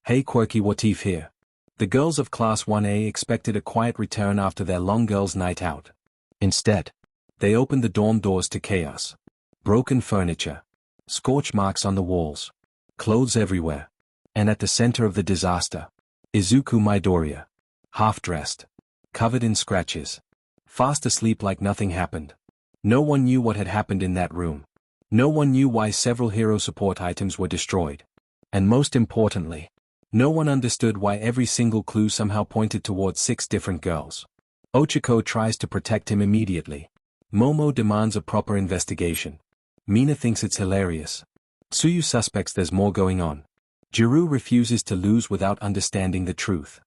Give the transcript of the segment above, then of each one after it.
Hey quirky what if here. The girls of Class 1A expected a quiet return after their long girls' night out. Instead, they opened the dorm doors to chaos. Broken furniture. Scorch marks on the walls. Clothes everywhere. And at the center of the disaster, Izuku Midoriya. Half-dressed. Covered in scratches. Fast asleep like nothing happened. No one knew what had happened in that room. No one knew why several hero support items were destroyed. And most importantly, no one understood why every single clue somehow pointed towards 6 different girls. Ochako tries to protect him immediately. Momo demands a proper investigation. Mina thinks it's hilarious. Tsuyu suspects there's more going on. Jiru refuses to lose without understanding the truth.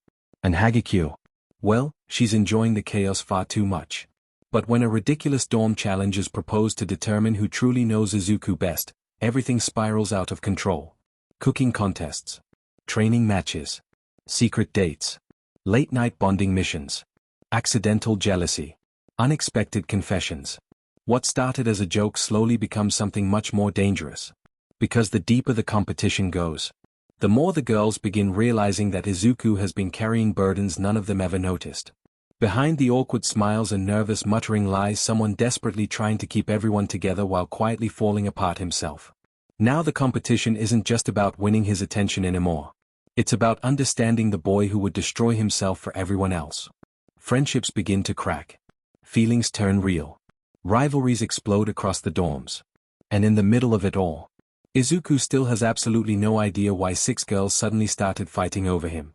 And Hagekyo, well, she's enjoying the chaos far too much. But when a ridiculous dorm challenge is proposed to determine who truly knows Izuku best, everything spirals out of control. Cooking contests. Training matches. Secret dates. Late-night bonding missions. Accidental jealousy. Unexpected confessions. What started as a joke slowly becomes something much more dangerous. Because the deeper the competition goes, the more the girls begin realizing that Izuku has been carrying burdens none of them ever noticed. Behind the awkward smiles and nervous muttering lies someone desperately trying to keep everyone together while quietly falling apart himself. Now the competition isn't just about winning his attention anymore. It's about understanding the boy who would destroy himself for everyone else. Friendships begin to crack. Feelings turn real. Rivalries explode across the dorms. And in the middle of it all, Izuku still has absolutely no idea why 6 girls suddenly started fighting over him.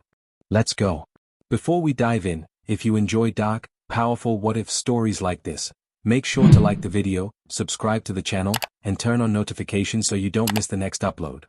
Let's go. Before we dive in, if you enjoy dark, powerful what-if stories like this, make sure to like the video, subscribe to the channel, and turn on notifications so you don't miss the next upload.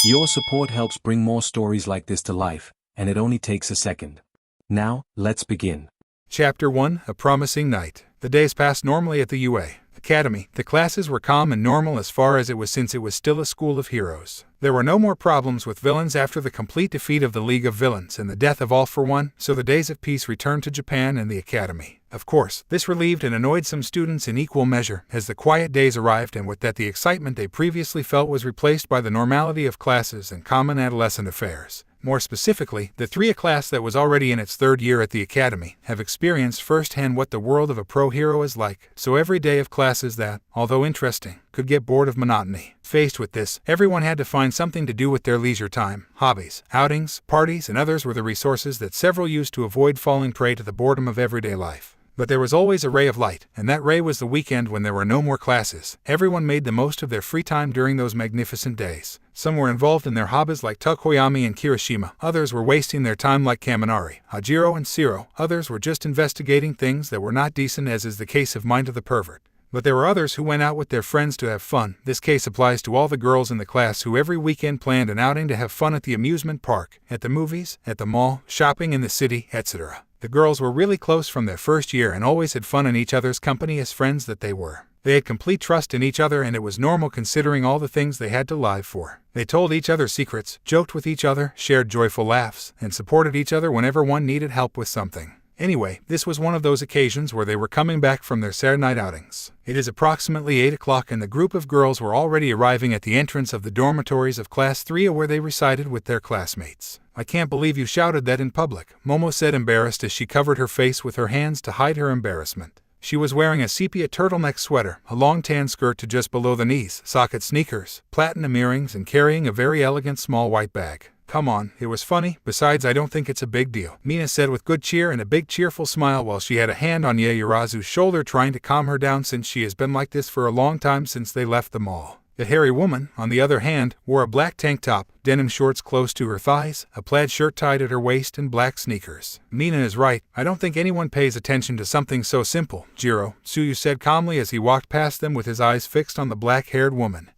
Your support helps bring more stories like this to life, and it only takes a second. Now, let's begin. Chapter 1, A Promising Night. The days passed normally at the UA Academy. The classes were calm and normal as far as it was since it was still a school of heroes. There were no more problems with villains after the complete defeat of the League of Villains and the death of All for One, so the days of peace returned to Japan and the Academy. Of course, this relieved and annoyed some students in equal measure as the quiet days arrived and with that the excitement they previously felt was replaced by the normality of classes and common adolescent affairs. More specifically, the 3A class that was already in its 3rd year at the Academy have experienced firsthand what the world of a pro hero is like, so every day of classes that, although interesting, could get bored of monotony. Faced with this, everyone had to find something to do with their leisure time. Hobbies, outings, parties, and others were the resources that several used to avoid falling prey to the boredom of everyday life. But there was always a ray of light, and that ray was the weekend when there were no more classes. Everyone made the most of their free time during those magnificent days. Some were involved in their hobbies like Tokoyami and Kirishima, others were wasting their time like Kaminari, Hajiro and Shiro, others were just investigating things that were not decent as is the case of Mind of the Pervert. But there were others who went out with their friends to have fun. This case applies to all the girls in the class who every weekend planned an outing to have fun at the amusement park, at the movies, at the mall, shopping in the city, etc. The girls were really close from their first year and always had fun in each other's company as friends that they were. They had complete trust in each other and it was normal considering all the things they had to live for. They told each other secrets, joked with each other, shared joyful laughs, and supported each other whenever one needed help with something. Anyway, this was one of those occasions where they were coming back from their Saturday night outings. It is approximately 8 o'clock and the group of girls were already arriving at the entrance of the dormitories of Class 3A where they resided with their classmates. "I can't believe you shouted that in public," Momo said embarrassed as she covered her face with her hands to hide her embarrassment. She was wearing a sepia turtleneck sweater, a long tan skirt to just below the knees, socket sneakers, platinum earrings, and carrying a very elegant small white bag. "Come on, it was funny, besides I don't think it's a big deal," Mina said with good cheer and a big cheerful smile while she had a hand on Yaoyorozu's shoulder trying to calm her down since she has been like this for a long time since they left the mall. The hairy woman, on the other hand, wore a black tank top, denim shorts close to her thighs, a plaid shirt tied at her waist, and black sneakers. "Mina is right, I don't think anyone pays attention to something so simple, Jiro," Tsuyu said calmly as he walked past them with his eyes fixed on the black-haired woman,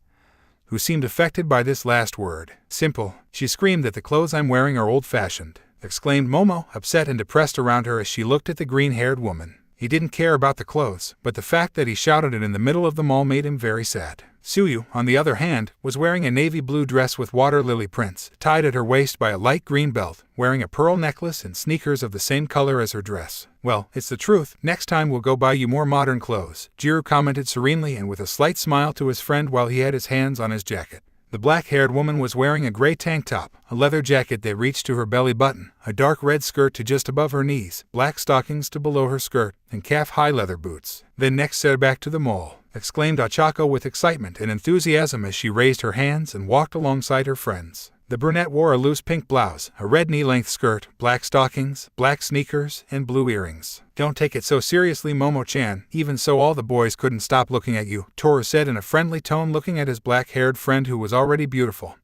who seemed affected by this last word. "Simple," she screamed, "that the clothes I'm wearing are old-fashioned," exclaimed Momo, upset and depressed around her as she looked at the green-haired woman. He didn't care about the clothes, but the fact that he shouted it in the middle of the mall made him very sad. Tsuyu, on the other hand, was wearing a navy blue dress with water lily prints, tied at her waist by a light green belt, wearing a pearl necklace and sneakers of the same color as her dress. "Well, it's the truth. Next time we'll go buy you more modern clothes," Jiro commented serenely and with a slight smile to his friend while he had his hands on his jacket. The black-haired woman was wearing a gray tank top, a leather jacket that reached to her belly button, a dark red skirt to just above her knees, black stockings to below her skirt, and calf-high leather boots. "Then next set back to the mall," exclaimed Ochako with excitement and enthusiasm as she raised her hands and walked alongside her friends. The brunette wore a loose pink blouse, a red knee-length skirt, black stockings, black sneakers, and blue earrings. "Don't take it so seriously, Momo-chan. Even so, all the boys couldn't stop looking at you," Toru said in a friendly tone, looking at his black-haired friend who was already beautiful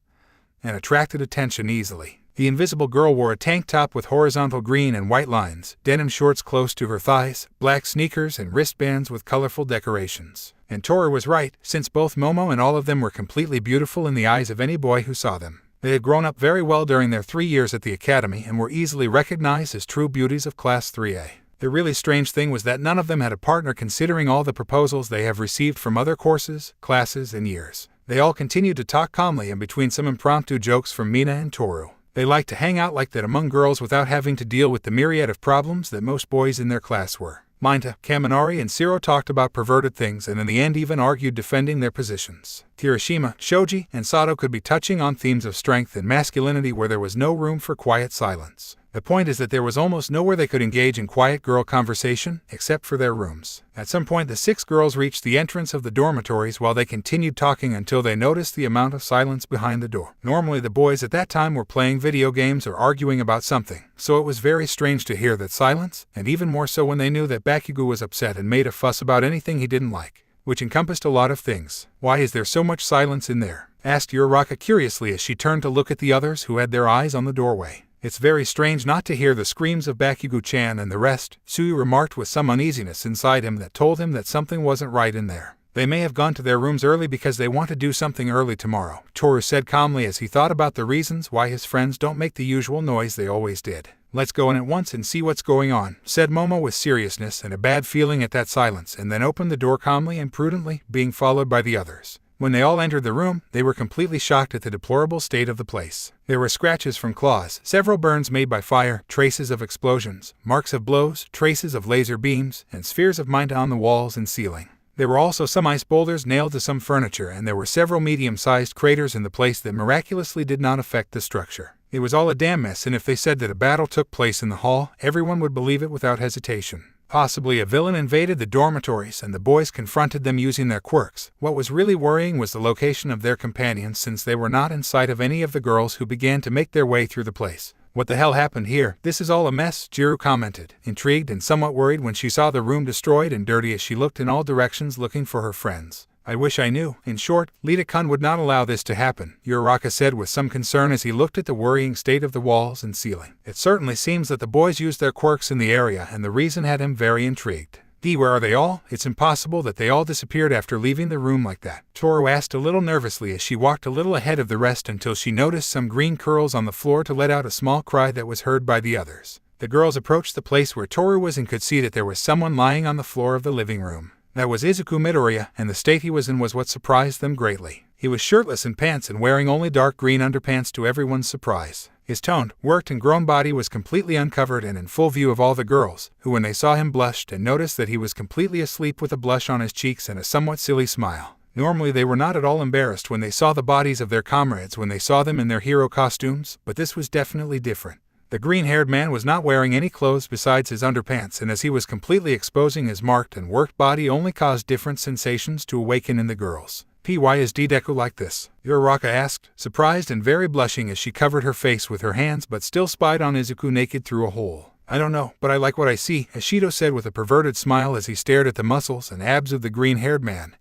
and attracted attention easily. The invisible girl wore a tank top with horizontal green and white lines, denim shorts close to her thighs, black sneakers, and wristbands with colorful decorations. And Toru was right, since both Momo and all of them were completely beautiful in the eyes of any boy who saw them. They had grown up very well during their 3 years at the academy and were easily recognized as true beauties of Class 3A. The really strange thing was that none of them had a partner, considering all the proposals they have received from other courses, classes, and years. They all continued to talk calmly in between some impromptu jokes from Mina and Toru. They liked to hang out like that among girls without having to deal with the myriad of problems that most boys in their class were. Minta, Kaminari, and Shiro talked about perverted things and in the end even argued defending their positions. Kirishima, Shoji, and Sato could be touching on themes of strength and masculinity where there was no room for quiet silence. The point is that there was almost nowhere they could engage in quiet girl conversation, except for their rooms. At some point the 6 girls reached the entrance of the dormitories while they continued talking until they noticed the amount of silence behind the door. Normally the boys at that time were playing video games or arguing about something, so it was very strange to hear that silence, and even more so when they knew that Bakugo was upset and made a fuss about anything he didn't like, which encompassed a lot of things. "Why is there so much silence in there?" asked Uraraka curiously as she turned to look at the others who had their eyes on the doorway. "It's very strange not to hear the screams of Bakugo-chan and the rest," Suyu remarked with some uneasiness inside him that told him that something wasn't right in there. "They may have gone to their rooms early because they want to do something early tomorrow," Toru said calmly as he thought about the reasons why his friends don't make the usual noise they always did. "Let's go in at once and see what's going on," said Momo with seriousness and a bad feeling at that silence, and then opened the door calmly and prudently, being followed by the others. When they all entered the room, they were completely shocked at the deplorable state of the place. There were scratches from claws, several burns made by fire, traces of explosions, marks of blows, traces of laser beams, and spheres of Minta on the walls and ceiling. There were also some ice boulders nailed to some furniture, and there were several medium-sized craters in the place that miraculously did not affect the structure. It was all a damn mess, and if they said that a battle took place in the hall, everyone would believe it without hesitation. Possibly a villain invaded the dormitories and the boys confronted them using their quirks. What was really worrying was the location of their companions, since they were not in sight of any of the girls who began to make their way through the place. "What the hell happened here? This is all a mess," Jiro commented, intrigued and somewhat worried when she saw the room destroyed and dirty as she looked in all directions looking for her friends. "I wish I knew. In short, Lita-kun would not allow this to happen," Uraraka said with some concern as he looked at the worrying state of the walls and ceiling. It certainly seems that the boys used their quirks in the area, and the reason had him very intrigued. "Where are they all? It's impossible that they all disappeared after leaving the room like that," Toru asked a little nervously as she walked a little ahead of the rest until she noticed some green curls on the floor to let out a small cry that was heard by the others. The girls approached the place where Toru was and could see that there was someone lying on the floor of the living room. That was Izuku Midoriya, and the state he was in was what surprised them greatly. He was shirtless in pants and wearing only dark green underpants to everyone's surprise. His toned, worked and grown body was completely uncovered and in full view of all the girls, who when they saw him blushed and noticed that he was completely asleep with a blush on his cheeks and a somewhat silly smile. Normally they were not at all embarrassed when they saw the bodies of their comrades when they saw them in their hero costumes, but this was definitely different. The green-haired man was not wearing any clothes besides his underpants, and as he was completely exposing his marked and worked body only caused different sensations to awaken in the girls. "Why is Deku like this?" Uraraka asked, surprised and very blushing as she covered her face with her hands but still spied on Izuku naked through a hole. "I don't know, but I like what I see," Ashido said with a perverted smile as he stared at the muscles and abs of the green-haired man,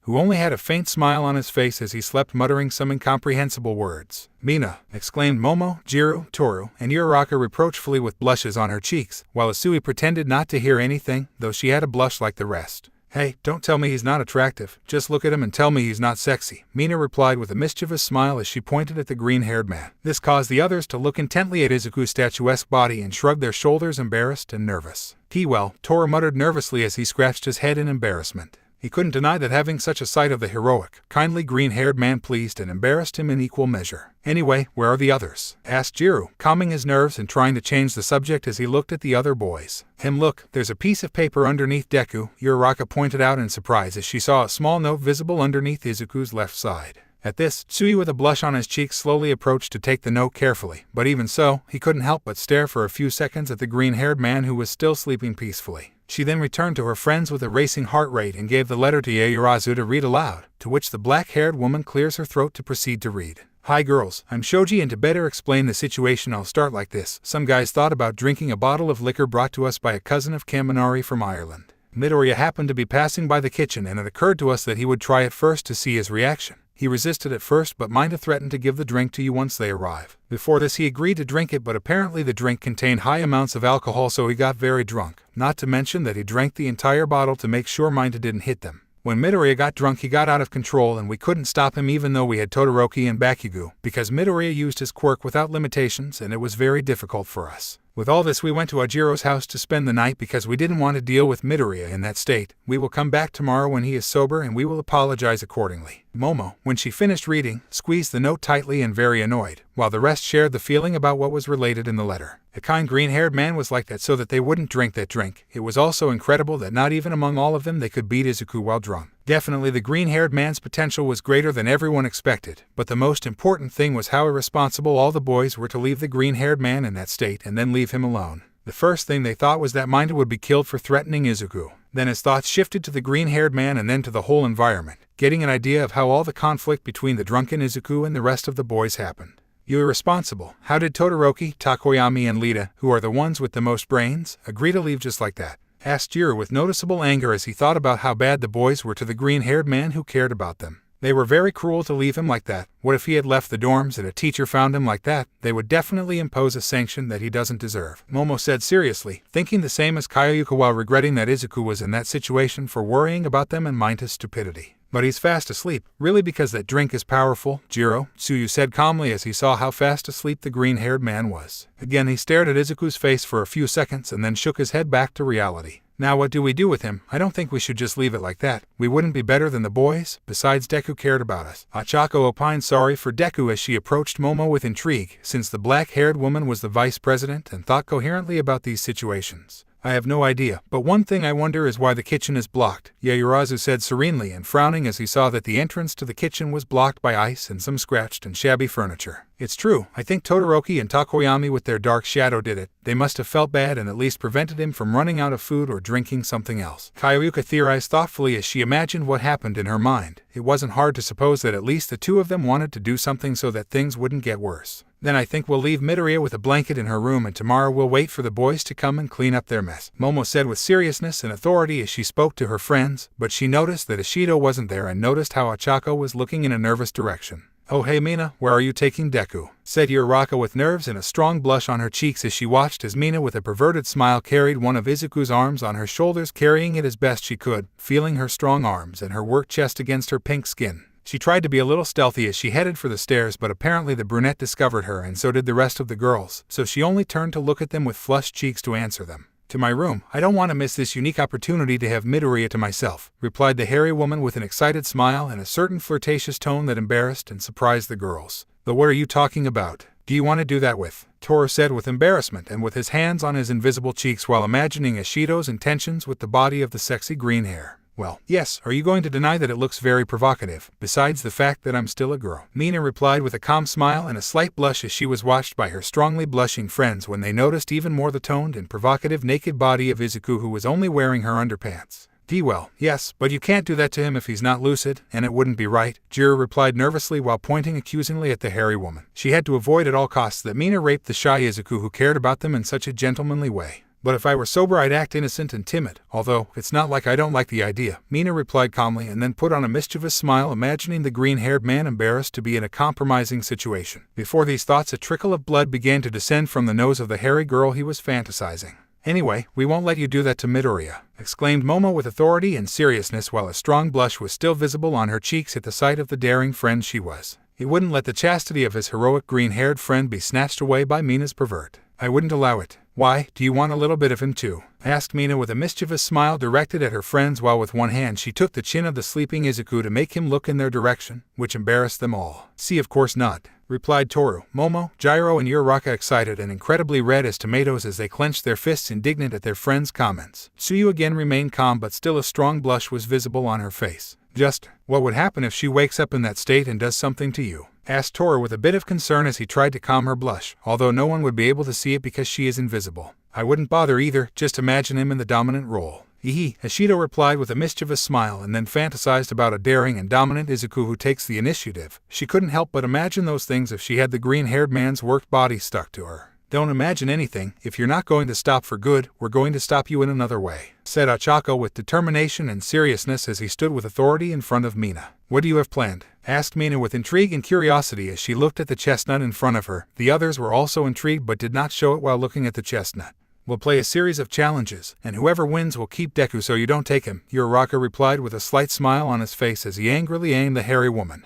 who only had a faint smile on his face as he slept, muttering some incomprehensible words. "Mina!" exclaimed Momo, Jiro, Toru, and Uraraka reproachfully with blushes on her cheeks, while Asui pretended not to hear anything, though she had a blush like the rest. "Hey, don't tell me he's not attractive, just look at him and tell me he's not sexy," Mina replied with a mischievous smile as she pointed at the green-haired man. This caused the others to look intently at Izuku's statuesque body and shrug their shoulders, embarrassed and nervous. "Well," Toru muttered nervously as he scratched his head in embarrassment. He couldn't deny that having such a sight of the heroic, kindly green-haired man pleased and embarrassed him in equal measure. "Anyway, where are the others?" asked Jiro, calming his nerves and trying to change the subject as he looked at the other boys. Look, there's a piece of paper underneath Deku," Uraraka pointed out in surprise as she saw a small note visible underneath Izuku's left side. At this, Tsuyu with a blush on his cheek slowly approached to take the note carefully, but even so, he couldn't help but stare for a few seconds at the green-haired man who was still sleeping peacefully. She then returned to her friends with a racing heart rate and gave the letter to Yaoyorozu to read aloud, to which the black-haired woman clears her throat to proceed to read. Hi girls, I'm Shoji, and to better explain the situation I'll start like this. Some guys thought about drinking a bottle of liquor brought to us by a cousin of Kaminari from Ireland. Midoriya happened to be passing by the kitchen, and it occurred to us that he would try it first to see his reaction. He resisted at first, but Minda threatened to give the drink to you once they arrive. Before this he agreed to drink it, but apparently the drink contained high amounts of alcohol, so he got very drunk. Not to mention that he drank the entire bottle to make sure Minda didn't hit them. When Midoriya got drunk, he got out of control, and we couldn't stop him even though we had Todoroki and Bakugo, because Midoriya used his quirk without limitations, and it was very difficult for us. With all this, we went to Ajiro's house to spend the night because we didn't want to deal with Midoriya in that state. We will come back tomorrow when he is sober, and we will apologize accordingly. Momo, when she finished reading, squeezed the note tightly and very annoyed, while the rest shared the feeling about what was related in the letter. The kind green-haired man was like that so that they wouldn't drink that drink. It was also incredible that not even among all of them they could beat Izuku while drunk. Definitely the green-haired man's potential was greater than everyone expected, but the most important thing was how irresponsible all the boys were to leave the green-haired man in that state and then leave him alone. The first thing they thought was that Minda would be killed for threatening Izuku. Then his thoughts shifted to the green-haired man and then to the whole environment, getting an idea of how all the conflict between the drunken Izuku and the rest of the boys happened. You irresponsible. How did Todoroki, Takoyami, and Lita, who are the ones with the most brains, agree to leave just like that? Asked Jiro with noticeable anger as he thought about how bad the boys were to the green-haired man who cared about them. They were very cruel to leave him like that. What if he had left the dorms and a teacher found him like that? They would definitely impose a sanction that he doesn't deserve. Momo said seriously, thinking the same as Kyoyuka while regretting that Izuku was in that situation for worrying about them and Minda's stupidity. But he's fast asleep, really, because that drink is powerful, Jiro, Tsuyu said calmly as he saw how fast asleep the green-haired man was. Again he stared at Izuku's face for a few seconds and then shook his head back to reality. Now what do we do with him? I don't think we should just leave it like that. We wouldn't be better than the boys. Besides, Deku cared about us. Achako opined sorry for Deku as she approached Momo with intrigue, since the black-haired woman was the vice president and thought coherently about these situations. I have no idea, but one thing I wonder is why the kitchen is blocked, Yaoyorozu said serenely and frowning as he saw that the entrance to the kitchen was blocked by ice and some scratched and shabby furniture. It's true, I think Todoroki and Takoyami with their dark shadow did it. They must have felt bad and at least prevented him from running out of food or drinking something else. Kyoyuka theorized thoughtfully as she imagined what happened in her mind. It wasn't hard to suppose that at least the two of them wanted to do something so that things wouldn't get worse. Then I think we'll leave Midoriya with a blanket in her room, and tomorrow we'll wait for the boys to come and clean up their mess, Momo said with seriousness and authority as she spoke to her friends, but she noticed that Ishido wasn't there and noticed how Achako was looking in a nervous direction. Oh hey Mina, where are you taking Deku? Said Uraraka with nerves and a strong blush on her cheeks as she watched as Mina with a perverted smile carried one of Izuku's arms on her shoulders, carrying it as best she could, feeling her strong arms and her work chest against her pink skin. She tried to be a little stealthy as she headed for the stairs, but apparently the brunette discovered her and so did the rest of the girls, so she only turned to look at them with flushed cheeks to answer them. To my room, I don't want to miss this unique opportunity to have Midoriya to myself, replied the hairy woman with an excited smile and a certain flirtatious tone that embarrassed and surprised the girls. But what are you talking about? Do you want to do that with? Toru said with embarrassment and with his hands on his invisible cheeks while imagining Ishido's intentions with the body of the sexy green hair. Well, yes, are you going to deny that it looks very provocative, besides the fact that I'm still a girl? Mina replied with a calm smile and a slight blush as she was watched by her strongly blushing friends when they noticed even more the toned and provocative naked body of Izuku, who was only wearing her underpants. Well, yes, but you can't do that to him if he's not lucid, and it wouldn't be right, Jiro replied nervously while pointing accusingly at the hairy woman. She had to avoid at all costs that Mina raped the shy Izuku who cared about them in such a gentlemanly way. But if I were sober I'd act innocent and timid, although it's not like I don't like the idea, Mina replied calmly and then put on a mischievous smile, imagining the green-haired man embarrassed to be in a compromising situation. Before these thoughts a trickle of blood began to descend from the nose of the hairy girl he was fantasizing. Anyway, we won't let you do that to Midoriya, exclaimed Momo with authority and seriousness while a strong blush was still visible on her cheeks at the sight of the daring friend she was. He wouldn't let the chastity of his heroic green-haired friend be snatched away by Mina's pervert. I wouldn't allow it. Why, do you want a little bit of him too? Asked Mina with a mischievous smile directed at her friends while with one hand she took the chin of the sleeping Izuku to make him look in their direction, which embarrassed them all. See, of course not, replied Toru, Momo, Jiro and Uraraka excited and incredibly red as tomatoes as they clenched their fists indignant at their friend's comments. Tsuyu again remained calm but still a strong blush was visible on her face. Just, what would happen if she wakes up in that state and does something to you? Asked Toru with a bit of concern as he tried to calm her blush, although no one would be able to see it because she is invisible. I wouldn't bother either, just imagine him in the dominant role. Hee, Ashido replied with a mischievous smile and then fantasized about a daring and dominant Izuku who takes the initiative. She couldn't help but imagine those things if she had the green-haired man's worked body stuck to her. Don't imagine anything. If you're not going to stop for good, we're going to stop you in another way, said Ochako with determination and seriousness as he stood with authority in front of Mina. What do you have planned? Asked Mina with intrigue and curiosity as she looked at the chestnut in front of her. The others were also intrigued but did not show it while looking at the chestnut. We'll play a series of challenges, and whoever wins will keep Deku so you don't take him, Uraraka replied with a slight smile on his face as he angrily aimed the hairy woman,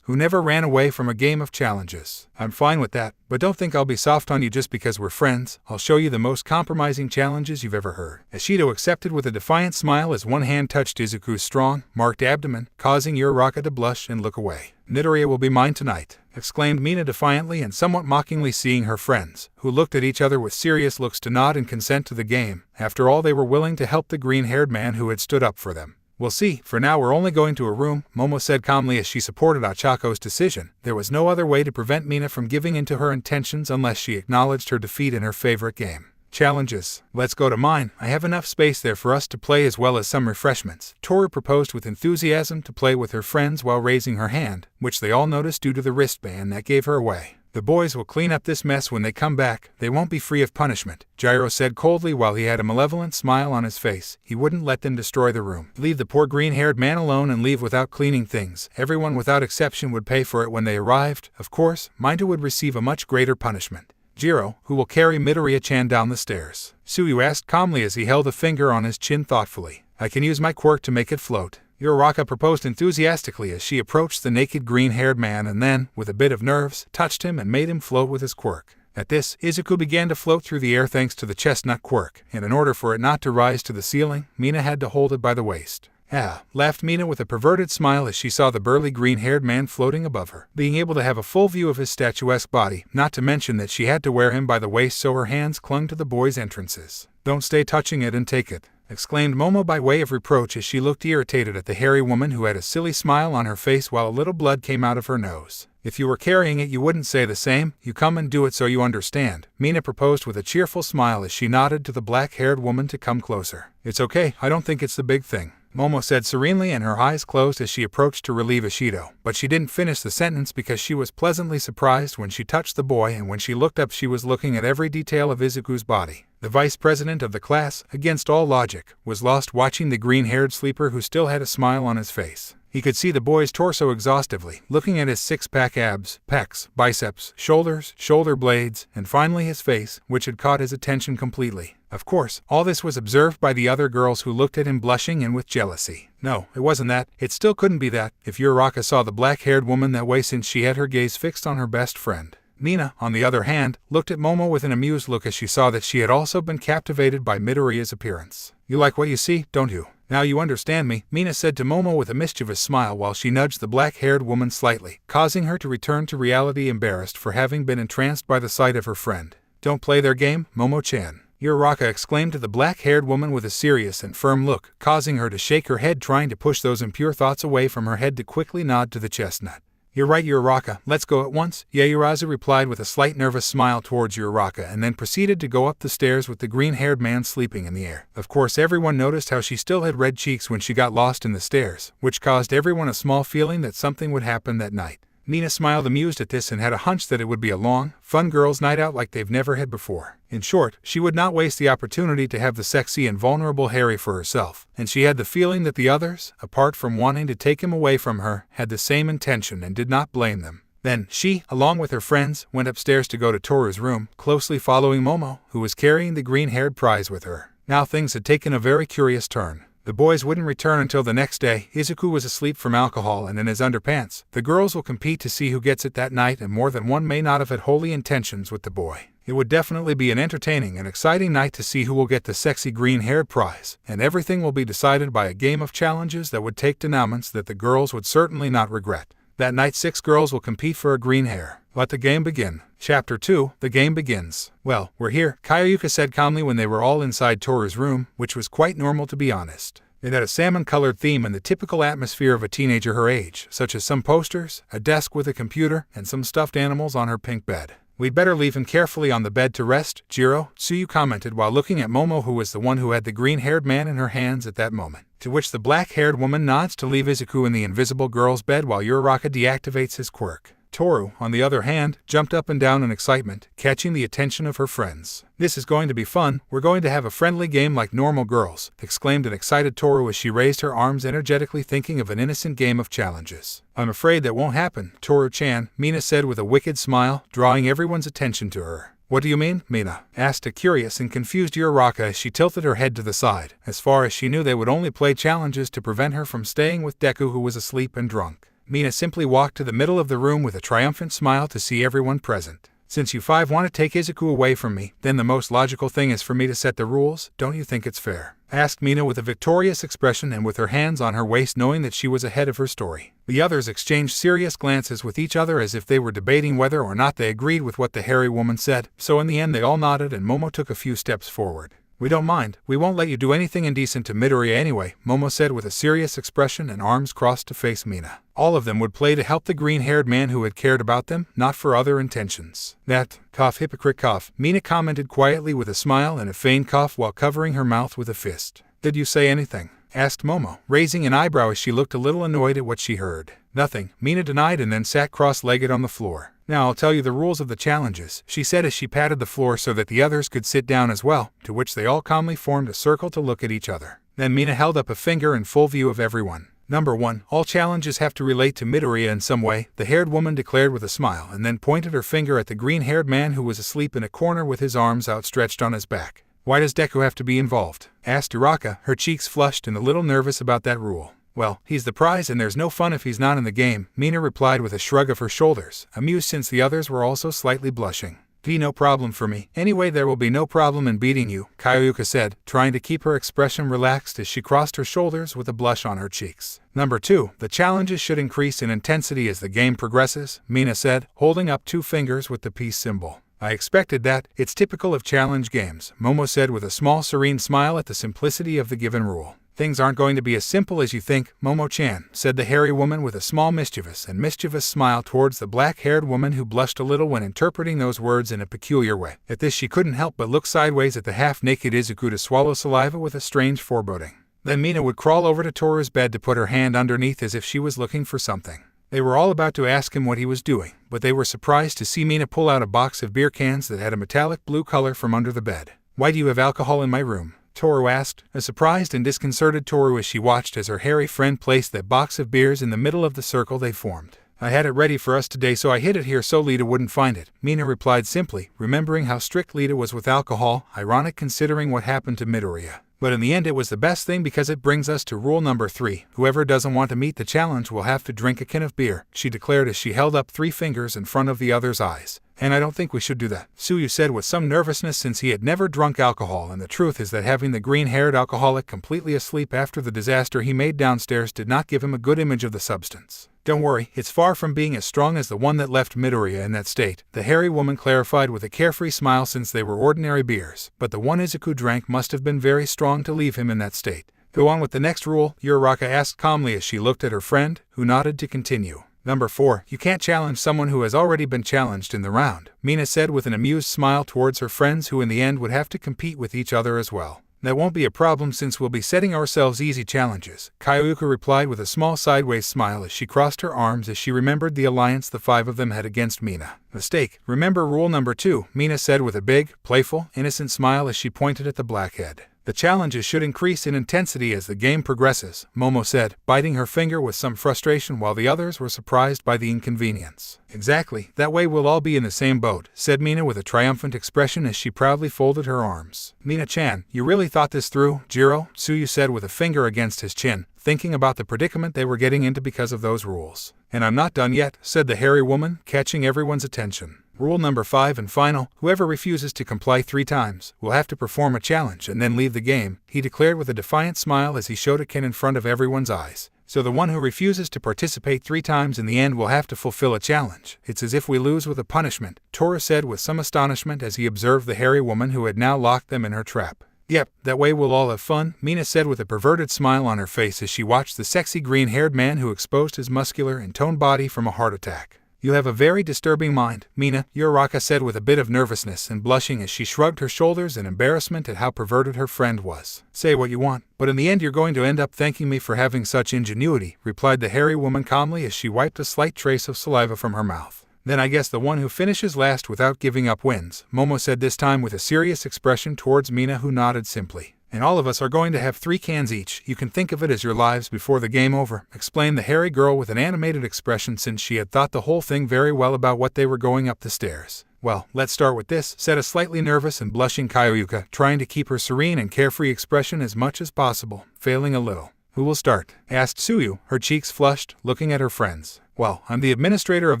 who never ran away from a game of challenges. I'm fine with that, but don't think I'll be soft on you just because we're friends. I'll show you the most compromising challenges you've ever heard. Ashido accepted with a defiant smile as one hand touched Izuku's strong, marked abdomen, causing Uraraka to blush and look away. Midoriya will be mine tonight, exclaimed Mina defiantly and somewhat mockingly, seeing her friends, who looked at each other with serious looks, to nod in consent to the game. After all, they were willing to help the green-haired man who had stood up for them. We'll see. For now we're only going to a room, Momo said calmly as she supported Ochako's decision. There was no other way to prevent Mina from giving in to her intentions unless she acknowledged her defeat in her favorite game. Challenges. Let's go to mine. I have enough space there for us to play as well as some refreshments. Toru proposed with enthusiasm to play with her friends while raising her hand, which they all noticed due to the wristband that gave her away. The boys will clean up this mess when they come back. They won't be free of punishment, Gyro said coldly while he had a malevolent smile on his face. He wouldn't let them destroy the room. Leave the poor green-haired man alone and leave without cleaning things. Everyone without exception would pay for it when they arrived. Of course, Mineta would receive a much greater punishment. Jiro, who will carry Midoriya-chan down the stairs? Suyu asked calmly as he held a finger on his chin thoughtfully. I can use my quirk to make it float, Uraraka proposed enthusiastically as she approached the naked green-haired man and then, with a bit of nerves, touched him and made him float with his quirk. At this, Izuku began to float through the air thanks to the chestnut quirk, and in order for it not to rise to the ceiling, Mina had to hold it by the waist. Ah, laughed Mina with a perverted smile as she saw the burly green-haired man floating above her, being able to have a full view of his statuesque body, not to mention that she had to wear him by the waist so her hands clung to the boy's entrances. Don't stay touching it and take it, exclaimed Momo by way of reproach as she looked irritated at the hairy woman who had a silly smile on her face while a little blood came out of her nose. If you were carrying it you wouldn't say the same. You come and do it so you understand, Mina proposed with a cheerful smile as she nodded to the black-haired woman to come closer. It's okay, I don't think it's the big thing, Momo said serenely, and her eyes closed as she approached to relieve Ashido. But she didn't finish the sentence because she was pleasantly surprised when she touched the boy, and when she looked up she was looking at every detail of Izuku's body. The vice president of the class, against all logic, was lost watching the green-haired sleeper who still had a smile on his face. He could see the boy's torso exhaustively, looking at his six-pack abs, pecs, biceps, shoulders, shoulder blades, and finally his face, which had caught his attention completely. Of course, all this was observed by the other girls who looked at him blushing and with jealousy. No, it wasn't that. It still couldn't be that, if Uraraka saw the black-haired woman that way, since she had her gaze fixed on her best friend. Mina, on the other hand, looked at Momo with an amused look as she saw that she had also been captivated by Midoriya's appearance. You like what you see, don't you? Now you understand me, Mina said to Momo with a mischievous smile while she nudged the black-haired woman slightly, causing her to return to reality embarrassed for having been entranced by the sight of her friend. Don't play their game, Momo-chan, Uraraka exclaimed to the black-haired woman with a serious and firm look, causing her to shake her head, trying to push those impure thoughts away from her head to quickly nod to the chestnut. You're right, Uraraka, let's go at once, Yaoyorozu replied with a slight nervous smile towards Uraraka, and then proceeded to go up the stairs with the green-haired man sleeping in the air. Of course, everyone noticed how she still had red cheeks when she got lost in the stairs, which caused everyone a small feeling that something would happen that night. Mina smiled amused at this and had a hunch that it would be a long, fun girls' night out like they've never had before. In short, she would not waste the opportunity to have the sexy and vulnerable Harry for herself, and she had the feeling that the others, apart from wanting to take him away from her, had the same intention and did not blame them. Then, she, along with her friends, went upstairs to go to Toru's room, closely following Momo, who was carrying the green-haired prize with her. Now things had taken a very curious turn. The boys wouldn't return until the next day. Izuku was asleep from alcohol and in his underpants. The girls will compete to see who gets it that night, and more than one may not have had holy intentions with the boy. It would definitely be an entertaining and exciting night to see who will get the sexy green-haired prize, and everything will be decided by a game of challenges that would take denouements that the girls would certainly not regret. That night 6 girls will compete for a green hair. Let the game begin. Chapter 2, The Game Begins. Well, we're here, Kyoyuka said calmly when they were all inside Toru's room, which was quite normal to be honest. It had a salmon-colored theme and the typical atmosphere of a teenager her age, such as some posters, a desk with a computer, and some stuffed animals on her pink bed. "We'd better leave him carefully on the bed to rest, Jiro," Tsuyu commented while looking at Momo, who was the one who had the green-haired man in her hands at that moment. To which the black-haired woman nods to leave Izuku in the invisible girl's bed while Uraraka deactivates his quirk. Toru, on the other hand, jumped up and down in excitement, catching the attention of her friends. "This is going to be fun. We're going to have a friendly game like normal girls," exclaimed an excited Toru as she raised her arms energetically, thinking of an innocent game of challenges. "I'm afraid that won't happen, Toru-chan," Mina said with a wicked smile, drawing everyone's attention to her. "What do you mean, Mina?" asked a curious and confused Uraraka as she tilted her head to the side. As far as she knew, they would only play challenges to prevent her from staying with Deku, who was asleep and drunk. Mina simply walked to the middle of the room with a triumphant smile to see everyone present. "Since you five want to take Izuku away from me, then the most logical thing is for me to set the rules. Don't you think it's fair?" asked Mina with a victorious expression and with her hands on her waist, knowing that she was ahead of her story. The others exchanged serious glances with each other as if they were debating whether or not they agreed with what the hairy woman said, so in the end they all nodded and Momo took a few steps forward. "We don't mind. We won't let you do anything indecent to Midoriya anyway," Momo said with a serious expression and arms crossed to face Mina. All of them would play to help the green-haired man who had cared about them, not for other intentions. "That, hypocrite cough," Mina commented quietly with a smile and a feigned cough while covering her mouth with a fist. "Did you say anything?" asked Momo, raising an eyebrow as she looked a little annoyed at what she heard. "Nothing," Mina denied and then sat cross-legged on the floor. "Now I'll tell you the rules of the challenges," she said as she patted the floor so that the others could sit down as well, to which they all calmly formed a circle to look at each other. Then Mina held up a finger in full view of everyone. "Number 1, all challenges have to relate to Midoriya in some way," the haired woman declared with a smile and then pointed her finger at the green-haired man who was asleep in a corner with his arms outstretched on his back. "Why does Deku have to be involved?" asked Uraraka, her cheeks flushed and a little nervous about that rule. "Well, he's the prize and there's no fun if he's not in the game," Mina replied with a shrug of her shoulders, amused since the others were also slightly blushing. "No problem for me. Anyway, there will be no problem in beating you," Kyoyuka said, trying to keep her expression relaxed as she crossed her shoulders with a blush on her cheeks. "Number 2, the challenges should increase in intensity as the game progresses," Mina said, holding up 2 fingers with the peace symbol. "I expected that. It's typical of challenge games," Momo said with a small serene smile at the simplicity of the given rule. "Things aren't going to be as simple as you think, Momo-chan," said the hairy woman with a small mischievous smile towards the black-haired woman who blushed a little when interpreting those words in a peculiar way. At this she couldn't help but look sideways at the half-naked Izuku to swallow saliva with a strange foreboding. Then Mina would crawl over to Toru's bed to put her hand underneath as if she was looking for something. They were all about to ask him what he was doing, but they were surprised to see Mina pull out a box of beer cans that had a metallic blue color from under the bed. "Why do you have alcohol in my room?" Toru asked, a surprised and disconcerted Toru as she watched as her hairy friend placed that box of beers in the middle of the circle they formed. "I had it ready for us today, so I hid it here so Lita wouldn't find it," Mina replied simply, remembering how strict Lita was with alcohol, ironic considering what happened to Midoriya. "But in the end it was the best thing because it brings us to rule number 3. Whoever doesn't want to meet the challenge will have to drink a can of beer," she declared as she held up 3 fingers in front of the other's eyes. "And I don't think we should do that," Tsuyu said with some nervousness since he had never drunk alcohol, and the truth is that having the green-haired alcoholic completely asleep after the disaster he made downstairs did not give him a good image of the substance. "Don't worry, it's far from being as strong as the one that left Midoriya in that state," the hairy woman clarified with a carefree smile since they were ordinary beers, "but the one Izuku drank must have been very strong to leave him in that state." "Go on with the next rule," Uraraka asked calmly as she looked at her friend, who nodded to continue. "Number 4, you can't challenge someone who has already been challenged in the round," Mina said with an amused smile towards her friends who in the end would have to compete with each other as well. "That won't be a problem since we'll be setting ourselves easy challenges," Kyoyuka replied with a small sideways smile as she crossed her arms as she remembered the alliance the 5 of them had against Mina. "Mistake. Remember rule number 2, Mina said with a big, playful, innocent smile as she pointed at the blackhead. "The challenges should increase in intensity as the game progresses," Momo said, biting her finger with some frustration while the others were surprised by the inconvenience. "Exactly, that way we'll all be in the same boat," said Mina with a triumphant expression as she proudly folded her arms. "Mina-chan, you really thought this through, Jiro?" Tsuyu said with a finger against his chin, thinking about the predicament they were getting into because of those rules. "And I'm not done yet," said the hairy woman, catching everyone's attention. "Rule number 5 and final, whoever refuses to comply 3 times will have to perform a challenge and then leave the game," he declared with a defiant smile as he showed a can in front of everyone's eyes. "So the one who refuses to participate 3 times in the end will have to fulfill a challenge. It's as if we lose with a punishment," Toru said with some astonishment as he observed the hairy woman who had now locked them in her trap. Yep, that way we'll all have fun, Mina said with a perverted smile on her face as she watched the sexy green-haired man who exposed his muscular and toned body from a heart attack. You have a very disturbing mind, Mina, Uraraka said with a bit of nervousness and blushing as she shrugged her shoulders in embarrassment at how perverted her friend was. Say what you want, but in the end you're going to end up thanking me for having such ingenuity, replied the hairy woman calmly as she wiped a slight trace of saliva from her mouth. Then I guess the one who finishes last without giving up wins, Momo said this time with a serious expression towards Mina who nodded simply. And all of us are going to have 3 cans each. You can think of it as your lives before the game over, explained the hairy girl with an animated expression since she had thought the whole thing very well about what they were going up the stairs. Well, let's start with this, said a slightly nervous and blushing Kaioyuka, trying to keep her serene and carefree expression as much as possible, failing a little. Who will start? Asked Tsuyu, her cheeks flushed, looking at her friends. Well, I'm the administrator of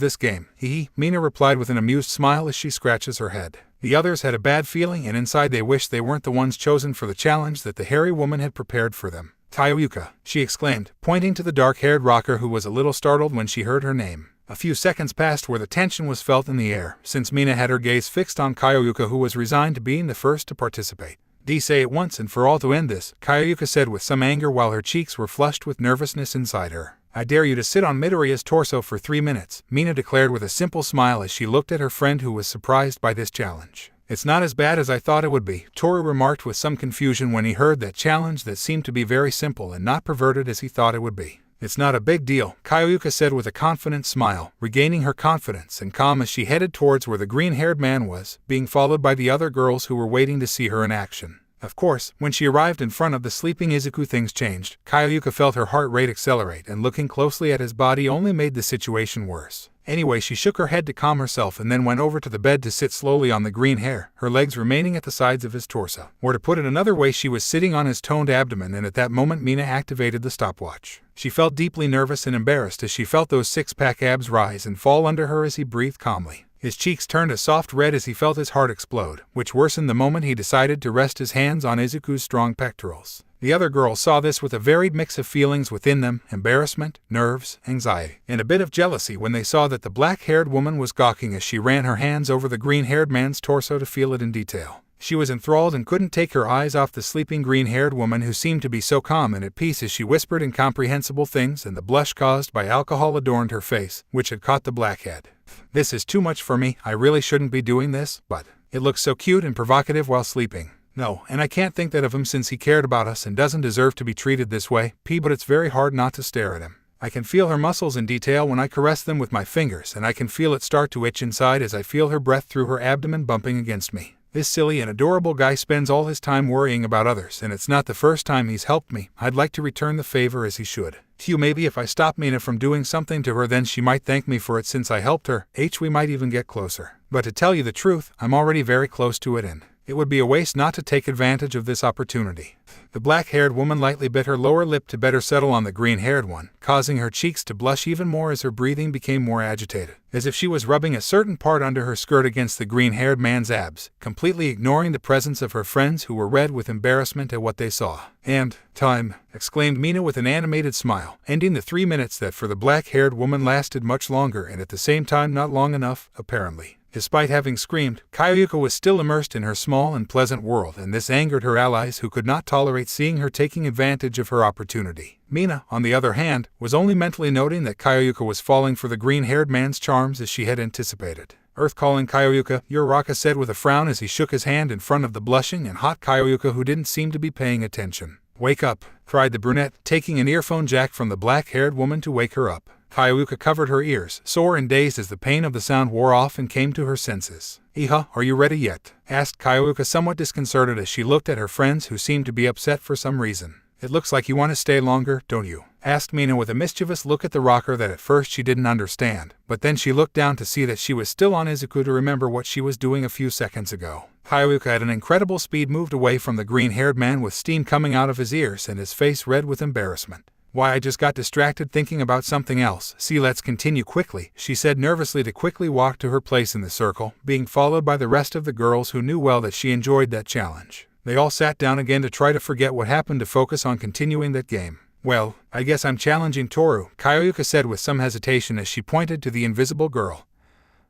this game, Mina replied with an amused smile as she scratches her head. The others had a bad feeling and inside they wished they weren't the ones chosen for the challenge that the hairy woman had prepared for them. Kaioyuka, she exclaimed, pointing to the dark-haired rocker who was a little startled when she heard her name. A few seconds passed where the tension was felt in the air, since Mina had her gaze fixed on Kaioyuka who was resigned to being the first to participate. Say it once and for all to end this, Kaioyuka said with some anger while her cheeks were flushed with nervousness inside her. I dare you to sit on Midoriya's torso for 3 minutes, Mina declared with a simple smile as she looked at her friend who was surprised by this challenge. It's not as bad as I thought it would be, Toru remarked with some confusion when he heard that challenge that seemed to be very simple and not perverted as he thought it would be. It's not a big deal, Kaioyuka said with a confident smile, regaining her confidence and calm as she headed towards where the green-haired man was, being followed by the other girls who were waiting to see her in action. Of course, when she arrived in front of the sleeping Izuku things changed. Kaioyuka felt her heart rate accelerate and looking closely at his body only made the situation worse. Anyway, she shook her head to calm herself and then went over to the bed to sit slowly on the green hair, her legs remaining at the sides of his torso. Or to put it another way, she was sitting on his toned abdomen and at that moment Mina activated the stopwatch. She felt deeply nervous and embarrassed as she felt those six-pack abs rise and fall under her as he breathed calmly. His cheeks turned a soft red as he felt his heart explode, which worsened the moment he decided to rest his hands on Izuku's strong pectorals. The other girls saw this with a varied mix of feelings within them, embarrassment, nerves, anxiety, and a bit of jealousy when they saw that the black-haired woman was gawking as she ran her hands over the green-haired man's torso to feel it in detail. She was enthralled and couldn't take her eyes off the sleeping green-haired woman who seemed to be so calm and at peace as she whispered incomprehensible things, and the blush caused by alcohol adorned her face, which had caught the blackhead. This is too much for me, I really shouldn't be doing this, but it looks so cute and provocative while sleeping. No, and I can't think that of him since he cared about us and doesn't deserve to be treated this way, but it's very hard not to stare at him. I can feel her muscles in detail when I caress them with my fingers, and I can feel it start to itch inside as I feel her breath through her abdomen bumping against me. This silly and adorable guy spends all his time worrying about others, and it's not the first time he's helped me. I'd like to return the favor as he should. Maybe if I stop Mina from doing something to her, then she might thank me for it since I helped her. We might even get closer. But to tell you the truth, I'm already very close to it, and it would be a waste not to take advantage of this opportunity. The black-haired woman lightly bit her lower lip to better settle on the green-haired one, causing her cheeks to blush even more as her breathing became more agitated, as if she was rubbing a certain part under her skirt against the green-haired man's abs, completely ignoring the presence of her friends who were red with embarrassment at what they saw. And, time, exclaimed Mina with an animated smile, ending the 3 minutes that for the black-haired woman lasted much longer and at the same time not long enough, apparently. Despite having screamed, Kaioyuka was still immersed in her small and pleasant world, and this angered her allies who could not tolerate seeing her taking advantage of her opportunity. Mina, on the other hand, was only mentally noting that Kaioyuka was falling for the green-haired man's charms as she had anticipated. Earth-calling Kaioyuka, Uraraka said with a frown as he shook his hand in front of the blushing and hot Kaioyuka who didn't seem to be paying attention. Wake up, cried the brunette, taking an earphone jack from the black-haired woman to wake her up. Kaioyuka covered her ears, sore and dazed as the pain of the sound wore off and came to her senses. Are you ready yet? Asked Kaioyuka somewhat disconcerted as she looked at her friends who seemed to be upset for some reason. It looks like you want to stay longer, don't you? Asked Mina with a mischievous look at the rocker that at first she didn't understand, but then she looked down to see that she was still on Izuku to remember what she was doing a few seconds ago. Kaioyuka at an incredible speed moved away from the green-haired man with steam coming out of his ears and his face red with embarrassment. Why, I just got distracted thinking about something else. Let's continue quickly, she said nervously to quickly walk to her place in the circle, being followed by the rest of the girls who knew well that she enjoyed that challenge. They all sat down again to try to forget what happened to focus on continuing that game. Well, I guess I'm challenging Toru, Kaioyuka said with some hesitation as she pointed to the invisible girl,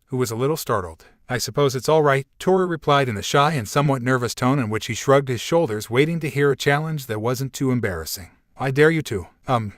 who was a little startled. I suppose it's all right, Toru replied in a shy and somewhat nervous tone in which he shrugged his shoulders, waiting to hear a challenge that wasn't too embarrassing. I dare you to,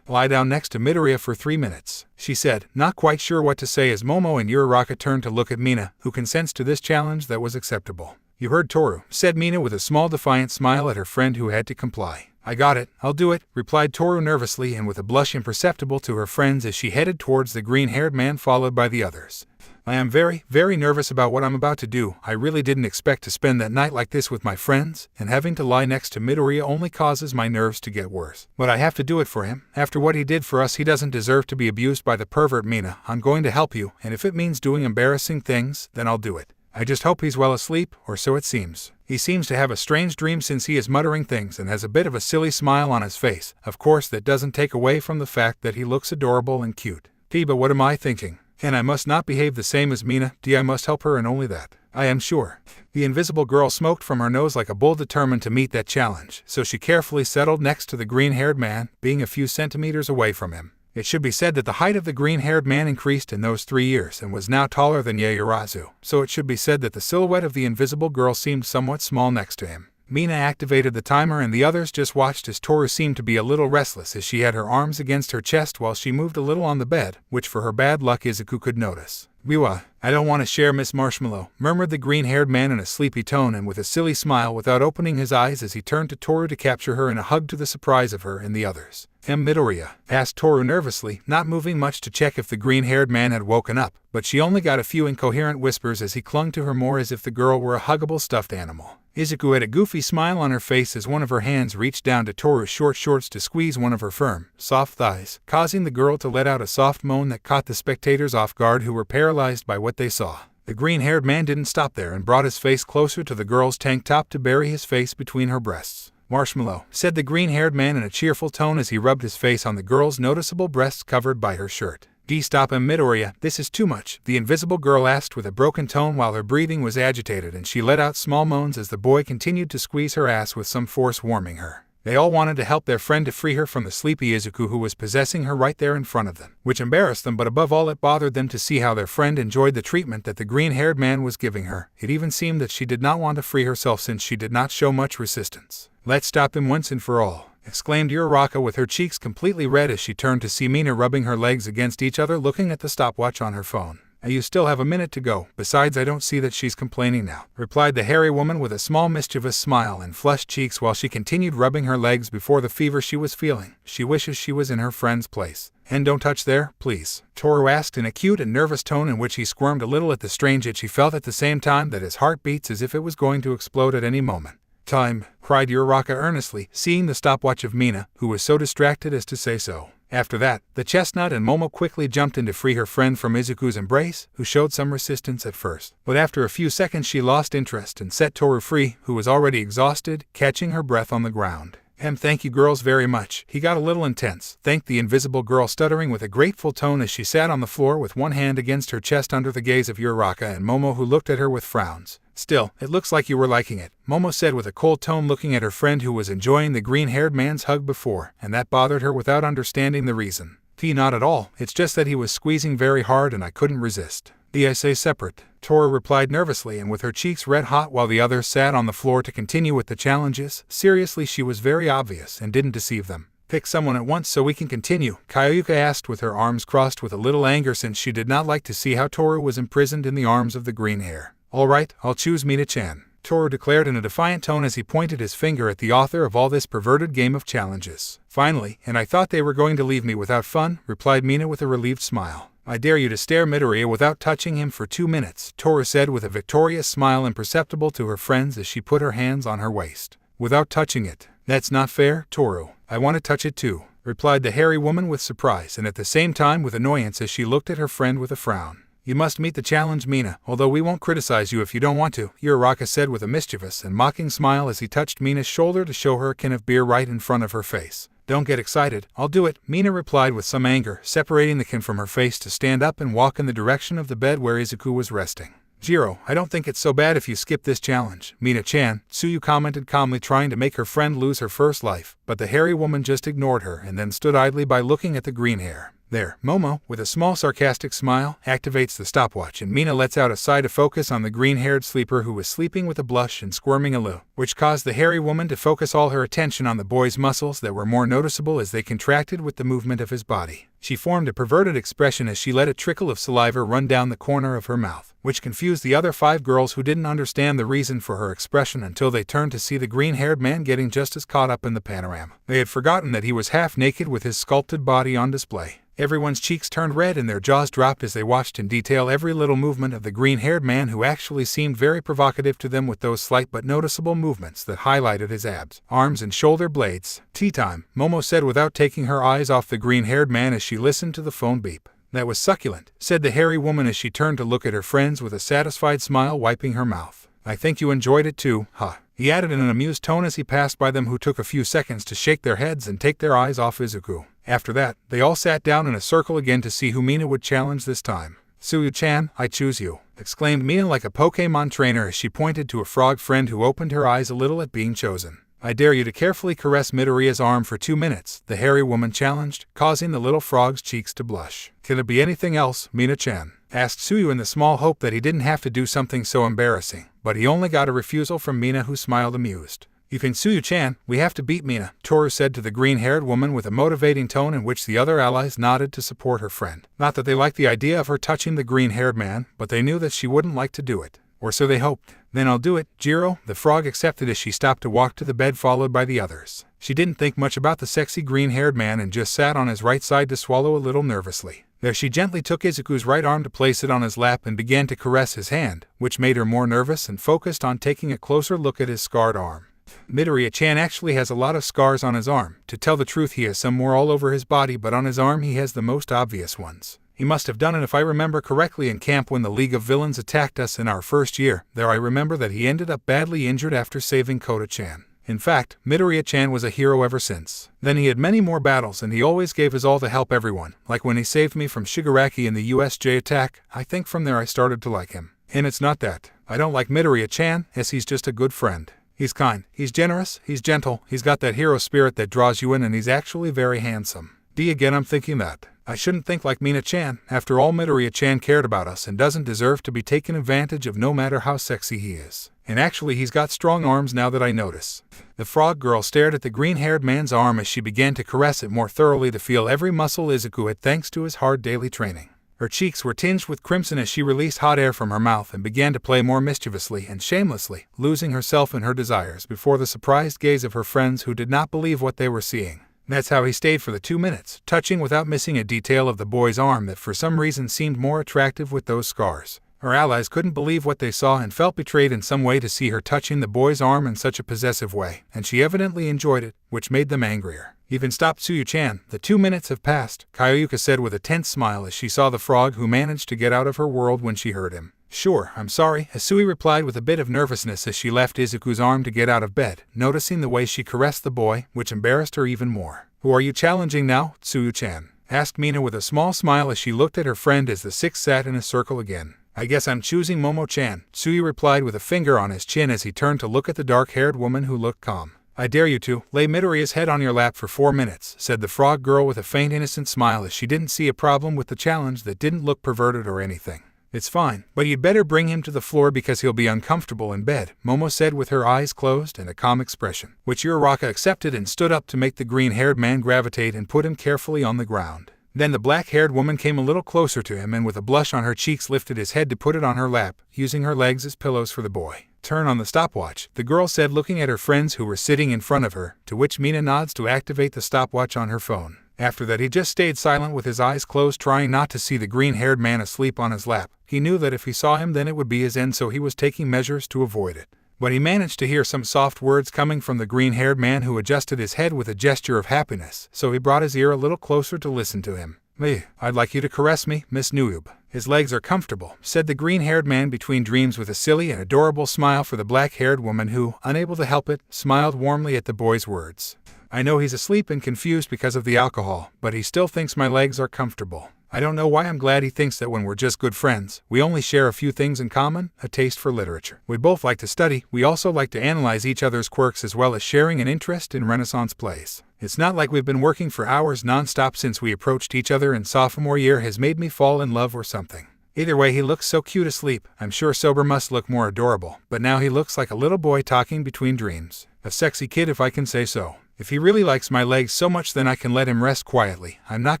lie down next to Midoriya for 3 minutes, she said, not quite sure what to say as Momo and Uraraka turned to look at Mina, who consents to this challenge that was acceptable. You heard Toru, said Mina with a small defiant smile at her friend who had to comply. I got it, I'll do it, replied Toru nervously and with a blush imperceptible to her friends as she headed towards the green-haired man followed by the others. I am very, very nervous about what I'm about to do. I really didn't expect to spend that night like this with my friends, and having to lie next to Midoriya only causes my nerves to get worse. But I have to do it for him. After what he did for us, he doesn't deserve to be abused by the pervert Mina. I'm going to help you, and if it means doing embarrassing things, then I'll do it. I just hope he's well asleep, or so it seems. He seems to have a strange dream since he is muttering things and has a bit of a silly smile on his face. Of course, that doesn't take away from the fact that he looks adorable and cute. But what am I thinking? And I must not behave the same as Mina. I must help her and only that. I am sure. The invisible girl smoked from her nose like a bull determined to meet that challenge, so she carefully settled next to the green-haired man, being a few centimeters away from him. It should be said that the height of the green-haired man increased in those 3 years and was now taller than Yaoyorozu, so it should be said that the silhouette of the invisible girl seemed somewhat small next to him. Mina activated the timer and the others just watched as Toru seemed to be a little restless as she had her arms against her chest while she moved a little on the bed, which for her bad luck Izuku could notice. Biwa, I don't want to share Miss Marshmallow, murmured the green-haired man in a sleepy tone and with a silly smile without opening his eyes as he turned to Toru to capture her in a hug to the surprise of her and the others. Midoriya, asked Toru nervously, not moving much to check if the green-haired man had woken up, but she only got a few incoherent whispers as he clung to her more as if the girl were a huggable stuffed animal. Izuku had a goofy smile on her face as one of her hands reached down to Toru's short shorts to squeeze one of her firm, soft thighs, causing the girl to let out a soft moan that caught the spectators off guard who were paralyzed by what they saw. The green-haired man didn't stop there and brought his face closer to the girl's tank top to bury his face between her breasts. Marshmallow, said the green-haired man in a cheerful tone as he rubbed his face on the girl's noticeable breasts covered by her shirt. Stop him, Midoriya, this is too much, the invisible girl asked with a broken tone while her breathing was agitated and she let out small moans as the boy continued to squeeze her ass with some force warming her. They all wanted to help their friend to free her from the sleepy Izuku who was possessing her right there in front of them, which embarrassed them, but above all it bothered them to see how their friend enjoyed the treatment that the green-haired man was giving her. It even seemed that she did not want to free herself since she did not show much resistance. Let's stop him once and for all, exclaimed Uraraka with her cheeks completely red as she turned to see Mina rubbing her legs against each other looking at the stopwatch on her phone. You still have a minute to go, besides I don't see that she's complaining now, replied the hairy woman with a small mischievous smile and flushed cheeks while she continued rubbing her legs before the fever she was feeling. She wishes she was in her friend's place. And don't touch there, please, Toru asked in a cute and nervous tone in which he squirmed a little at the strange itch he felt at the same time that his heart beats as if it was going to explode at any moment. Time, cried Uraraka earnestly, seeing the stopwatch of Mina, who was so distracted as to say so. After that, the chestnut and Momo quickly jumped in to free her friend from Izuku's embrace, who showed some resistance at first. But after a few seconds she lost interest and set Toru free, who was already exhausted, catching her breath on the ground. Thank you girls very much. He got a little intense, thanked the invisible girl stuttering with a grateful tone as she sat on the floor with one hand against her chest under the gaze of Uraraka and Momo who looked at her with frowns. Still, it looks like you were liking it, Momo said with a cold tone looking at her friend who was enjoying the green-haired man's hug before, and that bothered her without understanding the reason. Not at all, it's just that he was squeezing very hard and I couldn't resist. I say separate, Toru replied nervously and with her cheeks red hot while the others sat on the floor to continue with the challenges. Seriously, she was very obvious and didn't deceive them. Pick someone at once so we can continue, Kyoyuka asked with her arms crossed with a little anger since she did not like to see how Toru was imprisoned in the arms of the green hair. All right, I'll choose Mina-chan, Toru declared in a defiant tone as he pointed his finger at the author of all this perverted game of challenges. Finally, and I thought they were going to leave me without fun, replied Mina with a relieved smile. I dare you to stare Midoriya without touching him for 2 minutes, Toru said with a victorious smile imperceptible to her friends as she put her hands on her waist. Without touching it? That's not fair, Toru. I want to touch it too, replied the hairy woman with surprise and at the same time with annoyance as she looked at her friend with a frown. You must meet the challenge, Mina, although we won't criticize you if you don't want to, Uraraka said with a mischievous and mocking smile as he touched Mina's shoulder to show her a can of beer right in front of her face. Don't get excited, I'll do it, Mina replied with some anger, separating the can from her face to stand up and walk in the direction of the bed where Izuku was resting. Jiro, I don't think it's so bad if you skip this challenge, Mina-chan, Tsuyu commented calmly trying to make her friend lose her first life, but the hairy woman just ignored her and then stood idly by looking at the green hair. There, Momo, with a small sarcastic smile, activates the stopwatch and Mina lets out a sigh to focus on the green-haired sleeper who was sleeping with a blush and squirming a little, which caused the hairy woman to focus all her attention on the boy's muscles that were more noticeable as they contracted with the movement of his body. She formed a perverted expression as she let a trickle of saliva run down the corner of her mouth, which confused the other 5 girls who didn't understand the reason for her expression until they turned to see the green-haired man getting just as caught up in the panorama. They had forgotten that he was half naked with his sculpted body on display. Everyone's cheeks turned red and their jaws dropped as they watched in detail every little movement of the green-haired man who actually seemed very provocative to them with those slight but noticeable movements that highlighted his abs, arms, and shoulder blades. "Tea time," Momo said without taking her eyes off the green-haired man as she listened to the phone beep. "That was succulent," said the hairy woman as she turned to look at her friends with a satisfied smile wiping her mouth. "I think you enjoyed it too, huh?" he added in an amused tone as he passed by them, who took a few seconds to shake their heads and take their eyes off Izuku. After that, they all sat down in a circle again to see who Mina would challenge this time. "Tsuyu-chan, I choose you," exclaimed Mina like a Pokémon trainer as she pointed to a frog friend who opened her eyes a little at being chosen. "I dare you to carefully caress Midoriya's arm for 2 minutes," the hairy woman challenged, causing the little frog's cheeks to blush. "Can it be anything else, Mina-chan?" asked Tsuyu in the small hope that he didn't have to do something so embarrassing, but he only got a refusal from Mina, who smiled amused. "Even Tsuyu-chan, we have to beat Mina," Toru said to the green-haired woman with a motivating tone in which the other allies nodded to support her friend. Not that they liked the idea of her touching the green-haired man, but they knew that she wouldn't like to do it. Or so they hoped. "Then I'll do it, Jiro," the frog accepted as she stopped to walk to the bed followed by the others. She didn't think much about the sexy green-haired man and just sat on his right side to swallow a little nervously. There she gently took Izuku's right arm to place it on his lap and began to caress his hand, which made her more nervous and focused on taking a closer look at his scarred arm. Midoriya-chan actually has a lot of scars on his arm. To tell the truth, he has some more all over his body, but on his arm he has the most obvious ones. He must have done it, if I remember correctly, in camp when the League of Villains attacked us in our first year. There I remember that he ended up badly injured after saving Kota-chan. In fact, Midoriya-chan was a hero ever since. Then he had many more battles and he always gave his all to help everyone, like when he saved me from Shigaraki in the USJ attack. I think from there I started to like him. And it's not that I don't like Midoriya-chan, as he's just a good friend. He's kind, he's generous, he's gentle, he's got that hero spirit that draws you in, and he's actually very handsome. Again, I'm thinking that I shouldn't think like Mina-chan. After all, Midoriya-chan cared about us and doesn't deserve to be taken advantage of no matter how sexy he is. And actually he's got strong arms now that I notice. The frog girl stared at the green-haired man's arm as she began to caress it more thoroughly to feel every muscle Izuku had thanks to his hard daily training. Her cheeks were tinged with crimson as she released hot air from her mouth and began to play more mischievously and shamelessly, losing herself in her desires before the surprised gaze of her friends who did not believe what they were seeing. That's how he stayed for the 2 minutes, touching without missing a detail of the boy's arm that for some reason seemed more attractive with those scars. Her allies couldn't believe what they saw and felt betrayed in some way to see her touching the boy's arm in such a possessive way, and she evidently enjoyed it, which made them angrier. "Even stop, Tsuyu-chan, the 2 minutes have passed," Kyoyuka said with a tense smile as she saw the frog who managed to get out of her world when she heard him. "Sure, I'm sorry," Hisui replied with a bit of nervousness as she left Izuku's arm to get out of bed, noticing the way she caressed the boy, which embarrassed her even more. "Who are you challenging now, Tsuyu-chan?" asked Mina with a small smile as she looked at her friend as the 6 sat in a circle again. "I guess I'm choosing Momo-chan," Tsuyu replied with a finger on his chin as he turned to look at the dark-haired woman who looked calm. "I dare you to lay Midoriya's head on your lap for 4 minutes, said the frog girl with a faint innocent smile as she didn't see a problem with the challenge that didn't look perverted or anything. "It's fine, but you'd better bring him to the floor because he'll be uncomfortable in bed," Momo said with her eyes closed and a calm expression, which Uraraka accepted and stood up to make the green-haired man gravitate and put him carefully on the ground. Then the black-haired woman came a little closer to him and with a blush on her cheeks lifted his head to put it on her lap, using her legs as pillows for the boy. "Turn on the stopwatch," the girl said looking at her friends who were sitting in front of her, to which Mina nods to activate the stopwatch on her phone. After that he just stayed silent with his eyes closed, trying not to see the green-haired man asleep on his lap. He knew that if he saw him then it would be his end, so he was taking measures to avoid it. But he managed to hear some soft words coming from the green-haired man who adjusted his head with a gesture of happiness, so he brought his ear a little closer to listen to him. "I'd like you to caress me, Miss Noob. His legs are comfortable," said the green-haired man between dreams with a silly and adorable smile for the black-haired woman who, unable to help it, smiled warmly at the boy's words. "I know he's asleep and confused because of the alcohol, but he still thinks my legs are comfortable. I don't know why. I'm glad he thinks that when we're just good friends, we only share a few things in common, a taste for literature. We both like to study, we also like to analyze each other's quirks as well as sharing an interest in Renaissance plays. It's not like we've been working for hours non-stop since we approached each other in sophomore year has made me fall in love or something. Either way, he looks so cute asleep. I'm sure sober must look more adorable, but now he looks like a little boy talking between dreams. A sexy kid if I can say so. If he really likes my legs so much then I can let him rest quietly. I'm not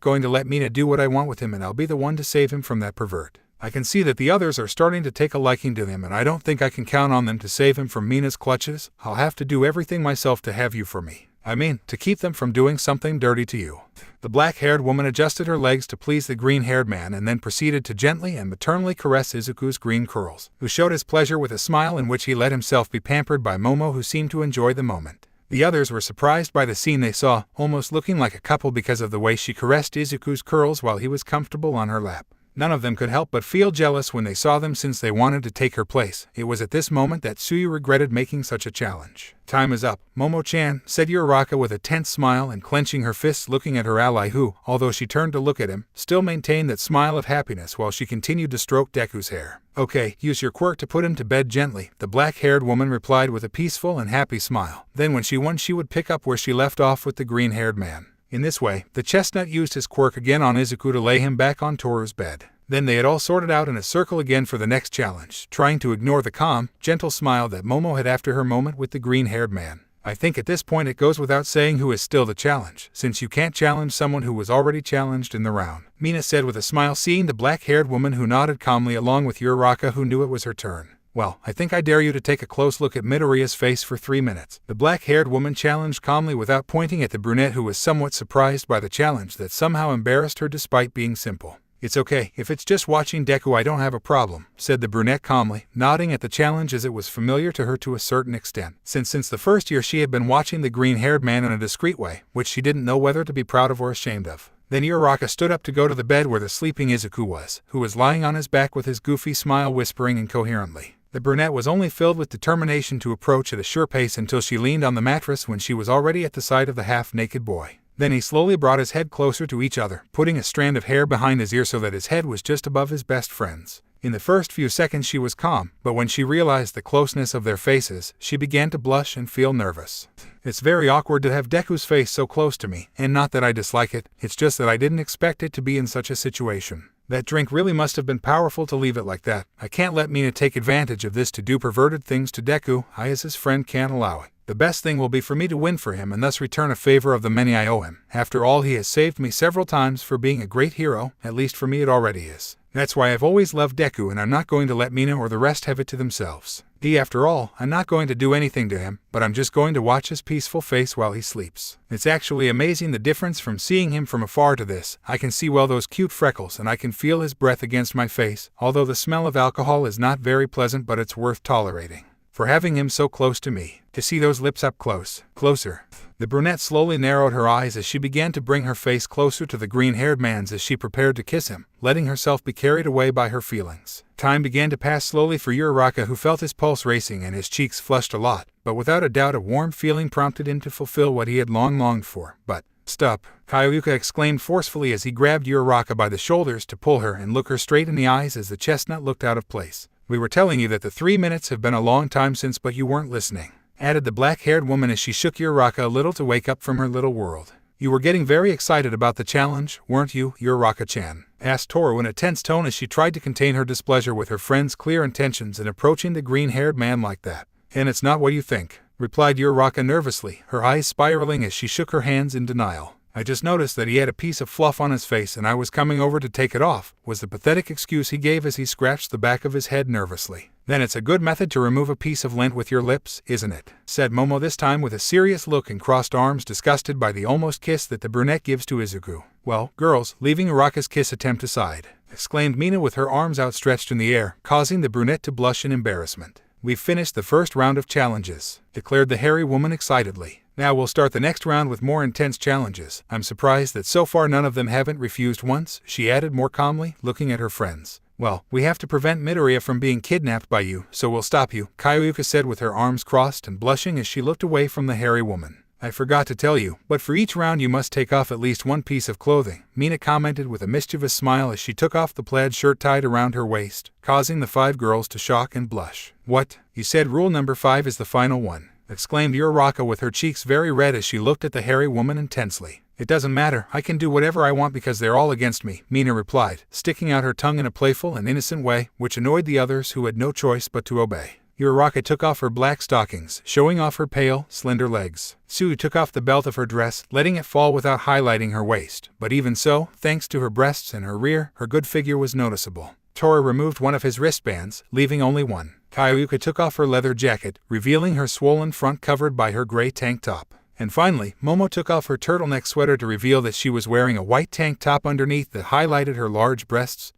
going to let Mina do what I want with him and I'll be the one to save him from that pervert. I can see that the others are starting to take a liking to him and I don't think I can count on them to save him from Mina's clutches. I'll have to do everything myself to have you for me. I mean, to keep them from doing something dirty to you. The black-haired woman adjusted her legs to please the green-haired man and then proceeded to gently and maternally caress Izuku's green curls, who showed his pleasure with a smile in which he let himself be pampered by Momo, who seemed to enjoy the moment. The others were surprised by the scene they saw, almost looking like a couple because of the way she caressed Izuku's curls while he was comfortable on her lap. None of them could help but feel jealous when they saw them since they wanted to take her place. It was at this moment that Tsuyu regretted making such a challenge. Time is up, Momo-chan, said Uraraka with a tense smile and clenching her fists looking at her ally who, although she turned to look at him, still maintained that smile of happiness while she continued to stroke Deku's hair. Okay, use your quirk to put him to bed gently, the black-haired woman replied with a peaceful and happy smile. Then when she won she would pick up where she left off with the green-haired man. In this way, the chestnut used his quirk again on Izuku to lay him back on Toru's bed. Then they had all sorted out in a circle again for the next challenge, trying to ignore the calm, gentle smile that Momo had after her moment with the green-haired man. I think at this point it goes without saying who is still the challenge, since you can't challenge someone who was already challenged in the round, Mina said with a smile, seeing the black-haired woman who nodded calmly along with Uraraka, who knew it was her turn. Well, I think I dare you to take a close look at Midoriya's face for 3 minutes. The black-haired woman challenged calmly without pointing at the brunette, who was somewhat surprised by the challenge that somehow embarrassed her despite being simple. It's okay, if it's just watching Deku I don't have a problem, said the brunette calmly, nodding at the challenge as it was familiar to her to a certain extent. Since the first year she had been watching the green-haired man in a discreet way, which she didn't know whether to be proud of or ashamed of. Then Uraraka stood up to go to the bed where the sleeping Izuku was, who was lying on his back with his goofy smile whispering incoherently. The brunette was only filled with determination to approach at a sure pace until she leaned on the mattress when she was already at the side of the half-naked boy. Then he slowly brought his head closer to each other, putting a strand of hair behind his ear so that his head was just above his best friend's. In the first few seconds she was calm, but when she realized the closeness of their faces, she began to blush and feel nervous. It's very awkward to have Deku's face so close to me, and not that I dislike it, it's just that I didn't expect it to be in such a situation. That drink really must have been powerful to leave it like that. I can't let Mina take advantage of this to do perverted things to Deku. I as his friend can't allow it. The best thing will be for me to win for him and thus return a favor of the many I owe him. After all, he has saved me several times for being a great hero, at least for me it already is. That's why I've always loved Deku and I'm not going to let Mina or the rest have it to themselves. After all, I'm not going to do anything to him, but I'm just going to watch his peaceful face while he sleeps. It's actually amazing the difference from seeing him from afar to this. I can see well those cute freckles and I can feel his breath against my face, although the smell of alcohol is not very pleasant, but it's worth tolerating. For having him so close to me, to see those lips up closer. The brunette slowly narrowed her eyes as she began to bring her face closer to the green-haired man's as she prepared to kiss him, letting herself be carried away by her feelings. Time began to pass slowly for Uraraka, who felt his pulse racing and his cheeks flushed a lot, but without a doubt a warm feeling prompted him to fulfill what he had long longed for. But, stop, Kyoyuka exclaimed forcefully as he grabbed Uraraka by the shoulders to pull her and look her straight in the eyes as the chestnut looked out of place. We were telling you that the 3 minutes have been a long time since, but you weren't listening, added the black-haired woman as she shook Uraraka a little to wake up from her little world. You were getting very excited about the challenge, weren't you, Uraraka-chan? Asked Toru in a tense tone as she tried to contain her displeasure with her friend's clear intentions in approaching the green-haired man like that. And it's not what you think, replied Uraraka nervously, her eyes spiraling as she shook her hands in denial. I just noticed that he had a piece of fluff on his face and I was coming over to take it off, was the pathetic excuse he gave as he scratched the back of his head nervously. Then it's a good method to remove a piece of lint with your lips, isn't it? Said Momo, this time with a serious look and crossed arms, disgusted by the almost kiss that the brunette gives to Izuku. Well, girls, leaving Uraraka's kiss attempt aside, exclaimed Mina with her arms outstretched in the air, causing the brunette to blush in embarrassment. We've finished the first round of challenges, declared the hairy woman excitedly. Now we'll start the next round with more intense challenges. I'm surprised that so far none of them haven't refused once, she added more calmly, looking at her friends. Well, we have to prevent Midoriya from being kidnapped by you, so we'll stop you, Kyoyuka said with her arms crossed and blushing as she looked away from the hairy woman. I forgot to tell you, but for each round you must take off at least one piece of clothing, Mina commented with a mischievous smile as she took off the plaid shirt tied around her waist, causing the 5 girls to shock and blush. What? You said rule number 5 is the final one. exclaimed Uraraka with her cheeks very red as she looked at the hairy woman intensely. It doesn't matter, I can do whatever I want because they're all against me, Mina replied, sticking out her tongue in a playful and innocent way, which annoyed the others who had no choice but to obey. Uraraka took off her black stockings, showing off her pale, slender legs. Tsuyu took off the belt of her dress, letting it fall without highlighting her waist, but even so, thanks to her breasts and her rear, her good figure was noticeable. Toru removed one of his wristbands, leaving only one. Kyoyuka took off her leather jacket, revealing her swollen front covered by her gray tank top. And finally, Momo took off her turtleneck sweater to reveal that she was wearing a white tank top underneath that highlighted her large breasts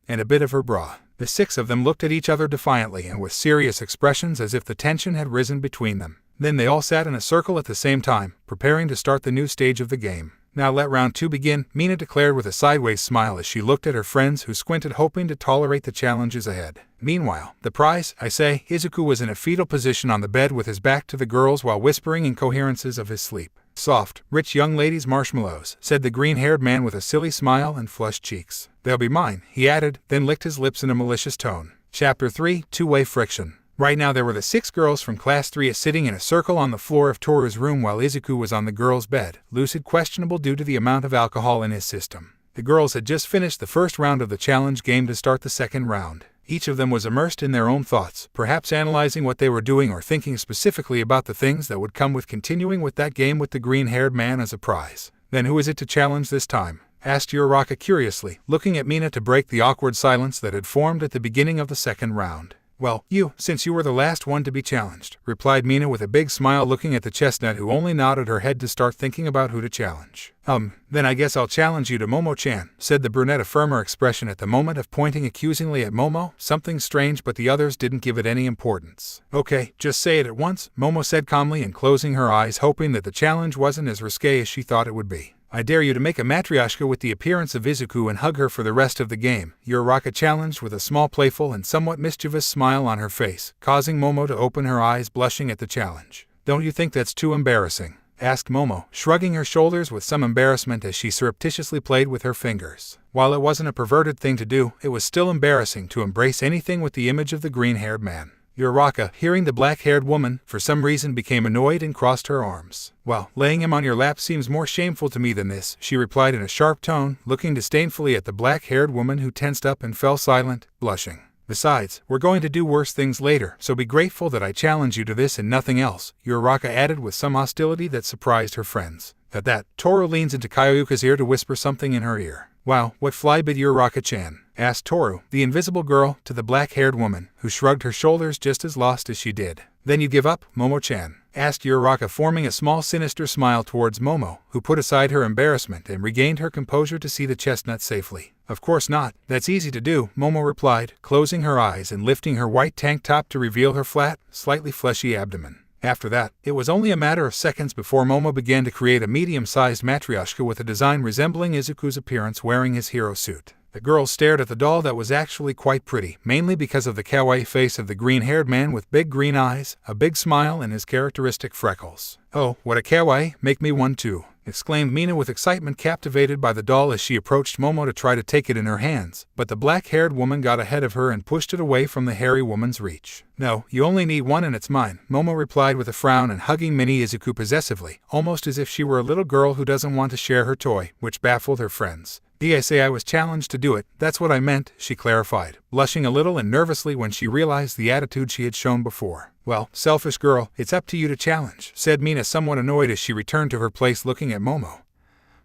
and a bit of her bra. The six of them looked at each other defiantly and with serious expressions as if the tension had risen between them. Then they all sat in a circle at the same time, preparing to start the new stage of the game. Now let round 2 begin, Mina declared with a sideways smile as she looked at her friends who squinted hoping to tolerate the challenges ahead. Meanwhile, the prize, I say, Izuku was in a fetal position on the bed with his back to the girls while whispering incoherences of his sleep. Soft, rich young ladies' marshmallows, said the green-haired man with a silly smile and flushed cheeks. They'll be mine, he added, then licked his lips in a malicious tone. Chapter 3, Two-Way Friction. Right now there were the 6 girls from Class 3 sitting in a circle on the floor of Toru's room while Izuku was on the girls' bed, lucid questionable due to the amount of alcohol in his system. The girls had just finished the first round of the challenge game to start the second round. Each of them was immersed in their own thoughts, perhaps analyzing what they were doing or thinking specifically about the things that would come with continuing with that game with the green-haired man as a prize. Then who is it to challenge this time? Asked Uraraka curiously, looking at Mina to break the awkward silence that had formed at the beginning of the second round. Well, you, since you were the last one to be challenged, replied Mina with a big smile looking at the chestnut who only nodded her head to start thinking about who to challenge. Then I guess I'll challenge you to Momo-chan, said the brunette, a firmer expression at the moment of pointing accusingly at Momo, something strange but the others didn't give it any importance. Okay, just say it at once, Momo said calmly and closing her eyes hoping that the challenge wasn't as risque as she thought it would be. I dare you to make a matryoshka with the appearance of Izuku and hug her for the rest of the game, Uraraka challenged with a small playful and somewhat mischievous smile on her face, causing Momo to open her eyes blushing at the challenge. Don't you think that's too embarrassing? Asked Momo, shrugging her shoulders with some embarrassment as she surreptitiously played with her fingers. While it wasn't a perverted thing to do, it was still embarrassing to embrace anything with the image of the green-haired man. Uraraka, hearing the black-haired woman, for some reason became annoyed and crossed her arms. Well, laying him on your lap seems more shameful to me than this, she replied in a sharp tone, looking disdainfully at the black-haired woman who tensed up and fell silent, blushing. Besides, we're going to do worse things later, so be grateful that I challenge you to this and nothing else, Uraraka added with some hostility that surprised her friends. At that, Toru leans into Kyoyuka's ear to whisper something in her ear. Wow, what flybit Uraraka-chan? Asked Toru, the invisible girl, to the black-haired woman, who shrugged her shoulders just as lost as she did. Then you give up, Momo-chan? Asked Uraraka, forming a small sinister smile towards Momo, who put aside her embarrassment and regained her composure to see the chestnut safely. Of course not, that's easy to do, Momo replied, closing her eyes and lifting her white tank top to reveal her flat, slightly fleshy abdomen. After that, it was only a matter of seconds before Momo began to create a medium-sized matryoshka with a design resembling Izuku's appearance wearing his hero suit. The girls stared at the doll that was actually quite pretty, mainly because of the kawaii face of the green-haired man with big green eyes, a big smile, and his characteristic freckles. Oh, what a kawaii, make me one too, exclaimed Mina with excitement, captivated by the doll as she approached Momo to try to take it in her hands, but the black-haired woman got ahead of her and pushed it away from the hairy woman's reach. No, you only need one and it's mine, Momo replied with a frown and hugging Mini Izuku possessively, almost as if she were a little girl who doesn't want to share her toy, which baffled her friends. I say I was challenged to do it, that's what I meant, she clarified, blushing a little and nervously when she realized the attitude she had shown before. Well, selfish girl, it's up to you to challenge, said Mina somewhat annoyed as she returned to her place looking at Momo,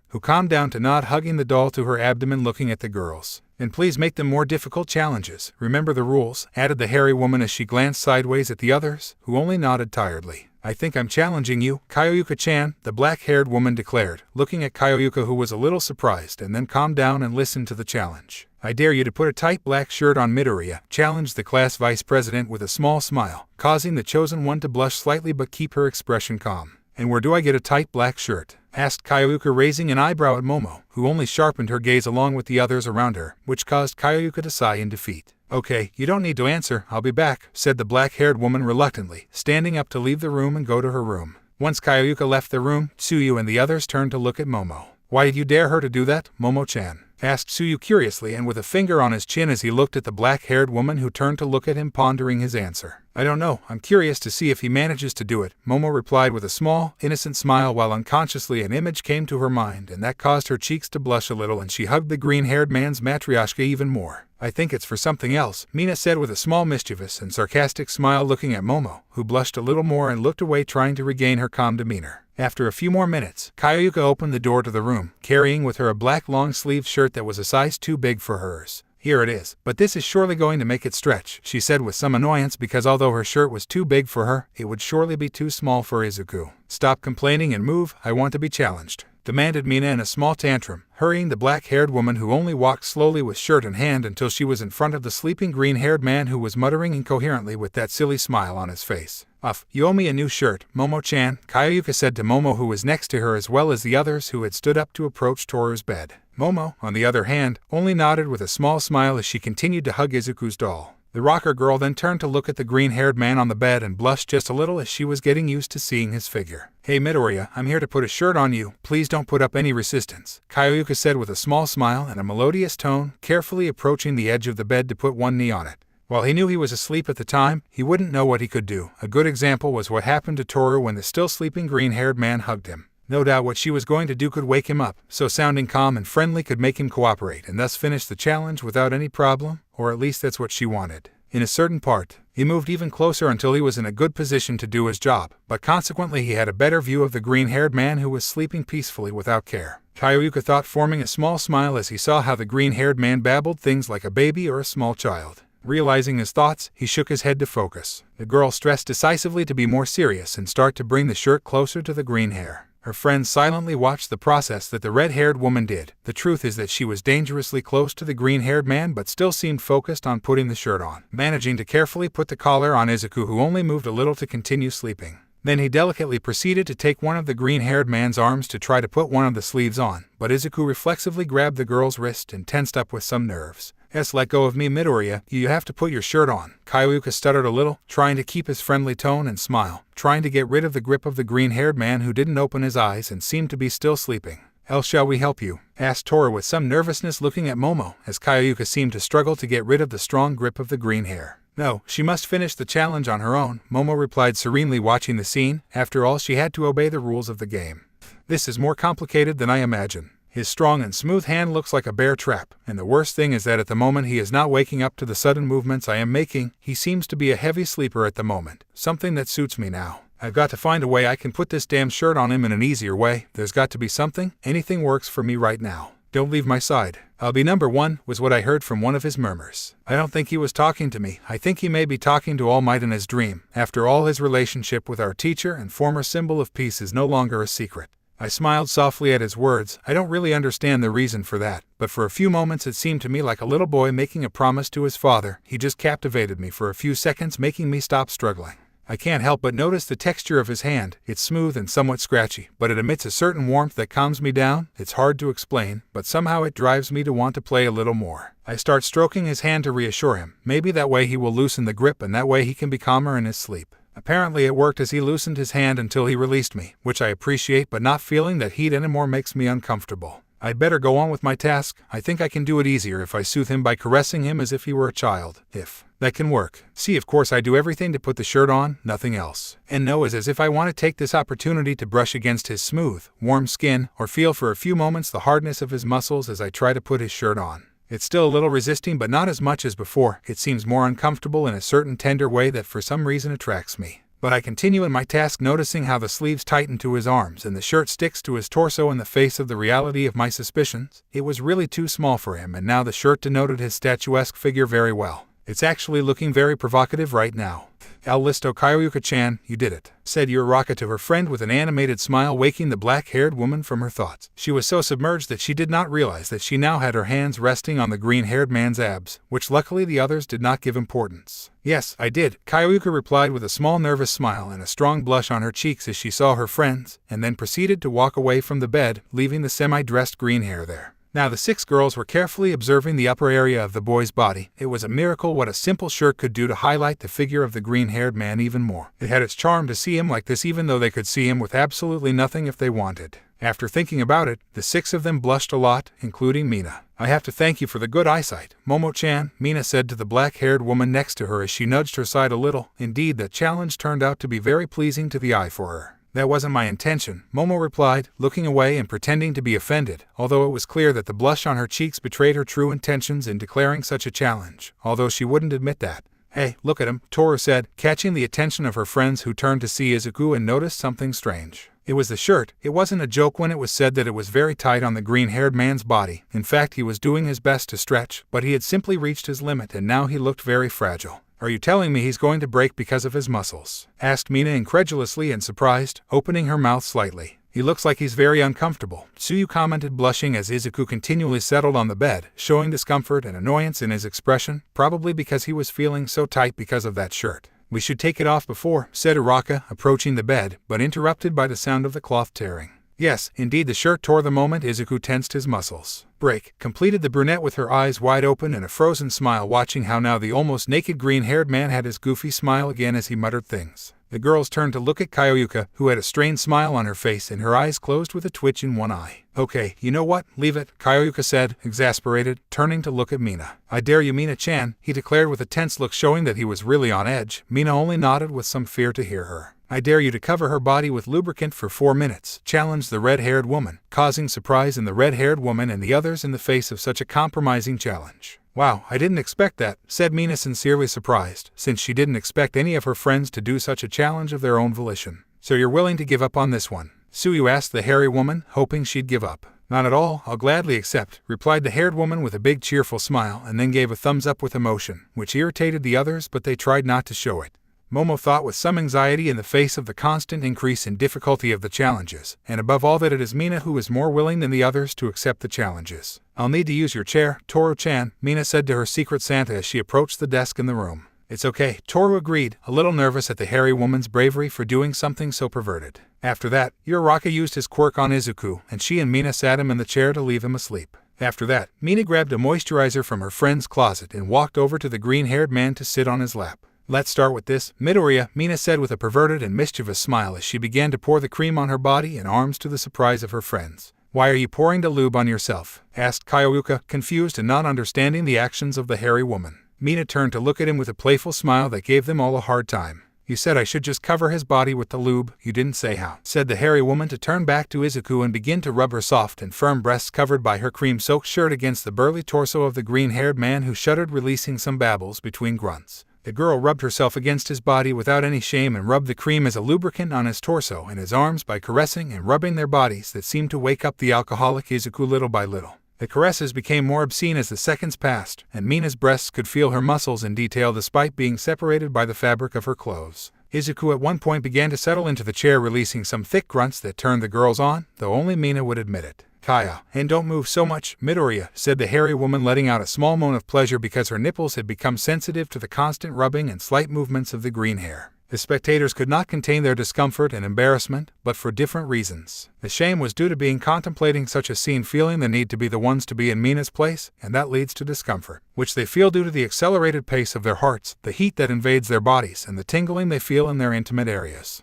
who calmed down to nod, hugging the doll to her abdomen looking at the girls. And please make them more difficult challenges, remember the rules, added the hairy woman as she glanced sideways at the others, who only nodded tiredly. I think I'm challenging you, Kyoyuka-chan, the black-haired woman declared, looking at Kyoyuka who was a little surprised and then calmed down and listened to the challenge. I dare you to put a tight black shirt on Midoriya, challenged the class vice president with a small smile, causing the chosen one to blush slightly but keep her expression calm. And where do I get a tight black shirt? Asked Kyoyuka, raising an eyebrow at Momo, who only sharpened her gaze along with the others around her, which caused Kyoyuka to sigh in defeat. Okay, you don't need to answer, I'll be back, said the black-haired woman reluctantly, standing up to leave the room and go to her room. Once Kyoyuka left the room, Tsuyu and the others turned to look at Momo. Why did you dare her to do that, Momo-chan? Asked Tsuyu curiously and with a finger on his chin as he looked at the black-haired woman who turned to look at him, pondering his answer. I don't know, I'm curious to see if he manages to do it, Momo replied with a small, innocent smile while unconsciously an image came to her mind and that caused her cheeks to blush a little and she hugged the green-haired man's matryoshka even more. I think it's for something else, Mina said with a small mischievous and sarcastic smile looking at Momo, who blushed a little more and looked away trying to regain her calm demeanor. After a few more minutes, Kayuka opened the door to the room, carrying with her a black long-sleeved shirt that was a size too big for hers. Here it is, but this is surely going to make it stretch, she said with some annoyance because although her shirt was too big for her, it would surely be too small for Izuku. Stop complaining and move, I want to be challenged, demanded Mina in a small tantrum, hurrying the black-haired woman who only walked slowly with shirt in hand until she was in front of the sleeping green-haired man who was muttering incoherently with that silly smile on his face. You owe me a new shirt, Momo-chan, Kayuka said to Momo who was next to her as well as the others who had stood up to approach Toru's bed. Momo, on the other hand, only nodded with a small smile as she continued to hug Izuku's doll. The rocker girl then turned to look at the green-haired man on the bed and blushed just a little as she was getting used to seeing his figure. Hey Midoriya, I'm here to put a shirt on you, please don't put up any resistance, Kayuka said with a small smile and a melodious tone, carefully approaching the edge of the bed to put one knee on it. While he knew he was asleep at the time, he wouldn't know what he could do. A good example was what happened to Toru when the still sleeping green-haired man hugged him. No doubt what she was going to do could wake him up, so sounding calm and friendly could make him cooperate and thus finish the challenge without any problem, or at least that's what she wanted. In a certain part, he moved even closer until he was in a good position to do his job, but consequently he had a better view of the green-haired man who was sleeping peacefully without care. Kayuka thought, forming a small smile as he saw how the green-haired man babbled things like a baby or a small child. Realizing his thoughts, he shook his head to focus. The girl stressed decisively to be more serious and start to bring the shirt closer to the green hair. Her friends silently watched the process that the red-haired woman did. The truth is that she was dangerously close to the green-haired man but still seemed focused on putting the shirt on, managing to carefully put the collar on Izuku who only moved a little to continue sleeping. Then he delicately proceeded to take one of the green-haired man's arms to try to put one of the sleeves on, but Izuku reflexively grabbed the girl's wrist and tensed up with some nerves. Let go of me Midoriya, you have to put your shirt on, Kayuka stuttered a little, trying to keep his friendly tone and smile, trying to get rid of the grip of the green-haired man who didn't open his eyes and seemed to be still sleeping. Else shall we help you? Asked Toru with some nervousness looking at Momo, as Kayuka seemed to struggle to get rid of the strong grip of the green hair. No, she must finish the challenge on her own, Momo replied serenely watching the scene. After all, she had to obey the rules of the game. This is more complicated than I imagine. His strong and smooth hand looks like a bear trap, and the worst thing is that at the moment he is not waking up to the sudden movements I am making. He seems to be a heavy sleeper at the moment, something that suits me now. I've got to find a way I can put this damn shirt on him in an easier way. There's got to be something. Anything works for me right now. Don't leave my side. I'll be number one, was what I heard from one of his murmurs. I don't think he was talking to me. I think he may be talking to All Might in his dream. After all, his relationship with our teacher and former symbol of peace is no longer a secret. I smiled softly at his words. I don't really understand the reason for that, but for a few moments it seemed to me like a little boy making a promise to his father. He just captivated me for a few seconds, making me stop struggling. I can't help but notice the texture of his hand. It's smooth and somewhat scratchy, but it emits a certain warmth that calms me down. It's hard to explain, but somehow it drives me to want to play a little more. I start stroking his hand to reassure him. Maybe that way he will loosen the grip and that way he can be calmer in his sleep. Apparently it worked as he loosened his hand until he released me, which I appreciate, but not feeling that heat anymore makes me uncomfortable. I'd better go on with my task. I think I can do it easier if I soothe him by caressing him as if he were a child. If that can work. See, of course I do everything to put the shirt on, nothing else. And no is as if I want to take this opportunity to brush against his smooth, warm skin, or feel for a few moments the hardness of his muscles as I try to put his shirt on. It's still a little resisting, but not as much as before. It seems more uncomfortable in a certain tender way that for some reason attracts me. But I continue in my task, noticing how the sleeves tighten to his arms and the shirt sticks to his torso in the face of the reality of my suspicions. It was really too small for him, and now the shirt denoted his statuesque figure very well. It's actually looking very provocative right now. Listo Kayuka-chan, you did it, said Uraraka to her friend with an animated smile, waking the black-haired woman from her thoughts. She was so submerged that she did not realize that she now had her hands resting on the green-haired man's abs, which luckily the others did not give importance. Yes, I did, Kayuka replied with a small nervous smile and a strong blush on her cheeks as she saw her friends, and then proceeded to walk away from the bed, leaving the semi-dressed green hair there. Now the 6 girls were carefully observing the upper area of the boy's body. It was a miracle what a simple shirt could do to highlight the figure of the green-haired man even more. It had its charm to see him like this, even though they could see him with absolutely nothing if they wanted. After thinking about it, the 6 of them blushed a lot, including Mina. I have to thank you for the good eyesight, Momo-chan, Mina said to the black-haired woman next to her as she nudged her side a little. Indeed, that challenge turned out to be very pleasing to the eye for her. That wasn't my intention, Momo replied, looking away and pretending to be offended, although it was clear that the blush on her cheeks betrayed her true intentions in declaring such a challenge, although she wouldn't admit that. Hey, look at him, Toru said, catching the attention of her friends who turned to see Izuku and noticed something strange. It was the shirt. It wasn't a joke when it was said that it was very tight on the green-haired man's body. In fact, he was doing his best to stretch, but he had simply reached his limit and now he looked very fragile. Are you telling me he's going to break because of his muscles? Asked Mina incredulously and surprised, opening her mouth slightly. He looks like he's very uncomfortable, Tsuyu commented, blushing as Izuku continually settled on the bed, showing discomfort and annoyance in his expression, probably because he was feeling so tight because of that shirt. We should take it off before, said Uraka, approaching the bed, but interrupted by the sound of the cloth tearing. Yes, indeed the shirt tore the moment Izuku tensed his muscles. Break, completed the brunette with her eyes wide open and a frozen smile, watching how now the almost naked green-haired man had his goofy smile again as he muttered things. The girls turned to look at Kyoyuka, who had a strained smile on her face and her eyes closed with a twitch in one eye. Okay, you know what, leave it, Kyoyuka said, exasperated, turning to look at Mina. I dare you, Mina-chan, he declared with a tense look showing that he was really on edge. Mina only nodded with some fear to hear her. I dare you to cover her body with lubricant for 4 minutes, challenged the red-haired woman, causing surprise in the red-haired woman and the others in the face of such a compromising challenge. Wow, I didn't expect that, said Mina, sincerely surprised, since she didn't expect any of her friends to do such a challenge of their own volition. So you're willing to give up on this one? Tsuyu asked the hairy woman, hoping she'd give up. Not at all, I'll gladly accept, replied the haired woman with a big cheerful smile and then gave a thumbs up with emotion, which irritated the others but they tried not to show it. Momo thought with some anxiety in the face of the constant increase in difficulty of the challenges, and above all that it is Mina who is more willing than the others to accept the challenges. I'll need to use your chair, Toru-chan, Mina said to her secret Santa as she approached the desk in the room. It's okay, Toru agreed, a little nervous at the hairy woman's bravery for doing something so perverted. After that, Uraraka used his quirk on Izuku, and she and Mina sat him in the chair to leave him asleep. After that, Mina grabbed a moisturizer from her friend's closet and walked over to the green-haired man to sit on his lap. Let's start with this, Midoriya, Mina said with a perverted and mischievous smile as she began to pour the cream on her body and arms to the surprise of her friends. Why are you pouring the lube on yourself? Asked Kyoyuka, confused and not understanding the actions of the hairy woman. Mina turned to look at him with a playful smile that gave them all a hard time. You said I should just cover his body with the lube, you didn't say how, said the hairy woman to turn back to Izuku and begin to rub her soft and firm breasts covered by her cream-soaked shirt against the burly torso of the green-haired man who shuddered, releasing some babbles between grunts. The girl rubbed herself against his body without any shame and rubbed the cream as a lubricant on his torso and his arms by caressing and rubbing their bodies that seemed to wake up the alcoholic Izuku little by little. The caresses became more obscene as the seconds passed, and Mina's breasts could feel her muscles in detail despite being separated by the fabric of her clothes. Izuku at one point began to settle into the chair, releasing some thick grunts that turned the girls on, though only Mina would admit it. Kaya, and don't move so much, Midoriya, said the hairy woman, letting out a small moan of pleasure because her nipples had become sensitive to the constant rubbing and slight movements of the green hair. The spectators could not contain their discomfort and embarrassment, but for different reasons. The shame was due to being contemplating such a scene, feeling the need to be the ones to be in Mina's place, and that leads to discomfort, which they feel due to the accelerated pace of their hearts, the heat that invades their bodies, and the tingling they feel in their intimate areas.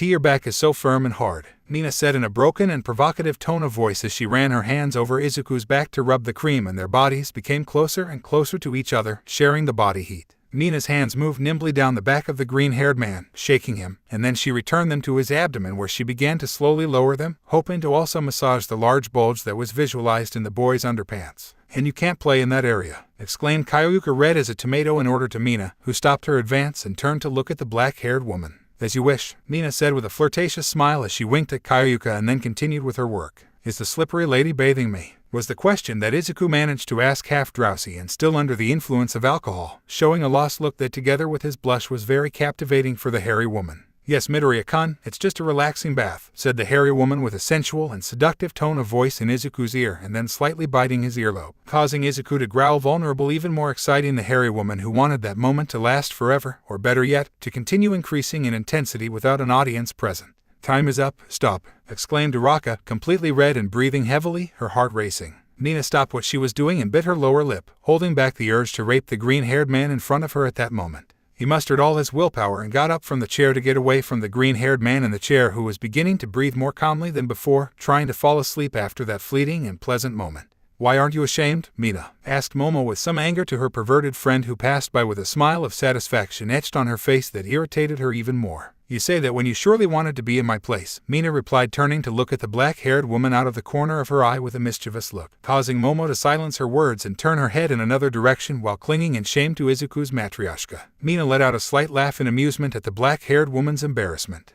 Your back is so firm and hard, Mina said in a broken and provocative tone of voice as she ran her hands over Izuku's back to rub the cream, and their bodies became closer and closer to each other, sharing the body heat. Mina's hands moved nimbly down the back of the green-haired man, shaking him, and then she returned them to his abdomen where she began to slowly lower them, hoping to also massage the large bulge that was visualized in the boy's underpants. And you can't play in that area, exclaimed Kyoyuka, red as a tomato, in order to Mina, who stopped her advance and turned to look at the black-haired woman. As you wish, Mina said with a flirtatious smile as she winked at Kyoyuka and then continued with her work. Is the slippery lady bathing me? Was the question that Izuku managed to ask, half drowsy and still under the influence of alcohol, showing a lost look that together with his blush was very captivating for the hairy woman. Yes, Midoriya-kun, it's just a relaxing bath, said the hairy woman with a sensual and seductive tone of voice in Izuku's ear and then slightly biting his earlobe, causing Izuku to growl, vulnerable, even more exciting the hairy woman who wanted that moment to last forever, or better yet, to continue increasing in intensity without an audience present. Time is up, stop, exclaimed Uraka, completely red and breathing heavily, her heart racing. Mina stopped what she was doing and bit her lower lip, holding back the urge to rape the green-haired man in front of her at that moment. He mustered all his willpower and got up from the chair to get away from the green-haired man in the chair, who was beginning to breathe more calmly than before, trying to fall asleep after that fleeting and pleasant moment. "Why aren't you ashamed, Mina?" asked Momo with some anger to her perverted friend, who passed by with a smile of satisfaction etched on her face that irritated her even more. "You say that when you surely wanted to be in my place," Mina replied, turning to look at the black-haired woman out of the corner of her eye with a mischievous look, causing Momo to silence her words and turn her head in another direction while clinging in shame to Izuku's matryoshka. Mina let out a slight laugh in amusement at the black-haired woman's embarrassment.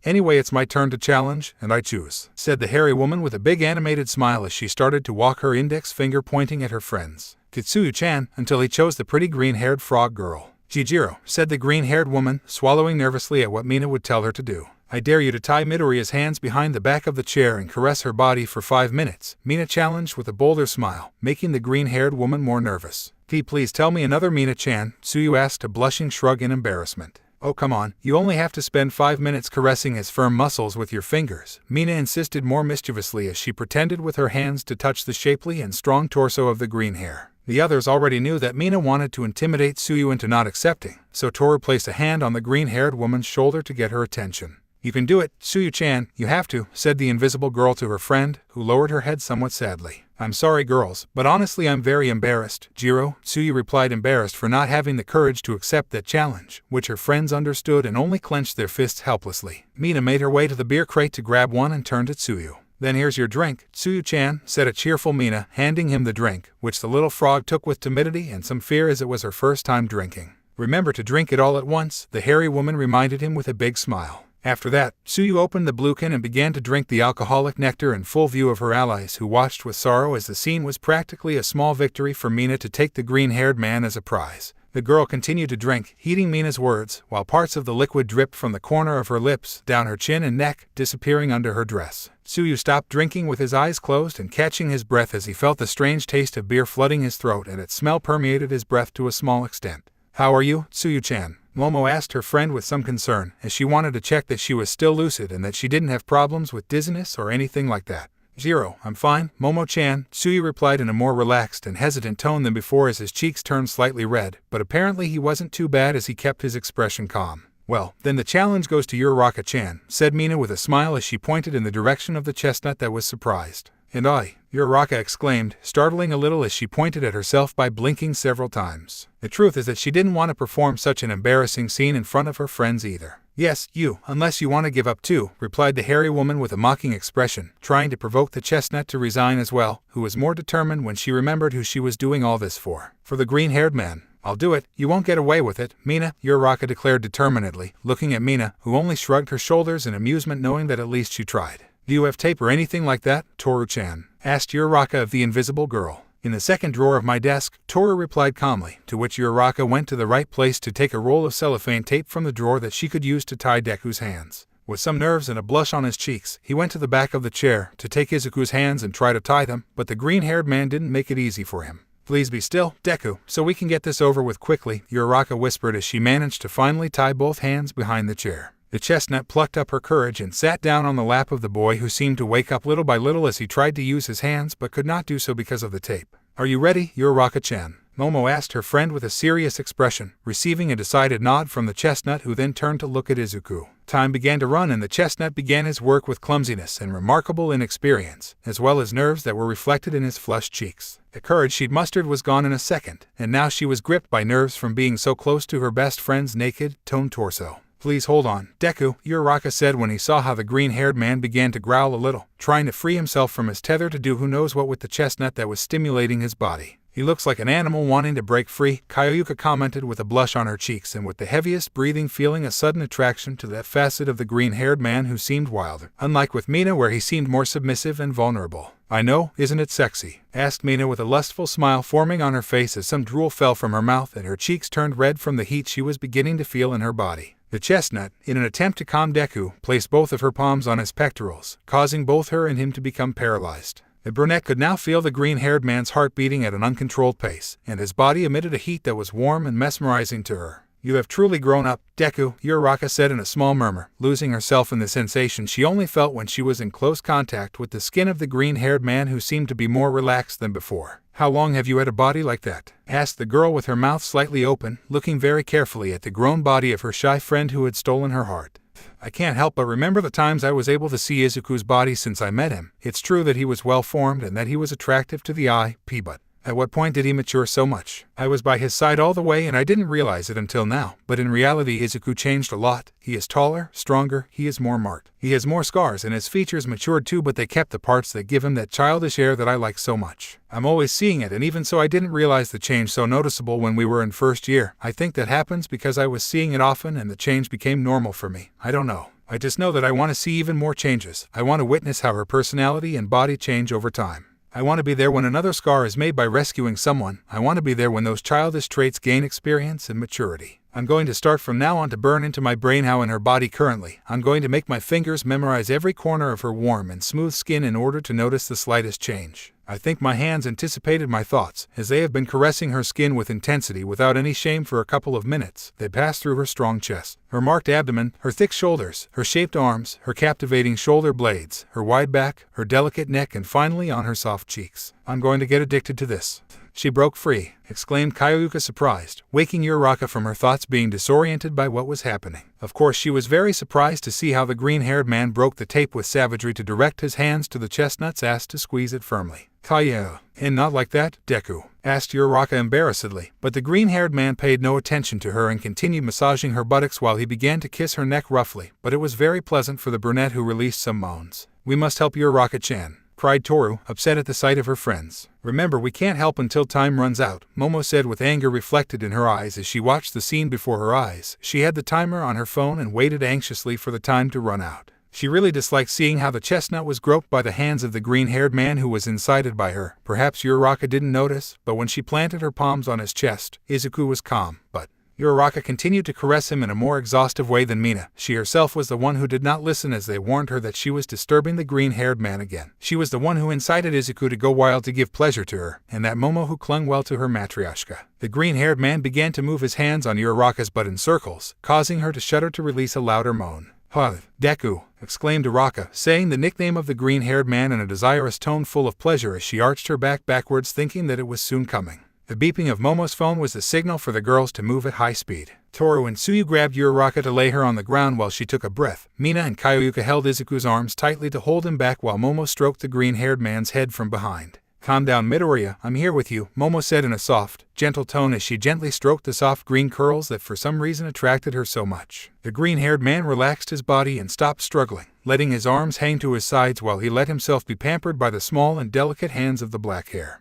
Anyway, it's my turn to challenge, and I choose," said the hairy woman with a big animated smile as she started to walk, her index finger pointing at her friends. "Tsuyu-chan," until he chose the pretty green-haired frog girl. "Chijiro," said the green-haired woman, swallowing nervously at what Mina would tell her to do. "I dare you to tie Midoriya's hands behind the back of the chair and caress her body for 5 minutes," Mina challenged with a bolder smile, making the green-haired woman more nervous. "Please tell me another, Mina-chan," Tsuyu asked, a blushing shrug in embarrassment. "Oh, come on, you only have to spend 5 minutes caressing his firm muscles with your fingers," Mina insisted more mischievously as she pretended with her hands to touch the shapely and strong torso of the green hair. The others already knew that Mina wanted to intimidate Tsuyu into not accepting, so Toru placed a hand on the green-haired woman's shoulder to get her attention. "You can do it, Tsuyu-chan, you have to," said the invisible girl to her friend, who lowered her head somewhat sadly. "I'm sorry, girls, but honestly I'm very embarrassed, Jiro," Tsuyu replied, embarrassed for not having the courage to accept that challenge, which her friends understood and only clenched their fists helplessly. Mina made her way to the beer crate to grab one and turned to Tsuyu. "Then here's your drink, Tsuyu-chan," said a cheerful Mina, handing him the drink, which the little frog took with timidity and some fear as it was her first time drinking. "Remember to drink it all at once," the hairy woman reminded him with a big smile. After that, Tsuyu opened the blue can and began to drink the alcoholic nectar in full view of her allies, who watched with sorrow as the scene was practically a small victory for Mina to take the green-haired man as a prize. The girl continued to drink, heeding Mina's words, while parts of the liquid dripped from the corner of her lips, down her chin and neck, disappearing under her dress. Tsuyu stopped drinking with his eyes closed and catching his breath as he felt the strange taste of beer flooding his throat, and its smell permeated his breath to a small extent. "How are you, Tsuyu-chan?" Momo asked her friend with some concern, as she wanted to check that she was still lucid and that she didn't have problems with dizziness or anything like that. "Jiro, I'm fine, Momo-chan," Tsuyu replied in a more relaxed and hesitant tone than before as his cheeks turned slightly red, but apparently he wasn't too bad as he kept his expression calm. "Well, then the challenge goes to Uraraka-chan," said Mina with a smile as she pointed in the direction of the chestnut that was surprised. "And I," Uraraka exclaimed, startling a little as she pointed at herself by blinking several times. The truth is that she didn't want to perform such an embarrassing scene in front of her friends either. "Yes, you, unless you want to give up too," replied the hairy woman with a mocking expression, trying to provoke the chestnut to resign as well, who was more determined when she remembered who she was doing all this for. "For the green-haired man. I'll do it, you won't get away with it, Mina," Uraraka declared determinedly, looking at Mina, who only shrugged her shoulders in amusement, knowing that at least she tried. "Do you have tape or anything like that, Toru-chan?" asked Uraraka of the invisible girl. "In the second drawer of my desk," Toru replied calmly, to which Uraraka went to the right place to take a roll of cellophane tape from the drawer that she could use to tie Deku's hands. With some nerves and a blush on his cheeks, he went to the back of the chair to take Izuku's hands and try to tie them, but the green-haired man didn't make it easy for him. "Please be still, Deku, so we can get this over with quickly," Uraraka whispered as she managed to finally tie both hands behind the chair. The chestnut plucked up her courage and sat down on the lap of the boy, who seemed to wake up little by little as he tried to use his hands but could not do so because of the tape. "Are you ready, Uraraka-chan?" Momo asked her friend with a serious expression, receiving a decided nod from the chestnut, who then turned to look at Izuku. Time began to run and the chestnut began his work with clumsiness and remarkable inexperience, as well as nerves that were reflected in his flushed cheeks. The courage she'd mustered was gone in a second, and now she was gripped by nerves from being so close to her best friend's naked, toned torso. "Please hold on, Deku," Uraraka said when he saw how the green-haired man began to growl a little, trying to free himself from his tether to do who knows what with the chestnut that was stimulating his body. "He looks like an animal wanting to break free," Kyoyuka commented with a blush on her cheeks and with the heaviest breathing, feeling a sudden attraction to that facet of the green-haired man who seemed wilder, unlike with Mina where he seemed more submissive and vulnerable. "I know, isn't it sexy?" asked Mina with a lustful smile forming on her face as some drool fell from her mouth and her cheeks turned red from the heat she was beginning to feel in her body. The chestnut, in an attempt to calm Deku, placed both of her palms on his pectorals, causing both her and him to become paralyzed. The brunette could now feel the green-haired man's heart beating at an uncontrolled pace, and his body emitted a heat that was warm and mesmerizing to her. You have truly grown up, Deku, Uraraka said in a small murmur, losing herself in the sensation she only felt when she was in close contact with the skin of the green-haired man who seemed to be more relaxed than before. How long have you had a body like that? Asked the girl with her mouth slightly open, looking very carefully at the grown body of her shy friend who had stolen her heart. I can't help but remember the times I was able to see Izuku's body since I met him. It's true that he was well-formed and that he was attractive to the eye, but at what point did he mature so much? I was by his side all the way and I didn't realize it until now, but in reality Izuku changed a lot. He is taller, stronger, he is more marked. He has more scars and his features matured too, but they kept the parts that give him that childish air that I like so much. I'm always seeing it, and even so I didn't realize the change so noticeable when we were in first year. I think that happens because I was seeing it often and the change became normal for me. I don't know. I just know that I want to see even more changes. I want to witness how her personality and body change over time. I want to be there when another scar is made by rescuing someone. I want to be there when those childish traits gain experience and maturity. I'm going to start from now on to burn into my brain how in her body currently. I'm going to make my fingers memorize every corner of her warm and smooth skin in order to notice the slightest change. I think my hands anticipated my thoughts, as they have been caressing her skin with intensity without any shame for a couple of minutes. They passed through her strong chest, her marked abdomen, her thick shoulders, her shaped arms, her captivating shoulder blades, her wide back, her delicate neck, and finally on her soft cheeks. I'm going to get addicted to this. She broke free, exclaimed Kyoyuka surprised, waking Uraraka from her thoughts being disoriented by what was happening. Of course she was very surprised to see how the green-haired man broke the tape with savagery to direct his hands to the chestnut's ass to squeeze it firmly. Kaya, and not like that, Deku, asked Uraraka embarrassedly, but the green-haired man paid no attention to her and continued massaging her buttocks while he began to kiss her neck roughly, but it was very pleasant for the brunette who released some moans. We must help Uraraka-chan, cried Toru, upset at the sight of her friends. Remember, we can't help until time runs out, Momo said with anger reflected in her eyes as she watched the scene before her eyes. She had the timer on her phone and waited anxiously for the time to run out. She really disliked seeing how the chestnut was groped by the hands of the green-haired man who was incited by her. Perhaps Uraraka didn't notice, but when she planted her palms on his chest, Izuku was calm, but Uraraka continued to caress him in a more exhaustive way than Mina. She herself was the one who did not listen as they warned her that she was disturbing the green-haired man again. She was the one who incited Izuku to go wild to give pleasure to her, and that Momo who clung well to her matryoshka. The green-haired man began to move his hands on Uraraka's butt in circles, causing her to shudder to release a louder moan. "Huh, Deku," exclaimed Uraraka, saying the nickname of the green-haired man in a desirous tone full of pleasure as she arched her back backwards thinking that it was soon coming. The beeping of Momo's phone was the signal for the girls to move at high speed. Toru and Tsuyu grabbed Uraraka to lay her on the ground while she took a breath. Mina and Kyoyuka held Izuku's arms tightly to hold him back while Momo stroked the green-haired man's head from behind. "Calm down, Midoriya, I'm here with you," Momo said in a soft, gentle tone as she gently stroked the soft green curls that for some reason attracted her so much. The green-haired man relaxed his body and stopped struggling, letting his arms hang to his sides while he let himself be pampered by the small and delicate hands of the black hair.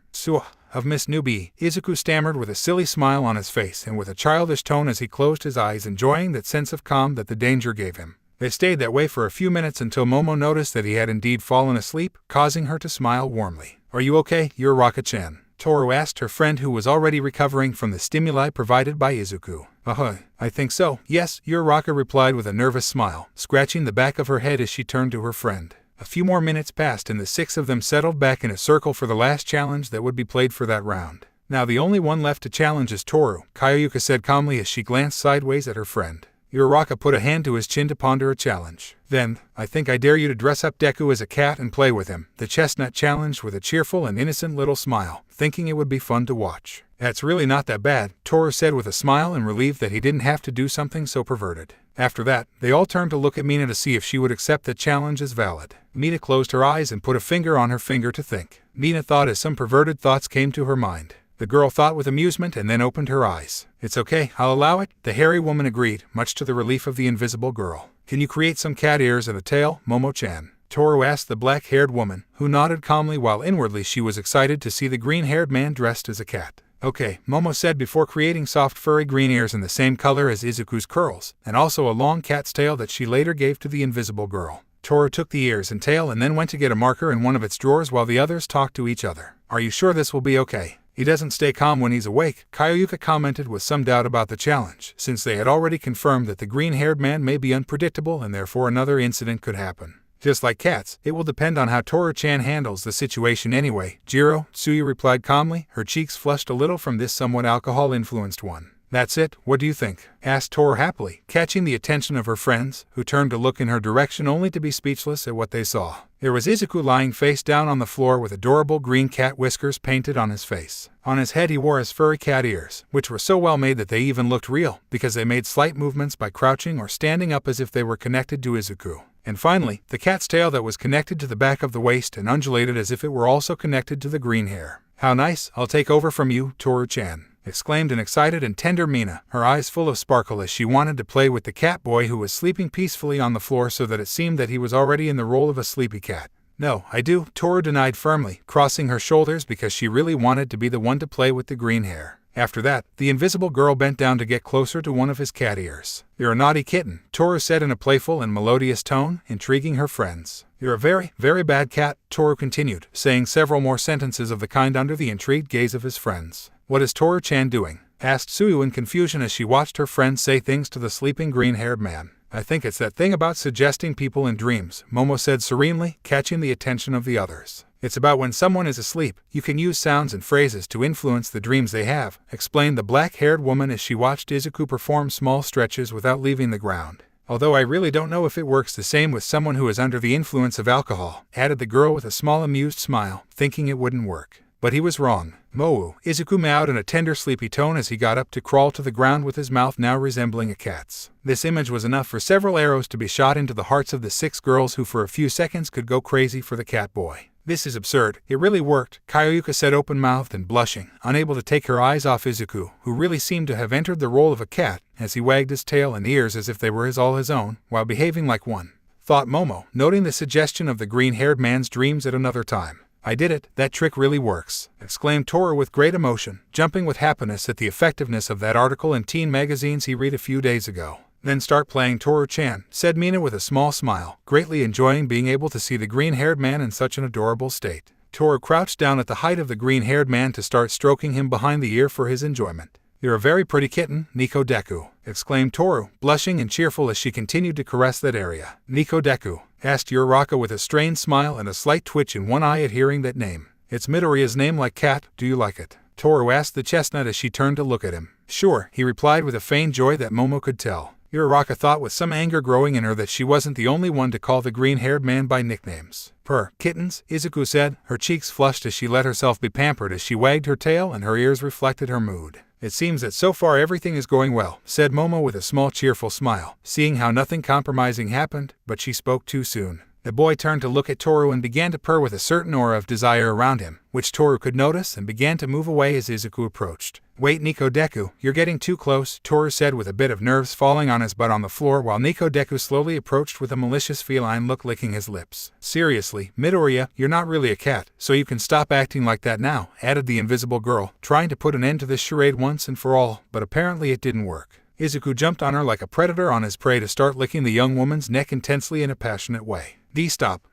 Of Miss Newbie, Izuku stammered with a silly smile on his face and with a childish tone as he closed his eyes, enjoying that sense of calm that the danger gave him. They stayed that way for a few minutes until Momo noticed that he had indeed fallen asleep, causing her to smile warmly. "Are you okay, Uraraka-chan?" Toru asked her friend who was already recovering from the stimuli provided by Izuku. I think so, yes," Uraraka replied with a nervous smile, scratching the back of her head as she turned to her friend. A few more minutes passed and the six of them settled back in a circle for the last challenge that would be played for that round. "Now the only one left to challenge is Toru," Kyoyuka said calmly as she glanced sideways at her friend. Uraraka put a hand to his chin to ponder a challenge. "Then, I think I dare you to dress up Deku as a cat and play with him," the chestnut challenged with a cheerful and innocent little smile, thinking it would be fun to watch. "That's really not that bad," Toru said with a smile and relieved that he didn't have to do something so perverted. After that, they all turned to look at Mina to see if she would accept the challenge as valid. Mina closed her eyes and put a finger on her finger to think. Mina thought as some perverted thoughts came to her mind. The girl thought with amusement and then opened her eyes. "It's okay, I'll allow it," the hairy woman agreed, much to the relief of the invisible girl. "Can you create some cat ears and a tail, Momo-chan?" Toru asked the black-haired woman, who nodded calmly while inwardly she was excited to see the green-haired man dressed as a cat. "Okay," Momo said before creating soft furry green ears in the same color as Izuku's curls, and also a long cat's tail that she later gave to the invisible girl. Toru took the ears and tail and then went to get a marker in one of its drawers while the others talked to each other. "Are you sure this will be okay? He doesn't stay calm when he's awake," Kyoyuka commented with some doubt about the challenge, since they had already confirmed that the green-haired man may be unpredictable and therefore another incident could happen. "Just like cats, it will depend on how Toru-chan handles the situation anyway, Jiro," Tsuyu replied calmly, her cheeks flushed a little from this somewhat alcohol-influenced one. That's it, what do you think? Asked Toru happily, catching the attention of her friends, who turned to look in her direction only to be speechless at what they saw. There was Izuku lying face down on the floor with adorable green cat whiskers painted on his face. On his head he wore his furry cat ears, which were so well made that they even looked real, because they made slight movements by crouching or standing up as if they were connected to Izuku. And finally, the cat's tail that was connected to the back of the waist and undulated as if it were also connected to the green hair. How nice, I'll take over from you, Toru-chan, exclaimed an excited and tender Mina, her eyes full of sparkle as she wanted to play with the cat boy who was sleeping peacefully on the floor so that it seemed that he was already in the role of a sleepy cat. No, I do, Toru denied firmly, crossing her shoulders because she really wanted to be the one to play with the green hair. After that, the invisible girl bent down to get closer to one of his cat ears. You're a naughty kitten, Toru said in a playful and melodious tone, intriguing her friends. You're a very, very bad cat, Toru continued, saying several more sentences of the kind under the intrigued gaze of his friends. What is Toru-chan doing? Asked Tsuyu in confusion as she watched her friends say things to the sleeping green-haired man. I think it's that thing about suggesting people in dreams, Momo said serenely, catching the attention of the others. It's about when someone is asleep, you can use sounds and phrases to influence the dreams they have, explained the black-haired woman as she watched Izuku perform small stretches without leaving the ground. Although I really don't know if it works the same with someone who is under the influence of alcohol, added the girl with a small amused smile, thinking it wouldn't work. But he was wrong. Moo, Izuku meowed in a tender sleepy tone as he got up to crawl to the ground with his mouth now resembling a cat's. This image was enough for several arrows to be shot into the hearts of the 6 girls who for a few seconds could go crazy for the cat boy. This is absurd. It really worked, Kyoyuka said open-mouthed and blushing, unable to take her eyes off Izuku, who really seemed to have entered the role of a cat, as he wagged his tail and ears as if they were all his own, while behaving like one. Thought Momo, noting the suggestion of the green-haired man's dreams at another time. I did it, that trick really works, exclaimed Toru with great emotion, jumping with happiness at the effectiveness of that article in teen magazines he read a few days ago. Then start playing Toru-chan, said Mina with a small smile, greatly enjoying being able to see the green-haired man in such an adorable state. Toru crouched down at the height of the green-haired man to start stroking him behind the ear for his enjoyment. You're a very pretty kitten, Nico Deku, exclaimed Toru, blushing and cheerful as she continued to caress that area. Nico Deku, asked Uraraka with a strained smile and a slight twitch in one eye at hearing that name. It's Midoriya's name like cat, do you like it? Toru asked the chestnut as she turned to look at him. Sure, he replied with a feigned joy that Momo could tell. Uraraka thought with some anger growing in her that she wasn't the only one to call the green-haired man by nicknames. Purr, kittens, Izuku said, her cheeks flushed as she let herself be pampered as she wagged her tail and her ears reflected her mood. It seems that so far everything is going well, said Momo with a small cheerful smile, seeing how nothing compromising happened, but she spoke too soon. The boy turned to look at Toru and began to purr with a certain aura of desire around him, which Toru could notice and began to move away as Izuku approached. Wait, Nico Deku, you're getting too close, Toru said with a bit of nerves falling on his butt on the floor while Nico Deku slowly approached with a malicious feline look licking his lips. Seriously, Midoriya, you're not really a cat, so you can stop acting like that now, added the invisible girl, trying to put an end to this charade once and for all, but apparently it didn't work. Izuku jumped on her like a predator on his prey to start licking the young woman's neck intensely in a passionate way. Stop,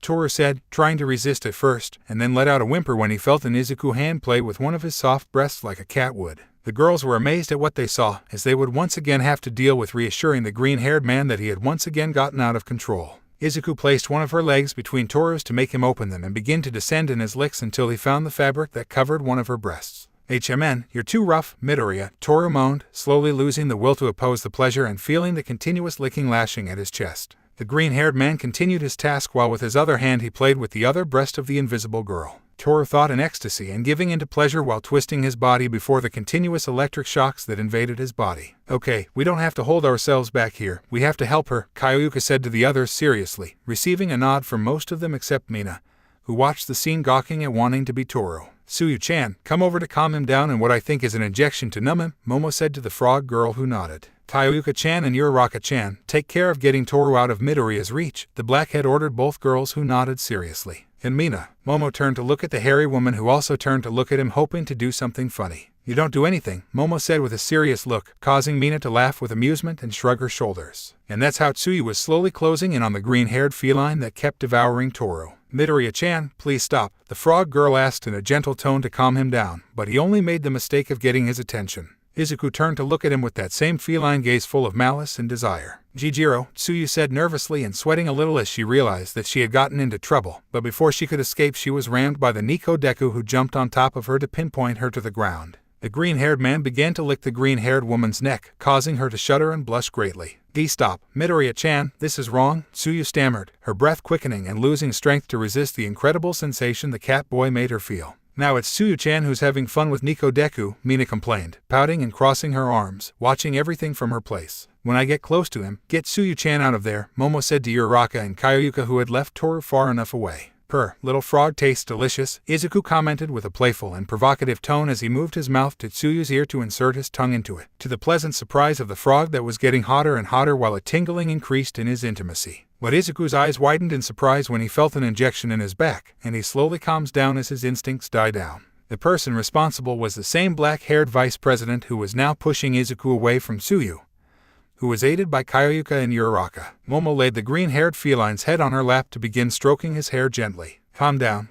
Toru said, trying to resist at first, and then let out a whimper when he felt an Izuku hand play with one of his soft breasts like a cat would. The girls were amazed at what they saw, as they would once again have to deal with reassuring the green-haired man that he had once again gotten out of control. Izuku placed one of her legs between Toru's to make him open them and begin to descend in his licks until he found the fabric that covered one of her breasts. HMN, you're too rough, Midoriya, Toru moaned, slowly losing the will to oppose the pleasure and feeling the continuous licking lashing at his chest. The green-haired man continued his task while with his other hand he played with the other breast of the invisible girl. Toru thought in ecstasy and giving into pleasure while twisting his body before the continuous electric shocks that invaded his body. Okay, we don't have to hold ourselves back here, we have to help her, Kyoyuka said to the others seriously, receiving a nod from most of them except Mina, who watched the scene gawking at wanting to be Toru. Tsuyu-chan, come over to calm him down and what I think is an injection to numb him, Momo said to the frog girl who nodded. Kyoyuka-chan and Uraraka-chan, take care of getting Toru out of Midoriya's reach, the blackhead ordered both girls who nodded seriously. And Mina, Momo turned to look at the hairy woman who also turned to look at him hoping to do something funny. You don't do anything, Momo said with a serious look, causing Mina to laugh with amusement and shrug her shoulders. And that's how Tsuyu was slowly closing in on the green-haired feline that kept devouring Toru. Midoriya-chan, please stop, the frog girl asked in a gentle tone to calm him down, but he only made the mistake of getting his attention. Izuku turned to look at him with that same feline gaze full of malice and desire. Jijiro, Tsuyu said nervously and sweating a little as she realized that she had gotten into trouble, but before she could escape she was rammed by the Nico Deku who jumped on top of her to pinpoint her to the ground. The green-haired man began to lick the green-haired woman's neck, causing her to shudder and blush greatly. Stop, Midoriya-chan, this is wrong, Tsuyu stammered, her breath quickening and losing strength to resist the incredible sensation the cat boy made her feel. Now it's Tsuyu-chan who's having fun with Nico Deku, Mina complained, pouting and crossing her arms, watching everything from her place. When I get close to him, get Tsuyu-chan out of there, Momo said to Uraraka and Kyoyuka, who had left Toru far enough away. Purr, little frog tastes delicious, Izuku commented with a playful and provocative tone as he moved his mouth to Tsuyu's ear to insert his tongue into it, to the pleasant surprise of the frog that was getting hotter and hotter while a tingling increased in his intimacy. But Izuku's eyes widened in surprise when he felt an injection in his back, and he slowly calms down as his instincts die down. The person responsible was the same black-haired vice president who was now pushing Izuku away from Tsuyu, who was aided by Kyoyuka and Uraraka. Momo laid the green-haired feline's head on her lap to begin stroking his hair gently. Calm down,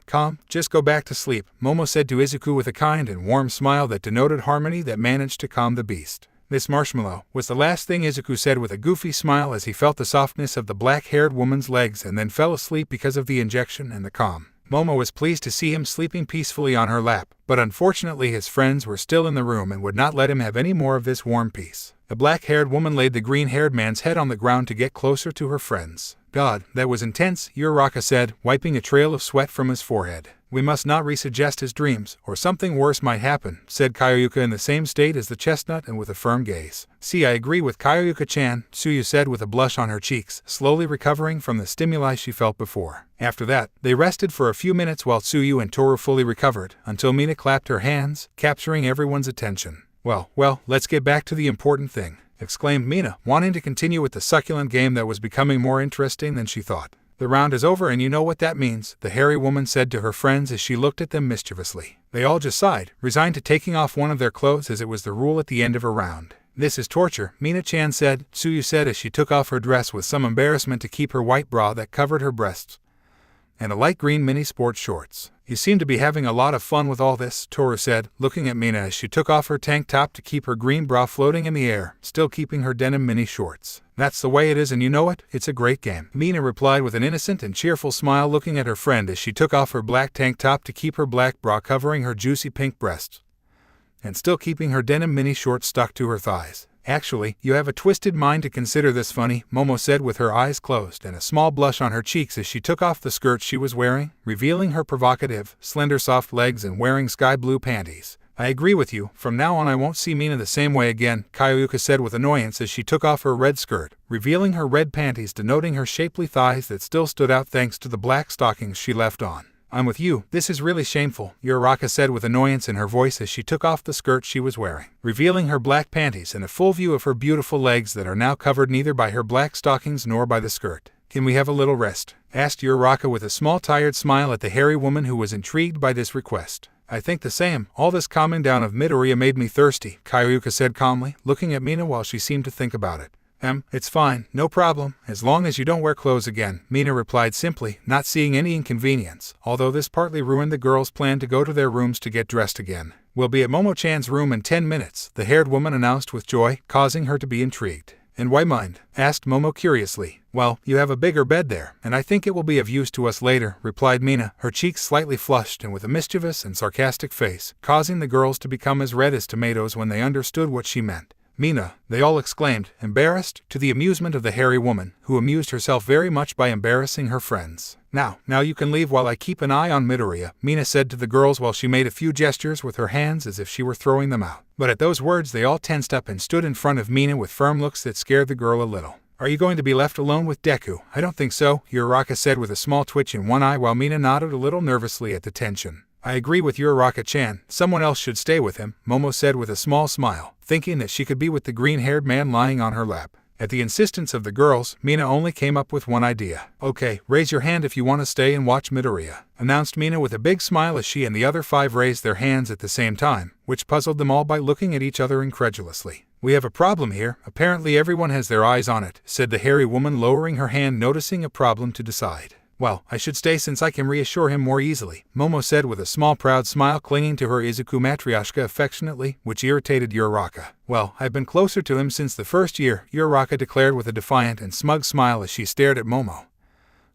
just go back to sleep, Momo said to Izuku with a kind and warm smile that denoted harmony that managed to calm the beast. This marshmallow was the last thing Izuku said with a goofy smile as he felt the softness of the black-haired woman's legs and then fell asleep because of the injection and the calm. Momo was pleased to see him sleeping peacefully on her lap, but unfortunately his friends were still in the room and would not let him have any more of this warm peace. The black-haired woman laid the green-haired man's head on the ground to get closer to her friends. God, that was intense, Uraraka said, wiping a trail of sweat from his forehead. We must not resuggest his dreams, or something worse might happen, said Kyoyuka in the same state as the chestnut and with a firm gaze. See, I agree with Kyoyuka-chan, Tsuyu said with a blush on her cheeks, slowly recovering from the stimuli she felt before. After that, they rested for a few minutes while Tsuyu and Toru fully recovered, until Mina clapped her hands, capturing everyone's attention. Well, let's get back to the important thing, exclaimed Mina, wanting to continue with the succulent game that was becoming more interesting than she thought. The round is over and you know what that means, the hairy woman said to her friends as she looked at them mischievously. They all just sighed, resigned to taking off one of their clothes as it was the rule at the end of a round. This is torture, Mina-chan said, Tsuyu said as she took off her dress with some embarrassment to keep her white bra that covered her breasts and a light green mini sports shorts. You seem to be having a lot of fun with all this, Toru said, looking at Mina as she took off her tank top to keep her green bra floating in the air, still keeping her denim mini shorts. That's the way it is and you know it, it's a great game, Mina replied with an innocent and cheerful smile looking at her friend as she took off her black tank top to keep her black bra covering her juicy pink breasts and still keeping her denim mini shorts stuck to her thighs. Actually, you have a twisted mind to consider this funny, Momo said with her eyes closed and a small blush on her cheeks as she took off the skirt she was wearing, revealing her provocative, slender soft legs and wearing sky blue panties. I agree with you, from now on I won't see Mina the same way again, Kyoyuka said with annoyance as she took off her red skirt, revealing her red panties denoting her shapely thighs that still stood out thanks to the black stockings she left on. I'm with you, this is really shameful, Uraraka said with annoyance in her voice as she took off the skirt she was wearing, revealing her black panties and a full view of her beautiful legs that are now covered neither by her black stockings nor by the skirt. Can we have a little rest? Asked Uraraka with a small tired smile at the hairy woman who was intrigued by this request. I think the same, all this calming down of Midoriya made me thirsty, Kyoyuka said calmly, looking at Mina while she seemed to think about it. It's fine, no problem, as long as you don't wear clothes again, Mina replied simply, not seeing any inconvenience, although this partly ruined the girls' plan to go to their rooms to get dressed again. We'll be at Momo-chan's room in 10 minutes, the haired woman announced with joy, causing her to be intrigued. And why mind? Asked Momo curiously. Well, you have a bigger bed there, and I think it will be of use to us later, replied Mina, her cheeks slightly flushed and with a mischievous and sarcastic face, causing the girls to become as red as tomatoes when they understood what she meant. Mina, they all exclaimed, embarrassed, to the amusement of the hairy woman, who amused herself very much by embarrassing her friends. Now you can leave while I keep an eye on Midoriya, Mina said to the girls while she made a few gestures with her hands as if she were throwing them out. But at those words they all tensed up and stood in front of Mina with firm looks that scared the girl a little. Are you going to be left alone with Deku? I don't think so, Uraraka said with a small twitch in one eye while Mina nodded a little nervously at the tension. I agree with Uraraka-chan, someone else should stay with him, Momo said with a small smile, thinking that she could be with the green-haired man lying on her lap. At the insistence of the girls, Mina only came up with one idea. Okay, raise your hand if you want to stay and watch Midoriya, announced Mina with a big smile as she and the other 5 raised their hands at the same time, which puzzled them all by looking at each other incredulously. We have a problem here, apparently everyone has their eyes on it, said the hairy woman lowering her hand, noticing a problem to decide. Well, I should stay since I can reassure him more easily, Momo said with a small proud smile clinging to her Izuku Matryoshka affectionately, which irritated Uraraka. Well, I've been closer to him since the first year, Uraraka declared with a defiant and smug smile as she stared at Momo,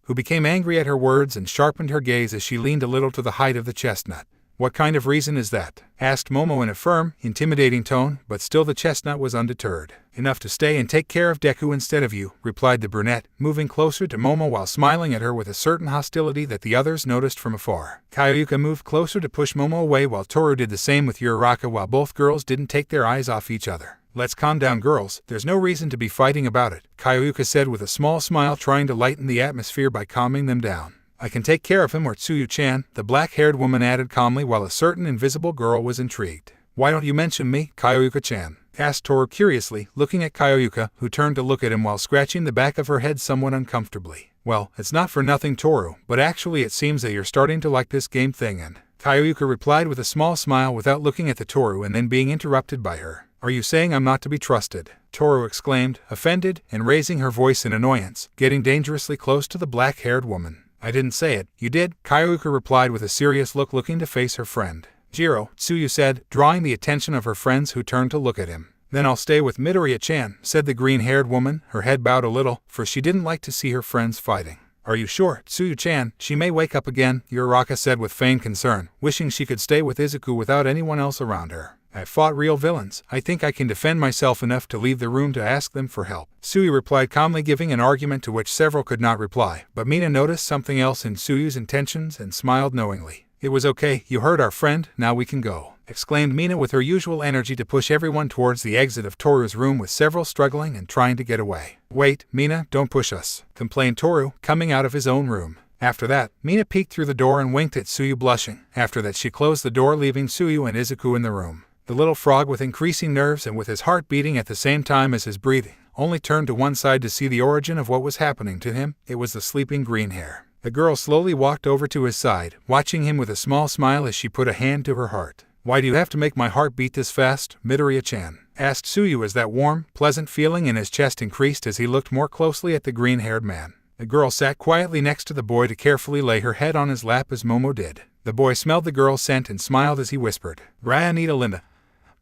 who became angry at her words and sharpened her gaze as she leaned a little to the height of the chestnut. What kind of reason is that? Asked Momo in a firm, intimidating tone, but still the chestnut was undeterred. Enough to stay and take care of Deku instead of you, replied the brunette, moving closer to Momo while smiling at her with a certain hostility that the others noticed from afar. Kayuka moved closer to push Momo away while Toru did the same with Uraraka while both girls didn't take their eyes off each other. Let's calm down, girls, there's no reason to be fighting about it, Kayuka said with a small smile, trying to lighten the atmosphere by calming them down. I can take care of him, or Tsuyu-chan, the black-haired woman added calmly while a certain invisible girl was intrigued. Why don't you mention me, Kayuka-chan? Asked Toru curiously, looking at Kayuka, who turned to look at him while scratching the back of her head somewhat uncomfortably. Well, it's not for nothing, Toru, but actually it seems that you're starting to like this game thing, and Kayuka replied with a small smile without looking at the Toru and then being interrupted by her. Are you saying I'm not to be trusted? Toru exclaimed, offended, and raising her voice in annoyance, getting dangerously close to the black-haired woman. I didn't say it, you did, Kayuka replied with a serious look, looking to face her friend. Jiro, Tsuyu said, drawing the attention of her friends who turned to look at him. Then I'll stay with Midoriya-chan, said the green-haired woman, her head bowed a little, for she didn't like to see her friends fighting. Are you sure, Tsuyu-chan? She may wake up again, Uraraka said with feigned concern, wishing she could stay with Izuku without anyone else around her. I've fought real villains. I think I can defend myself enough to leave the room to ask them for help. Tsuyu replied calmly, giving an argument to which several could not reply, but Mina noticed something else in Tsuyu's intentions and smiled knowingly. It was okay, you heard our friend, now we can go, exclaimed Mina with her usual energy to push everyone towards the exit of Toru's room, with several struggling and trying to get away. Wait, Mina, don't push us, complained Toru, coming out of his own room. After that, Mina peeked through the door and winked at Tsuyu, blushing. After that she closed the door, leaving Tsuyu and Izuku in the room. The little frog, with increasing nerves and with his heart beating at the same time as his breathing, only turned to one side to see the origin of what was happening to him. It was the sleeping green hair. The girl slowly walked over to his side, watching him with a small smile as she put a hand to her heart. Why do you have to make my heart beat this fast, Midoriya-chan? Asked Tsuyu as that warm, pleasant feeling in his chest increased as he looked more closely at the green-haired man. The girl sat quietly next to the boy to carefully lay her head on his lap as Momo did. The boy smelled the girl's scent and smiled as he whispered, Ryanita Linda,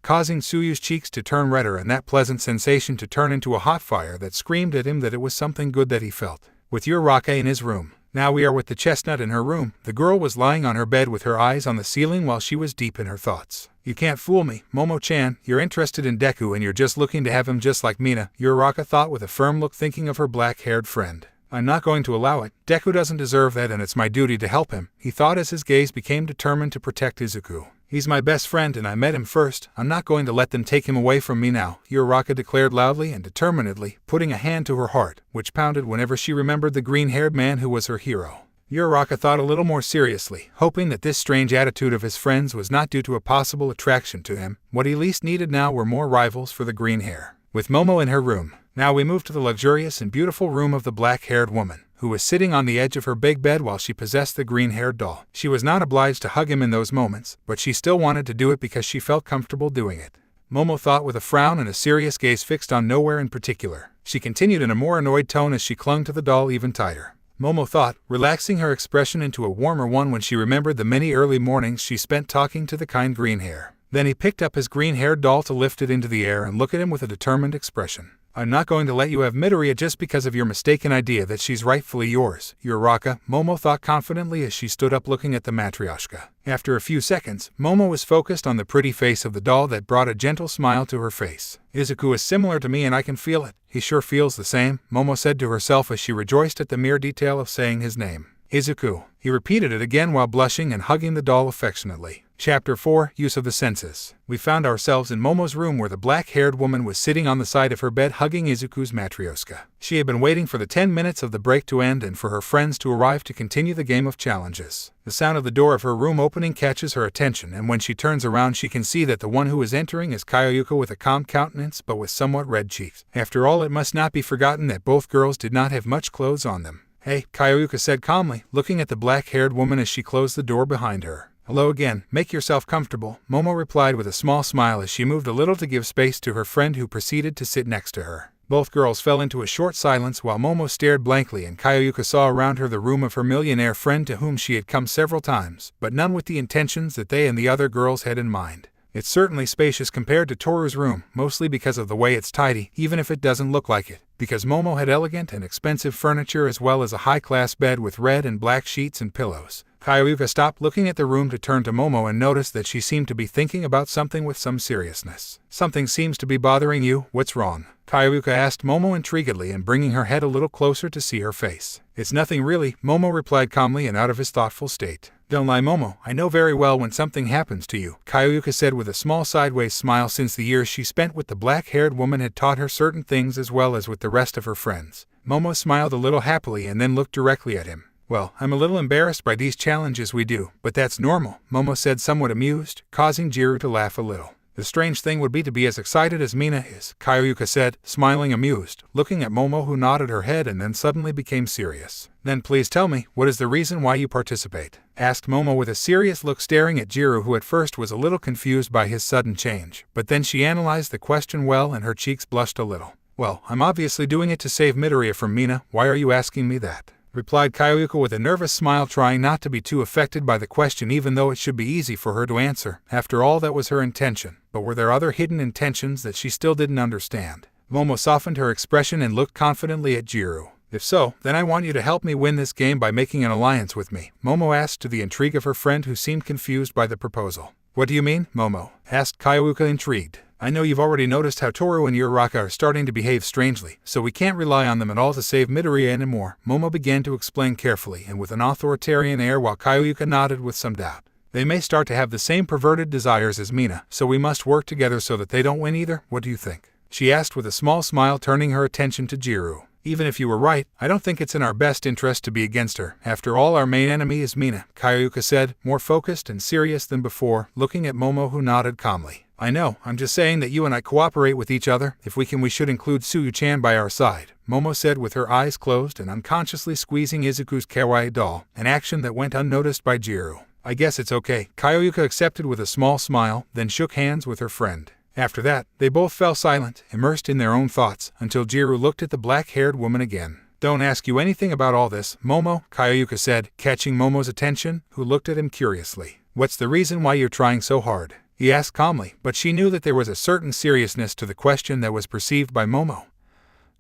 causing Tsuyu's cheeks to turn redder and that pleasant sensation to turn into a hot fire that screamed at him that it was something good that he felt. With Uraraka in his room. Now we are with the chestnut in her room. The girl was lying on her bed with her eyes on the ceiling while she was deep in her thoughts. You can't fool me, Momo-chan. You're interested in Deku and you're just looking to have him just like Mina, Uraraka thought with a firm look, thinking of her black-haired friend. I'm not going to allow it. Deku doesn't deserve that, and it's my duty to help him, he thought as his gaze became determined to protect Izuku. He's my best friend and I met him first. I'm not going to let them take him away from me now, Uraraka declared loudly and determinedly, putting a hand to her heart, which pounded whenever she remembered the green-haired man who was her hero. Uraraka thought a little more seriously, hoping that this strange attitude of his friend's was not due to a possible attraction to him. What he least needed now were more rivals for the green hair. With Momo in her room, now we move to the luxurious and beautiful room of the black-haired woman, who was sitting on the edge of her big bed while she possessed the green-haired doll. She was not obliged to hug him in those moments, but she still wanted to do it because she felt comfortable doing it. Momo thought with a frown and a serious gaze fixed on nowhere in particular. She continued in a more annoyed tone as she clung to the doll even tighter. Momo thought, relaxing her expression into a warmer one when she remembered the many early mornings she spent talking to the kind green hair. Then he picked up his green-haired doll to lift it into the air and look at him with a determined expression. I'm not going to let you have Midoriya just because of your mistaken idea that she's rightfully yours, Uraraka, Momo thought confidently as she stood up looking at the matryoshka. After a few seconds, Momo was focused on the pretty face of the doll that brought a gentle smile to her face. Izuku is similar to me and I can feel it. He sure feels the same, Momo said to herself as she rejoiced at the mere detail of saying his name. Izuku. He repeated it again while blushing and hugging the doll affectionately. Chapter 4, Use of the Senses. We found ourselves in Momo's room where the black-haired woman was sitting on the side of her bed hugging Izuku's matryoshka. She had been waiting for the 10 minutes of the break to end and for her friends to arrive to continue the game of challenges. The sound of the door of her room opening catches her attention, and when she turns around she can see that the one who is entering is Kayuka with a calm countenance but with somewhat red cheeks. After all, it must not be forgotten that both girls did not have much clothes on them. Hey, Kayuka said calmly, looking at the black-haired woman as she closed the door behind her. Hello again, make yourself comfortable, Momo replied with a small smile as she moved a little to give space to her friend who proceeded to sit next to her. Both girls fell into a short silence while Momo stared blankly and Kayuka saw around her the room of her millionaire friend to whom she had come several times, but none with the intentions that they and the other girls had in mind. It's certainly spacious compared to Toru's room, mostly because of the way it's tidy, even if it doesn't look like it, because Momo had elegant and expensive furniture as well as a high-class bed with red and black sheets and pillows. Kayuka stopped looking at the room to turn to Momo and noticed that she seemed to be thinking about something with some seriousness. Something seems to be bothering you, what's wrong? Kayuka asked Momo intriguedly and bringing her head a little closer to see her face. It's nothing really, Momo replied calmly and out of his thoughtful state. Don't lie, Momo, I know very well when something happens to you, Kayuka said with a small sideways smile since the years she spent with the black-haired woman had taught her certain things as well as with the rest of her friends. Momo smiled a little happily and then looked directly at him. Well, I'm a little embarrassed by these challenges we do, but that's normal, Momo said somewhat amused, causing Jiro to laugh a little. The strange thing would be to be as excited as Mina is, Kayuka said, smiling amused, looking at Momo who nodded her head and then suddenly became serious. Then please tell me, what is the reason why you participate? Asked Momo with a serious look staring at Jiro who at first was a little confused by his sudden change, but then she analyzed the question well and her cheeks blushed a little. Well, I'm obviously doing it to save Midoriya from Mina, why are you asking me that? Replied Kayuka with a nervous smile trying not to be too affected by the question even though it should be easy for her to answer. After all that was her intention, but were there other hidden intentions that she still didn't understand? Momo softened her expression and looked confidently at Jiro. If so, then I want you to help me win this game by making an alliance with me, Momo asked to the intrigue of her friend who seemed confused by the proposal. What do you mean, Momo? Asked Kayuka intrigued. I know you've already noticed how Toru and Uraraka are starting to behave strangely, so we can't rely on them at all to save Midoriya anymore, Momo began to explain carefully and with an authoritarian air while Kayuka nodded with some doubt. They may start to have the same perverted desires as Mina, so we must work together so that they don't win either, what do you think? She asked with a small smile turning her attention to Jiro. Even if you were right, I don't think it's in our best interest to be against her. After all, our main enemy is Mina, Kayuka said, more focused and serious than before, looking at Momo who nodded calmly. I know, I'm just saying that you and I cooperate with each other. If we can, we should include Tsuyu-chan by our side, Momo said with her eyes closed and unconsciously squeezing Izuku's kawaii doll, an action that went unnoticed by Jiro. I guess it's okay, Kayuka accepted with a small smile, then shook hands with her friend. After that, they both fell silent, immersed in their own thoughts, until Jiro looked at the black-haired woman again. Don't ask you anything about all this, Momo, Kayuka said, catching Momo's attention, who looked at him curiously. What's the reason why you're trying so hard? He asked calmly, but she knew that there was a certain seriousness to the question that was perceived by Momo,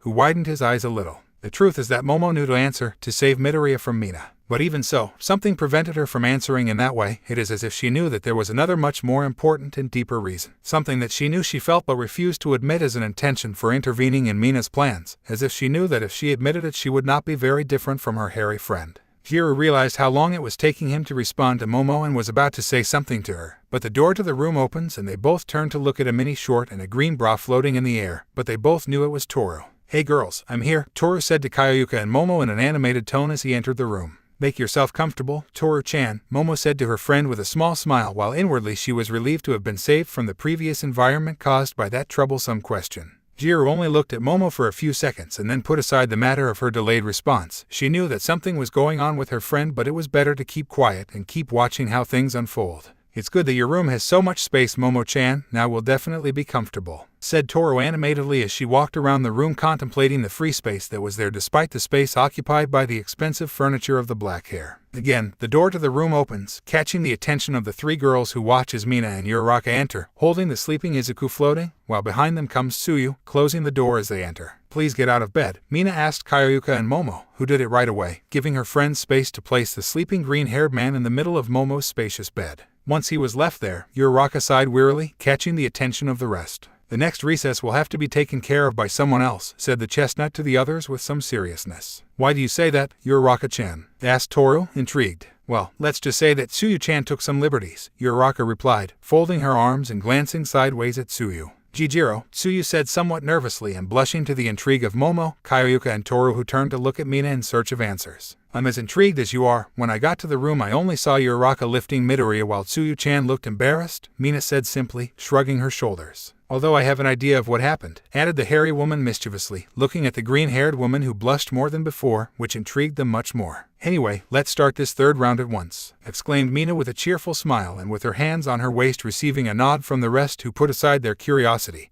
who widened his eyes a little. The truth is that Momo knew to answer, to save Midoriya from Mina. But even so, something prevented her from answering in that way. It is as if she knew that there was another much more important and deeper reason. Something that she knew she felt but refused to admit as an intention for intervening in Mina's plans, as if she knew that if she admitted it she would not be very different from her hairy friend. Jiro realized how long it was taking him to respond to Momo and was about to say something to her, but the door to the room opens and they both turn to look at a mini short and a green bra floating in the air, but they both knew it was Toru. Hey girls, I'm here, Toru said to Kayuka and Momo in an animated tone as he entered the room. Make yourself comfortable, Toru-chan, Momo said to her friend with a small smile while inwardly she was relieved to have been saved from the previous environment caused by that troublesome question. Jiro only looked at Momo for a few seconds and then put aside the matter of her delayed response. She knew that something was going on with her friend, but it was better to keep quiet and keep watching how things unfold. It's good that your room has so much space, Momo-chan, now we'll definitely be comfortable, said Toru animatedly as she walked around the room contemplating the free space that was there despite the space occupied by the expensive furniture of the black hair. Again, the door to the room opens, catching the attention of the three girls who watch as Mina and Uraraka enter, holding the sleeping Izuku floating, while behind them comes Tsuyu, closing the door as they enter. Please get out of bed, Mina asked Kayuka and Momo, who did it right away, giving her friends space to place the sleeping green-haired man in the middle of Momo's spacious bed. Once he was left there, Uraraka sighed wearily, catching the attention of the rest. The next recess will have to be taken care of by someone else, said the chestnut to the others with some seriousness. Why do you say that, Uraraka-chan? Asked Toru, intrigued. Well, let's just say that Tsuyu-chan took some liberties, Uraraka replied, folding her arms and glancing sideways at Tsuyu. Jijiro, Tsuyu said somewhat nervously and blushing to the intrigue of Momo, Kayuka and Toru who turned to look at Mina in search of answers. I'm as intrigued as you are. When I got to the room I only saw Uraraka lifting Midoriya while Tsuyu-chan looked embarrassed, Mina said simply, shrugging her shoulders. Although I have an idea of what happened, added the hairy woman mischievously, looking at the green-haired woman who blushed more than before, which intrigued them much more. Anyway, let's start this third round at once, exclaimed Mina with a cheerful smile and with her hands on her waist receiving a nod from the rest who put aside their curiosity.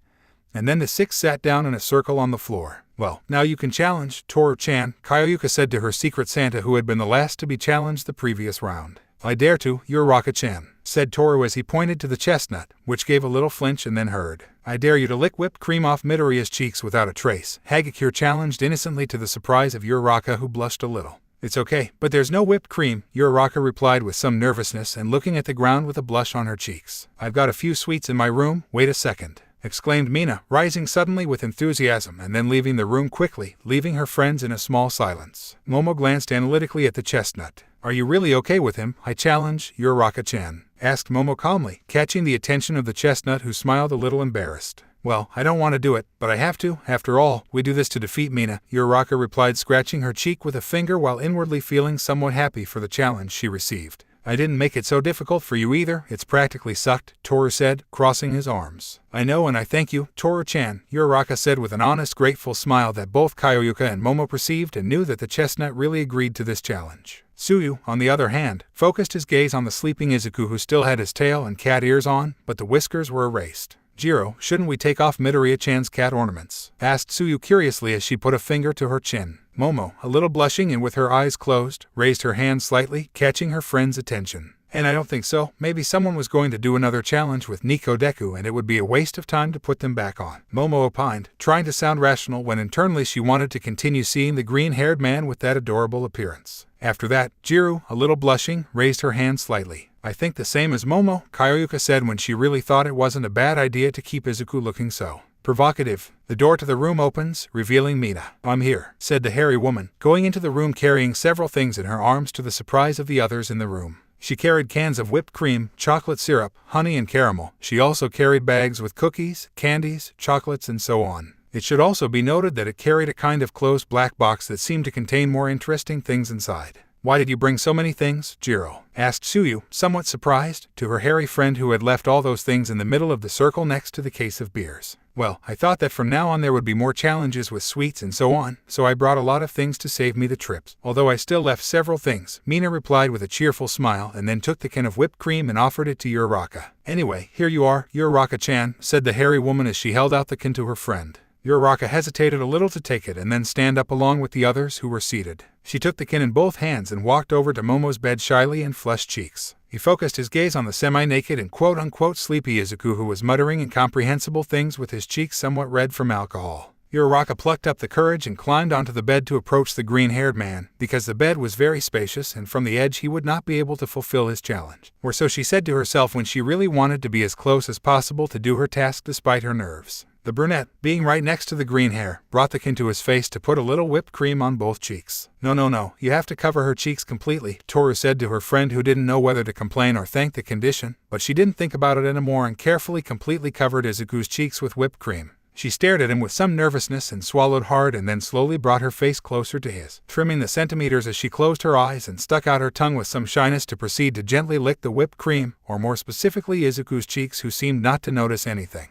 And then the six sat down in a circle on the floor. Well, now you can challenge, Toru-chan, Kayuka said to her secret Santa who had been the last to be challenged the previous round. I dare to, Uraraka-chan, said Toru as he pointed to the chestnut, which gave a little flinch and then heard. I dare you to lick whipped cream off Midoriya's cheeks without a trace, Hagakure challenged innocently to the surprise of Uraraka who blushed a little. It's okay, but there's no whipped cream, Uraraka replied with some nervousness and looking at the ground with a blush on her cheeks. I've got a few sweets in my room, wait a second, exclaimed Mina, rising suddenly with enthusiasm and then leaving the room quickly, leaving her friends in a small silence. Momo glanced analytically at the chestnut. Are you really okay with him? I challenge, Uraraka-chan, asked Momo calmly, catching the attention of the chestnut who smiled a little embarrassed. Well, I don't want to do it, but I have to. After all, we do this to defeat Mina, Uraraka replied, scratching her cheek with a finger while inwardly feeling somewhat happy for the challenge she received. I didn't make it so difficult for you either, it's practically sucked, Toru said, crossing his arms. I know and I thank you, Toru-chan, Uraraka said with an honest, grateful smile that both Kaioyuka and Momo perceived and knew that the chestnut really agreed to this challenge. Tsuyu, on the other hand, focused his gaze on the sleeping Izuku who still had his tail and cat ears on, but the whiskers were erased. Jiro, shouldn't we take off Midoriya-chan's cat ornaments? Asked Tsuyu curiously as she put a finger to her chin. Momo, a little blushing and with her eyes closed, raised her hand slightly, catching her friend's attention. And I don't think so. Maybe someone was going to do another challenge with Nico Deku and it would be a waste of time to put them back on. Momo opined, trying to sound rational when internally she wanted to continue seeing the green-haired man with that adorable appearance. After that, Jiro, a little blushing, raised her hand slightly. I think the same as Momo, Kaioyuka said when she really thought it wasn't a bad idea to keep Izuku looking so provocative. The door to the room opens, revealing Mina. I'm here, said the hairy woman, going into the room carrying several things in her arms to the surprise of the others in the room. She carried cans of whipped cream, chocolate syrup, honey and caramel. She also carried bags with cookies, candies, chocolates and so on. It should also be noted that it carried a kind of closed black box that seemed to contain more interesting things inside. Why did you bring so many things, Jiro? Asked Tsuyu, somewhat surprised, to her hairy friend who had left all those things in the middle of the circle next to the case of beers. Well, I thought that from now on there would be more challenges with sweets and so on, so I brought a lot of things to save me the trips. Although I still left several things, Mina replied with a cheerful smile and then took the can of whipped cream and offered it to Uraraka. Anyway, here you are, Uraraka-chan, said the hairy woman as she held out the can to her friend. Uraraka hesitated a little to take it and then stand up along with the others who were seated. She took the can in both hands and walked over to Momo's bed shyly and flushed cheeks. He focused his gaze on the semi-naked and quote-unquote sleepy Izuku who was muttering incomprehensible things with his cheeks somewhat red from alcohol. Uraraka plucked up the courage and climbed onto the bed to approach the green-haired man, because the bed was very spacious and from the edge he would not be able to fulfill his challenge. Or so she said to herself when she really wanted to be as close as possible to do her task despite her nerves. The brunette, being right next to the green hair, brought the can to his face to put a little whipped cream on both cheeks. No, you have to cover her cheeks completely, Toru said to her friend who didn't know whether to complain or thank the condition, but she didn't think about it anymore and carefully completely covered Izuku's cheeks with whipped cream. She stared at him with some nervousness and swallowed hard and then slowly brought her face closer to his, trimming the centimeters as she closed her eyes and stuck out her tongue with some shyness to proceed to gently lick the whipped cream, or more specifically Izuku's cheeks who seemed not to notice anything.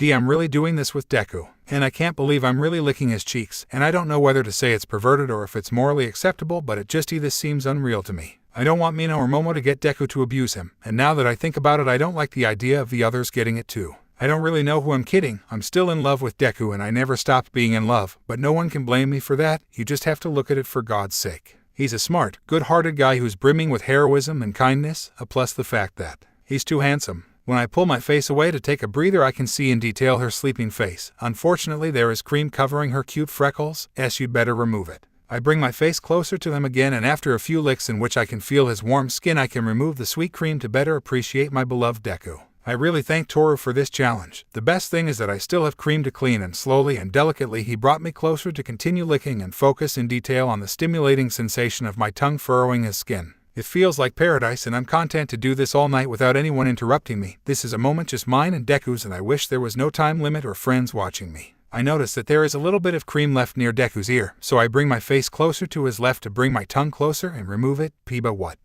I'm really doing this with Deku, and I can't believe I'm really licking his cheeks, and I don't know whether to say it's perverted or if it's morally acceptable, but it just either seems unreal to me. I don't want Mina or Momo to get Deku to abuse him, and now that I think about it I don't like the idea of the others getting it too. I don't really know who I'm kidding, I'm still in love with Deku and I never stopped being in love, but no one can blame me for that, you just have to look at it for God's sake. He's a smart, good-hearted guy who's brimming with heroism and kindness, plus the fact that he's too handsome. When I pull my face away to take a breather I can see in detail her sleeping face. Unfortunately there is cream covering her cute freckles, you'd better remove it. I bring my face closer to them again and after a few licks in which I can feel his warm skin I can remove the sweet cream to better appreciate my beloved Deku. I really thank Toru for this challenge. The best thing is that I still have cream to clean and slowly and delicately he brought me closer to continue licking and focus in detail on the stimulating sensation of my tongue furrowing his skin. It feels like paradise and I'm content to do this all night without anyone interrupting me. This is a moment just mine and Deku's and I wish there was no time limit or friends watching me. I notice that there is a little bit of cream left near Deku's ear, so I bring my face closer to his left to bring my tongue closer and remove it. Piba what?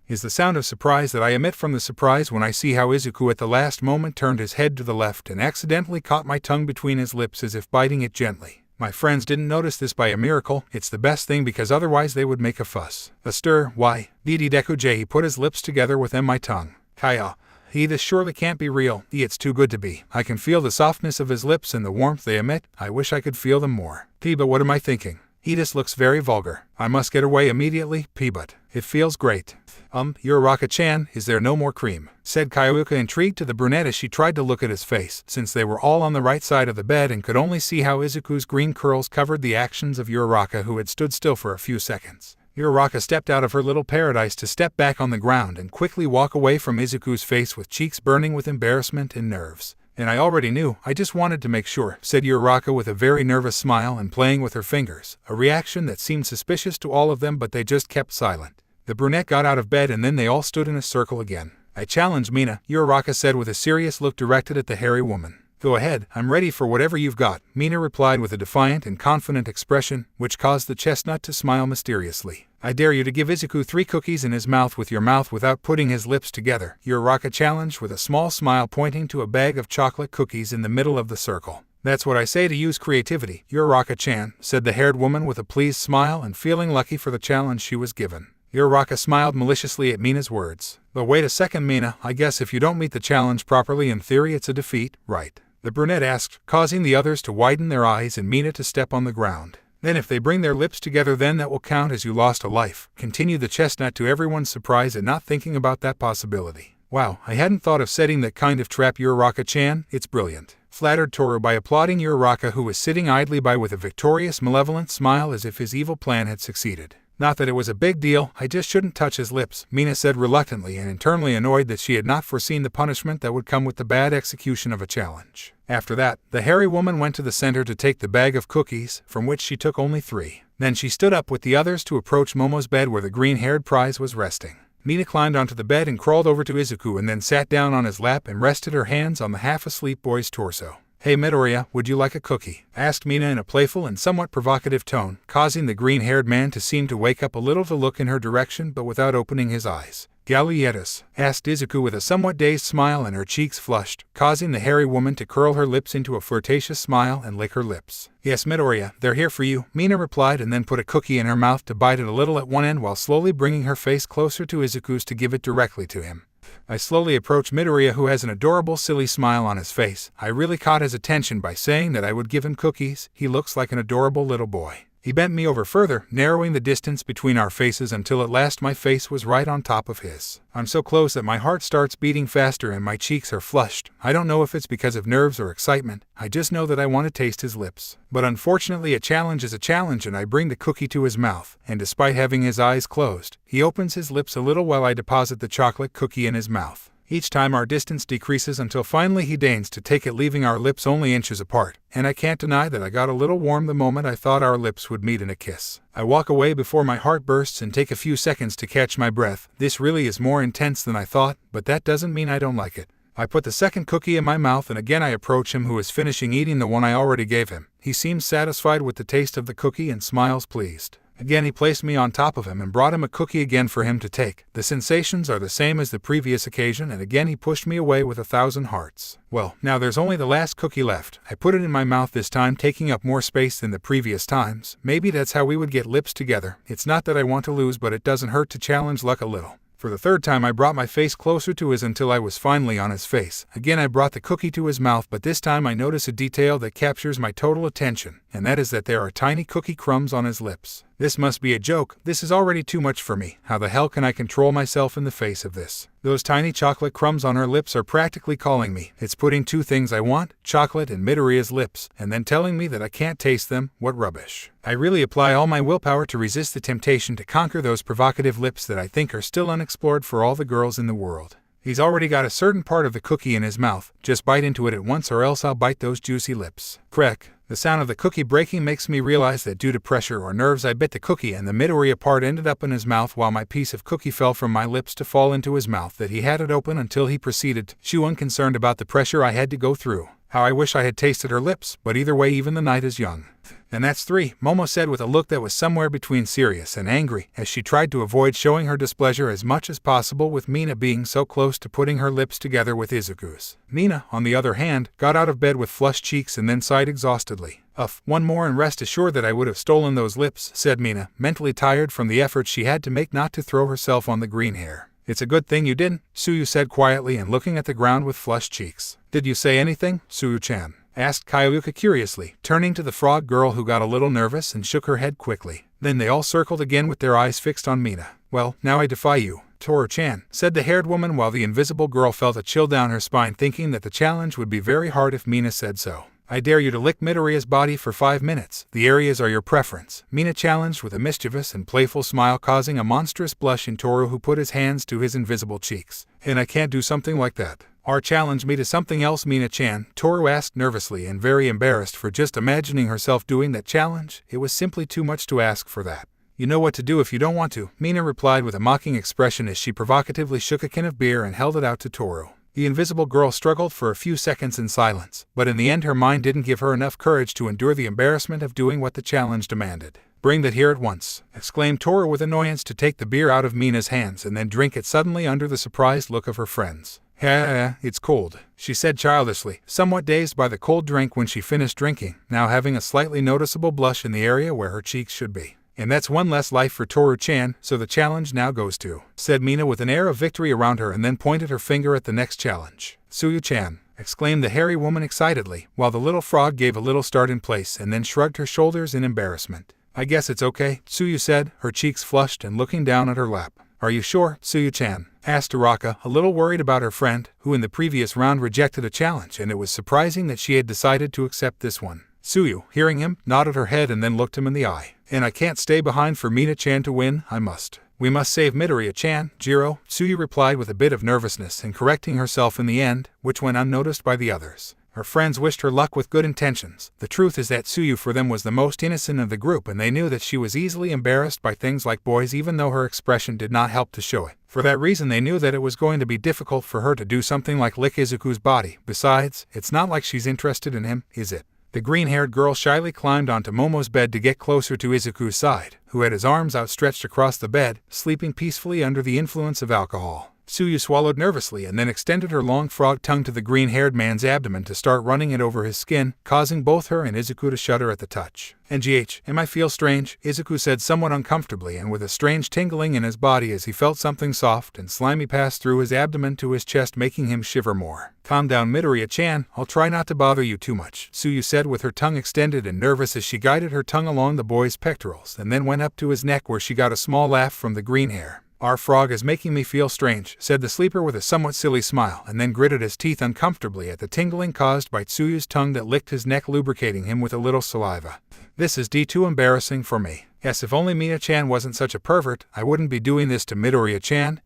Is the sound of surprise that I emit from the surprise when I see how Izuku at the last moment turned his head to the left and accidentally caught my tongue between his lips as if biting it gently. My friends didn't notice this by a miracle, it's the best thing because otherwise they would make a fuss. A stir, why? Didi Deku J he put his lips together within my tongue. Kaya. This surely can't be real, it's too good to be. I can feel the softness of his lips and the warmth they emit, I wish I could feel them more. But what am I thinking? This looks very vulgar. I must get away immediately, but it feels great. Uraraka-chan, is there no more cream? Said Kaioyuka intrigued to the brunette as she tried to look at his face, since they were all on the right side of the bed and could only see how Izuku's green curls covered the actions of Uraraka who had stood still for a few seconds. Uraraka stepped out of her little paradise to step back on the ground and quickly walk away from Izuku's face with cheeks burning with embarrassment and nerves. And I already knew, I just wanted to make sure, said Uraraka with a very nervous smile and playing with her fingers, a reaction that seemed suspicious to all of them, but they just kept silent. The brunette got out of bed and then they all stood in a circle again. I challenge Mina, Uraraka said with a serious look directed at the hairy woman. Go ahead, I'm ready for whatever you've got, Mina replied with a defiant and confident expression, which caused the chestnut to smile mysteriously. I dare you to give Izuku 3 cookies in his mouth with your mouth without putting his lips together, Uraraka challenged with a small smile pointing to a bag of chocolate cookies in the middle of the circle. That's what I say to use creativity, Uraraka-chan, said the haired woman with a pleased smile and feeling lucky for the challenge she was given. Uraraka smiled maliciously at Mina's words. But wait a second, Mina, I guess if you don't meet the challenge properly in theory it's a defeat, right? The brunette asked, causing the others to widen their eyes and Mina to step on the ground. Then if they bring their lips together then that will count as you lost a life, continued the chestnut to everyone's surprise at not thinking about that possibility. Wow, I hadn't thought of setting that kind of trap, Uraraka-chan, it's brilliant. Flattered Toru by applauding Uraraka, who was sitting idly by with a victorious malevolent smile as if his evil plan had succeeded. Not that it was a big deal, I just shouldn't touch his lips, Mina said reluctantly and internally annoyed that she had not foreseen the punishment that would come with the bad execution of a challenge. After that, the hairy woman went to the center to take the bag of cookies, from which she took only 3. Then she stood up with the others to approach Momo's bed where the green-haired prize was resting. Mina climbed onto the bed and crawled over to Izuku and then sat down on his lap and rested her hands on the half-asleep boy's torso. Hey Midoriya, would you like a cookie? Asked Mina in a playful and somewhat provocative tone, causing the green-haired man to seem to wake up a little to look in her direction but without opening his eyes. Galletas? Asked Izuku with a somewhat dazed smile and her cheeks flushed, causing the hairy woman to curl her lips into a flirtatious smile and lick her lips. Yes Midoriya, they're here for you, Mina replied and then put a cookie in her mouth to bite it a little at one end while slowly bringing her face closer to Izuku's to give it directly to him. I slowly approached Midoriya, who has an adorable silly smile on his face. I really caught his attention by saying that I would give him cookies. He looks like an adorable little boy. He bent me over further, narrowing the distance between our faces until at last my face was right on top of his. I'm so close that my heart starts beating faster and my cheeks are flushed. I don't know if it's because of nerves or excitement. I just know that I want to taste his lips. But unfortunately a challenge is a challenge and I bring the cookie to his mouth, and despite having his eyes closed, he opens his lips a little while I deposit the chocolate cookie in his mouth. Each time our distance decreases until finally he deigns to take it, leaving our lips only inches apart, and I can't deny that I got a little warm the moment I thought our lips would meet in a kiss. I walk away before my heart bursts and take a few seconds to catch my breath. This really is more intense than I thought, but that doesn't mean I don't like it. I put the second cookie in my mouth and again I approach him, who is finishing eating the one I already gave him. He seems satisfied with the taste of the cookie and smiles pleased. Again he placed me on top of him and brought him a cookie again for him to take. The sensations are the same as the previous occasion and again he pushed me away with 1,000 hearts. Well, now there's only the last cookie left. I put it in my mouth this time, taking up more space than the previous times. Maybe that's how we would get lips together. It's not that I want to lose, but it doesn't hurt to challenge luck a little. For the third time I brought my face closer to his until I was finally on his face. Again I brought the cookie to his mouth, but this time I notice a detail that captures my total attention, and that is that there are tiny cookie crumbs on his lips. This must be a joke. This is already too much for me. How the hell can I control myself in the face of this? Those tiny chocolate crumbs on her lips are practically calling me. It's putting 2 things I want, chocolate and Midoriya's lips, and then telling me that I can't taste them. What rubbish. I really apply all my willpower to resist the temptation to conquer those provocative lips that I think are still unexplored for all the girls in the world. He's already got a certain part of the cookie in his mouth. Just bite into it at once or else I'll bite those juicy lips. Crack. The sound of the cookie breaking makes me realize that due to pressure or nerves I bit the cookie and the Midoriya part ended up in his mouth while my piece of cookie fell from my lips to fall into his mouth. That he had it open until he proceeded to chew, unconcerned about the pressure I had to go through. How I wish I had tasted her lips, but either way even the night is young. And that's 3, Momo said with a look that was somewhere between serious and angry, as she tried to avoid showing her displeasure as much as possible with Mina being so close to putting her lips together with Izuku's. Mina, on the other hand, got out of bed with flushed cheeks and then sighed exhaustedly. One more and rest assured that I would have stolen those lips, said Mina, mentally tired from the effort she had to make not to throw herself on the green hair. It's a good thing you didn't, Suyu said quietly and looking at the ground with flushed cheeks. Did you say anything, Suyu-chan? Asked Kayuka curiously, turning to the frog girl, who got a little nervous and shook her head quickly. Then they all circled again with their eyes fixed on Mina. Well, now I defy you, Toru-chan, said the haired woman while the invisible girl felt a chill down her spine, thinking that the challenge would be very hard if Mina said so. I dare you to lick Midoriya's body for 5 minutes. The areas are your preference, Mina challenged with a mischievous and playful smile, causing a monstrous blush in Toru, who put his hands to his invisible cheeks. And I can't do something like that. Or challenge me to something else, Mina-chan, Toru asked nervously and very embarrassed for just imagining herself doing that challenge. It was simply too much to ask for that. You know what to do if you don't want to, Mina replied with a mocking expression as she provocatively shook a can of beer and held it out to Toru. The invisible girl struggled for a few seconds in silence, but in the end her mind didn't give her enough courage to endure the embarrassment of doing what the challenge demanded. Bring that here at once, exclaimed Toru with annoyance to take the beer out of Mina's hands and then drink it suddenly under the surprised look of her friends. It's cold, she said childishly, somewhat dazed by the cold drink when she finished drinking, now having a slightly noticeable blush in the area where her cheeks should be. And that's one less life for Toru-chan, so the challenge now goes to, said Mina with an air of victory around her and then pointed her finger at the next challenge. Tsuyu-chan, exclaimed the hairy woman excitedly, while the little frog gave a little start in place and then shrugged her shoulders in embarrassment. I guess it's okay, Tsuyu said, her cheeks flushed and looking down at her lap. Are you sure, Tsuyu-chan? Asked Araka, a little worried about her friend, who in the previous round rejected a challenge, and it was surprising that she had decided to accept this one. Tsuyu, hearing him, nodded her head and then looked him in the eye. And I can't stay behind for Mina-chan to win, I must. We must save Midoriya-chan, Jiro, Tsuyu replied with a bit of nervousness and correcting herself in the end, which went unnoticed by the others. Her friends wished her luck with good intentions. The truth is that Tsuyu for them was the most innocent of the group, and they knew that she was easily embarrassed by things like boys, even though her expression did not help to show it. For that reason they knew that it was going to be difficult for her to do something like lick Izuku's body. Besides, it's not like she's interested in him, is it? The green-haired girl shyly climbed onto Momo's bed to get closer to Izuku's side, who had his arms outstretched across the bed, sleeping peacefully under the influence of alcohol. Tsuyu swallowed nervously and then extended her long frog tongue to the green-haired man's abdomen to start running it over his skin, causing both her and Izuku to shudder at the touch. Am I feel strange? Izuku said somewhat uncomfortably and with a strange tingling in his body as he felt something soft and slimy pass through his abdomen to his chest, making him shiver more. Calm down, Midoriya-chan, I'll try not to bother you too much, Tsuyu said with her tongue extended and nervous as she guided her tongue along the boy's pectorals and then went up to his neck where she got a small laugh from the green hair. Our frog is making me feel strange, said the sleeper with a somewhat silly smile and then gritted his teeth uncomfortably at the tingling caused by Tsuyu's tongue that licked his neck, lubricating him with a little saliva. This is too embarrassing for me. Yes, if only Mina-chan wasn't such a pervert, I wouldn't be doing this to Midoriya-chan,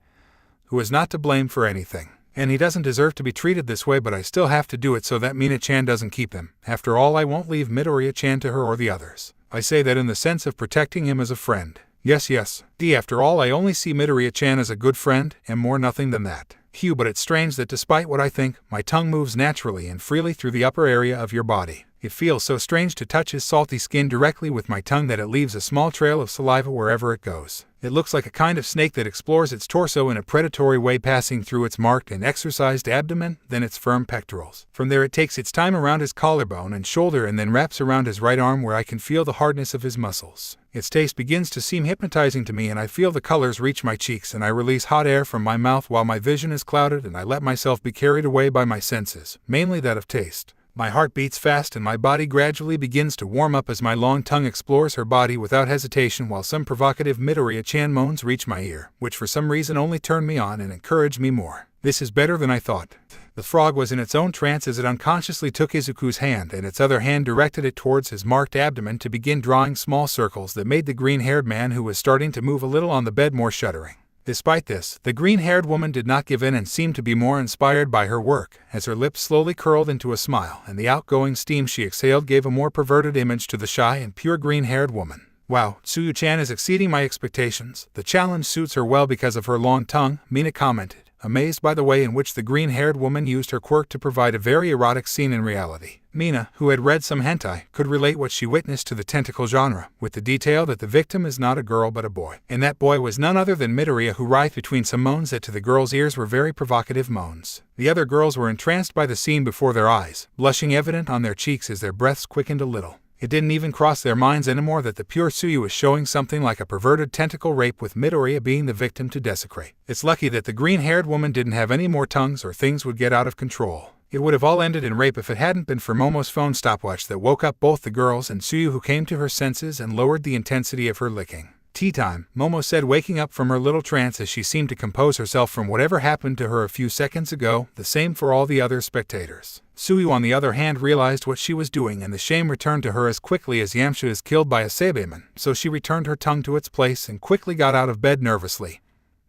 who is not to blame for anything. And he doesn't deserve to be treated this way, but I still have to do it so that Mina-chan doesn't keep him. After all, I won't leave Midoriya-chan to her or the others. I say that in the sense of protecting him as a friend. Yes. After all, I only see Midoriya-chan as a good friend, and more nothing than that. But it's strange that despite what I think, my tongue moves naturally and freely through the upper area of your body. It feels so strange to touch his salty skin directly with my tongue that it leaves a small trail of saliva wherever it goes. It looks like a kind of snake that explores its torso in a predatory way, passing through its marked and exercised abdomen, then its firm pectorals. From there it takes its time around his collarbone and shoulder and then wraps around his right arm where I can feel the hardness of his muscles. Its taste begins to seem hypnotizing to me and I feel the colors reach my cheeks and I release hot air from my mouth while my vision is clouded and I let myself be carried away by my senses, mainly that of taste. My heart beats fast and my body gradually begins to warm up as my long tongue explores her body without hesitation while some provocative Midoriya-chan moans reach my ear, which for some reason only turn me on and encourage me more. This is better than I thought. The frog was in its own trance as it unconsciously took Izuku's hand and its other hand directed it towards his marked abdomen to begin drawing small circles that made the green-haired man who was starting to move a little on the bed more shuddering. Despite this, the green-haired woman did not give in and seemed to be more inspired by her work, as her lips slowly curled into a smile and the outgoing steam she exhaled gave a more perverted image to the shy and pure green-haired woman. Wow, Tsuyu-chan is exceeding my expectations. The challenge suits her well because of her long tongue, Mina commented, amazed by the way in which the green-haired woman used her quirk to provide a very erotic scene in reality. Mina, who had read some hentai, could relate what she witnessed to the tentacle genre, with the detail that the victim is not a girl but a boy. And that boy was none other than Midoriya, who writhed between some moans that to the girls' ears were very provocative moans. The other girls were entranced by the scene before their eyes, blushing evident on their cheeks as their breaths quickened a little. It didn't even cross their minds anymore that the pure Tsuyu was showing something like a perverted tentacle rape with Midoriya being the victim to desecrate. It's lucky that the green-haired woman didn't have any more tongues or things would get out of control. It would have all ended in rape if it hadn't been for Momo's phone stopwatch that woke up both the girls and Tsuyu, who came to her senses and lowered the intensity of her licking. Tea time, Momo said, waking up from her little trance as she seemed to compose herself from whatever happened to her a few seconds ago, the same for all the other spectators. Suyu on the other hand realized what she was doing, and the shame returned to her as quickly as Yamcha is killed by a Seibaman, so she returned her tongue to its place and quickly got out of bed nervously,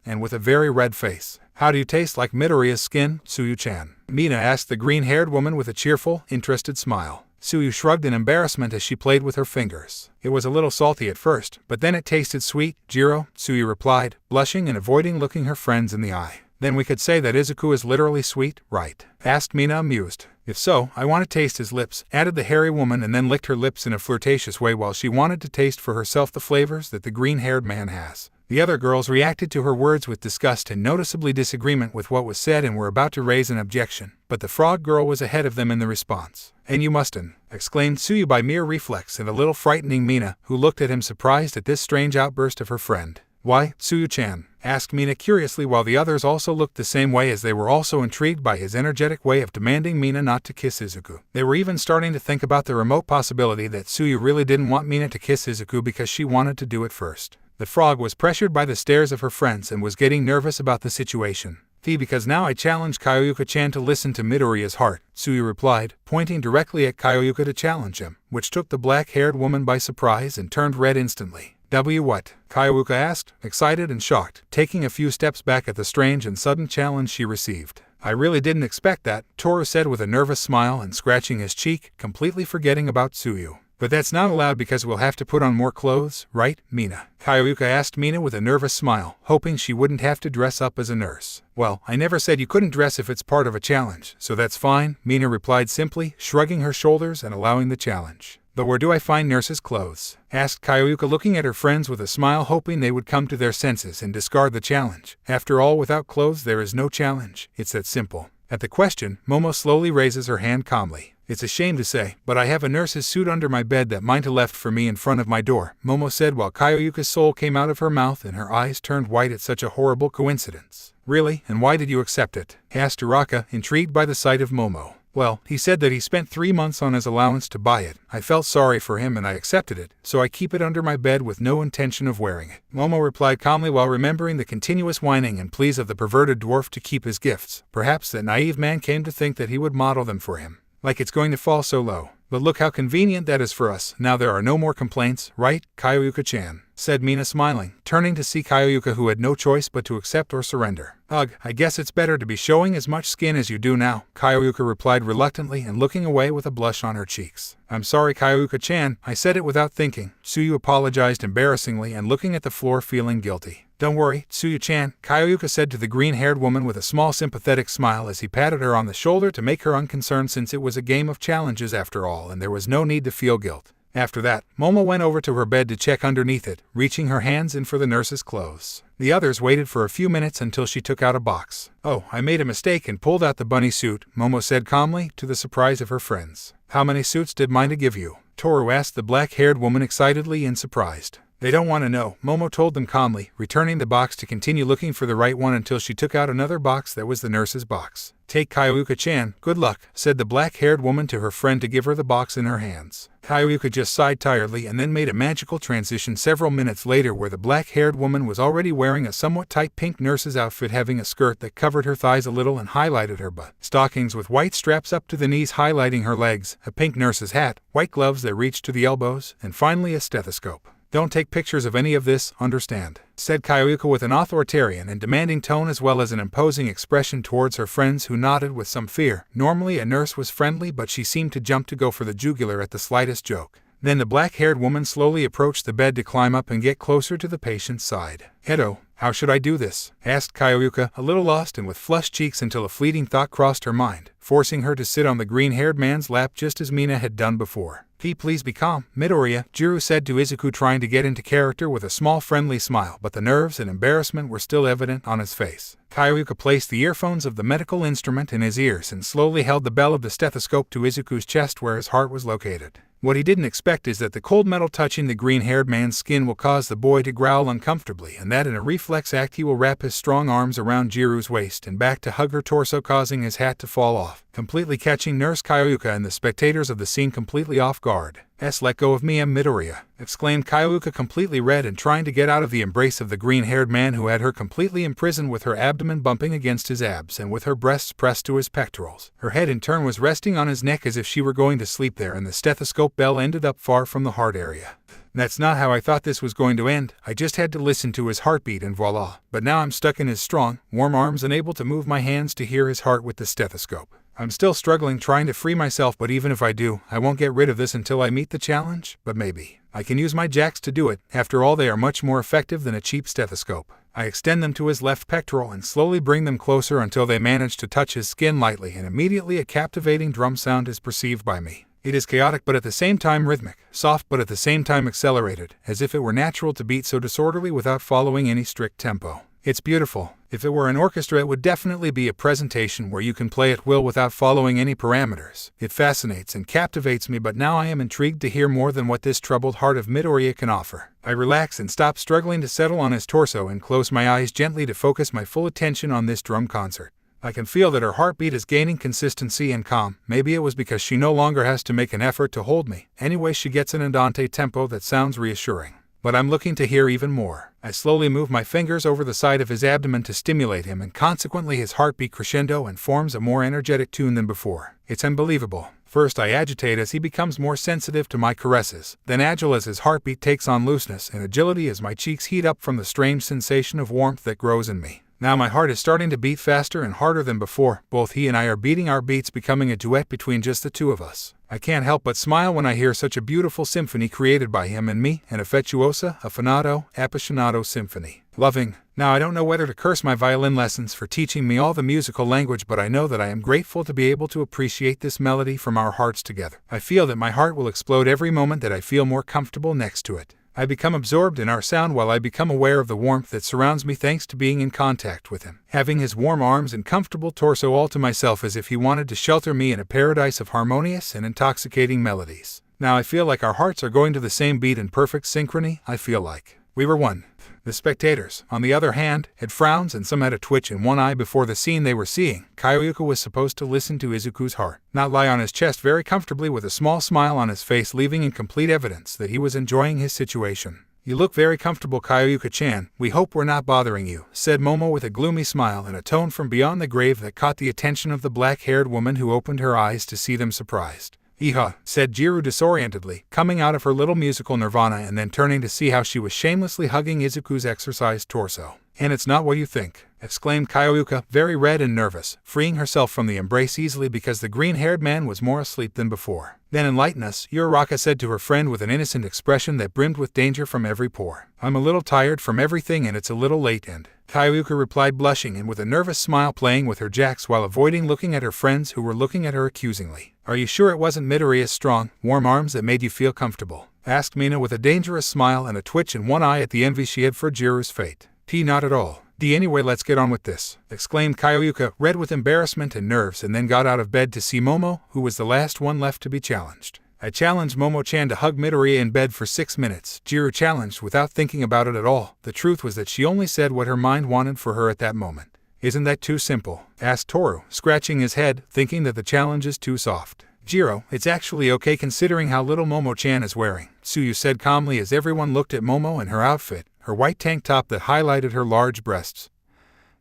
and with a very red face. How do you taste like Midoriya's skin, Suyu-chan? Mina asked the green-haired woman with a cheerful, interested smile. Suyu shrugged in embarrassment as she played with her fingers. It was a little salty at first, but then it tasted sweet, Jiro, Suyu replied, blushing and avoiding looking her friends in the eye. Then we could say that Izuku is literally sweet, right? Asked Mina, amused. If so, I want to taste his lips, added the hairy woman, and then licked her lips in a flirtatious way while she wanted to taste for herself the flavors that the green-haired man has. The other girls reacted to her words with disgust and noticeably disagreement with what was said and were about to raise an objection, but the frog girl was ahead of them in the response. And you mustn't, exclaimed Suyu by mere reflex and a little frightening Mina, who looked at him surprised at this strange outburst of her friend. Why, Suyu-chan? Asked Mina curiously, while the others also looked the same way as they were also intrigued by his energetic way of demanding Mina not to kiss Izuku. They were even starting to think about the remote possibility that Suyu really didn't want Mina to kiss Izuku because she wanted to do it first. The frog was pressured by the stares of her friends and was getting nervous about the situation. Because now I challenge Kyoyuka-chan to listen to Midoriya's heart, Suyu replied, pointing directly at Kyoyuka to challenge him, which took the black-haired woman by surprise and turned red instantly. What? Kyoyuka asked, excited and shocked, taking a few steps back at the strange and sudden challenge she received. I really didn't expect that, Toru said with a nervous smile and scratching his cheek, completely forgetting about Suyu. But that's not allowed because we'll have to put on more clothes, right, Mina? Kyoyuka asked Mina with a nervous smile, hoping she wouldn't have to dress up as a nurse. Well, I never said you couldn't dress if it's part of a challenge, so that's fine, Mina replied simply, shrugging her shoulders and allowing the challenge. But where do I find nurses' clothes? Asked Kyoyuka, looking at her friends with a smile, hoping they would come to their senses and discard the challenge. After all, without clothes there is no challenge. It's that simple. At the question, Momo slowly raises her hand calmly. It's a shame to say, but I have a nurse's suit under my bed that Minta left for me in front of my door, Momo said while Kyoyuka's soul came out of her mouth and her eyes turned white at such a horrible coincidence. Really? And why did you accept it? Asked Uraka, intrigued by the sight of Momo. Well, he said that he spent 3 months on his allowance to buy it. I felt sorry for him and I accepted it, so I keep it under my bed with no intention of wearing it. Momo replied calmly while remembering the continuous whining and pleas of the perverted dwarf to keep his gifts. Perhaps that naive man came to think that he would model them for him. Like it's going to fall so low. But look how convenient that is for us. Now there are no more complaints, right, Kyoyuka-chan? Said Mina smiling, turning to see Kyoyuka, who had no choice but to accept or surrender. Ugh, I guess it's better to be showing as much skin as you do now, Kyoyuka replied reluctantly and looking away with a blush on her cheeks. I'm sorry, Kyoyuka-chan, I said it without thinking, Suyu apologized embarrassingly and looking at the floor feeling guilty. Don't worry, Suyu-chan, Kyoyuka said to the green-haired woman with a small sympathetic smile as he patted her on the shoulder to make her unconcerned, since it was a game of challenges after all and there was no need to feel guilt. After that, Momo went over to her bed to check underneath it, reaching her hands in for the nurse's clothes. The others waited for a few minutes until she took out a box. Oh, I made a mistake and pulled out the bunny suit, Momo said calmly, to the surprise of her friends. How many suits did Minta give you? Toru asked the black-haired woman excitedly and surprised. They don't want to know, Momo told them calmly, returning the box to continue looking for the right one until she took out another box that was the nurse's box. Take, Kyoyuka-chan, good luck, said the black-haired woman to her friend to give her the box in her hands. Kyoyuka just sighed tiredly and then made a magical transition several minutes later where the black-haired woman was already wearing a somewhat tight pink nurse's outfit, having a skirt that covered her thighs a little and highlighted her butt, stockings with white straps up to the knees highlighting her legs, a pink nurse's hat, white gloves that reached to the elbows, and finally a stethoscope. Don't take pictures of any of this, understand? Said Kyoyuka with an authoritarian and demanding tone as well as an imposing expression towards her friends, who nodded with some fear. Normally a nurse was friendly, but she seemed to jump to go for the jugular at the slightest joke. Then the black-haired woman slowly approached the bed to climb up and get closer to the patient's side. Hedo, how should I do this? Asked Kyoyuka, a little lost and with flushed cheeks until a fleeting thought crossed her mind, forcing her to sit on the green-haired man's lap just as Mina had done before. Please be calm, Midoriya, Jiro said to Izuku, trying to get into character with a small friendly smile, but the nerves and embarrassment were still evident on his face. Kyoyuka placed the earphones of the medical instrument in his ears and slowly held the bell of the stethoscope to Izuku's chest where his heart was located. What he didn't expect is that the cold metal touching the green-haired man's skin will cause the boy to growl uncomfortably, and that in a reflex act he will wrap his strong arms around Jiru's waist and back to hug her torso, causing his hat to fall off. completely catching Nurse Kyoyuka and the spectators of the scene completely off guard. Let go of me, Midoriya, exclaimed Kyoyuka, completely red and trying to get out of the embrace of the green-haired man who had her completely imprisoned, with her abdomen bumping against his abs and with her breasts pressed to his pectorals. Her head in turn was resting on his neck as if she were going to sleep there, and the stethoscope bell ended up far from the heart area. That's not how I thought this was going to end. I just had to listen to his heartbeat and voila. But now I'm stuck in his strong, warm arms, unable to move my hands to hear his heart with the stethoscope. I'm still struggling trying to free myself, but even if I do, I won't get rid of this until I meet the challenge. But maybe I can use my jacks to do it. After all, they are much more effective than a cheap stethoscope. I extend them to his left pectoral and slowly bring them closer until they manage to touch his skin lightly, and immediately a captivating drum sound is perceived by me. It is chaotic but at the same time rhythmic, soft but at the same time accelerated, as if it were natural to beat so disorderly without following any strict tempo. It's beautiful. If it were an orchestra, it would definitely be a presentation where you can play at will without following any parameters. It fascinates and captivates me, but now I am intrigued to hear more than what this troubled heart of Midoriya can offer. I relax and stop struggling to settle on his torso and close my eyes gently to focus my full attention on this drum concert. I can feel that her heartbeat is gaining consistency and calm. Maybe it was because she no longer has to make an effort to hold me. Anyway, she gets an andante tempo that sounds reassuring. But I'm looking to hear even more. I slowly move my fingers over the side of his abdomen to stimulate him, and consequently his heartbeat crescendo and forms a more energetic tune than before. It's unbelievable. First I agitate as he becomes more sensitive to my caresses, then agile as his heartbeat takes on looseness and agility as my cheeks heat up from the strange sensation of warmth that grows in me. Now my heart is starting to beat faster and harder than before. Both he and I are beating our beats, becoming a duet between just the two of us. I can't help but smile when I hear such a beautiful symphony created by him and me, an affettuosa, affinato, appassionato symphony. Loving. Now I don't know whether to curse my violin lessons for teaching me all the musical language, but I know that I am grateful to be able to appreciate this melody from our hearts together. I feel that my heart will explode every moment that I feel more comfortable next to it. I become absorbed in our sound while I become aware of the warmth that surrounds me thanks to being in contact with him. Having his warm arms and comfortable torso all to myself, as if he wanted to shelter me in a paradise of harmonious and intoxicating melodies. Now I feel like our hearts are going to the same beat in perfect synchrony. I feel like we were one. The spectators, on the other hand, had frowns and some had a twitch in one eye before the scene they were seeing. Kyoyuka was supposed to listen to Izuku's heart, not lie on his chest very comfortably with a small smile on his face, leaving in complete evidence that he was enjoying his situation. You look very comfortable, Kyoyuka-chan. We hope we're not bothering you, said Momo with a gloomy smile and a tone from beyond the grave that caught the attention of the black-haired woman, who opened her eyes to see them surprised. Iha, said Jiru disorientedly, coming out of her little musical nirvana and then turning to see how she was shamelessly hugging Izuku's exercised torso. And it's not what you think, exclaimed Kyoyuka, very red and nervous, freeing herself from the embrace easily because the green-haired man was more asleep than before. Then enlighten us, Uraraka said to her friend with an innocent expression that brimmed with danger from every pore. I'm a little tired from everything and it's a little late, and Kyoyuka replied, blushing and with a nervous smile, playing with her jacks while avoiding looking at her friends who were looking at her accusingly. Are you sure it wasn't Midoriya's strong, warm arms that made you feel comfortable? Asked Mina with a dangerous smile and a twitch in one eye at the envy she had for Jiru's fate. Not at all. Anyway, let's get on with this, exclaimed Kyoyuka, red with embarrassment and nerves, and then got out of bed to see Momo, who was the last one left to be challenged. I challenged Momo-chan to hug Midoriya in bed for 6 minutes, Jiru challenged without thinking about it at all. The truth was that she only said what her mind wanted for her at that moment. Isn't that too simple? Asked Toru, scratching his head, thinking that the challenge is too soft. Jiro, it's actually okay considering how little Momo-chan is wearing, Tsuyu said calmly as everyone looked at Momo and her outfit, her white tank top that highlighted her large breasts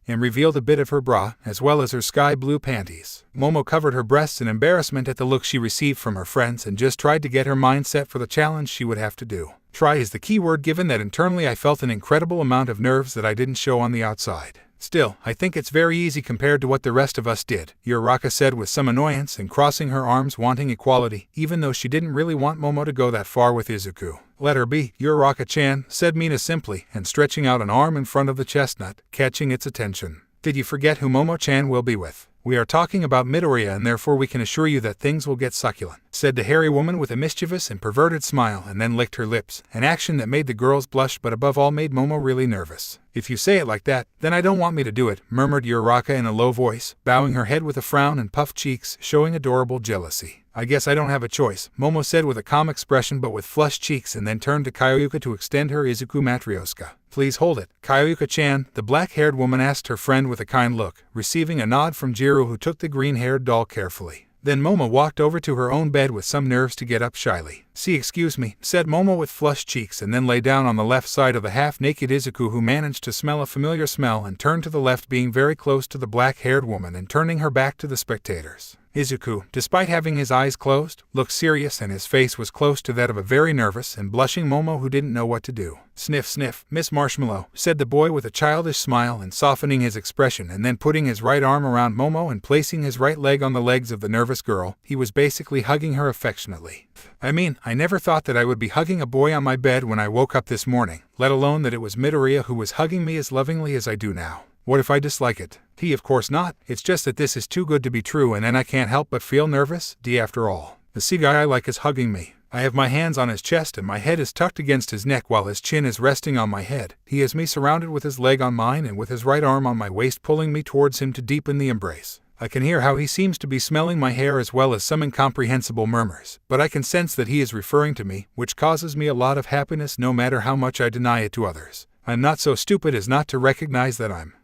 and revealed a bit of her bra, as well as her sky blue panties. Momo covered her breasts in embarrassment at the look she received from her friends and just tried to get her mind set for the challenge she would have to do. Try is the key word, given that internally I felt an incredible amount of nerves that I didn't show on the outside. Still, I think it's very easy compared to what the rest of us did, Uraraka said with some annoyance and crossing her arms, wanting equality, even though she didn't really want Momo to go that far with Izuku. Let her be, Uraraka-chan, said Mina simply, and stretching out an arm in front of the chestnut, catching its attention. Did you forget who Momo-chan will be with? We are talking about Midoriya, and therefore we can assure you that things will get succulent, said the hairy woman with a mischievous and perverted smile, and then licked her lips, an action that made the girls blush but above all made Momo really nervous. If you say it like that, then I don't want me to do it, murmured Uraraka in a low voice, bowing her head with a frown and puffed cheeks, showing adorable jealousy. I guess I don't have a choice, Momo said with a calm expression but with flushed cheeks, and then turned to Kyoyuka to extend her Izuku Matryoshka. Please hold it, Kayuka-chan, the black-haired woman asked her friend with a kind look, receiving a nod from Jiro, who took the green-haired doll carefully. Then Momo walked over to her own bed with some nerves to get up shyly. Excuse me, said Momo with flushed cheeks, and then lay down on the left side of the half-naked Izuku, who managed to smell a familiar smell and turned to the left, being very close to the black-haired woman and turning her back to the spectators. Izuku, despite having his eyes closed, looked serious, and his face was close to that of a very nervous and blushing Momo who didn't know what to do. Sniff, sniff, Miss Marshmallow, said the boy with a childish smile and softening his expression, and then putting his right arm around Momo and placing his right leg on the legs of the nervous girl. He was basically hugging her affectionately. I never thought that I would be hugging a boy on my bed when I woke up this morning, let alone that it was Midoriya who was hugging me as lovingly as I do now. What if I dislike it? Of course not. It's just that this is too good to be true, and then I can't help but feel nervous. After all, the guy I like is hugging me. I have my hands on his chest and my head is tucked against his neck while his chin is resting on my head. He has me surrounded with his leg on mine and with his right arm on my waist, pulling me towards him to deepen the embrace. I can hear how he seems to be smelling my hair as well as some incomprehensible murmurs, but I can sense that he is referring to me, which causes me a lot of happiness no matter how much I deny it to others. I'm not so stupid as not to recognize that I'm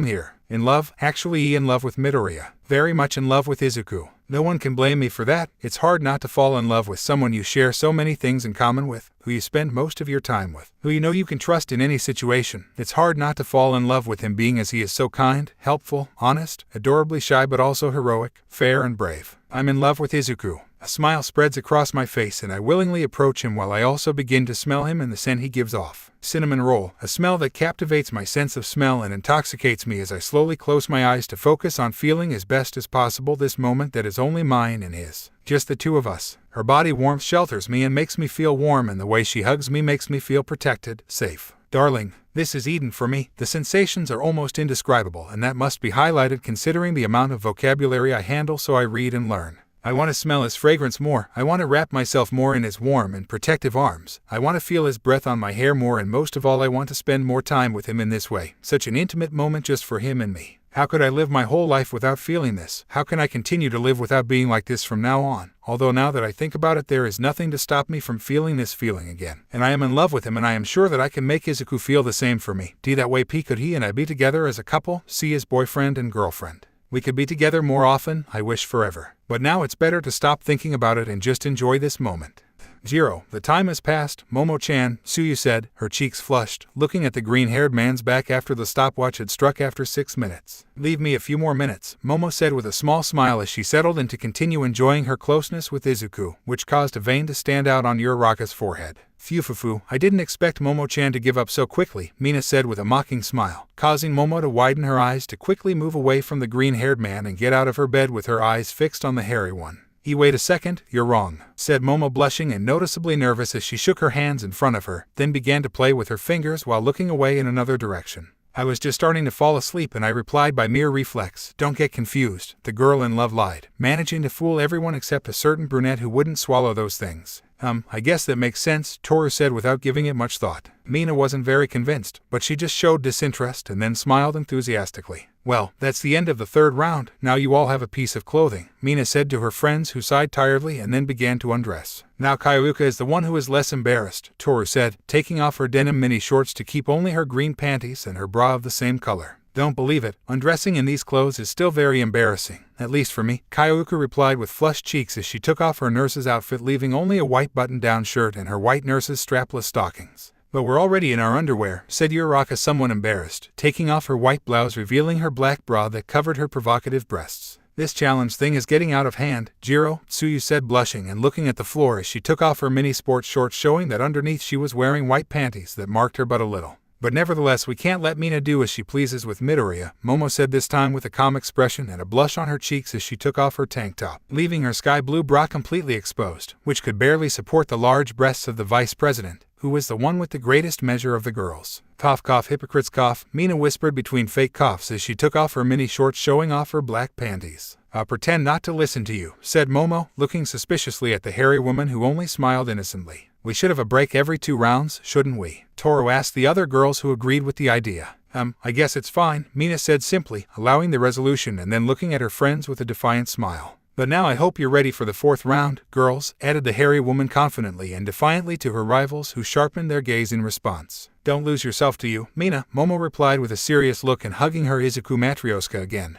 here. In love, actually in love with Midoriya. Very much in love with Izuku. No one can blame me for that. It's hard not to fall in love with someone you share so many things in common with, who you spend most of your time with, who you know you can trust in any situation. It's hard not to fall in love with him, being as he is so kind, helpful, honest, adorably shy but also heroic, fair and brave. I'm in love with Izuku. A smile spreads across my face and I willingly approach him while I also begin to smell him and the scent he gives off. Cinnamon roll, a smell that captivates my sense of smell and intoxicates me as I slowly close my eyes to focus on feeling as best as possible this moment that is only mine and his. Just the two of us. Her body warmth shelters me and makes me feel warm, and the way she hugs me makes me feel protected, safe. Darling, this is Eden for me. The sensations are almost indescribable, and that must be highlighted considering the amount of vocabulary I handle, so I read and learn. I want to smell his fragrance more. I want to wrap myself more in his warm and protective arms. I want to feel his breath on my hair more, and most of all I want to spend more time with him in this way. Such an intimate moment just for him and me. How could I live my whole life without feeling this? How can I continue to live without being like this from now on? Although now that I think about it, there is nothing to stop me from feeling this feeling again. And I am in love with him, and I am sure that I can make Izuku feel the same for me. That way could he and I be together as a couple, as boyfriend and girlfriend. We could be together more often, I wish forever. But now it's better to stop thinking about it and just enjoy this moment. Jiro, the time has passed, Momo-chan, Tsuyu said, her cheeks flushed, looking at the green-haired man's back after the stopwatch had struck after 6 minutes. Leave me a few more minutes, Momo said with a small smile as she settled in to continue enjoying her closeness with Izuku, which caused a vein to stand out on Uraraka's forehead. Phew, I didn't expect Momo-chan to give up so quickly, Mina said with a mocking smile, causing Momo to widen her eyes to quickly move away from the green-haired man and get out of her bed with her eyes fixed on the hairy one. Wait a second, you're wrong, said Momo, blushing and noticeably nervous as she shook her hands in front of her, then began to play with her fingers while looking away in another direction. I was just starting to fall asleep and I replied by mere reflex. Don't get confused, the girl in love lied, managing to fool everyone except a certain brunette who wouldn't swallow those things. I guess that makes sense, Toru said without giving it much thought. Mina wasn't very convinced, but she just showed disinterest and then smiled enthusiastically. Well, that's the end of the third round. Now you all have a piece of clothing, Mina said to her friends, who sighed tiredly and then began to undress. Now Kayuka is the one who is less embarrassed, Toru said, taking off her denim mini shorts to keep only her green panties and her bra of the same color. Don't believe it, undressing in these clothes is still very embarrassing, at least for me, Kayuka replied with flushed cheeks as she took off her nurse's outfit, leaving only a white button-down shirt and her white nurse's strapless stockings. But we're already in our underwear, said Uraraka somewhat embarrassed, taking off her white blouse revealing her black bra that covered her provocative breasts. This challenge thing is getting out of hand, Jiro, Tsuyu said, blushing and looking at the floor as she took off her mini sports shorts, showing that underneath she was wearing white panties that marked her butt a little. But nevertheless, we can't let Mina do as she pleases with Midoriya, Momo said, this time with a calm expression and a blush on her cheeks as she took off her tank top, leaving her sky blue bra completely exposed, which could barely support the large breasts of the vice president, who was the one with the greatest measure of the girls. Cough, cough, hypocrites cough, Mina whispered between fake coughs as she took off her mini shorts, showing off her black panties. I'll pretend not to listen to you, said Momo, looking suspiciously at the hairy woman who only smiled innocently. We should have a break every 2 rounds, shouldn't we? Toru asked the other girls, who agreed with the idea. I guess it's fine, Mina said simply, allowing the resolution and then looking at her friends with a defiant smile. But now I hope you're ready for the 4th round, girls, added the hairy woman confidently and defiantly to her rivals who sharpened their gaze in response. Don't lose yourself to you, Mina, Momo replied with a serious look and hugging her Izuku Matryoshka again,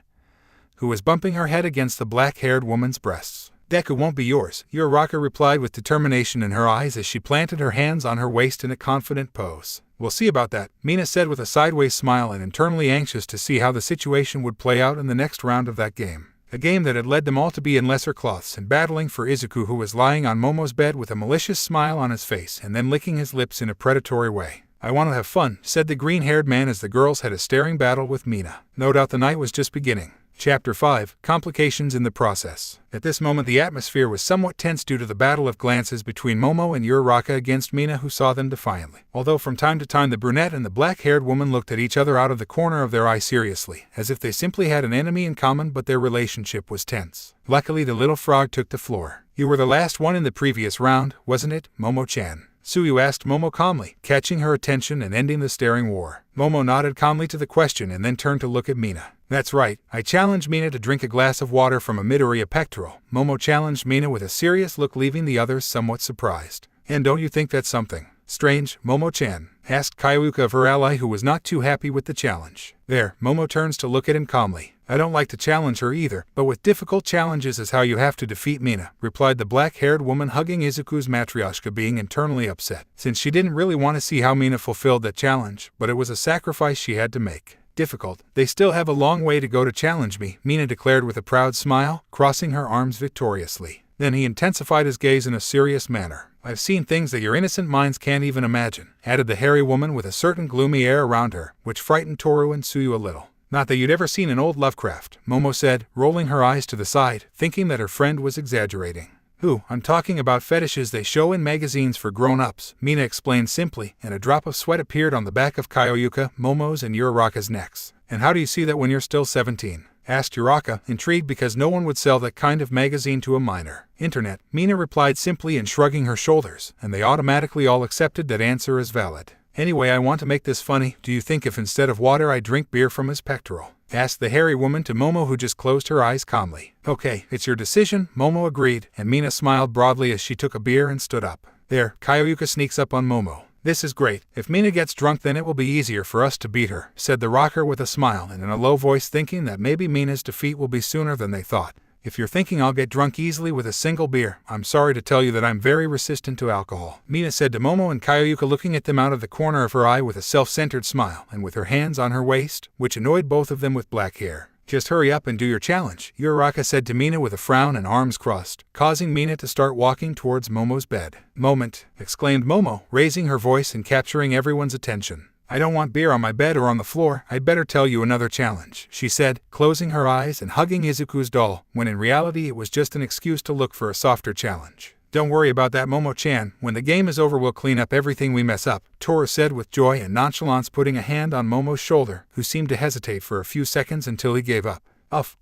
who was bumping her head against the black-haired woman's breasts. Deku won't be yours, Uraraka replied with determination in her eyes as she planted her hands on her waist in a confident pose. We'll see about that, Mina said with a sideways smile and internally anxious to see how the situation would play out in the next round of that game. A game that had led them all to be in lesser cloths and battling for Izuku, who was lying on Momo's bed with a malicious smile on his face and then licking his lips in a predatory way. I want to have fun, said the green-haired man as the girls had a staring battle with Mina. No doubt the night was just beginning. Chapter 5, Complications in the Process. At this moment the atmosphere was somewhat tense due to the battle of glances between Momo and Uraraka against Mina, who saw them defiantly. Although from time to time the brunette and the black-haired woman looked at each other out of the corner of their eye seriously, as if they simply had an enemy in common, but their relationship was tense. Luckily the little frog took the floor. You were the last one in the previous round, wasn't it, Momo-chan? Suyu asked Momo calmly, catching her attention and ending the staring war. Momo nodded calmly to the question and then turned to look at Mina. That's right, I challenged Mina to drink a glass of water from a Midoriya pectoral. Momo challenged Mina with a serious look, leaving the others somewhat surprised. And don't you think that's something strange, Momo-chan? Asked Kayuka of her ally, who was not too happy with the challenge. There, Momo turns to look at him calmly. I don't like to challenge her either, but with difficult challenges is how you have to defeat Mina, replied the black-haired woman, hugging Izuku's Matryoshka, being internally upset, since she didn't really want to see how Mina fulfilled that challenge, but it was a sacrifice she had to make. Difficult. They still have a long way to go to challenge me, Mina declared with a proud smile, crossing her arms victoriously. Then he intensified his gaze in a serious manner. I've seen things that your innocent minds can't even imagine, added the hairy woman with a certain gloomy air around her, which frightened Toru and Suyu a little. Not that you'd ever seen an old Lovecraft, Momo said, rolling her eyes to the side, thinking that her friend was exaggerating. Who, I'm talking about fetishes they show in magazines for grown-ups, Mina explained simply, and a drop of sweat appeared on the back of Kayuka, Momo's and Uraraka's necks. And how do you see that when you're still 17? Asked Uraraka, intrigued because no one would sell that kind of magazine to a minor. Internet, Mina replied simply and shrugging her shoulders, and they automatically all accepted that answer as valid. Anyway, I want to make this funny. Do you think if instead of water I drink beer from his pectoral? Asked the hairy woman to Momo, who just closed her eyes calmly. Okay, it's your decision, Momo agreed, and Mina smiled broadly as she took a beer and stood up. There, Kayuka sneaks up on Momo. This is great. If Mina gets drunk then it will be easier for us to beat her, said the rocker with a smile and in a low voice, thinking that maybe Mina's defeat will be sooner than they thought. If you're thinking I'll get drunk easily with a single beer, I'm sorry to tell you that I'm very resistant to alcohol, Mina said to Momo and Kayuka, looking at them out of the corner of her eye with a self-centered smile and with her hands on her waist, which annoyed both of them with black hair. Just hurry up and do your challenge, Uraraka said to Mina with a frown and arms crossed, causing Mina to start walking towards Momo's bed. Moment, exclaimed Momo, raising her voice and capturing everyone's attention. I don't want beer on my bed or on the floor. I'd better tell you another challenge, she said, closing her eyes and hugging Izuku's doll, when in reality it was just an excuse to look for a softer challenge. Don't worry about that, Momo-chan. When the game is over we'll clean up everything we mess up, Toru said with joy and nonchalance, putting a hand on Momo's shoulder, who seemed to hesitate for a few seconds until he gave up.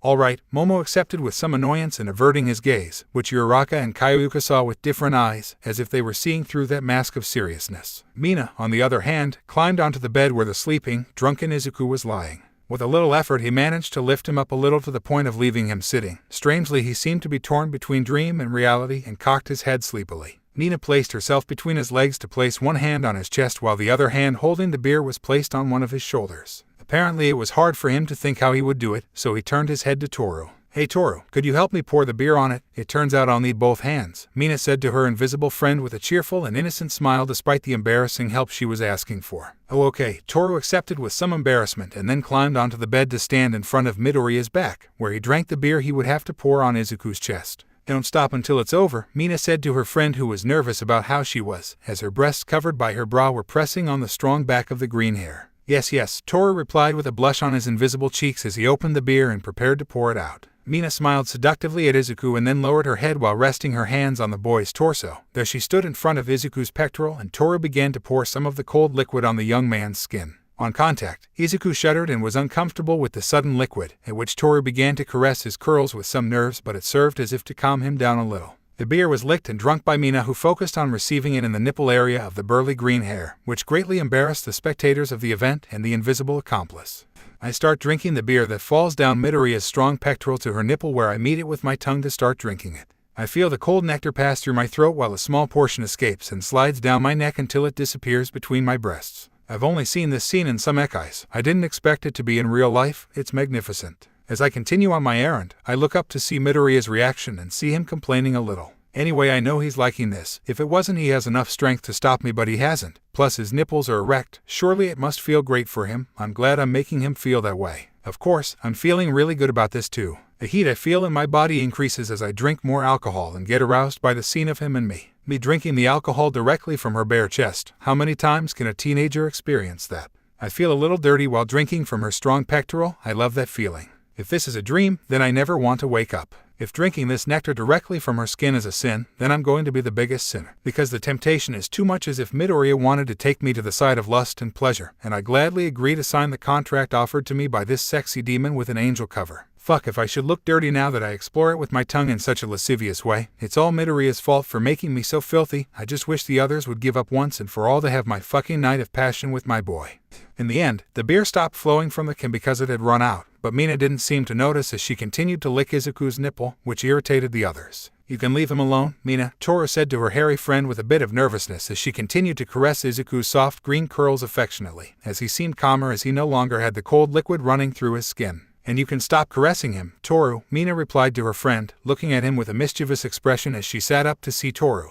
All right, Momo accepted with some annoyance and averting his gaze, which Uraraka and Kayuka saw with different eyes, as if they were seeing through that mask of seriousness. Mina, on the other hand, climbed onto the bed where the sleeping, drunken Izuku was lying. With a little effort he managed to lift him up a little to the point of leaving him sitting. Strangely, he seemed to be torn between dream and reality and cocked his head sleepily. Mina placed herself between his legs to place one hand on his chest while the other hand holding the beer was placed on one of his shoulders. Apparently it was hard for him to think how he would do it, so he turned his head to Toru. Hey Toru, could you help me pour the beer on it? It turns out I'll need both hands, Mina said to her invisible friend with a cheerful and innocent smile despite the embarrassing help she was asking for. Oh okay, Toru accepted with some embarrassment and then climbed onto the bed to stand in front of Midoriya's back, where he drank the beer he would have to pour on Izuku's chest. Don't stop until it's over, Mina said to her friend, who was nervous about how she was, as her breasts covered by her bra were pressing on the strong back of the green hair. Yes, Toru replied with a blush on his invisible cheeks as he opened the beer and prepared to pour it out. Mina smiled seductively at Izuku and then lowered her head while resting her hands on the boy's torso. There she stood in front of Izuku's pectoral, and Toru began to pour some of the cold liquid on the young man's skin. On contact, Izuku shuddered and was uncomfortable with the sudden liquid, at which Toru began to caress his curls with some nerves, but it served as if to calm him down a little. The beer was licked and drunk by Mina, who focused on receiving it in the nipple area of the burly green hair, which greatly embarrassed the spectators of the event and the invisible accomplice. I start drinking the beer that falls down Midoriya's strong pectoral to her nipple, where I meet it with my tongue to start drinking it. I feel the cold nectar pass through my throat while a small portion escapes and slides down my neck until it disappears between my breasts. I've only seen this scene in some ekais. I didn't expect it to be in real life. It's magnificent. As I continue on my errand, I look up to see Midoriya's reaction and see him complaining a little. Anyway, I know he's liking this. If it wasn't, he has enough strength to stop me, but he hasn't. Plus his nipples are erect. Surely it must feel great for him. I'm glad I'm making him feel that way. Of course, I'm feeling really good about this too. The heat I feel in my body increases as I drink more alcohol and get aroused by the scene of him and me. Me drinking the alcohol directly from her bare chest. How many times can a teenager experience that? I feel a little dirty while drinking from her strong pectoral. I love that feeling. If this is a dream, then I never want to wake up. If drinking this nectar directly from her skin is a sin, then I'm going to be the biggest sinner. Because the temptation is too much, as if Midoriya wanted to take me to the side of lust and pleasure, and I gladly agree to sign the contract offered to me by this sexy demon with an angel cover. Fuck if I should look dirty now that I explore it with my tongue in such a lascivious way. It's all Midoriya's fault for making me so filthy. I just wish the others would give up once and for all to have my fucking night of passion with my boy. In the end, the beer stopped flowing from the can because it had run out, but Mina didn't seem to notice as she continued to lick Izuku's nipple, which irritated the others. You can leave him alone, Mina, Toru said to her hairy friend with a bit of nervousness as she continued to caress Izuku's soft green curls affectionately, as he seemed calmer as he no longer had the cold liquid running through his skin. And you can stop caressing him, Toru, Mina replied to her friend, looking at him with a mischievous expression as she sat up to see Toru,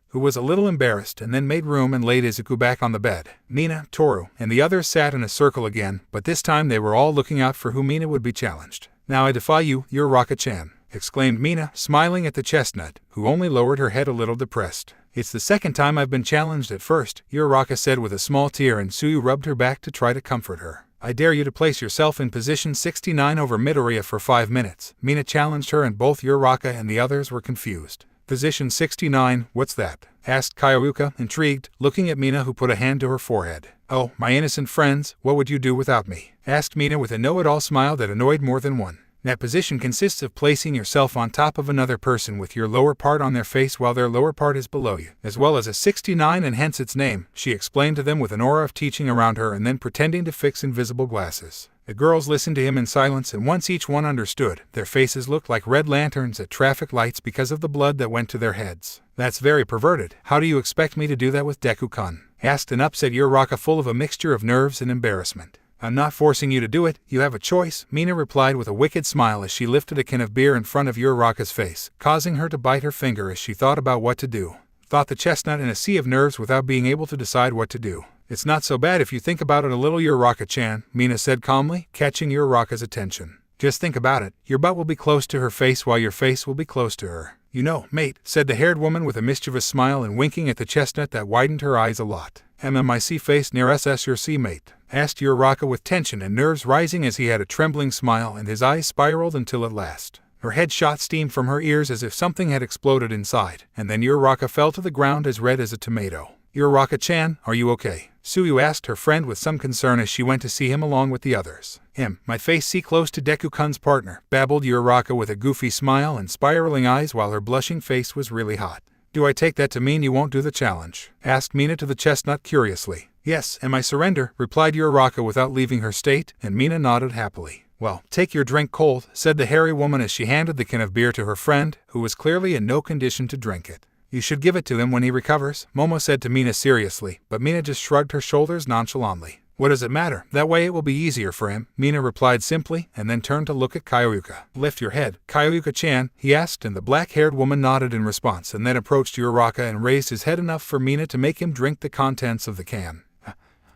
who was a little embarrassed, and then made room and laid Izuku back on the bed. Mina, Toru, and the others sat in a circle again, but this time they were all looking out for who Mina would be challenged. Now I defy you, Uraraka-chan, exclaimed Mina, smiling at the chestnut, who only lowered her head a little depressed. It's the second time I've been challenged at first, Uraraka said with a small tear, and Suyu rubbed her back to try to comfort her. I dare you to place yourself in position 69 over Midoriya for 5 minutes, Mina challenged her, and both Uraraka and the others were confused. Position 69, what's that? Asked Kyoryuka, intrigued, looking at Mina, who put a hand to her forehead. Oh, my innocent friends, what would you do without me? Asked Mina with a know-it-all smile that annoyed more than one. That position consists of placing yourself on top of another person with your lower part on their face while their lower part is below you, as well as a 69, and hence its name, she explained to them with an aura of teaching around her and then pretending to fix invisible glasses. The girls listened to him in silence, and once each one understood, their faces looked like red lanterns at traffic lights because of the blood that went to their heads. That's very perverted. How do you expect me to do that with Deku-kun? Asked an upset Uraraka, full of a mixture of nerves and embarrassment. I'm not forcing you to do it, you have a choice, Mina replied with a wicked smile as she lifted a can of beer in front of Uraraka's face, causing her to bite her finger as she thought about what to do. Thought the chestnut in a sea of nerves without being able to decide what to do. It's not so bad if you think about it a little, Uraraka-chan, Mina said calmly, catching Uraraka's attention. Just think about it, your butt will be close to her face while your face will be close to her. You know, mate, said the haired woman with a mischievous smile and winking at the chestnut that widened her eyes a lot. MMIC face near SS your sea mate, asked Uraraka with tension and nerves rising as he had a trembling smile and his eyes spiraled until at last her head shot steam from her ears as if something had exploded inside, and then Uraraka fell to the ground as red as a tomato. Uraraka-chan, are you okay? Suyu asked her friend with some concern as she went to see him along with the others. My face see close to Deku-kun's partner, babbled Uraraka with a goofy smile and spiraling eyes while her blushing face was really hot. Do I take that to mean you won't do the challenge? Asked Mina to the chestnut curiously. Yes, and I surrender, replied Uraraka without leaving her state, and Mina nodded happily. Well, take your drink cold, said the hairy woman as she handed the can of beer to her friend, who was clearly in no condition to drink it. You should give it to him when he recovers, Momo said to Mina seriously, but Mina just shrugged her shoulders nonchalantly. What does it matter? That way it will be easier for him, Mina replied simply, and then turned to look at Kyoryuka. Lift your head, Kyoryuka-chan, he asked, and the black-haired woman nodded in response and then approached Uraraka and raised his head enough for Mina to make him drink the contents of the can.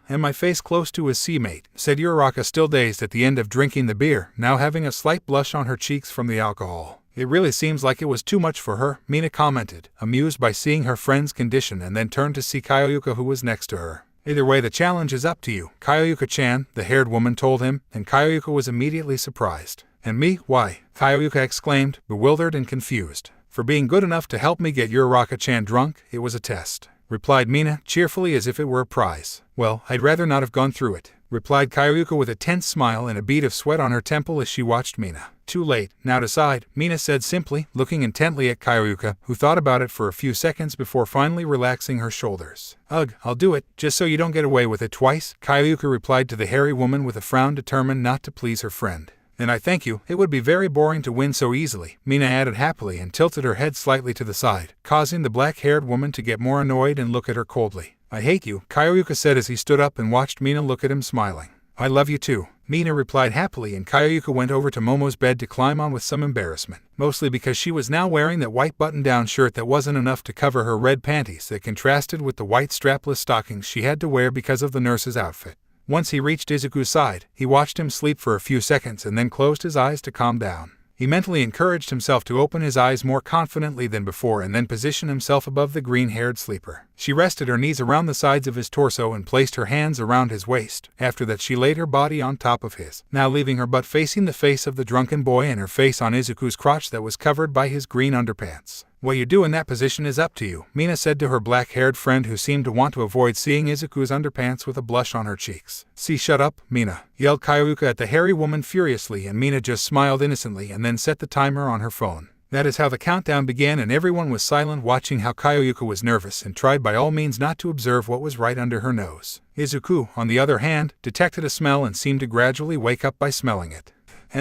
And my face close to his sea-mate, said Uraraka, still dazed at the end of drinking the beer, now having a slight blush on her cheeks from the alcohol. It really seems like it was too much for her, Mina commented, amused by seeing her friend's condition, and then turned to see Kyoryuka, who was next to her. Either way, the challenge is up to you, Kyoryuka-chan, the haired woman told him, and Kyoryuka was immediately surprised. And me? Why? Kyoryuka exclaimed, bewildered and confused. For being good enough to help me get Uraraka-chan drunk, it was a test, replied Mina, cheerfully as if it were a prize. Well, I'd rather not have gone through it. replied Kayuka with a tense smile and a bead of sweat on her temple as she watched Mina. Too late, now decide, Mina said simply, looking intently at Kayuka, who thought about it for a few seconds before finally relaxing her shoulders. Ugh, I'll do it, just so you don't get away with it twice, Kayuka replied to the hairy woman with a frown, determined not to please her friend. And I thank you, it would be very boring to win so easily, Mina added happily and tilted her head slightly to the side, causing the black-haired woman to get more annoyed and look at her coldly. I hate you, Kayuka said as he stood up and watched Mina look at him smiling. I love you too, Mina replied happily, and Kayuka went over to Momo's bed to climb on with some embarrassment, mostly because she was now wearing that white button-down shirt that wasn't enough to cover her red panties that contrasted with the white strapless stockings she had to wear because of the nurse's outfit. Once he reached Izuku's side, he watched him sleep for a few seconds and then closed his eyes to calm down. He mentally encouraged himself to open his eyes more confidently than before and then position himself above the green-haired sleeper. She rested her knees around the sides of his torso and placed her hands around his waist. After that she laid her body on top of his, now leaving her butt facing the face of the drunken boy and her face on Izuku's crotch that was covered by his green underpants. What you do in that position is up to you, Mina said to her black-haired friend, who seemed to want to avoid seeing Izuku's underpants with a blush on her cheeks. See, shut up, Mina, yelled Kayuka at the hairy woman furiously, and Mina just smiled innocently and then set the timer on her phone. That is how the countdown began, and everyone was silent, watching how Kayuka was nervous and tried by all means not to observe what was right under her nose. Izuku, on the other hand, detected a smell and seemed to gradually wake up by smelling it.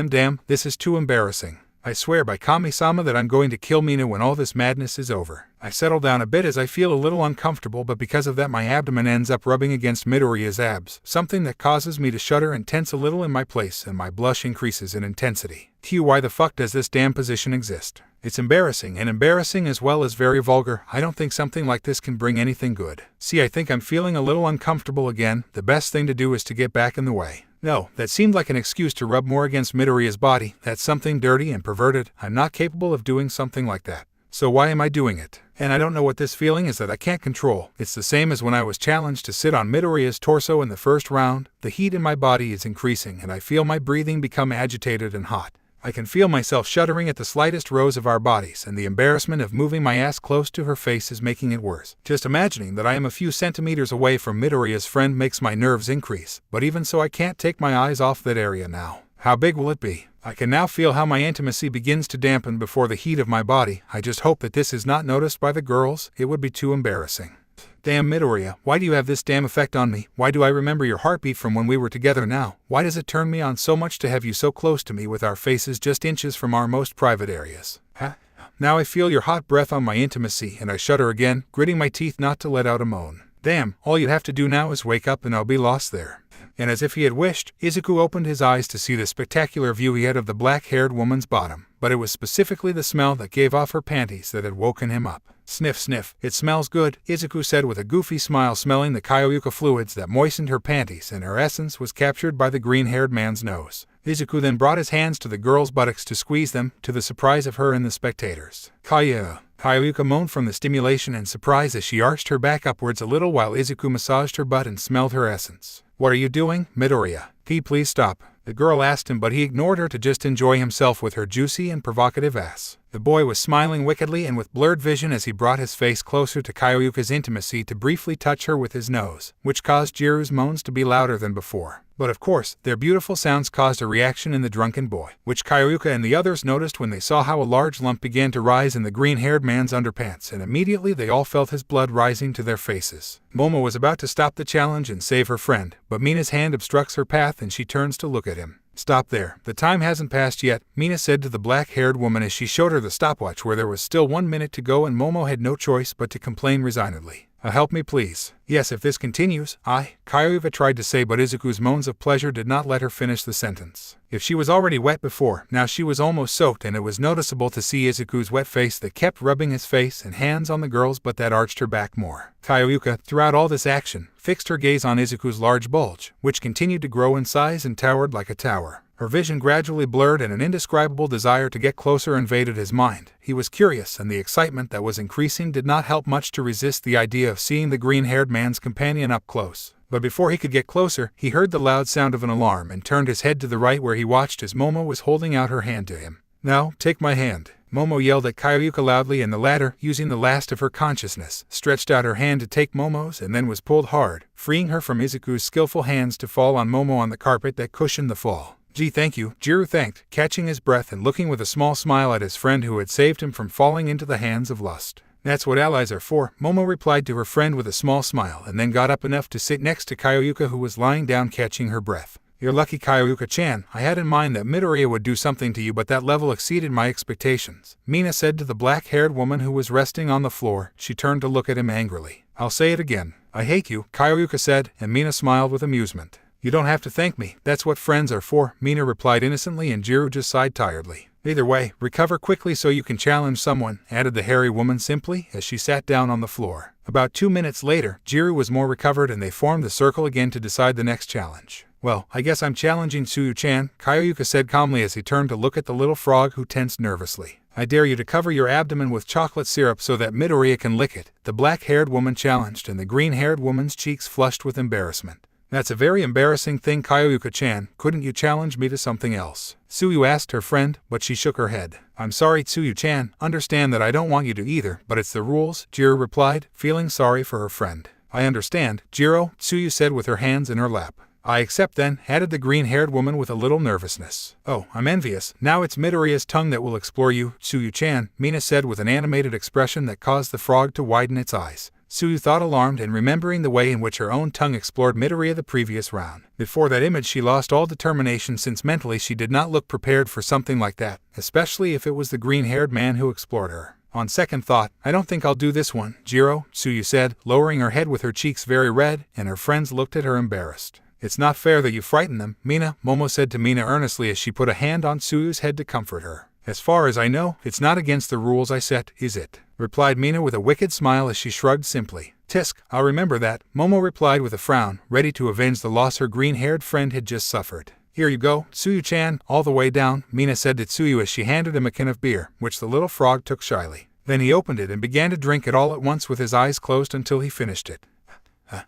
Damn, this is too embarrassing. I swear by Kami-sama that I'm going to kill Mina when all this madness is over. I settle down a bit as I feel a little uncomfortable, but because of that my abdomen ends up rubbing against Midoriya's abs, something that causes me to shudder and tense a little in my place, and my blush increases in intensity. Why the fuck does this damn position exist? It's embarrassing, and embarrassing as well as very vulgar. I don't think something like this can bring anything good. See, I think I'm feeling a little uncomfortable again. The best thing to do is to get back in the way. No, that seemed like an excuse to rub more against Midoriya's body. That's something dirty and perverted. I'm not capable of doing something like that. So why am I doing it? And I don't know what this feeling is that I can't control. It's the same as when I was challenged to sit on Midoriya's torso in the first round. The heat in my body is increasing and I feel my breathing become agitated and hot. I can feel myself shuddering at the slightest rose of our bodies, and the embarrassment of moving my ass close to her face is making it worse. Just imagining that I am a few centimeters away from Midoriya's friend makes my nerves increase, but even so I can't take my eyes off that area now. How big will it be? I can now feel how my intimacy begins to dampen before the heat of my body. I just hope that this is not noticed by the girls. It would be too embarrassing. Damn Midoriya, why do you have this damn effect on me? Why do I remember your heartbeat from when we were together now? Why does it turn me on so much to have you so close to me with our faces just inches from our most private areas? Huh? Now I feel your hot breath on my intimacy and I shudder again, gritting my teeth not to let out a moan. Damn, all you have to do now is wake up and I'll be lost there. And as if he had wished, Izuku opened his eyes to see the spectacular view he had of the black-haired woman's bottom, but it was specifically the smell that gave off her panties that had woken him up. Sniff, sniff, it smells good, Izuku said with a goofy smile, smelling the Kayuka fluids that moistened her panties, and her essence was captured by the green-haired man's nose. Izuku then brought his hands to the girl's buttocks to squeeze them, to the surprise of her and the spectators. Kayuka moaned from the stimulation and surprise as she arched her back upwards a little while Izuku massaged her butt and smelled her essence. What are you doing, Midoriya? Please stop, the girl asked him, but he ignored her to just enjoy himself with her juicy and provocative ass. The boy was smiling wickedly and with blurred vision as he brought his face closer to Kayuka's intimacy to briefly touch her with his nose, which caused Jiru's moans to be louder than before. But of course, their beautiful sounds caused a reaction in the drunken boy, which Kayuka and the others noticed when they saw how a large lump began to rise in the green-haired man's underpants, and immediately they all felt his blood rising to their faces. Momo was about to stop the challenge and save her friend, but Mina's hand obstructs her path and she turns to look at him. Stop there. The time hasn't passed yet, Mina said to the black-haired woman as she showed her the stopwatch where there was still 1 minute to go, and Momo had no choice but to complain resignedly. Help me please. Yes, if this continues, Kayuka tried to say, but Izuku's moans of pleasure did not let her finish the sentence. If she was already wet before, now she was almost soaked, and it was noticeable to see Izuku's wet face that kept rubbing his face and hands on the girl's butt that arched her back more. Kayuka, throughout all this action, fixed her gaze on Izuku's large bulge, which continued to grow in size and towered like a tower. Her vision gradually blurred and an indescribable desire to get closer invaded his mind. He was curious, and the excitement that was increasing did not help much to resist the idea of seeing the green-haired man's companion up close. But before he could get closer, he heard the loud sound of an alarm and turned his head to the right where he watched as Momo was holding out her hand to him. Now, take my hand. Momo yelled at Kyoyuka loudly, and the latter, using the last of her consciousness, stretched out her hand to take Momo's and then was pulled hard, freeing her from Izuku's skillful hands to fall on Momo on the carpet that cushioned the fall. "Gee, thank you," Jiro thanked, catching his breath and looking with a small smile at his friend who had saved him from falling into the hands of lust. "That's what allies are for," Momo replied to her friend with a small smile and then got up enough to sit next to Kyoyuka, who was lying down catching her breath. "You're lucky, Kyoyuka-chan. I had in mind that Midoriya would do something to you, but that level exceeded my expectations," Mina said to the black-haired woman who was resting on the floor. She turned to look at him angrily. "I'll say it again. I hate you," Kyoyuka said, and Mina smiled with amusement. "You don't have to thank me. That's what friends are for," Mina replied innocently, and Jiro just sighed tiredly. "Either way, recover quickly so you can challenge someone," added the hairy woman simply as she sat down on the floor. About 2 minutes later, Jiro was more recovered and they formed the circle again to decide the next challenge. "Well, I guess I'm challenging Tsuyu-chan," Kyoyuka said calmly as he turned to look at the little frog who tensed nervously. "I dare you to cover your abdomen with chocolate syrup so that Midoriya can lick it," the black-haired woman challenged, and the green-haired woman's cheeks flushed with embarrassment. "That's a very embarrassing thing, Kyoyuka-chan. Couldn't you challenge me to something else?" Tsuyu asked her friend, but she shook her head. "I'm sorry, Tsuyu-chan. Understand that I don't want you to either, but it's the rules," Jiro replied, feeling sorry for her friend. "I understand, Jiro," Tsuyu said with her hands in her lap. "I accept then," added the green-haired woman with a little nervousness. "Oh, I'm envious. Now it's Midoriya's tongue that will explore you, Tsuyu-chan," Mina said with an animated expression that caused the frog to widen its eyes. Tsuyu thought, alarmed and remembering the way in which her own tongue explored Midoriya the previous round. Before that image she lost all determination, since mentally she did not look prepared for something like that, especially if it was the green-haired man who explored her. "On second thought, I don't think I'll do this one, Jiro," Tsuyu said, lowering her head with her cheeks very red, and her friends looked at her embarrassed. "It's not fair that you frighten them, Mina," Momo said to Mina earnestly as she put a hand on Tsuyu's head to comfort her. "As far as I know, it's not against the rules I set, is it?" replied Mina with a wicked smile as she shrugged simply. "Tisk, I'll remember that," Momo replied with a frown, ready to avenge the loss her green-haired friend had just suffered. "Here you go, Tsuyu-chan, all the way down," Mina said to Tsuyu as she handed him a can of beer, which the little frog took shyly. Then he opened it and began to drink it all at once with his eyes closed until he finished it.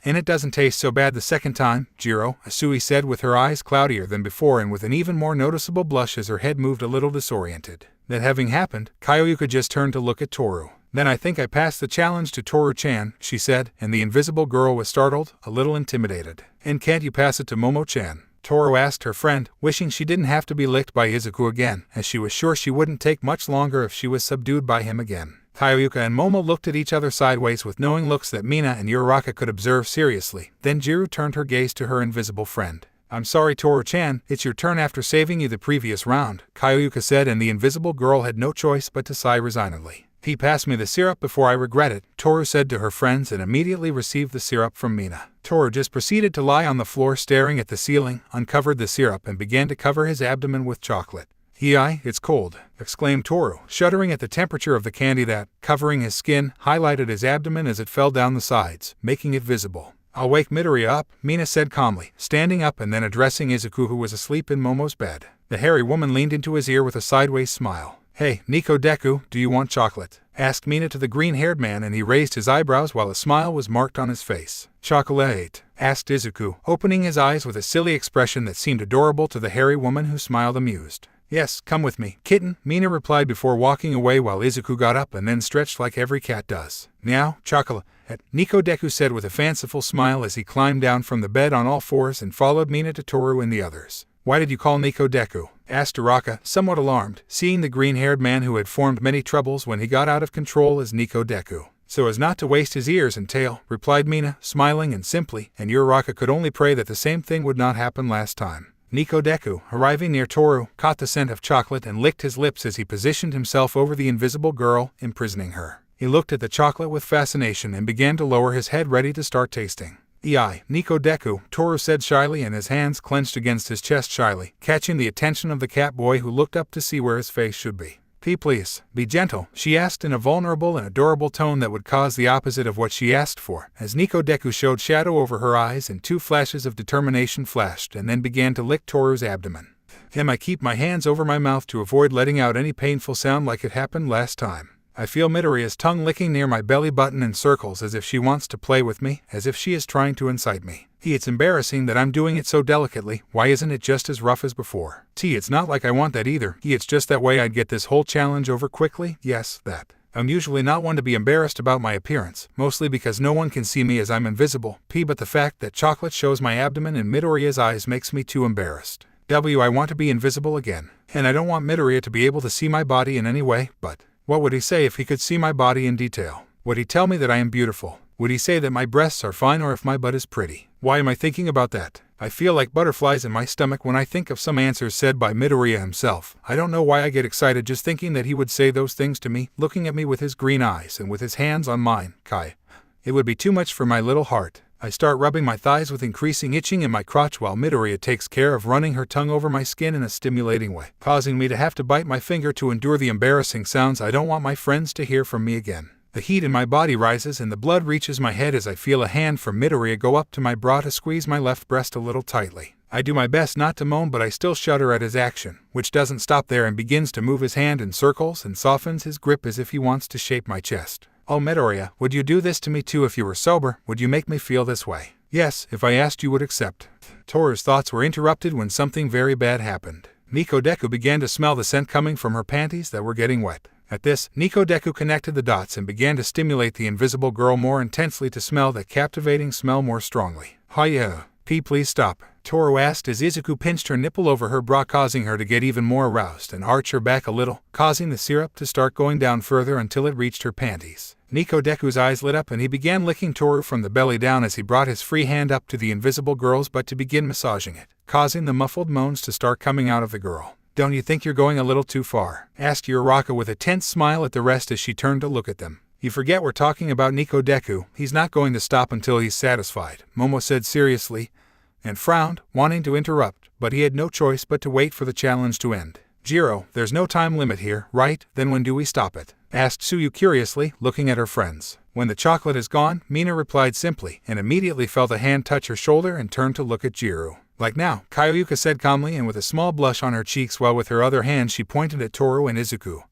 "And it doesn't taste so bad the second time, Jiro," Asui said with her eyes cloudier than before and with an even more noticeable blush as her head moved a little disoriented. That having happened, Kyoyuka just turned to look at Toru. "Then I think I passed the challenge to Toru-chan," she said, and the invisible girl was startled, a little intimidated. "And can't you pass it to Momo-chan?" Toru asked her friend, wishing she didn't have to be licked by Izuku again, as she was sure she wouldn't take much longer if she was subdued by him again. Kyoyuka and Momo looked at each other sideways with knowing looks that Mina and Uraraka could observe seriously. Then Jiro turned her gaze to her invisible friend. "I'm sorry, Toru-chan, it's your turn after saving you the previous round," Kyoyuka said, and the invisible girl had no choice but to sigh resignedly. "He passed me the syrup before I regret it," Toru said to her friends and immediately received the syrup from Mina. Toru just proceeded to lie on the floor staring at the ceiling, uncovered the syrup and began to cover his abdomen with chocolate. "Ei, it's cold," exclaimed Toru, shuddering at the temperature of the candy that, covering his skin, highlighted his abdomen as it fell down the sides, making it visible. "I'll wake Midoriya up," Mina said calmly, standing up and then addressing Izuku, who was asleep in Momo's bed. The hairy woman leaned into his ear with a sideways smile. "Hey, Nico Deku, do you want chocolate?" asked Mina to the green-haired man, and he raised his eyebrows while a smile was marked on his face. "Chocolate?" asked Izuku, opening his eyes with a silly expression that seemed adorable to the hairy woman, who smiled amused. "Yes, come with me, kitten," Mina replied before walking away while Izuku got up and then stretched like every cat does. "Meow, chocolate," Nico Deku said with a fanciful smile as he climbed down from the bed on all fours and followed Mina to Toru and the others. "Why did you call Nico Deku?" asked Uraraka, somewhat alarmed, seeing the green-haired man who had formed many troubles when he got out of control as Nico Deku. "So as not to waste his ears and tail," replied Mina, smiling and simply, and Uraraka could only pray that the same thing would not happen last time. Nico Deku, arriving near Toru, caught the scent of chocolate and licked his lips as he positioned himself over the invisible girl, imprisoning her. He looked at the chocolate with fascination and began to lower his head ready to start tasting. "Ei, Nico Deku," Toru said shyly, and his hands clenched against his chest shyly, catching the attention of the cat boy, who looked up to see where his face should be. Please, be gentle," she asked in a vulnerable and adorable tone that would cause the opposite of what she asked for, as Nico Deku showed shadow over her eyes and 2 flashes of determination flashed and then began to lick Toru's abdomen. "I keep my hands over my mouth to avoid letting out any painful sound like it happened last time. I feel Midoriya's tongue licking near my belly button in circles as if she wants to play with me, as if she is trying to incite me. It's embarrassing that I'm doing it so delicately. Why isn't it just as rough as before? It's not like I want that either. It's just that way I'd get this whole challenge over quickly. Yes, that. I'm usually not one to be embarrassed about my appearance, mostly because no one can see me as I'm invisible. But the fact that chocolate shows my abdomen in Midoriya's eyes makes me too embarrassed. I want to be invisible again. And I don't want Midoriya to be able to see my body in any way, but what would he say if he could see my body in detail? Would he tell me that I am beautiful? Would he say that my breasts are fine or if my butt is pretty? Why am I thinking about that? I feel like butterflies in my stomach when I think of some answers said by Midoriya himself. I don't know why I get excited just thinking that he would say those things to me, looking at me with his green eyes and with his hands on mine. It would be too much for my little heart. I start rubbing my thighs with increasing itching in my crotch while Midoriya takes care of running her tongue over my skin in a stimulating way, causing me to have to bite my finger to endure the embarrassing sounds I don't want my friends to hear from me again. The heat in my body rises and the blood reaches my head as I feel a hand from Midoriya go up to my bra to squeeze my left breast a little tightly. I do my best not to moan, but I still shudder at his action, which doesn't stop there and begins to move his hand in circles and softens his grip as if he wants to shape my chest. Oh Midoriya, would you do this to me too if you were sober? Would you make me feel this way? Yes, if I asked you would accept. Toru's thoughts were interrupted when something very bad happened. Deku began to smell the scent coming from her panties that were getting wet. At this, Deku connected the dots and began to stimulate the invisible girl more intensely to smell that captivating smell more strongly. Hiya, please stop, Toru asked as Izuku pinched her nipple over her bra, causing her to get even more aroused and arch her back a little, causing the syrup to start going down further until it reached her panties. Deku's eyes lit up and he began licking Toru from the belly down as he brought his free hand up to the invisible girl's butt to begin massaging it, causing the muffled moans to start coming out of the girl. Don't you think you're going a little too far? Asked Uraraka with a tense smile at the rest as she turned to look at them. You forget we're talking about Deku. He's not going to stop until he's satisfied, Momo said seriously, and frowned, wanting to interrupt, but he had no choice but to wait for the challenge to end. Jiro, there's no time limit here, right? Then when do we stop it? Asked Tsuyu curiously, looking at her friends. When the chocolate is gone, Mina replied simply, and immediately felt a hand touch her shoulder and turned to look at Jiro. Like now, Kyoyuka said calmly and with a small blush on her cheeks while with her other hand she pointed at Toru and Izuku,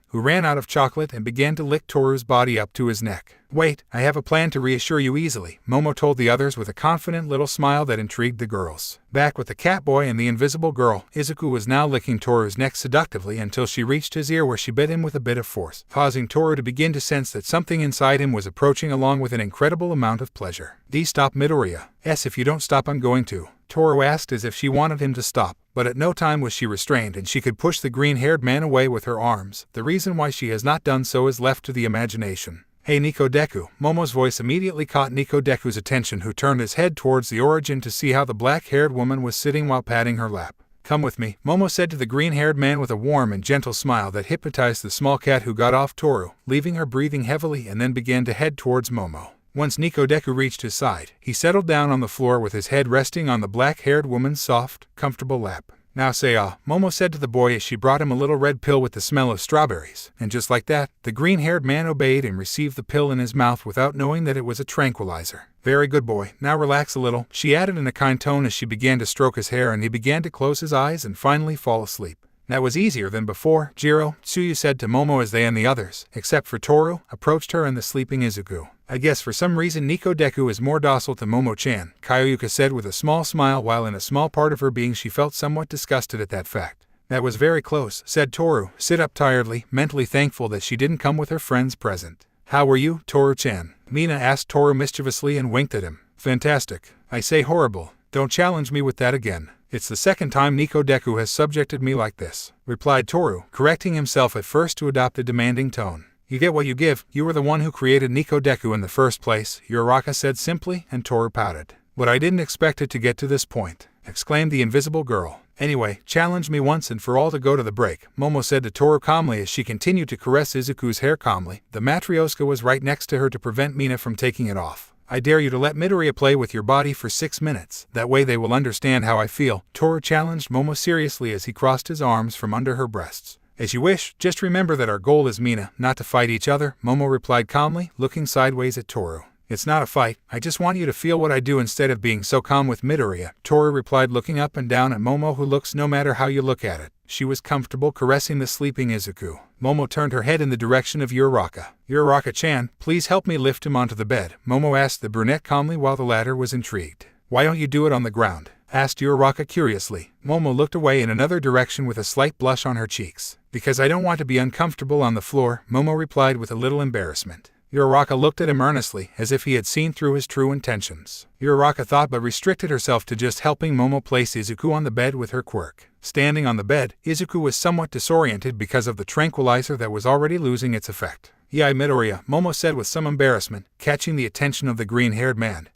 who ran out of chocolate and began to lick Toru's body up to his neck. Wait, I have a plan to reassure you easily, Momo told the others with a confident little smile that intrigued the girls. Back with the Catboy and the invisible girl, Izuku was now licking Toru's neck seductively until she reached his ear where she bit him with a bit of force, causing Toru to begin to sense that something inside him was approaching along with an incredible amount of pleasure. Stop Midoriya. If you don't stop I'm going to, Toru asked as if she wanted him to stop, but at no time was she restrained and she could push the green-haired man away with her arms. The reason why she has not done so is left to the imagination. Hey Deku, Momo's voice immediately caught Deku's attention, who turned his head towards the origin to see how the black-haired woman was sitting while patting her lap. Come with me, Momo said to the green-haired man with a warm and gentle smile that hypnotized the small cat, who got off Toru, leaving her breathing heavily and then began to head towards Momo. Once Deku reached his side, he settled down on the floor with his head resting on the black-haired woman's soft, comfortable lap. Now say Momo said to the boy as she brought him a little red pill with the smell of strawberries, and just like that, the green-haired man obeyed and received the pill in his mouth without knowing that it was a tranquilizer. Very good boy, now relax a little, she added in a kind tone as she began to stroke his hair, and he began to close his eyes and finally fall asleep. That was easier than before, Jiro, Tsuyu said to Momo as they and the others, except for Toru, approached her and the sleeping Izuku. I guess for some reason Deku is more docile to Momo-chan, Kyoyuka said with a small smile, while in a small part of her being she felt somewhat disgusted at that fact. That was very close, said Toru, sit up tiredly, mentally thankful that she didn't come with her friends present. How were you, Toru-chan? Mina asked Toru mischievously and winked at him. Fantastic. I say horrible. Don't challenge me with that again. It's the second time Deku has subjected me like this, replied Toru, correcting himself at first to adopt a demanding tone. You get what you give, you were the one who created Deku in the first place, Uraraka said simply, and Toru pouted. But I didn't expect it to get to this point, exclaimed the invisible girl. Anyway, challenge me once and for all to go to the break, Momo said to Toru calmly as she continued to caress Izuku's hair calmly. The Matryoshka was right next to her to prevent Mina from taking it off. I dare you to let Midoriya play with your body for 6 minutes, that way they will understand how I feel, Toru challenged Momo seriously as he crossed his arms from under her breasts. As you wish, just remember that our goal is Mina, not to fight each other, Momo replied calmly, looking sideways at Toru. It's not a fight, I just want you to feel what I do instead of being so calm with Midoriya, Toru replied, looking up and down at Momo, who looks no matter how you look at it. She was comfortable caressing the sleeping Izuku. Momo turned her head in the direction of Uraraka. Uraraka-chan, please help me lift him onto the bed, Momo asked the brunette calmly while the latter was intrigued. Why don't you do it on the ground? Asked Uraraka curiously. Momo looked away in another direction with a slight blush on her cheeks. Because I don't want to be uncomfortable on the floor, Momo replied with a little embarrassment. Uraraka looked at him earnestly, as if he had seen through his true intentions. Uraraka thought but restricted herself to just helping Momo place Izuku on the bed with her quirk. Standing on the bed, Izuku was somewhat disoriented because of the tranquilizer that was already losing its effect. "Yai Midoriya," Momo said with some embarrassment, catching the attention of the green-haired man,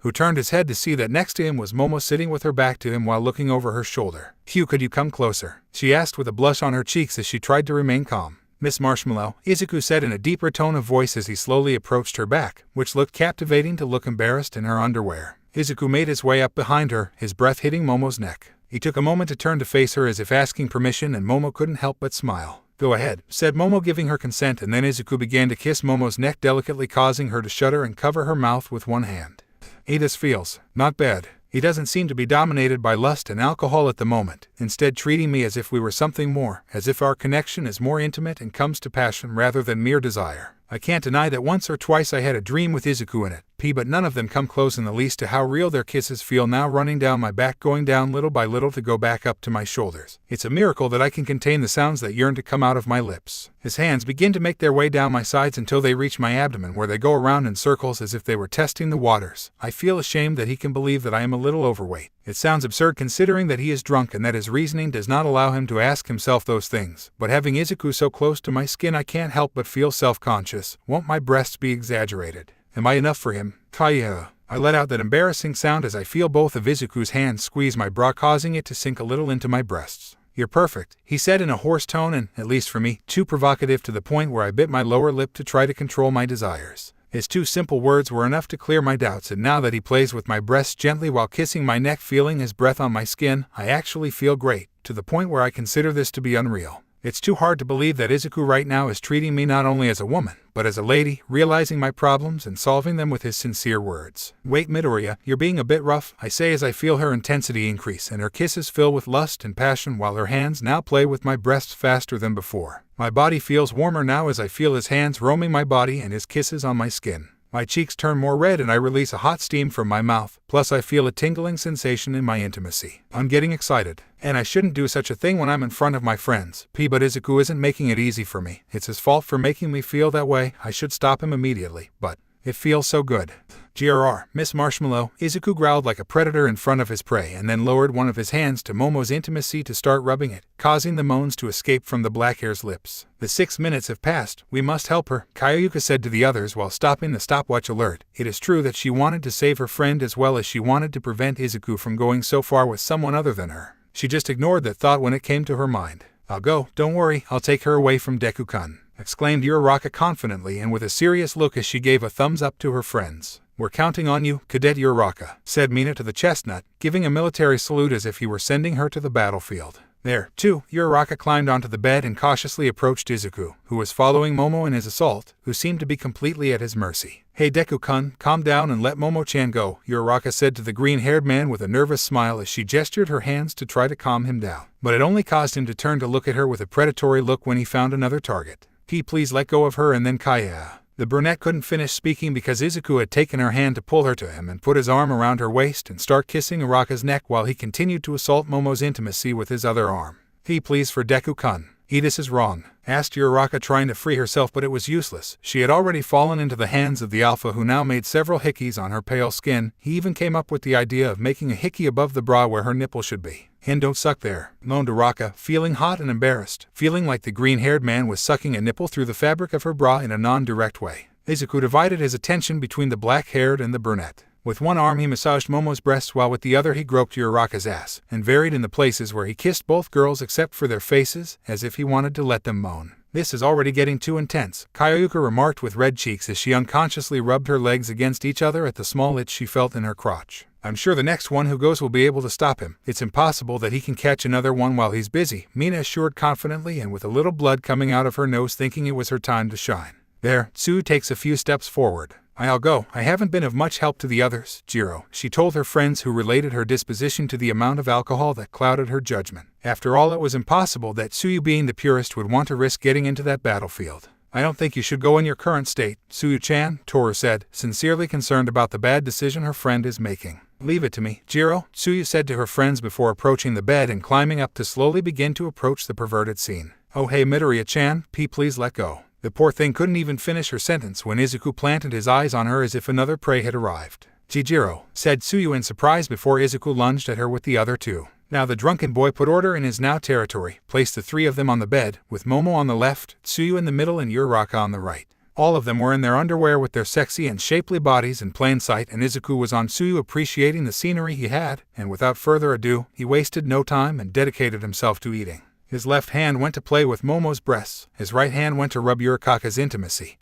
who turned his head to see that next to him was Momo sitting with her back to him while looking over her shoulder. "Hugh, could you come closer?" she asked with a blush on her cheeks as she tried to remain calm. "Miss Marshmallow," Izuku said in a deeper tone of voice as he slowly approached her back, which looked captivating to look embarrassed in her underwear. Izuku made his way up behind her, his breath hitting Momo's neck. He took a moment to turn to face her as if asking permission, and Momo couldn't help but smile. "Go ahead," said Momo, giving her consent, and then Izuku began to kiss Momo's neck delicately, causing her to shudder and cover her mouth with one hand. "This feels not bad. He doesn't seem to be dominated by lust and alcohol at the moment, instead treating me as if we were something more, as if our connection is more intimate and comes to passion rather than mere desire. I can't deny that once or twice I had a dream with Izuku in it, but none of them come close in the least to how real their kisses feel now, running down my back, going down little by little to go back up to my shoulders. It's a miracle that I can contain the sounds that yearn to come out of my lips." His hands begin to make their way down my sides until they reach my abdomen, where they go around in circles as if they were testing the waters. I feel ashamed that he can believe that I am a little overweight. It sounds absurd considering that he is drunk and that his reasoning does not allow him to ask himself those things, but having Izuku so close to my skin, I can't help but feel self-conscious. Won't my breasts be exaggerated? Am I enough for him? Kaya. I let out that embarrassing sound as I feel both of Izuku's hands squeeze my bra, causing it to sink a little into my breasts. "You're perfect," he said in a hoarse tone and, at least for me, too provocative to the point where I bit my lower lip to try to control my desires. His two simple words were enough to clear my doubts, and now that he plays with my breasts gently while kissing my neck, feeling his breath on my skin, I actually feel great, to the point where I consider this to be unreal. It's too hard to believe that Izuku right now is treating me not only as a woman, but as a lady, realizing my problems and solving them with his sincere words. "Wait, Midoriya, you're being a bit rough," I say as I feel her intensity increase and her kisses fill with lust and passion while her hands now play with my breasts faster than before. My body feels warmer now as I feel his hands roaming my body and his kisses on my skin. My cheeks turn more red and I release a hot steam from my mouth, plus I feel a tingling sensation in my intimacy. I'm getting excited. And I shouldn't do such a thing when I'm in front of my friends. But Izuku isn't making it easy for me. It's his fault for making me feel that way. I should stop him immediately, but it feels so good. "GRR, Miss Marshmallow," Izuku growled like a predator in front of his prey and then lowered one of his hands to Momo's intimacy to start rubbing it, causing the moans to escape from the black hair's lips. "The 6 minutes have passed. We must help her," Kayuka said to the others while stopping the stopwatch alert. It is true that she wanted to save her friend as well as she wanted to prevent Izuku from going so far with someone other than her. She just ignored that thought when it came to her mind. "I'll go, don't worry, I'll take her away from Deku-kun," exclaimed Uraraka confidently and with a serious look as she gave a thumbs up to her friends. "We're counting on you, Cadet Uraraka," said Mina to the chestnut, giving a military salute as if he were sending her to the battlefield. There, too, Uraraka climbed onto the bed and cautiously approached Izuku, who was following Momo in his assault, who seemed to be completely at his mercy. "Hey Deku-kun, calm down and let Momo-chan go," Uraraka said to the green-haired man with a nervous smile as she gestured her hands to try to calm him down. But it only caused him to turn to look at her with a predatory look when he found another target. Please let go of her," and then Kaya. The brunette couldn't finish speaking because Izuku had taken her hand to pull her to him and put his arm around her waist and start kissing Uraraka's neck while he continued to assault Momo's intimacy with his other arm. "Please for Deku-kun. This is wrong," asked Uraraka, trying to free herself, but it was useless. She had already fallen into the hands of the alpha, who now made several hickeys on her pale skin. He even came up with the idea of making a hickey above the bra where her nipple should be. "And don't suck there," moaned Uraraka, feeling hot and embarrassed, feeling like the green-haired man was sucking a nipple through the fabric of her bra in a non-direct way. Izuku divided his attention between the black-haired and the brunette. With one arm he massaged Momo's breasts while with the other he groped Uraraka's ass, and varied in the places where he kissed both girls except for their faces, as if he wanted to let them moan. "This is already getting too intense," Kayuka remarked with red cheeks as she unconsciously rubbed her legs against each other at the small itch she felt in her crotch. "I'm sure the next one who goes will be able to stop him. It's impossible that he can catch another one while he's busy," Mina assured confidently and with a little blood coming out of her nose, thinking it was her time to shine. There, Tsu takes a few steps forward. "I'll go. I haven't been of much help to the others, Jiro," she told her friends, who related her disposition to the amount of alcohol that clouded her judgment. After all, it was impossible that Tsuyu, being the purist, would want to risk getting into that battlefield. "I don't think you should go in your current state, Tsuyu-chan," Toru said, sincerely concerned about the bad decision her friend is making. Leave it to me, Jiro, Tsuyu said to her friends before approaching the bed and climbing up to slowly begin to approach the perverted scene. Oh hey Midoriya-chan, please let go. The poor thing couldn't even finish her sentence when Izuku planted his eyes on her as if another prey had arrived. Jiro, said Tsuyu in surprise before Izuku lunged at her with the other two. Now the drunken boy put order in his now territory, placed the three of them on the bed, with Momo on the left, Tsuyu in the middle and Uraraka on the right. All of them were in their underwear with their sexy and shapely bodies in plain sight, and Izuku was on Tsuyu appreciating the scenery he had, and without further ado, he wasted no time and dedicated himself to eating. His left hand went to play with Momo's breasts, his right hand went to rub Uraraka's intimacy,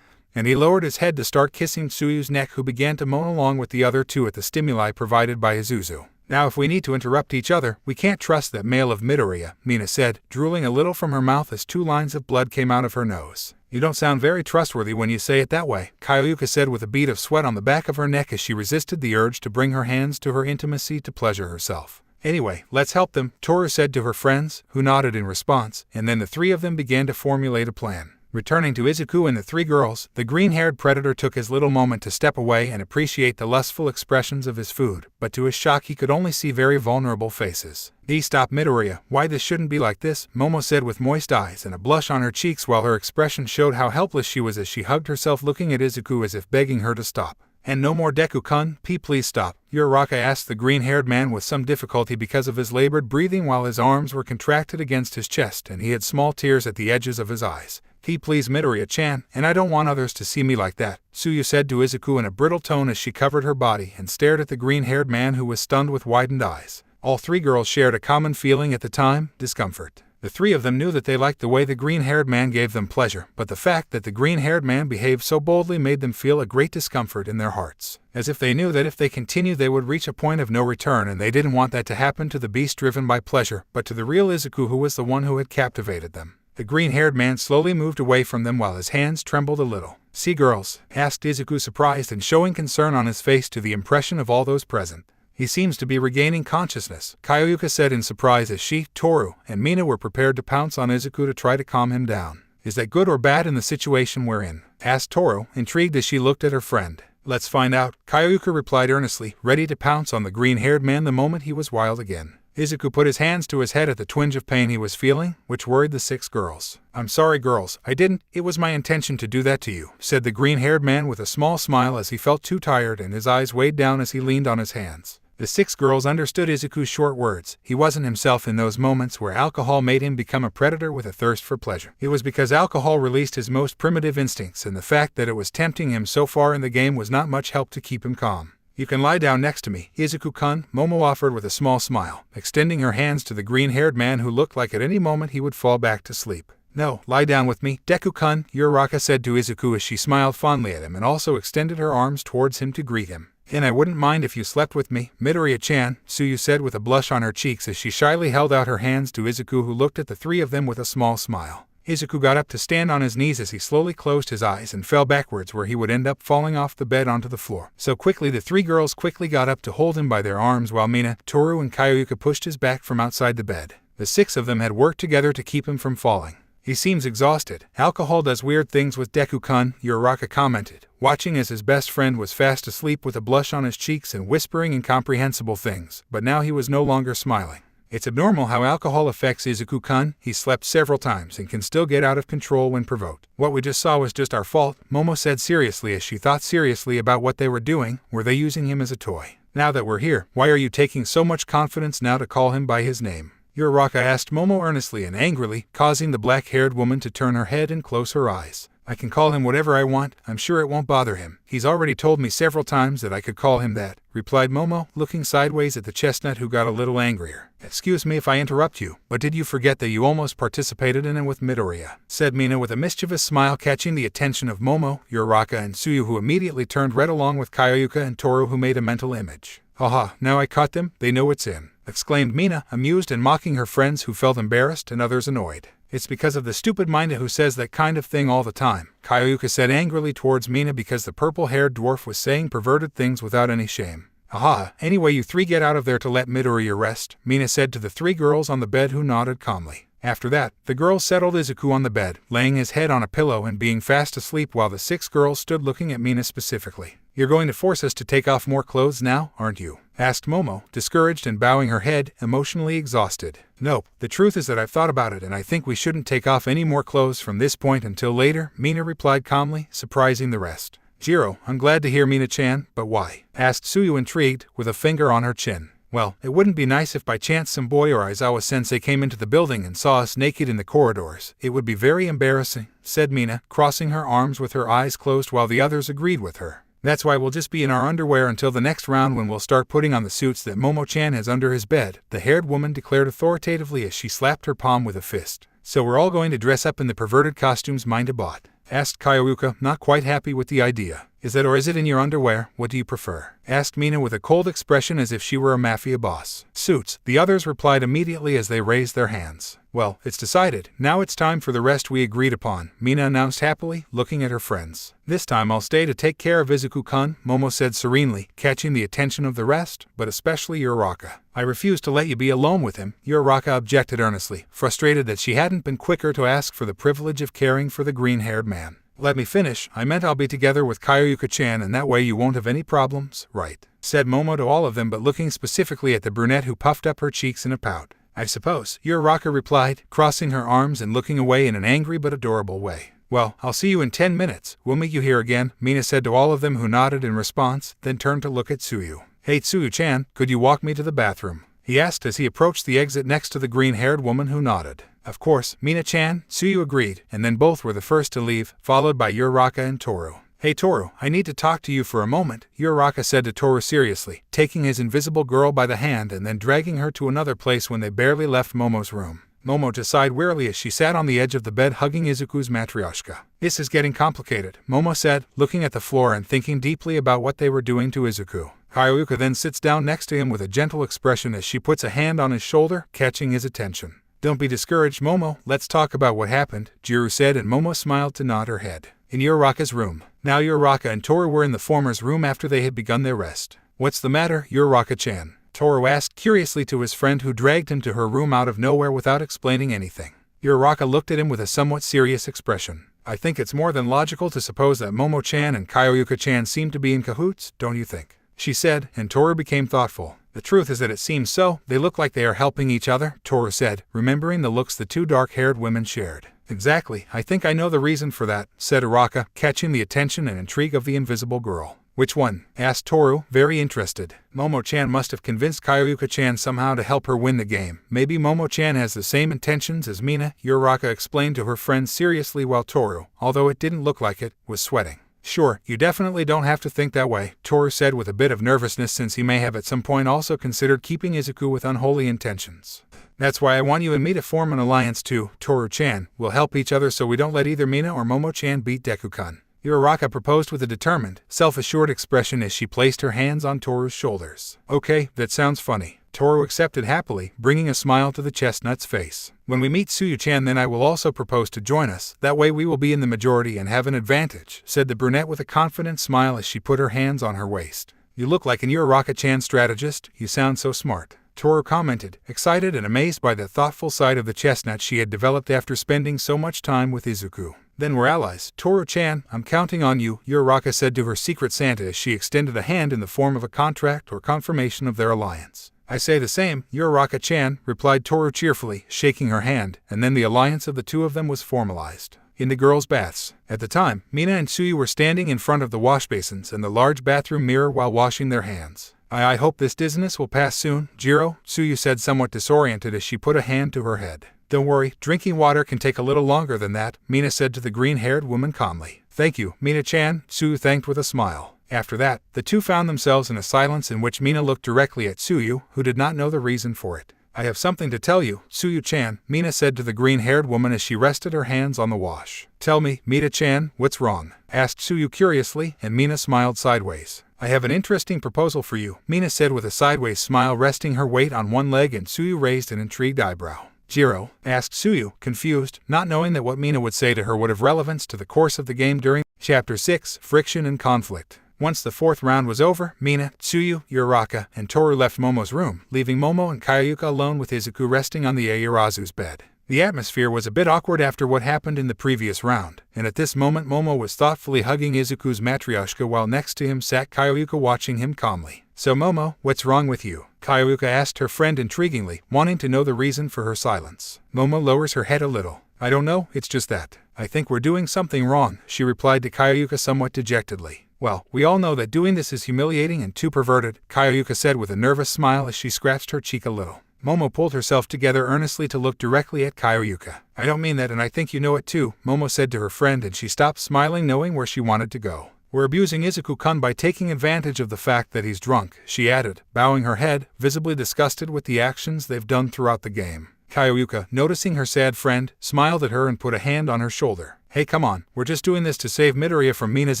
and he lowered his head to start kissing Tsuyu's neck, who began to moan along with the other two at the stimuli provided by Izuzu. Now if we need to interrupt each other, we can't trust that male of Midoriya, Mina said, drooling a little from her mouth as 2 lines of blood came out of her nose. You don't sound very trustworthy when you say it that way, Kyoyuka said with a bead of sweat on the back of her neck as she resisted the urge to bring her hands to her intimacy to pleasure herself. Anyway, let's help them, Toru said to her friends, who nodded in response, and then the three of them began to formulate a plan. Returning to Izuku and the 3 girls, the green-haired predator took his little moment to step away and appreciate the lustful expressions of his food, but to his shock he could only see very vulnerable faces. Stop Midoriya, why this shouldn't be like this, Momo said with moist eyes and a blush on her cheeks while her expression showed how helpless she was as she hugged herself looking at Izuku as if begging her to stop. And no more Deku-kun, please stop, Uraraka asked the green-haired man with some difficulty because of his labored breathing while his arms were contracted against his chest and he had small tears at the edges of his eyes. Please Midoriya-chan, and I don't want others to see me like that, Tsuyu said to Izuku in a brittle tone as she covered her body and stared at the green-haired man who was stunned with widened eyes. All 3 girls shared a common feeling at the time, discomfort. The 3 of them knew that they liked the way the green-haired man gave them pleasure, but the fact that the green-haired man behaved so boldly made them feel a great discomfort in their hearts. As if they knew that if they continued they would reach a point of no return, and they didn't want that to happen to the beast driven by pleasure, but to the real Izuku who was the one who had captivated them. The green-haired man slowly moved away from them while his hands trembled a little. See girls? Asked Izuku, surprised and showing concern on his face to the impression of all those present. He seems to be regaining consciousness, Kyoyuka said in surprise as she, Toru, and Mina were prepared to pounce on Izuku to try to calm him down. Is that good or bad in the situation we're in? Asked Toru, intrigued as she looked at her friend. Let's find out, Kyoyuka replied earnestly, ready to pounce on the green-haired man the moment he was wild again. Izuku put his hands to his head at the twinge of pain he was feeling, which worried the 6 girls. I'm sorry girls, I didn't, it was my intention to do that to you, said the green-haired man with a small smile as he felt too tired and his eyes weighed down as he leaned on his hands. The 6 girls understood Izuku's short words. He wasn't himself in those moments where alcohol made him become a predator with a thirst for pleasure. It was because alcohol released his most primitive instincts, and the fact that it was tempting him so far in the game was not much help to keep him calm. You can lie down next to me, Izuku-kun, Momo offered with a small smile, extending her hands to the green-haired man who looked like at any moment he would fall back to sleep. No, lie down with me, Deku-kun, Uraraka said to Izuku as she smiled fondly at him and also extended her arms towards him to greet him. And I wouldn't mind if you slept with me, Midoriya-chan, Tsuyu said with a blush on her cheeks as she shyly held out her hands to Izuku, who looked at the 3 of them with a small smile. Izuku got up to stand on his knees as he slowly closed his eyes and fell backwards where he would end up falling off the bed onto the floor. So quickly the 3 girls quickly got up to hold him by their arms while Mina, Toru and Kyoyuka pushed his back from outside the bed. The 6 of them had worked together to keep him from falling. He seems exhausted. Alcohol does weird things with Deku-kun, Uraraka commented, watching as his best friend was fast asleep with a blush on his cheeks and whispering incomprehensible things, but now he was no longer smiling. It's abnormal how alcohol affects Izuku-kun. He slept several times and can still get out of control when provoked. What we just saw was just our fault, Momo said seriously as she thought seriously about what they were doing. Were they using him as a toy? Now that we're here, why are you taking so much confidence now to call him by his name? Uraraka asked Momo earnestly and angrily, causing the black-haired woman to turn her head and close her eyes. I can call him whatever I want, I'm sure it won't bother him. He's already told me several times that I could call him that, replied Momo, looking sideways at the chestnut who got a little angrier. Excuse me if I interrupt you, but did you forget that you almost participated in it with Midoriya? Said Mina with a mischievous smile, catching the attention of Momo, Uraraka and Tsuyu, who immediately turned red, along with Kyoyuka and Toru, who made a mental image. Haha, now I caught them, they know it's in, exclaimed Mina, amused and mocking her friends who felt embarrassed and others annoyed. It's because of the stupid Mina who says that kind of thing all the time, Kyoyuka said angrily towards Mina because the purple-haired dwarf was saying perverted things without any shame. Aha, anyway you three get out of there to let Midoriya rest, Mina said to the three girls on the bed who nodded calmly. After that, the girls settled Izuku on the bed, laying his head on a pillow and being fast asleep while the 6 girls stood looking at Mina specifically. You're going to force us to take off more clothes now, aren't you? Asked Momo, discouraged and bowing her head, emotionally exhausted. Nope, the truth is that I've thought about it and I think we shouldn't take off any more clothes from this point until later, Mina replied calmly, surprising the rest. Jiro, I'm glad to hear Mina-chan, but why? Asked Tsuyu intrigued, with a finger on her chin. Well, it wouldn't be nice if by chance some boy or Aizawa-sensei came into the building and saw us naked in the corridors. It would be very embarrassing, said Mina, crossing her arms with her eyes closed while the others agreed with her. That's why we'll just be in our underwear until the next round when we'll start putting on the suits that Momo-chan has under his bed, the haired woman declared authoritatively as she slapped her palm with a fist. So we're all going to dress up in the perverted costumes Minda bought? Asked Kyoryuka, not quite happy with the idea. Is that or is it in your underwear? What do you prefer? Asked Mina with a cold expression as if she were a mafia boss. Suits, the others replied immediately as they raised their hands. Well, it's decided. Now it's time for the rest we agreed upon, Mina announced happily, looking at her friends. This time I'll stay to take care of Izuku-kun, Momo said serenely, catching the attention of the rest, but especially Uraraka. I refuse to let you be alone with him, Uraraka objected earnestly, frustrated that she hadn't been quicker to ask for the privilege of caring for the green-haired man. Let me finish, I meant I'll be together with Kyoryuka-chan and that way you won't have any problems, right? Said Momo to all of them but looking specifically at the brunette who puffed up her cheeks in a pout. I suppose, Uraraka replied, crossing her arms and looking away in an angry but adorable way. Well, I'll see you in 10 minutes, we'll meet you here again, Mina said to all of them who nodded in response, then turned to look at Tsuyu. Hey Tsuyu-chan, could you walk me to the bathroom? He asked as he approached the exit next to the green-haired woman who nodded. Of course, Mina-chan, Tsuyu agreed, and then both were the first to leave, followed by Uraraka and Toru. Hey Toru, I need to talk to you for a moment, Uraraka said to Toru seriously, taking his invisible girl by the hand and then dragging her to another place when they barely left Momo's room. Momo sighed wearily as she sat on the edge of the bed hugging Izuku's matryoshka. This is getting complicated, Momo said, looking at the floor and thinking deeply about what they were doing to Izuku. Kyoryuka then sits down next to him with a gentle expression as she puts a hand on his shoulder, catching his attention. Don't be discouraged, Momo, let's talk about what happened, Jiro said and Momo smiled to nod her head. In Uraraka's room. Now Uraraka and Toru were in the former's room after they had begun their rest. What's the matter, Uraraka-chan? Toru asked curiously to his friend who dragged him to her room out of nowhere without explaining anything. Uraraka looked at him with a somewhat serious expression. I think it's more than logical to suppose that Momo-chan and Kyoryuka-chan seem to be in cahoots, don't you think? She said, and Toru became thoughtful. The truth is that it seems so, they look like they are helping each other, Toru said, remembering the looks the two dark-haired women shared. Exactly, I think I know the reason for that, said Uraraka, catching the attention and intrigue of the invisible girl. Which one? Asked Toru, very interested. Momo-chan must have convinced Kyoryuka-chan somehow to help her win the game. Maybe Momo-chan has the same intentions as Mina, Uraraka explained to her friend seriously while Toru, although it didn't look like it, was sweating. Sure, you definitely don't have to think that way, Toru said with a bit of nervousness since he may have at some point also considered keeping Izuku with unholy intentions. That's why I want you and me to form an alliance too, Toru-chan. We'll help each other so we don't let either Mina or Momo-chan beat Deku-kun. Uraraka proposed with a determined, self-assured expression as she placed her hands on Toru's shoulders. Okay, that sounds funny. Toru accepted happily, bringing a smile to the chestnut's face. When we meet Tsuyu-chan then I will also propose to join us, that way we will be in the majority and have an advantage, said the brunette with a confident smile as she put her hands on her waist. You look like an Uraraka-chan strategist, you sound so smart. Toru commented, excited and amazed by the thoughtful side of the chestnut she had developed after spending so much time with Izuku. Then we're allies. Toru-chan, I'm counting on you, Uraraka said to her secret Santa as she extended a hand in the form of a contract or confirmation of their alliance. I say the same, Uraraka-chan, replied Toru cheerfully, shaking her hand, and then the alliance of the two of them was formalized. In the girls' baths. At the time, Mina and Tsuyu were standing in front of the wash basins and the large bathroom mirror while washing their hands. I hope this dizziness will pass soon, Jiro, Tsuyu said somewhat disoriented as she put a hand to her head. Don't worry, drinking water can take a little longer than that, Mina said to the green-haired woman calmly. Thank you, Mina-chan, Tsuyu thanked with a smile. After that, the two found themselves in a silence in which Mina looked directly at Tsuyu, who did not know the reason for it. I have something to tell you, Tsuyu-chan, Mina said to the green-haired woman as she rested her hands on the wash. Tell me, Mina-chan, what's wrong? Asked Tsuyu curiously, and Mina smiled sideways. I have an interesting proposal for you, Mina said with a sideways smile resting her weight on one leg and Tsuyu raised an intrigued eyebrow. Jiro? Asked Tsuyu, confused, not knowing that what Mina would say to her would have relevance to the course of the game during Chapter 6, Friction and Conflict. Once the fourth round was over, Mina, Tsuyu, Uraraka, and Toru left Momo's room, leaving Momo and Kayuka alone with Izuku resting on the Airazu's bed. The atmosphere was a bit awkward after what happened in the previous round, and at this moment Momo was thoughtfully hugging Izuku's matryoshka while next to him sat Kayuka watching him calmly. "So Momo, what's wrong with you?" Kayuka asked her friend intriguingly, wanting to know the reason for her silence. Momo lowers her head a little. "I don't know, it's just that. I think we're doing something wrong," she replied to Kayuka somewhat dejectedly. "Well, we all know that doing this is humiliating and too perverted," Kayuka said with a nervous smile as she scratched her cheek a little. Momo pulled herself together earnestly to look directly at Kayuka. "I don't mean that, and I think you know it too," Momo said to her friend, and she stopped smiling, knowing where she wanted to go. "We're abusing Izuku-kun by taking advantage of the fact that he's drunk," she added, bowing her head, visibly disgusted with the actions they've done throughout the game. Kayuka, noticing her sad friend, smiled at her and put a hand on her shoulder. "Hey, come on, we're just doing this to save Midoriya from Mina's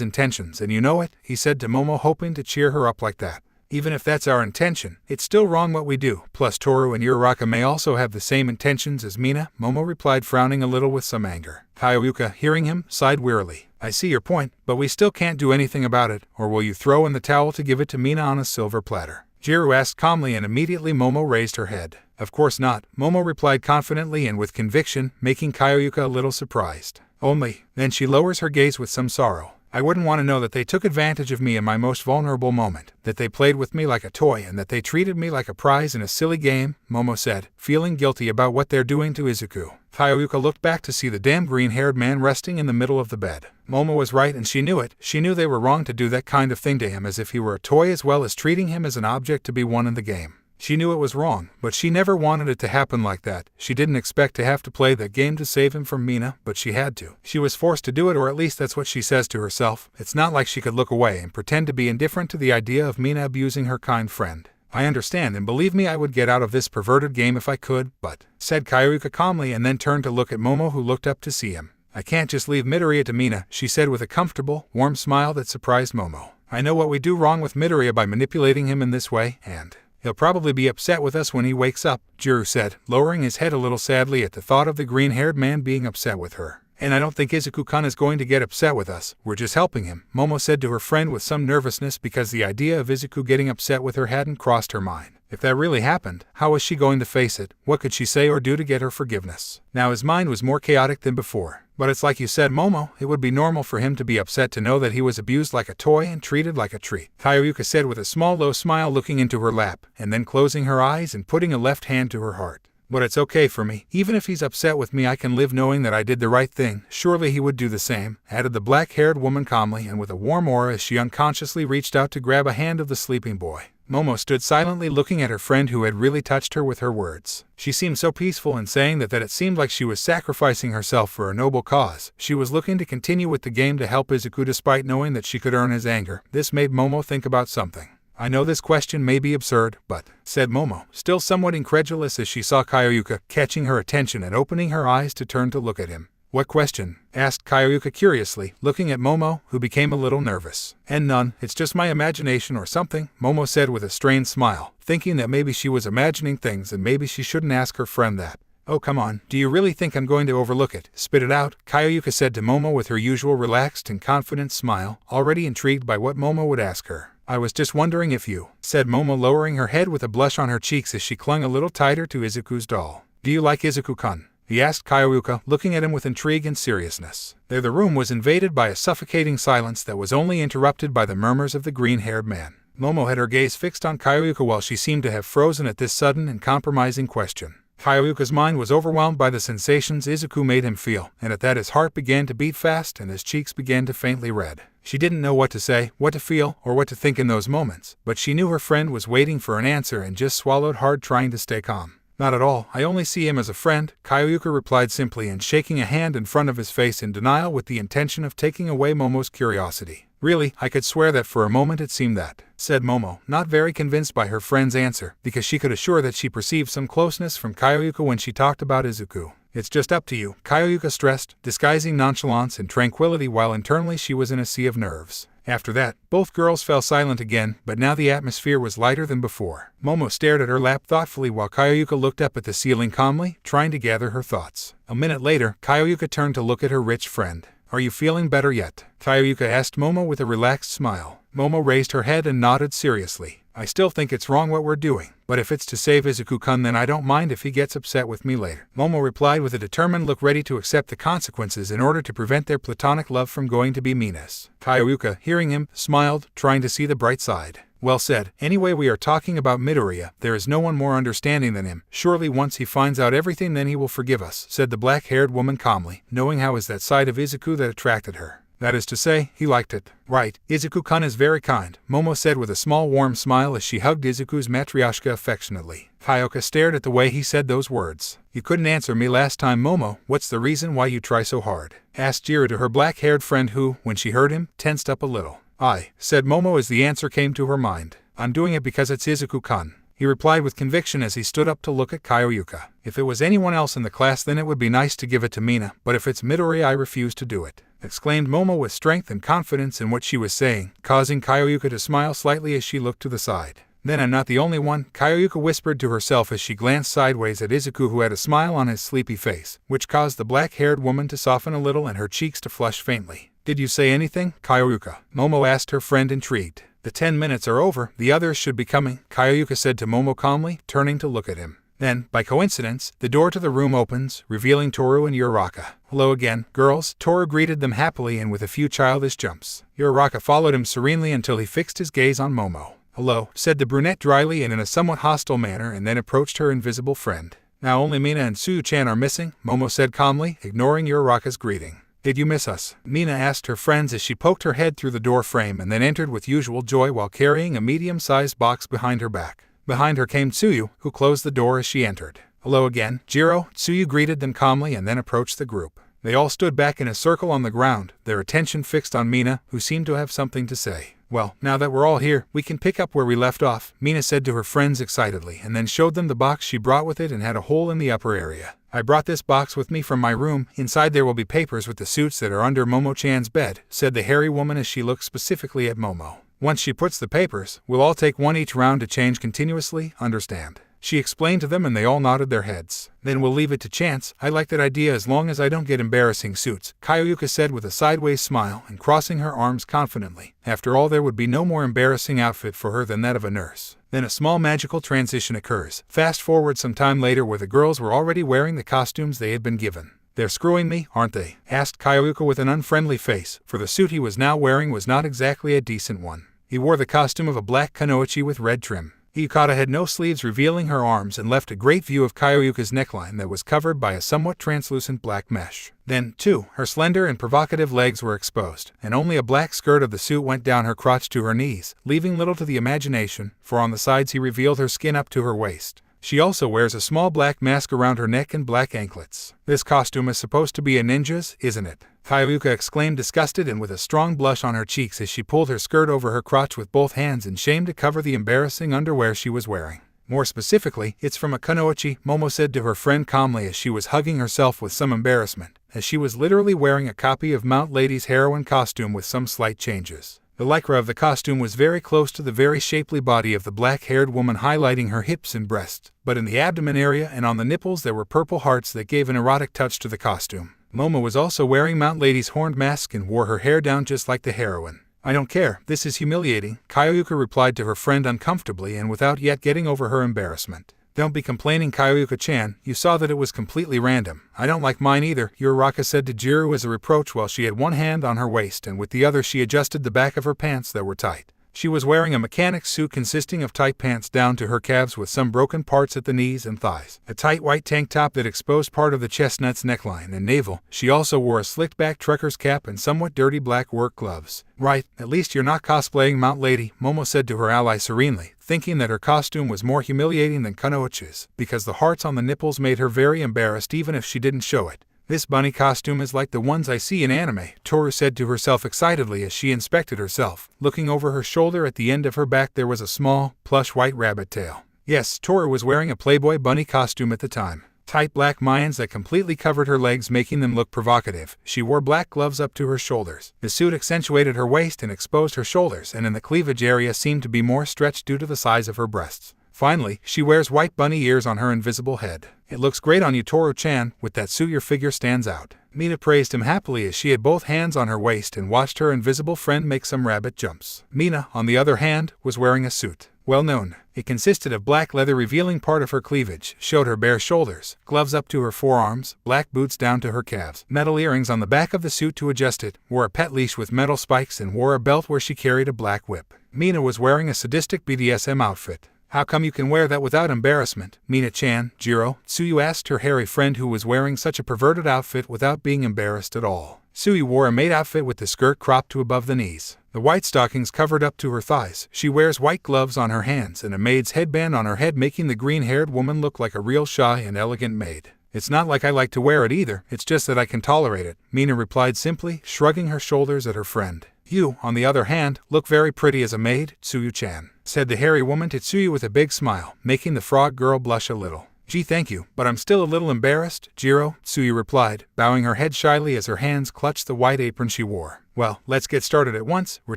intentions, and you know it," he said to Momo, hoping to cheer her up like that. "Even if that's our intention, it's still wrong what we do. Plus Toru and Uraraka may also have the same intentions as Mina," Momo replied, frowning a little with some anger. Kayuka, hearing him, sighed wearily. "I see your point, but we still can't do anything about it, or will you throw in the towel to give it to Mina on a silver platter?" Jiru asked calmly, and immediately Momo raised her head. "Of course not," Momo replied confidently and with conviction, making Kayuka a little surprised. "Only," then she lowers her gaze with some sorrow. "I wouldn't want to know that they took advantage of me in my most vulnerable moment, that they played with me like a toy and that they treated me like a prize in a silly game," Momo said, feeling guilty about what they're doing to Izuku. Kayuka looked back to see the damn green-haired man resting in the middle of the bed. Momo was right and she knew it. She knew they were wrong to do that kind of thing to him, as if he were a toy as well as treating him as an object to be won in the game. She knew it was wrong, but she never wanted it to happen like that. She didn't expect to have to play that game to save him from Mina, but she had to. She was forced to do it, or at least that's what she says to herself. It's not like she could look away and pretend to be indifferent to the idea of Mina abusing her kind friend. "I understand, and believe me, I would get out of this perverted game if I could, but," said Kayuka calmly, and then turned to look at Momo, who looked up to see him. "I can't just leave Midoriya to Mina," she said with a comfortable, warm smile that surprised Momo. "I know what we do wrong with Midoriya by manipulating him in this way, and he'll probably be upset with us when he wakes up," Jiru said, lowering his head a little sadly at the thought of the green-haired man being upset with her. "And I don't think Izuku-kun is going to get upset with us. We're just helping him," Momo said to her friend with some nervousness, because the idea of Izuku getting upset with her hadn't crossed her mind. If that really happened, how was she going to face it? What could she say or do to get her forgiveness? Now his mind was more chaotic than before. "But it's like you said, Momo, it would be normal for him to be upset to know that he was abused like a toy and treated like a treat," Kayuka said with a small low smile, looking into her lap, and then closing her eyes and putting a left hand to her heart. "But it's okay for me. Even if he's upset with me, I can live knowing that I did the right thing. Surely he would do the same," added the black-haired woman calmly and with a warm aura as she unconsciously reached out to grab a hand of the sleeping boy. Momo stood silently looking at her friend, who had really touched her with her words. She seemed so peaceful in saying that it seemed like she was sacrificing herself for a noble cause. She was looking to continue with the game to help Izuku despite knowing that she could earn his anger. This made Momo think about something. "I know this question may be absurd, but," said Momo, still somewhat incredulous as she saw Kayuka catching her attention and opening her eyes to turn to look at him. "What question?" asked Kayuka curiously, looking at Momo, who became a little nervous. "And none, it's just my imagination or something," Momo said with a strained smile, thinking that maybe she was imagining things and maybe she shouldn't ask her friend that. "Oh, come on, do you really think I'm going to overlook it? Spit it out," Kayuka said to Momo with her usual relaxed and confident smile, already intrigued by what Momo would ask her. "I was just wondering if you," said Momo, lowering her head with a blush on her cheeks as she clung a little tighter to Izuku's doll. "Do you like Izuku-kun?" he asked Kayuka, looking at him with intrigue and seriousness. There the room was invaded by a suffocating silence that was only interrupted by the murmurs of the green-haired man. Momo had her gaze fixed on Kayuka while she seemed to have frozen at this sudden and compromising question. Kayuka's mind was overwhelmed by the sensations Izuku made him feel, and at that his heart began to beat fast and his cheeks began to faintly red. She didn't know what to say, what to feel, or what to think in those moments, but she knew her friend was waiting for an answer and just swallowed hard, trying to stay calm. "Not at all, I only see him as a friend," Kayuka replied simply and shaking a hand in front of his face in denial with the intention of taking away Momo's curiosity. "Really, I could swear that for a moment it seemed that," said Momo, not very convinced by her friend's answer, because she could assure that she perceived some closeness from Kayuka when she talked about Izuku. "It's just up to you," Kayuka stressed, disguising nonchalance and tranquility while internally she was in a sea of nerves. After that, both girls fell silent again, but now the atmosphere was lighter than before. Momo stared at her lap thoughtfully while Kayuka looked up at the ceiling calmly, trying to gather her thoughts. A minute later, Kayuka turned to look at her rich friend. "Are you feeling better yet?" Kayuka asked Momo with a relaxed smile. Momo raised her head and nodded seriously. I still think it's wrong what we're doing, but if it's to save Izuku-kun then I don't mind if he gets upset with me later. Momo replied with a determined look, ready to accept the consequences in order to prevent their platonic love from going to be Mina's. Kaioyuka, hearing him, smiled, trying to see the bright side. Well said. Anyway, we are talking about Midoriya. There is no one more understanding than him. Surely once he finds out everything then he will forgive us, said the black-haired woman calmly, knowing how is that side of Izuku that attracted her. That is to say, he liked it. Right, Izuku-kun is very kind, Momo said with a small warm smile as she hugged Izuku's matryoshka affectionately. Kyoka stared at the way he said those words. You couldn't answer me last time, Momo. What's the reason why you try so hard? Asked Jiro to her black-haired friend who, when she heard him, tensed up a little. I, said Momo as the answer came to her mind. I'm doing it because it's Izuku-kun, he replied with conviction as he stood up to look at Kaioyuka. If it was anyone else in the class then it would be nice to give it to Mina, but if it's Midoriya I refuse to do it, exclaimed Momo with strength and confidence in what she was saying, causing Kaioyuka to smile slightly as she looked to the side. Then I'm not the only one, Kaioyuka whispered to herself as she glanced sideways at Izuku, who had a smile on his sleepy face, which caused the black-haired woman to soften a little and her cheeks to flush faintly. Did you say anything, Kaioyuka? Momo asked her friend, intrigued. The 10 minutes are over, the others should be coming, Kaioyuka said to Momo calmly, turning to look at him. Then, by coincidence, the door to the room opens, revealing Toru and Uraraka. Hello again, girls, Toru greeted them happily and with a few childish jumps. Uraraka followed him serenely until he fixed his gaze on Momo. Hello, said the brunette dryly and in a somewhat hostile manner, and then approached her invisible friend. Now only Mina and Tsuyu-chan are missing, Momo said calmly, ignoring Uraraka's greeting. Did you miss us? Mina asked her friends as she poked her head through the door frame and then entered with usual joy while carrying a medium-sized box behind her back. Behind her came Tsuyu, who closed the door as she entered. Hello again, Jiro, Tsuyu greeted them calmly and then approached the group. They all stood back in a circle on the ground, their attention fixed on Mina, who seemed to have something to say. Well, now that we're all here, we can pick up where we left off, Mina said to her friends excitedly, and then showed them the box she brought with it and had a hole in the upper area. I brought this box with me from my room. Inside there will be papers with the suits that are under Momo-chan's bed, said the hairy woman as she looked specifically at Momo. Once she puts the papers, we'll all take one each round to change continuously, understand? She explained to them and they all nodded their heads. Then we'll leave it to chance. I like that idea as long as I don't get embarrassing suits, Kaioyuka said with a sideways smile and crossing her arms confidently. After all, there would be no more embarrassing outfit for her than that of a nurse. Then a small magical transition occurs. Fast forward some time later where the girls were already wearing the costumes they had been given. They're screwing me, aren't they? Asked Kaioyuka with an unfriendly face, for the suit he was now wearing was not exactly a decent one. He wore the costume of a black kunoichi with red trim. Yukata had no sleeves revealing her arms and left a great view of Kaioyuka's neckline that was covered by a somewhat translucent black mesh. Then, too, her slender and provocative legs were exposed, and only a black skirt of the suit went down her crotch to her knees, leaving little to the imagination, for on the sides he revealed her skin up to her waist. She also wears a small black mask around her neck and black anklets. This costume is supposed to be a ninja's, isn't it? Kaioyuka exclaimed, disgusted and with a strong blush on her cheeks as she pulled her skirt over her crotch with both hands in shame to cover the embarrassing underwear she was wearing. More specifically, it's from a kunoichi, Momo said to her friend calmly as she was hugging herself with some embarrassment, as she was literally wearing a copy of Mount Lady's heroine costume with some slight changes. The lycra of the costume was very close to the very shapely body of the black-haired woman, highlighting her hips and breasts, but in the abdomen area and on the nipples there were purple hearts that gave an erotic touch to the costume. Momo was also wearing Mount Lady's horned mask and wore her hair down just like the heroine. I don't care, this is humiliating, Kaioyuka replied to her friend uncomfortably and without yet getting over her embarrassment. Don't be complaining, Kaioyuka-chan, you saw that it was completely random. I don't like mine either, Uraraka said to Jiro as a reproach while she had one hand on her waist and with the other she adjusted the back of her pants that were tight. She was wearing a mechanic's suit consisting of tight pants down to her calves with some broken parts at the knees and thighs, a tight white tank top that exposed part of the chestnut's neckline and navel. She also wore a slicked-back trucker's cap and somewhat dirty black work gloves. Right, at least you're not cosplaying Mount Lady, Momo said to her ally serenely, thinking that her costume was more humiliating than kunoichi's, because the hearts on the nipples made her very embarrassed even if she didn't show it. This bunny costume is like the ones I see in anime, Toru said to herself excitedly as she inspected herself. Looking over her shoulder at the end of her back there was a small, plush white rabbit tail. Yes, Toru was wearing a Playboy bunny costume at the time. Tight black mayans that completely covered her legs, making them look provocative. She wore black gloves up to her shoulders. The suit accentuated her waist and exposed her shoulders, and in the cleavage area seemed to be more stretched due to the size of her breasts. Finally, she wears white bunny ears on her invisible head. It looks great on you, Toru-chan. With that suit your figure stands out. Mina praised him happily as she had both hands on her waist and watched her invisible friend make some rabbit jumps. Mina, on the other hand, was wearing a suit. Well known. It consisted of black leather revealing part of her cleavage, showed her bare shoulders, gloves up to her forearms, black boots down to her calves, metal earrings on the back of the suit to adjust it, wore a pet leash with metal spikes and wore a belt where she carried a black whip. Mina was wearing a sadistic BDSM outfit. How come you can wear that without embarrassment? Mina-chan, Jiro, Tsuyu asked her hairy friend who was wearing such a perverted outfit without being embarrassed at all. Tsuyu wore a maid outfit with the skirt cropped to above the knees. The white stockings covered up to her thighs. She wears white gloves on her hands and a maid's headband on her head, making the green-haired woman look like a real shy and elegant maid. It's not like I like to wear it either, it's just that I can tolerate it, Mina replied simply, shrugging her shoulders at her friend. You, on the other hand, look very pretty as a maid, Tsuyu-chan, said the hairy woman to Tsuyu with a big smile, making the frog girl blush a little. Gee, thank you, but I'm still a little embarrassed, Jiro, Tsuyu replied, bowing her head shyly as her hands clutched the white apron she wore. Well, let's get started at once. We're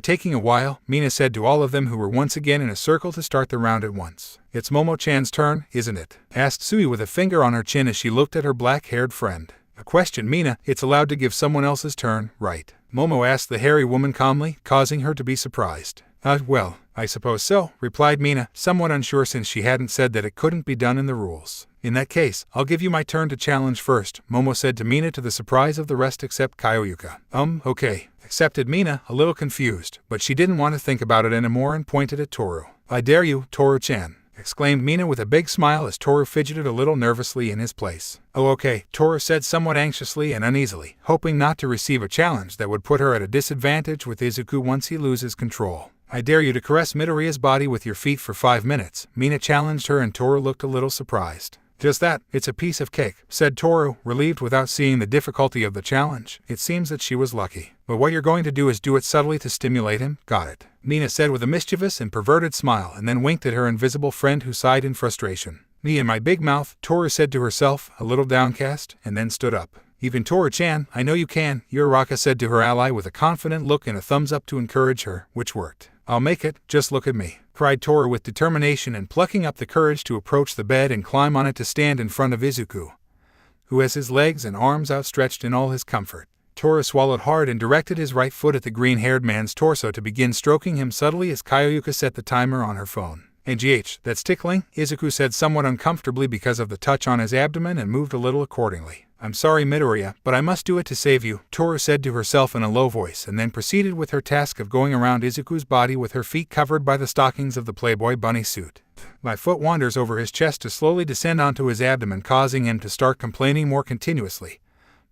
taking a while, Mina said to all of them who were once again in a circle to start the round at once. It's Momo-chan's turn, isn't it? Asked Tsuyu with a finger on her chin as she looked at her black-haired friend. A question, Mina. It's allowed to give someone else's turn, right? Momo asked the hairy woman calmly, causing her to be surprised. Well, I suppose so, replied Mina, somewhat unsure since she hadn't said that it couldn't be done in the rules. In that case, I'll give you my turn to challenge first, Momo said to Mina to the surprise of the rest except Kyoyuka. Okay, accepted Mina, a little confused, but she didn't want to think about it anymore and pointed at Toru. I dare you, Toru-chan, exclaimed Mina with a big smile as Toru fidgeted a little nervously in his place. Oh okay, Toru said somewhat anxiously and uneasily, hoping not to receive a challenge that would put her at a disadvantage with Izuku once he loses control. I dare you to caress Midoriya's body with your feet for 5 minutes, Mina challenged her and Toru looked a little surprised. Just that, it's a piece of cake, said Toru, relieved without seeing the difficulty of the challenge. It seems that she was lucky. But what you're going to do is do it subtly to stimulate him, got it? Mina said with a mischievous and perverted smile and then winked at her invisible friend who sighed in frustration. Me and my big mouth, Toru said to herself, a little downcast, and then stood up. Even Toru-chan, I know you can, Uraraka said to her ally with a confident look and a thumbs up to encourage her, which worked. I'll make it, just look at me, cried Toru with determination and plucking up the courage to approach the bed and climb on it to stand in front of Izuku, who has his legs and arms outstretched in all his comfort. Toru swallowed hard and directed his right foot at the green-haired man's torso to begin stroking him subtly as Kyoyuka set the timer on her phone. "GH, that's tickling," Izuku said somewhat uncomfortably because of the touch on his abdomen and moved a little accordingly. "I'm sorry, Midoriya, but I must do it to save you," Toru said to herself in a low voice and then proceeded with her task of going around Izuku's body with her feet covered by the stockings of the Playboy bunny suit. My foot wanders over his chest to slowly descend onto his abdomen, causing him to start complaining more continuously,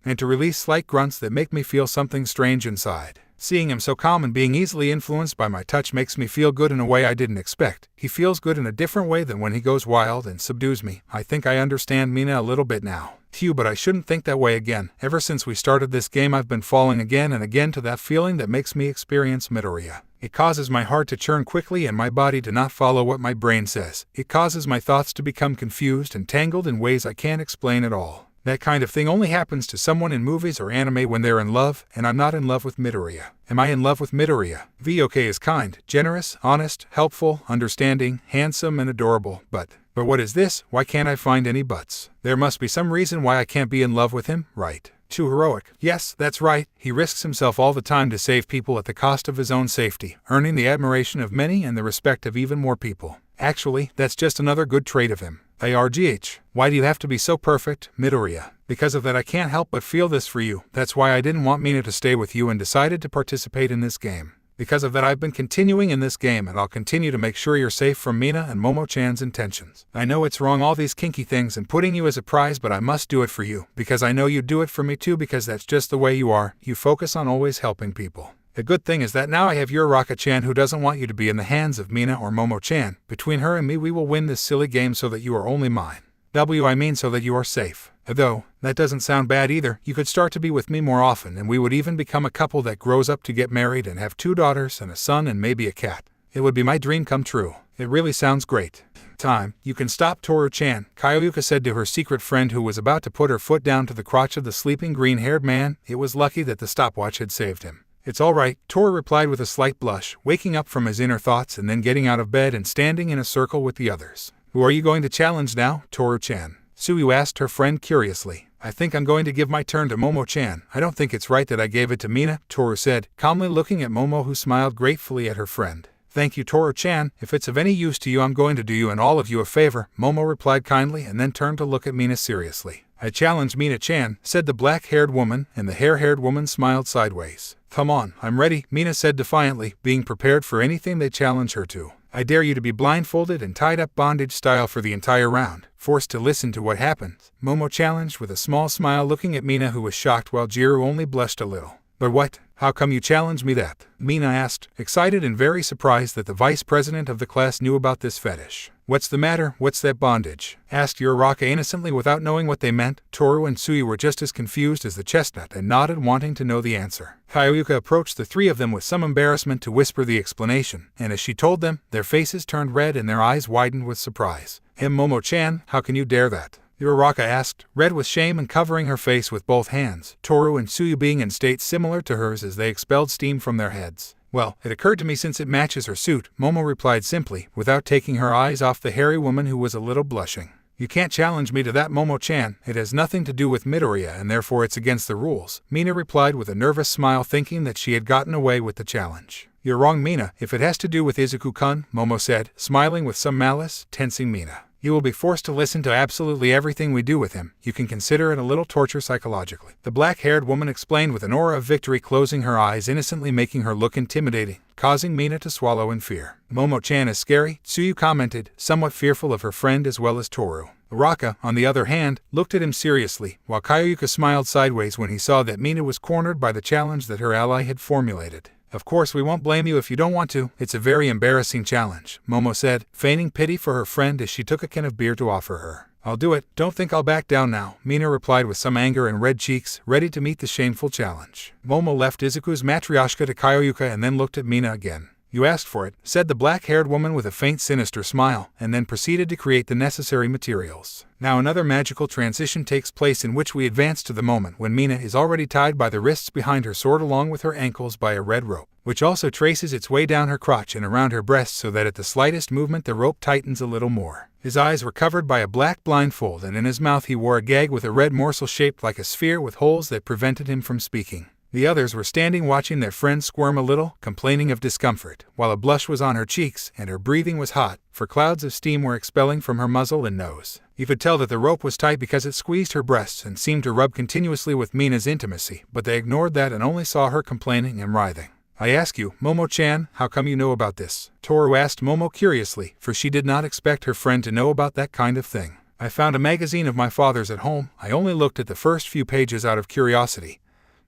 and to release slight grunts that make me feel something strange inside. Seeing him so calm and being easily influenced by my touch makes me feel good in a way I didn't expect. He feels good in a different way than when he goes wild and subdues me. I think I understand Mina a little bit now. Phew, but I shouldn't think that way again. Ever since we started this game I've been falling again and again to that feeling that makes me experience Midoriya. It causes my heart to churn quickly and my body to not follow what my brain says. It causes my thoughts to become confused and tangled in ways I can't explain at all. That kind of thing only happens to someone in movies or anime when they're in love, and I'm not in love with Midoriya. Am I in love with Midoriya? VOK is kind, generous, honest, helpful, understanding, handsome, and adorable, but what is this? Why can't I find any buts? There must be some reason why I can't be in love with him, right? Too heroic. Yes, that's right. He risks himself all the time to save people at the cost of his own safety, earning the admiration of many and the respect of even more people. Actually, that's just another good trait of him. ARGH. Why do you have to be so perfect, Midoriya? Because of that I can't help but feel this for you. That's why I didn't want Mina to stay with you and decided to participate in this game. Because of that I've been continuing in this game and I'll continue to make sure you're safe from Mina and Momo-chan's intentions. I know it's wrong all these kinky things and putting you as a prize, but I must do it for you. Because I know you do it for me too, because that's just the way you are. You focus on always helping people. The good thing is that now I have Uraraka-chan who doesn't want you to be in the hands of Mina or Momo-chan. Between her and me we will win this silly game so that you are only mine. I mean so that you are safe. Though, that doesn't sound bad either. You could start to be with me more often and we would even become a couple that grows up to get married and have 2 daughters and a son and maybe a cat. It would be my dream come true. It really sounds great. Time. You can stop, Toru-chan, Kyoyuka said to her secret friend who was about to put her foot down to the crotch of the sleeping green-haired man. It was lucky that the stopwatch had saved him. It's all right, Toru replied with a slight blush, waking up from his inner thoughts and then getting out of bed and standing in a circle with the others. Who are you going to challenge now, Toru-chan? Tsuyu asked her friend curiously. I think I'm going to give my turn to Momo-chan. I don't think it's right that I gave it to Mina, Toru said, calmly looking at Momo, who smiled gratefully at her friend. Thank you, Toru-chan. If it's of any use to you, I'm going to do you and all of you a favor, Momo replied kindly and then turned to look at Mina seriously. I challenge Mina-chan, said the black-haired woman, and the hair-haired woman smiled sideways. Come on, I'm ready, Mina said defiantly, being prepared for anything they challenge her to. I dare you to be blindfolded and tied up bondage style for the entire round, forced to listen to what happens, Momo challenged with a small smile, looking at Mina, who was shocked while Jiro only blushed a little. But what? How come you challenge me that? Mina asked, excited and very surprised that the vice president of the class knew about this fetish. What's the matter? What's that bondage? Asked Uraraka innocently without knowing what they meant. Toru and Tsuyu were just as confused as the chestnut and nodded, wanting to know the answer. Kyoyuka approached the three of them with some embarrassment to whisper the explanation, and as she told them, their faces turned red and their eyes widened with surprise. Momo-chan, how can you dare that? Uraraka asked, red with shame and covering her face with both hands, Toru and Tsuyu being in states similar to hers as they expelled steam from their heads. Well, it occurred to me since it matches her suit, Momo replied simply, without taking her eyes off the hairy woman who was a little blushing. You can't challenge me to that, Momo-chan. It has nothing to do with Midoriya and therefore it's against the rules, Mina replied with a nervous smile, thinking that she had gotten away with the challenge. You're wrong, Mina. If it has to do with Izuku-kun, Momo said, smiling with some malice, tensing Mina. You will be forced to listen to absolutely everything we do with him. You can consider it a little torture psychologically. The black-haired woman explained with an aura of victory, closing her eyes innocently, making her look intimidating, causing Mina to swallow in fear. Momo-chan is scary, Tsuyu commented, somewhat fearful of her friend as well as Toru. Uraraka, on the other hand, looked at him seriously, while Kyoyuka smiled sideways when he saw that Mina was cornered by the challenge that her ally had formulated. Of course we won't blame you if you don't want to. It's a very embarrassing challenge, Momo said, feigning pity for her friend as she took a can of beer to offer her. I'll do it. Don't think I'll back down now, Mina replied with some anger and red cheeks, ready to meet the shameful challenge. Momo left Izuku's matryoshka to Kyoyuka and then looked at Mina again. You asked for it, said the black-haired woman with a faint sinister smile, and then proceeded to create the necessary materials. Now another magical transition takes place in which we advance to the moment when Mina is already tied by the wrists behind her sword along with her ankles by a red rope, which also traces its way down her crotch and around her breast so that at the slightest movement the rope tightens a little more. His eyes were covered by a black blindfold and in his mouth he wore a gag with a red morsel shaped like a sphere with holes that prevented him from speaking. The others were standing watching their friend squirm a little, complaining of discomfort, while a blush was on her cheeks and her breathing was hot, for clouds of steam were expelling from her muzzle and nose. You could tell that the rope was tight because it squeezed her breasts and seemed to rub continuously with Mina's intimacy, but they ignored that and only saw her complaining and writhing. I ask you, Momo-chan, how come you know about this? Toru asked Momo curiously, for she did not expect her friend to know about that kind of thing. I found a magazine of my father's at home. I only looked at the first few pages out of curiosity,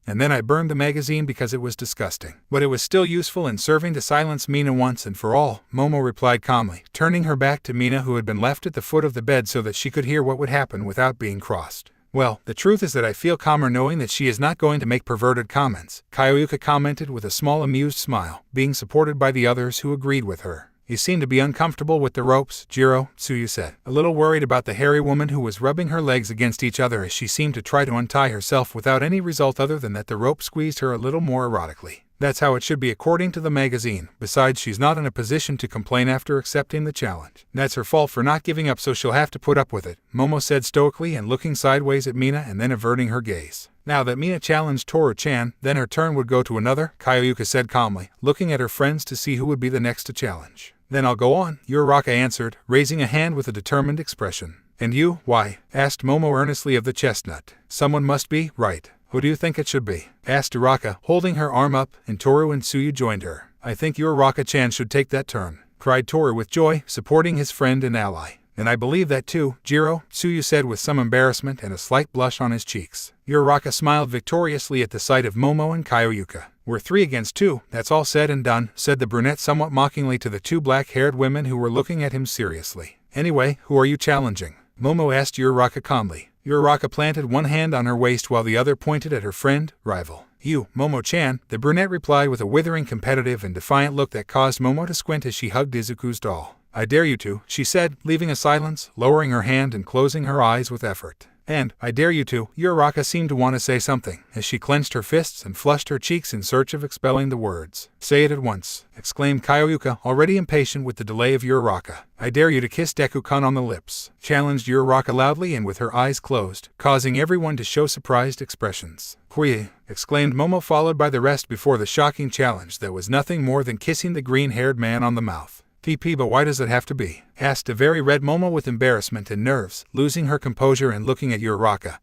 and then I burned the magazine because it was disgusting. But it was still useful in serving to silence Mina once and for all, Momo replied calmly, turning her back to Mina, who had been left at the foot of the bed so that she could hear what would happen without being crossed. Well, the truth is that I feel calmer knowing that she is not going to make perverted comments, Kyoyuka commented with a small amused smile, being supported by the others who agreed with her. You seem to be uncomfortable with the ropes, Jiro, Tsuyu said, a little worried about the hairy woman who was rubbing her legs against each other as she seemed to try to untie herself without any result other than that the rope squeezed her a little more erotically. That's how it should be according to the magazine. Besides, she's not in a position to complain after accepting the challenge. That's her fault for not giving up, so she'll have to put up with it, Momo said stoically and looking sideways at Mina and then averting her gaze. Now that Mina challenged Toru-chan, then her turn would go to another, Kyoyuka said calmly, looking at her friends to see who would be the next to challenge. Then I'll go on, Uraraka answered, raising a hand with a determined expression. And you, why? Asked Momo earnestly of the chestnut. Someone must be, right. Who do you think it should be? Asked Uraraka, holding her arm up, and Toru and Tsuyu joined her. I think Uraraka-chan should take that turn, cried Toru with joy, supporting his friend and ally. And I believe that too, Jiro, Tsuyu said with some embarrassment and a slight blush on his cheeks. Uraraka smiled victoriously at the sight of Momo and Kyoyuka. We're 3 against 2, that's all said and done, said the brunette somewhat mockingly to the 2 black-haired women who were looking at him seriously. Anyway, who are you challenging? Momo asked Uraraka calmly. Uraraka planted one hand on her waist while the other pointed at her friend, rival. You, Momo-chan, the brunette replied with a withering, competitive and defiant look that caused Momo to squint as she hugged Izuku's doll. I dare you to, she said, leaving a silence, lowering her hand and closing her eyes with effort. And, I dare you to, Uraraka seemed to want to say something, as she clenched her fists and flushed her cheeks in search of expelling the words. Say it at once, exclaimed Kyoyuka, already impatient with the delay of Uraraka. I dare you to kiss Deku-kun on the lips, challenged Uraraka loudly and with her eyes closed, causing everyone to show surprised expressions. Hui, exclaimed Momo, followed by the rest before the shocking challenge that was nothing more than kissing the green-haired man on the mouth. TP, but why does it have to be? Asked a very red Momo with embarrassment and nerves, losing her composure and looking at Uraraka,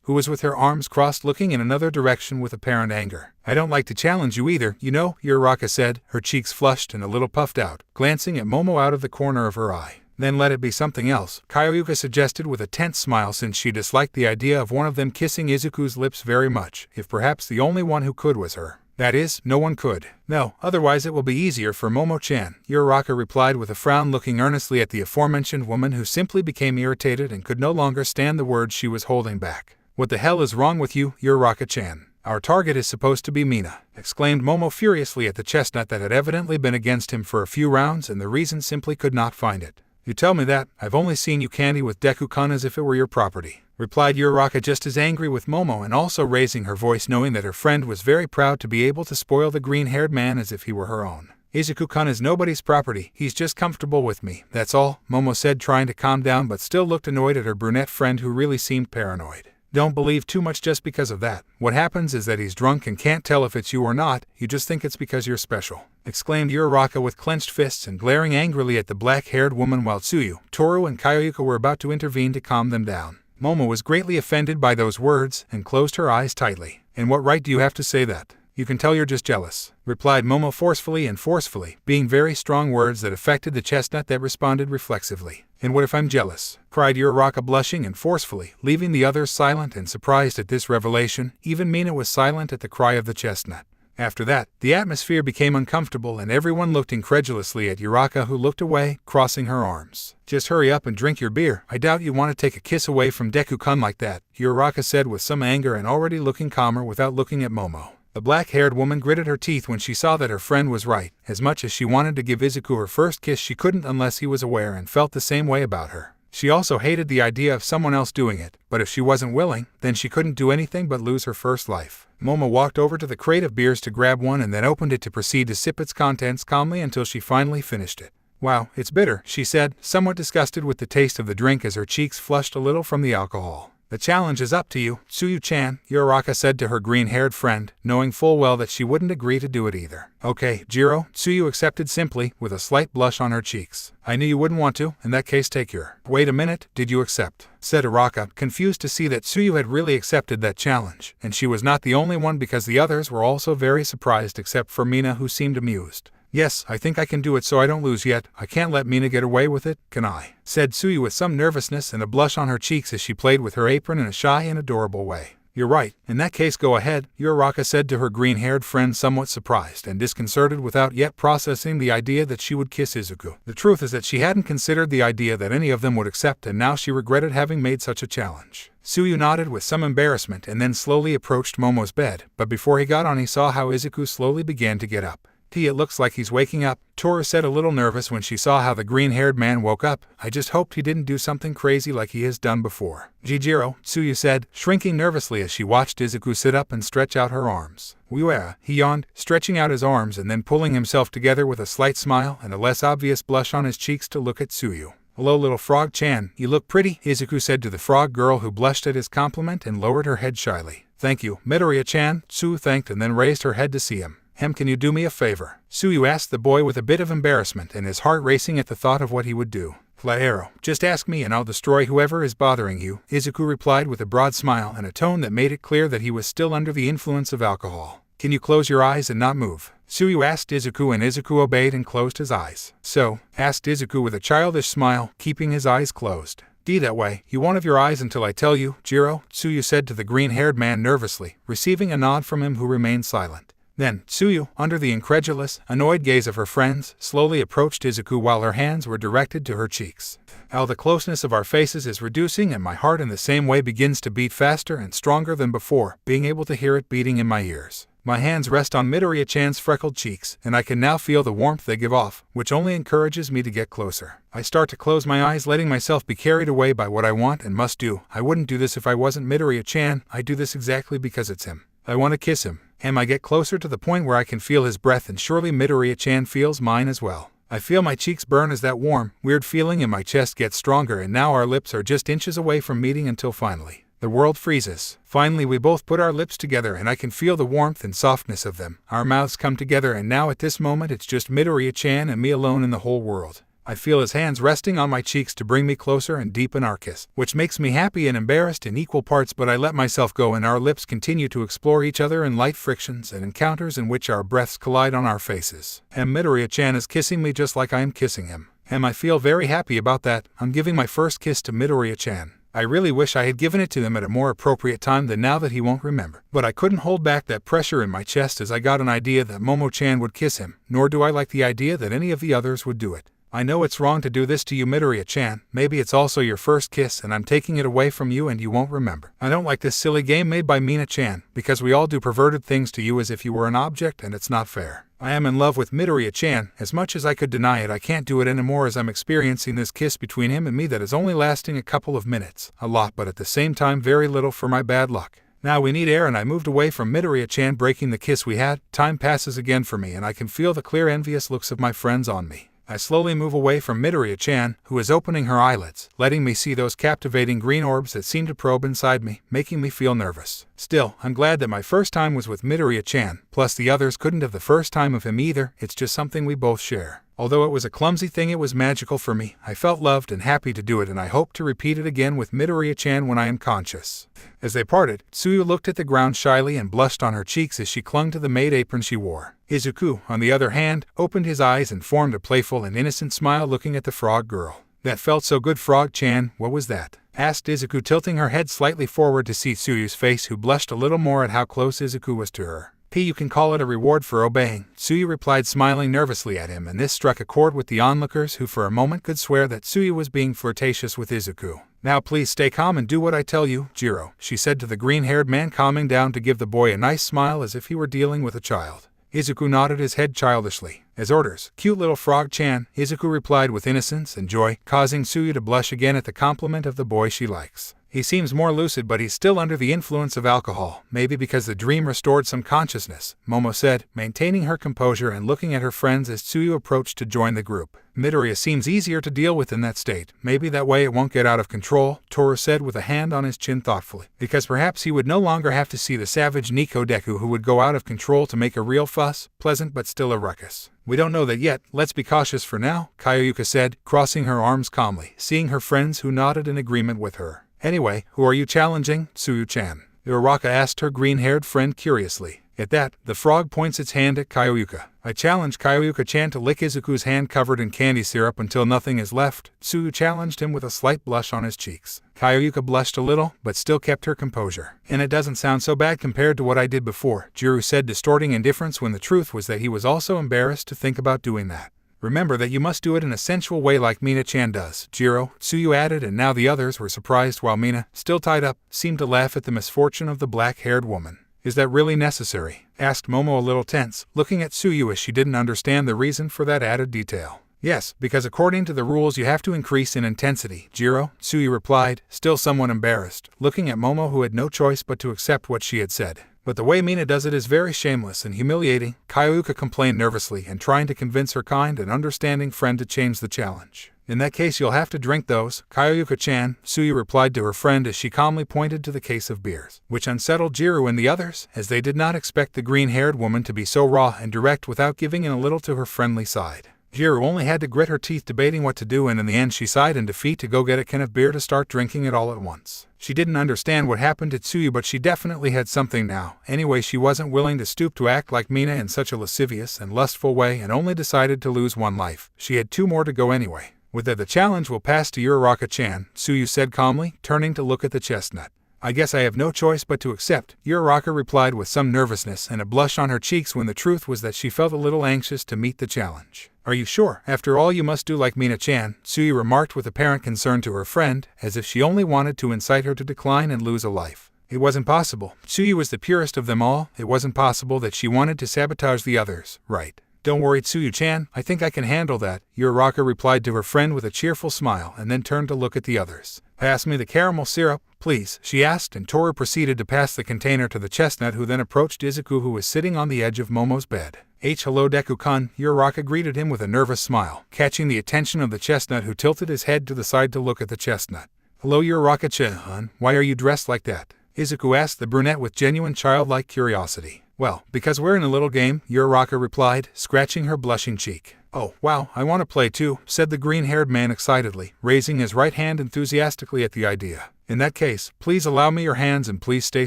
who was with her arms crossed looking in another direction with apparent anger. I don't like to challenge you either, you know, Uraraka said, her cheeks flushed and a little puffed out, glancing at Momo out of the corner of her eye. Then let it be something else, Kyoyuka suggested with a tense smile, since she disliked the idea of one of them kissing Izuku's lips very much, if perhaps the only one who could was her. That is, no one could. No, otherwise it will be easier for Momo-chan, Uraraka replied with a frown, looking earnestly at the aforementioned woman, who simply became irritated and could no longer stand the words she was holding back. What the hell is wrong with you, Uraraka-chan? Our target is supposed to be Mina, exclaimed Momo furiously at the chestnut that had evidently been against him for a few rounds, and the reason simply could not find it. You tell me that? I've only seen you candy with Deku-kun as if it were your property, replied Uraraka, just as angry with Momo, and also raising her voice, knowing that her friend was very proud to be able to spoil the green-haired man as if he were her own. Izuku-kun is nobody's property, he's just comfortable with me, that's all, Momo said, trying to calm down but still looked annoyed at her brunette friend, who really seemed paranoid. Don't believe too much just because of that. What happens is that he's drunk and can't tell if it's you or not, you just think it's because you're special, exclaimed Uraraka with clenched fists and glaring angrily at the black-haired woman, while Tsuyu, Toru and Kyoyuka were about to intervene to calm them down. Momo was greatly offended by those words and closed her eyes tightly. And what right do you have to say that? You can tell you're just jealous, replied Momo forcefully, being very strong words that affected the chestnut, that responded reflexively. And what if I'm jealous? Cried Uraraka, blushing and forcefully, leaving the others silent and surprised at this revelation. Even Mina was silent at the cry of the chestnut. After that, the atmosphere became uncomfortable and everyone looked incredulously at Uraraka, who looked away, crossing her arms. Just hurry up and drink your beer. I doubt you want to take a kiss away from Deku-kun like that, Uraraka said with some anger and already looking calmer without looking at Momo. The black-haired woman gritted her teeth when she saw that her friend was right. As much as she wanted to give Izuku her first kiss, she couldn't unless he was aware and felt the same way about her. She also hated the idea of someone else doing it, but if she wasn't willing, then she couldn't do anything but lose her first life. Momo walked over to the crate of beers to grab one and then opened it to proceed to sip its contents calmly until she finally finished it. Wow, it's bitter, she said, somewhat disgusted with the taste of the drink as her cheeks flushed a little from the alcohol. The challenge is up to you, Tsuyu-chan, Uraraka said to her green-haired friend, knowing full well that she wouldn't agree to do it either. Okay, Jiro, Tsuyu accepted simply, with a slight blush on her cheeks. I knew you wouldn't want to, in that case take your. Wait a minute, did you accept? Said Uraraka, confused to see that Tsuyu had really accepted that challenge, and she was not the only one because the others were also very surprised except for Mina, who seemed amused. Yes, I think I can do it so I don't lose yet. I can't let Mina get away with it, can I? Said Tsuyu with some nervousness and a blush on her cheeks as she played with her apron in a shy and adorable way. You're right. In that case, go ahead, Uraraka said to her green-haired friend, somewhat surprised and disconcerted without yet processing the idea that she would kiss Izuku. The truth is that she hadn't considered the idea that any of them would accept, and now she regretted having made such a challenge. Tsuyu nodded with some embarrassment and then slowly approached Momo's bed, but before he got on he saw how Izuku slowly began to get up. It looks like he's waking up, Toru said, a little nervous when she saw how the green-haired man woke up. I just hoped he didn't do something crazy like he has done before. Jijiro, Tsuyu said, shrinking nervously as she watched Izuku sit up and stretch out her arms. Uea, he yawned, stretching out his arms and then pulling himself together with a slight smile and a less obvious blush on his cheeks to look at Tsuyu. Hello, little frog-chan, you look pretty, Izuku said to the frog girl, who blushed at his compliment and lowered her head shyly. Thank you, Midoriya-chan, Tsuyu thanked and then raised her head to see him. Can you do me a favor? Tsuyu asked the boy with a bit of embarrassment and his heart racing at the thought of what he would do. Flaero, just ask me and I'll destroy whoever is bothering you, Izuku replied with a broad smile and a tone that made it clear that he was still under the influence of alcohol. Can you close your eyes and not move? Tsuyu asked Izuku, and Izuku obeyed and closed his eyes. So, asked Izuku with a childish smile, keeping his eyes closed. That way, you won't have your eyes until I tell you, Jiro, Tsuyu said to the green-haired man nervously, receiving a nod from him, who remained silent. Then, Tsuyu, under the incredulous, annoyed gaze of her friends, slowly approached Izuku while her hands were directed to her cheeks. How the closeness of our faces is reducing and my heart in the same way begins to beat faster and stronger than before, being able to hear it beating in my ears. My hands rest on Midoriya-chan's freckled cheeks, and I can now feel the warmth they give off, which only encourages me to get closer. I start to close my eyes, letting myself be carried away by what I want and must do. I wouldn't do this if I wasn't Midoriya-chan. I do this exactly because it's him. I want to kiss him. I get closer to the point where I can feel his breath, and surely Midoriya-chan feels mine as well. I feel my cheeks burn as that warm, weird feeling in my chest gets stronger, and now our lips are just inches away from meeting until finally the world freezes. Finally, we both put our lips together and I can feel the warmth and softness of them. Our mouths come together, and now at this moment it's just Midoriya-chan and me alone in the whole world. I feel his hands resting on my cheeks to bring me closer and deepen our kiss, which makes me happy and embarrassed in equal parts, but I let myself go and our lips continue to explore each other in light frictions and encounters in which our breaths collide on our faces. And Midoriya-chan is kissing me just like I am kissing him. And I feel very happy about that. I'm giving my first kiss to Midoriya-chan. I really wish I had given it to him at a more appropriate time than now that he won't remember. But I couldn't hold back that pressure in my chest as I got an idea that Momo-chan would kiss him, nor do I like the idea that any of the others would do it. I know it's wrong to do this to you, Midoriya-chan. Maybe it's also your first kiss and I'm taking it away from you and you won't remember. I don't like this silly game made by Mina-chan, because we all do perverted things to you as if you were an object, and it's not fair. I am in love with Midoriya-chan. As much as I could deny it, I can't do it anymore as I'm experiencing this kiss between him and me that is only lasting a couple of minutes. A lot, but at the same time very little for my bad luck. Now we need air, and I moved away from Midoriya-chan, breaking the kiss we had. Time passes again for me and I can feel the clear envious looks of my friends on me. I slowly move away from Midoriya-chan, who is opening her eyelids, letting me see those captivating green orbs that seem to probe inside me, making me feel nervous. Still, I'm glad that my first time was with Midoriya-chan, plus the others couldn't have the first time of him either. It's just something we both share. Although it was a clumsy thing, it was magical for me. I felt loved and happy to do it, and I hope to repeat it again with Midoriya-chan when I am conscious. As they parted, Tsuyu looked at the ground shyly and blushed on her cheeks as she clung to the maid apron she wore. Izuku, on the other hand, opened his eyes and formed a playful and innocent smile looking at the frog girl. "That felt so good, Frog-chan. What was that?" asked Izuku, tilting her head slightly forward to see Tsuyu's face, who blushed a little more at how close Izuku was to her. "You can call it a reward for obeying," Tsuyu replied, smiling nervously at him, and this struck a chord with the onlookers, who for a moment could swear that Tsuyu was being flirtatious with Izuku. "Now please stay calm and do what I tell you, Jiro," she said to the green-haired man, calming down to give the boy a nice smile as if he were dealing with a child. Izuku nodded his head childishly. "As orders, cute little Frog-chan," Izuku replied with innocence and joy, causing Tsuyu to blush again at the compliment of the boy she likes. "He seems more lucid, but he's still under the influence of alcohol, maybe because the dream restored some consciousness," Momo said, maintaining her composure and looking at her friends as Tsuyu approached to join the group. "Midoriya seems easier to deal with in that state. Maybe that way it won't get out of control," Toru said with a hand on his chin thoughtfully. "Because perhaps he would no longer have to see the savage Nico Deku, who would go out of control to make a real fuss, pleasant but still a ruckus. We don't know that yet. Let's be cautious for now," Kaioyuka said, crossing her arms calmly, seeing her friends who nodded in agreement with her. "Anyway, who are you challenging, Tsuyu-chan?" Uraraka asked her green-haired friend curiously. At that, the frog points its hand at Kaioyuka. "I challenge Kaioyuka-chan to lick Izuku's hand covered in candy syrup until nothing is left," Tsuyu challenged him with a slight blush on his cheeks. Kaioyuka blushed a little, but still kept her composure. "And it doesn't sound so bad compared to what I did before," Jiro said, distorting indifference when the truth was that he was also embarrassed to think about doing that. "Remember that you must do it in a sensual way like Mina-chan does, Jiro," Tsuyu added, and now the others were surprised while Mina, still tied up, seemed to laugh at the misfortune of the black-haired woman. "Is that really necessary?" asked Momo, a little tense, looking at Tsuyu as she didn't understand the reason for that added detail. "Yes, because according to the rules you have to increase in intensity, Jiro," Tsuyu replied, still somewhat embarrassed, looking at Momo, who had no choice but to accept what she had said. "But the way Mina does it is very shameless and humiliating," Kaioyuka complained nervously and trying to convince her kind and understanding friend to change the challenge. "In that case you'll have to drink those, Kaioyuka-chan," Tsuyu replied to her friend as she calmly pointed to the case of beers, which unsettled Jiro and the others, as they did not expect the green-haired woman to be so raw and direct without giving in a little to her friendly side. Jiro only had to grit her teeth debating what to do, and in the end she sighed in defeat to go get a can of beer to start drinking it all at once. She didn't understand what happened to Tsuyu, but she definitely had something now. Anyway, she wasn't willing to stoop to act like Mina in such a lascivious and lustful way, and only decided to lose one life. She had 2 more to go anyway. "With that, the challenge will pass to Uraraka-chan," Tsuyu said calmly, turning to look at the chestnut. I guess I have no choice but to accept, Uraraka replied with some nervousness and a blush on her cheeks when the truth was that she felt a little anxious to meet the challenge. Are you sure? After all, you must do like Mina-chan, Tsuyu remarked with apparent concern to her friend, as if she only wanted to incite her to decline and lose a life. It wasn't possible. Tsuyu was the purest of them all. It wasn't possible that she wanted to sabotage the others, right? Don't worry, Tsuyu-chan, I think I can handle that, Uraraka replied to her friend with a cheerful smile and then turned to look at the others. Pass me the caramel syrup, please, she asked, and Toru proceeded to pass the container to the chestnut, who then approached Izuku, who was sitting on the edge of Momo's bed. Hello Deku-kun, Uraraka greeted him with a nervous smile, catching the attention of the chestnut, who tilted his head to the side to look at the chestnut. Hello Uraraka-chan, why are you dressed like that? Izuku asked the brunette with genuine childlike curiosity. Well, because we're in a little game, Uraraka replied, scratching her blushing cheek. Oh, wow, I want to play too, said the green-haired man excitedly, raising his right hand enthusiastically at the idea. In that case, please allow me your hands and please stay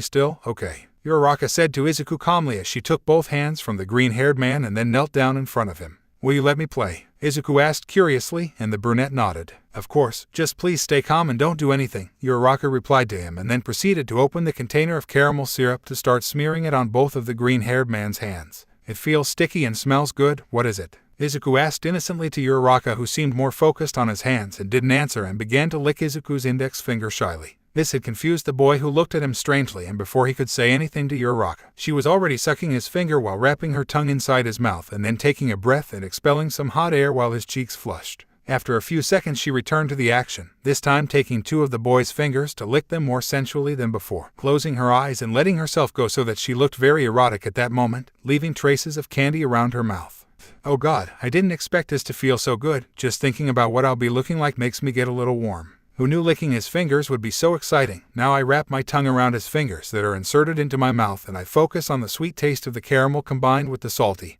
still, okay? Uraraka said to Izuku calmly as she took both hands from the green-haired man and then knelt down in front of him. Will you let me play? Izuku asked curiously, and the brunette nodded. Of course, just please stay calm and don't do anything, Uraraka replied to him and then proceeded to open the container of caramel syrup to start smearing it on both of the green-haired man's hands. It feels sticky and smells good, what is it? Izuku asked innocently to Uraraka, who seemed more focused on his hands and didn't answer and began to lick Izuku's index finger shyly. This had confused the boy, who looked at him strangely, and before he could say anything to Uraraka, she was already sucking his finger while wrapping her tongue inside his mouth and then taking a breath and expelling some hot air while his cheeks flushed. After a few seconds she returned to the action, this time taking two of the boy's fingers to lick them more sensually than before, closing her eyes and letting herself go so that she looked very erotic at that moment, leaving traces of candy around her mouth. Oh God, I didn't expect this to feel so good. Just thinking about what I'll be looking like makes me get a little warm. Who knew licking his fingers would be so exciting? Now I wrap my tongue around his fingers that are inserted into my mouth and I focus on the sweet taste of the caramel combined with the salty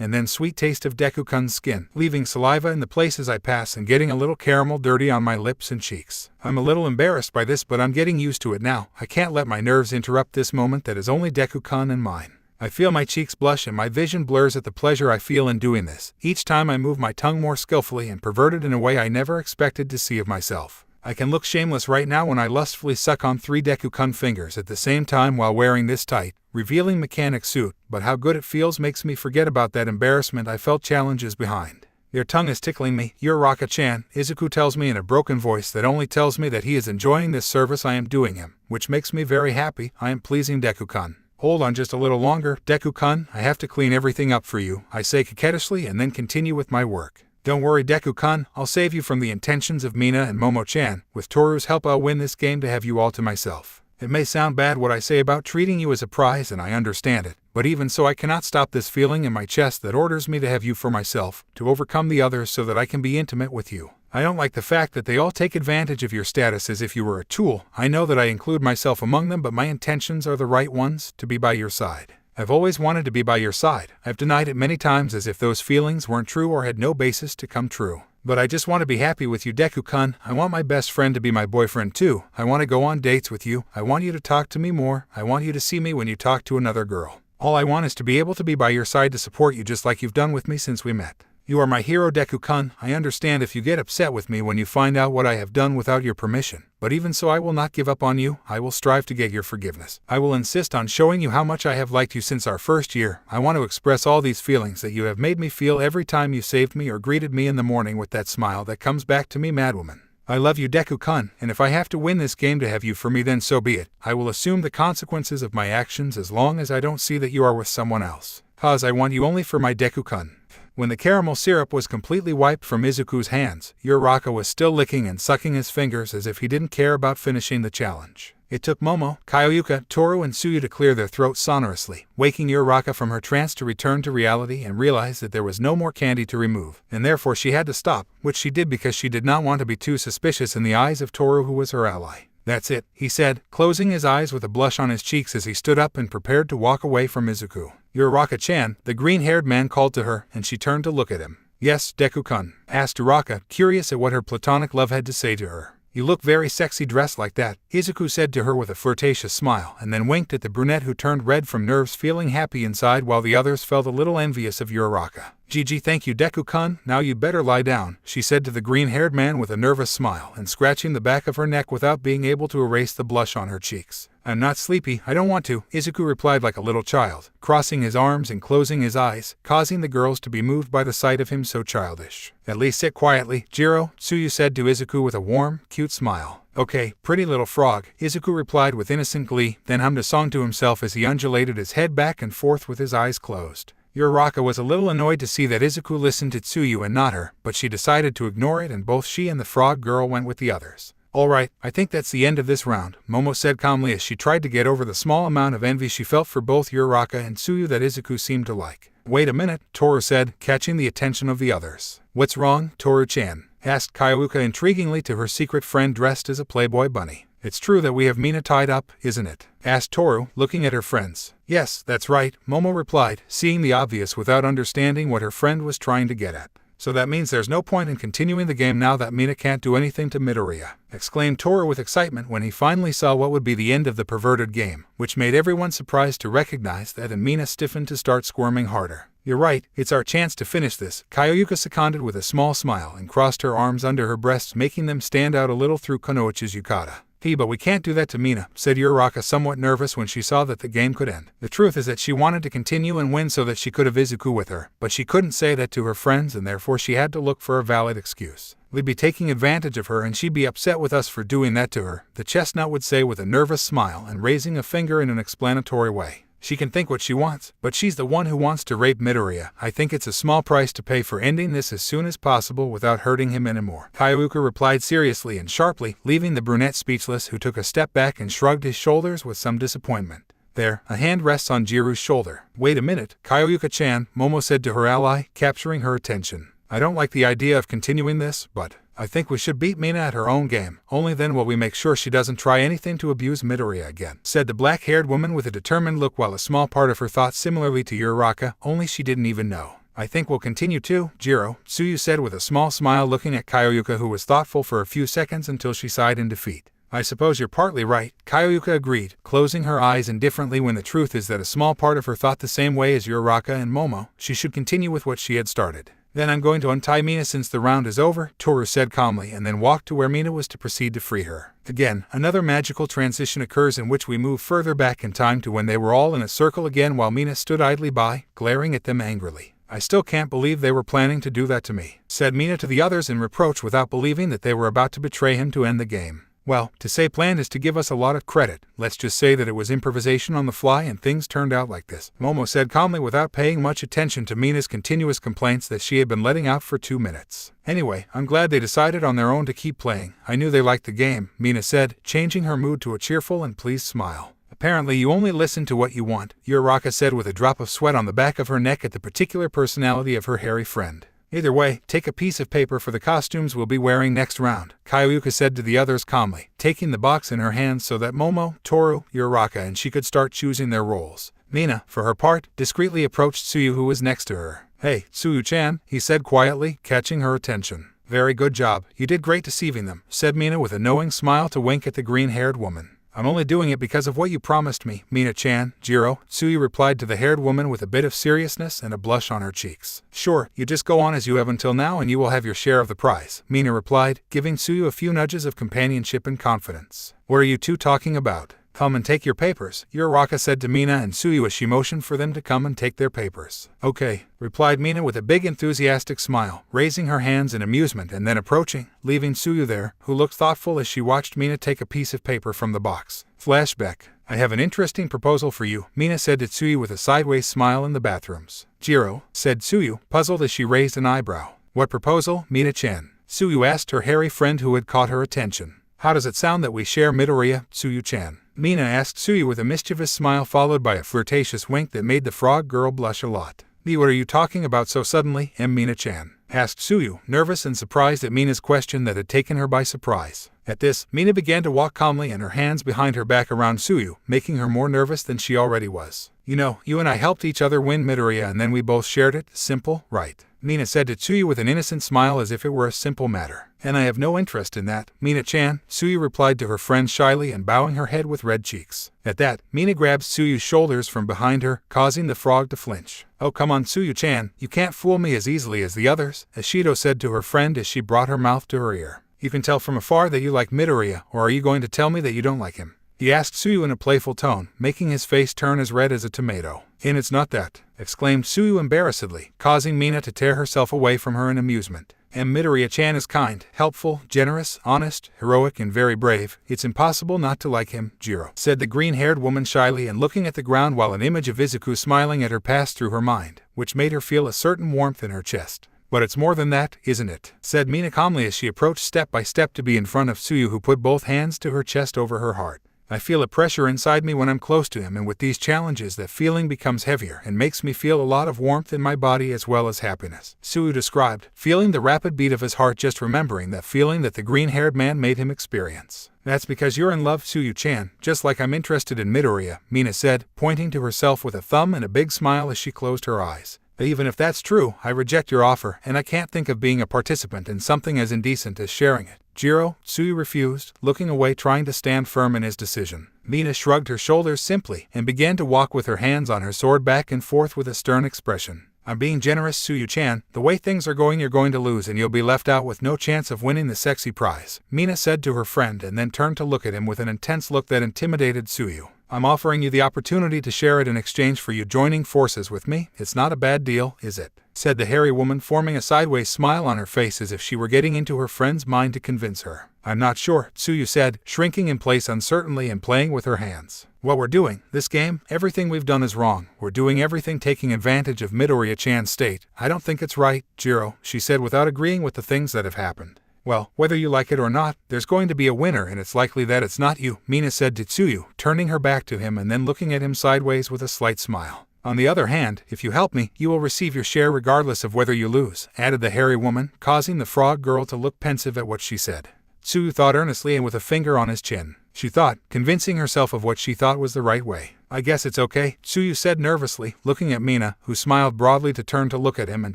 and then sweet taste of Deku-kun's skin, leaving saliva in the places I pass and getting a little caramel dirty on my lips and cheeks. I'm a little embarrassed by this, but I'm getting used to it now. I can't let my nerves interrupt this moment that is only Deku-kun and mine. I feel my cheeks blush and my vision blurs at the pleasure I feel in doing this. Each time I move my tongue more skillfully and perverted in a way I never expected to see of myself. I can look shameless right now when I lustfully suck on 3 Deku-kun fingers at the same time while wearing this tight, revealing mechanic suit, but how good it feels makes me forget about that embarrassment I felt challenges behind. Your tongue is tickling me, Uraraka-chan, Izuku tells me in a broken voice that only tells me that he is enjoying this service I am doing him, which makes me very happy. I am pleasing Deku-kun. Hold on just a little longer, Deku-kun, I have to clean everything up for you, I say coquettishly and then continue with my work. Don't worry Deku-kun, I'll save you from the intentions of Mina and Momo-chan. With Toru's help I'll win this game to have you all to myself. It may sound bad what I say about treating you as a prize, and I understand it, but even so I cannot stop this feeling in my chest that orders me to have you for myself, to overcome the others so that I can be intimate with you. I don't like the fact that they all take advantage of your status as if you were a tool. I know that I include myself among them, but my intentions are the right ones, to be by your side. I've always wanted to be by your side. I've denied it many times as if those feelings weren't true or had no basis to come true. But I just want to be happy with you, Deku-kun. I want my best friend to be my boyfriend too. I want to go on dates with you. I want you to talk to me more. I want you to see me when you talk to another girl. All I want is to be able to be by your side to support you just like you've done with me since we met. You are my hero, Deku-kun. I understand if you get upset with me when you find out what I have done without your permission. But even so, I will not give up on you. I will strive to get your forgiveness. I will insist on showing you how much I have liked you since our first year. I want to express all these feelings that you have made me feel every time you saved me or greeted me in the morning with that smile that comes back to me, madwoman. I love you, Deku-kun, and if I have to win this game to have you for me, then so be it. I will assume the consequences of my actions as long as I don't see that you are with someone else. Cause I want you only for my Deku-kun. When the caramel syrup was completely wiped from Izuku's hands, Uraraka was still licking and sucking his fingers as if he didn't care about finishing the challenge. It took Momo, Kyoyuka, Toru and Tsuyu to clear their throats sonorously, waking Uraraka from her trance to return to reality and realize that there was no more candy to remove, and therefore she had to stop, which she did because she did not want to be too suspicious in the eyes of Toru, who was her ally. That's it, he said, closing his eyes with a blush on his cheeks as he stood up and prepared to walk away from Izuku. Uraraka-chan, the green-haired man called to her, and she turned to look at him. Yes, Deku-kun, asked Uraraka, curious at what her platonic love had to say to her. You look very sexy dressed like that, Izuku said to her with a flirtatious smile, and then winked at the brunette who turned red from nerves, feeling happy inside while the others felt a little envious of Uraraka. GG, thank you Deku-kun, now you better lie down, she said to the green-haired man with a nervous smile and scratching the back of her neck without being able to erase the blush on her cheeks. I'm not sleepy, I don't want to, Izuku replied like a little child, crossing his arms and closing his eyes, causing the girls to be moved by the sight of him so childish. At least sit quietly, Jiro, Tsuyu said to Izuku with a warm, cute smile. Okay, pretty little frog, Izuku replied with innocent glee, then hummed a song to himself as he undulated his head back and forth with his eyes closed. Uraraka was a little annoyed to see that Izuku listened to Tsuyu and not her, but she decided to ignore it and both she and the frog girl went with the others. Alright, I think that's the end of this round, Momo said calmly as she tried to get over the small amount of envy she felt for both Uraraka and Tsuyu that Izuku seemed to like. Wait a minute, Toru said, catching the attention of the others. What's wrong, Toru-chan? Asked Kyoka intriguingly to her secret friend dressed as a Playboy bunny. It's true that we have Mina tied up, isn't it? Asked Toru, looking at her friends. Yes, that's right, Momo replied, seeing the obvious without understanding what her friend was trying to get at. So that means there's no point in continuing the game now that Mina can't do anything to Midoriya, exclaimed Toru with excitement when he finally saw what would be the end of the perverted game, which made everyone surprised to recognize that, and Mina stiffened to start squirming harder. You're right, it's our chance to finish this, Kyoka seconded with a small smile and crossed her arms under her breasts, making them stand out a little through Kunoichi's yukata. But we can't do that to Mina, said Uraraka, somewhat nervous when she saw that the game could end. The truth is that she wanted to continue and win so that she could have Izuku with her, but she couldn't say that to her friends and therefore she had to look for a valid excuse. We'd be taking advantage of her and she'd be upset with us for doing that to her, the chestnut would say with a nervous smile and raising a finger in an explanatory way. She can think what she wants, but she's the one who wants to rape Midoriya. I think it's a small price to pay for ending this as soon as possible without hurting him anymore. Kyoka replied seriously and sharply, leaving the brunette speechless, who took a step back and shrugged his shoulders with some disappointment. There, a hand rests on Jiru's shoulder. Wait a minute, Kyoka-chan, Momo said to her ally, capturing her attention. I don't like the idea of continuing this, but I think we should beat Mina at her own game. Only then will we make sure she doesn't try anything to abuse Midoriya again, said the black-haired woman with a determined look, while a small part of her thought similarly to Uraraka, only she didn't even know. I think we'll continue too, Jiro, Tsuyu said with a small smile, looking at Kyoka, who was thoughtful for a few seconds until she sighed in defeat. I suppose you're partly right, Kyoka agreed, closing her eyes indifferently when the truth is that a small part of her thought the same way as Uraraka and Momo. She should continue with what she had started. Then I'm going to untie Mina since the round is over, Toru said calmly, and then walked to where Mina was to proceed to free her. Again, another magical transition occurs in which we move further back in time to when they were all in a circle again while Mina stood idly by, glaring at them angrily. I still can't believe they were planning to do that to me, said Mina to the others in reproach without believing that they were about to betray him to end the game. Well, to say planned is to give us a lot of credit. Let's just say that it was improvisation on the fly and things turned out like this, Momo said calmly without paying much attention to Mina's continuous complaints that she had been letting out for 2 minutes. Anyway, I'm glad they decided on their own to keep playing. I knew they liked the game, Mina said, changing her mood to a cheerful and pleased smile. Apparently you only listen to what you want, Uraraka said with a drop of sweat on the back of her neck at the particular personality of her hairy friend. Either way, take a piece of paper for the costumes we'll be wearing next round, Kyoka said to the others calmly, taking the box in her hands so that Momo, Toru, Uraraka and she could start choosing their roles. Mina, for her part, discreetly approached Tsuyu, who was next to her. Hey, Tsuyu-chan, he said quietly, catching her attention. Very good job, you did great deceiving them, said Mina with a knowing smile to wink at the green-haired woman. I'm only doing it because of what you promised me, Mina-chan, Jiro, Tsuyu replied to the haired woman with a bit of seriousness and a blush on her cheeks. Sure, you just go on as you have until now and you will have your share of the prize, Mina replied, giving Tsuyu a few nudges of companionship and confidence. What are you two talking about? Come and take your papers, Uraraka said to Mina and Tsuyu as she motioned for them to come and take their papers. Okay, replied Mina with a big enthusiastic smile, raising her hands in amusement and then approaching, leaving Tsuyu there, who looked thoughtful as she watched Mina take a piece of paper from the box. Flashback. I have an interesting proposal for you, Mina said to Tsuyu with a sideways smile in the bathrooms. Jiro, said Tsuyu, puzzled as she raised an eyebrow. What proposal, Mina-chan? Tsuyu asked her hairy friend who had caught her attention. How does it sound that we share Midoriya, Tsuyu-chan? Mina asked Tsuyu with a mischievous smile followed by a flirtatious wink that made the frog girl blush a lot. What are you talking about so suddenly, Mina-chan? Asked Tsuyu, nervous and surprised at Mina's question that had taken her by surprise. At this, Mina began to walk calmly and her hands behind her back around Tsuyu, making her more nervous than she already was. You know, you and I helped each other win Midoriya and then we both shared it, simple, right? Mina said to Tsuyu with an innocent smile as if it were a simple matter. And I have no interest in that, Mina-chan, Tsuyu replied to her friend shyly and bowing her head with red cheeks. At that, Mina grabs Tsuyu's shoulders from behind her, causing the frog to flinch. Oh come on Tsuyu-chan, you can't fool me as easily as the others, Ashido said to her friend as she brought her mouth to her ear. You can tell from afar that you like Midoriya, or are you going to tell me that you don't like him? He asked Tsuyu in a playful tone, making his face turn as red as a tomato. And it's not that, exclaimed Tsuyu embarrassedly, causing Mina to tear herself away from her in amusement. And Midoriya-chan is kind, helpful, generous, honest, heroic, and very brave. It's impossible not to like him, Jiro, said the green-haired woman shyly and looking at the ground while an image of Izuku smiling at her passed through her mind, which made her feel a certain warmth in her chest. But it's more than that, isn't it? Said Mina calmly as she approached step by step to be in front of Tsuyu, who put both hands to her chest over her heart. I feel a pressure inside me when I'm close to him, and with these challenges that feeling becomes heavier and makes me feel a lot of warmth in my body as well as happiness, Tsuyu described, feeling the rapid beat of his heart just remembering that feeling that the green-haired man made him experience. That's because you're in love, Tsuyu-chan, just like I'm interested in Midoriya, Mina said, pointing to herself with a thumb and a big smile as she closed her eyes. Even if that's true, I reject your offer, and I can't think of being a participant in something as indecent as sharing it. Jiro, Tsuyu refused, looking away trying to stand firm in his decision. Mina shrugged her shoulders simply and began to walk with her hands on her sword back and forth with a stern expression. I'm being generous, Tsuyu-chan. The way things are going, you're going to lose and you'll be left out with no chance of winning the sexy prize, Mina said to her friend and then turned to look at him with an intense look that intimidated Tsuyu. I'm offering you the opportunity to share it in exchange for you joining forces with me. It's not a bad deal, is it? Said the hairy woman, forming a sideways smile on her face as if she were getting into her friend's mind to convince her. I'm not sure, Tsuyu said, shrinking in place uncertainly and playing with her hands. What we're doing, this game, everything we've done is wrong. We're doing everything taking advantage of Midoriya-chan's state. I don't think it's right, Jiro, she said without agreeing with the things that have happened. Well, whether you like it or not, there's going to be a winner and it's likely that it's not you, Mina said to Tsuyu, turning her back to him and then looking at him sideways with a slight smile. On the other hand, if you help me, you will receive your share regardless of whether you lose, added the hairy woman, causing the frog girl to look pensive at what she said. Tsuyu thought earnestly and with a finger on his chin. She thought, convincing herself of what she thought was the right way. I guess it's okay, Tsuyu said nervously, looking at Mina, who smiled broadly to turn to look at him and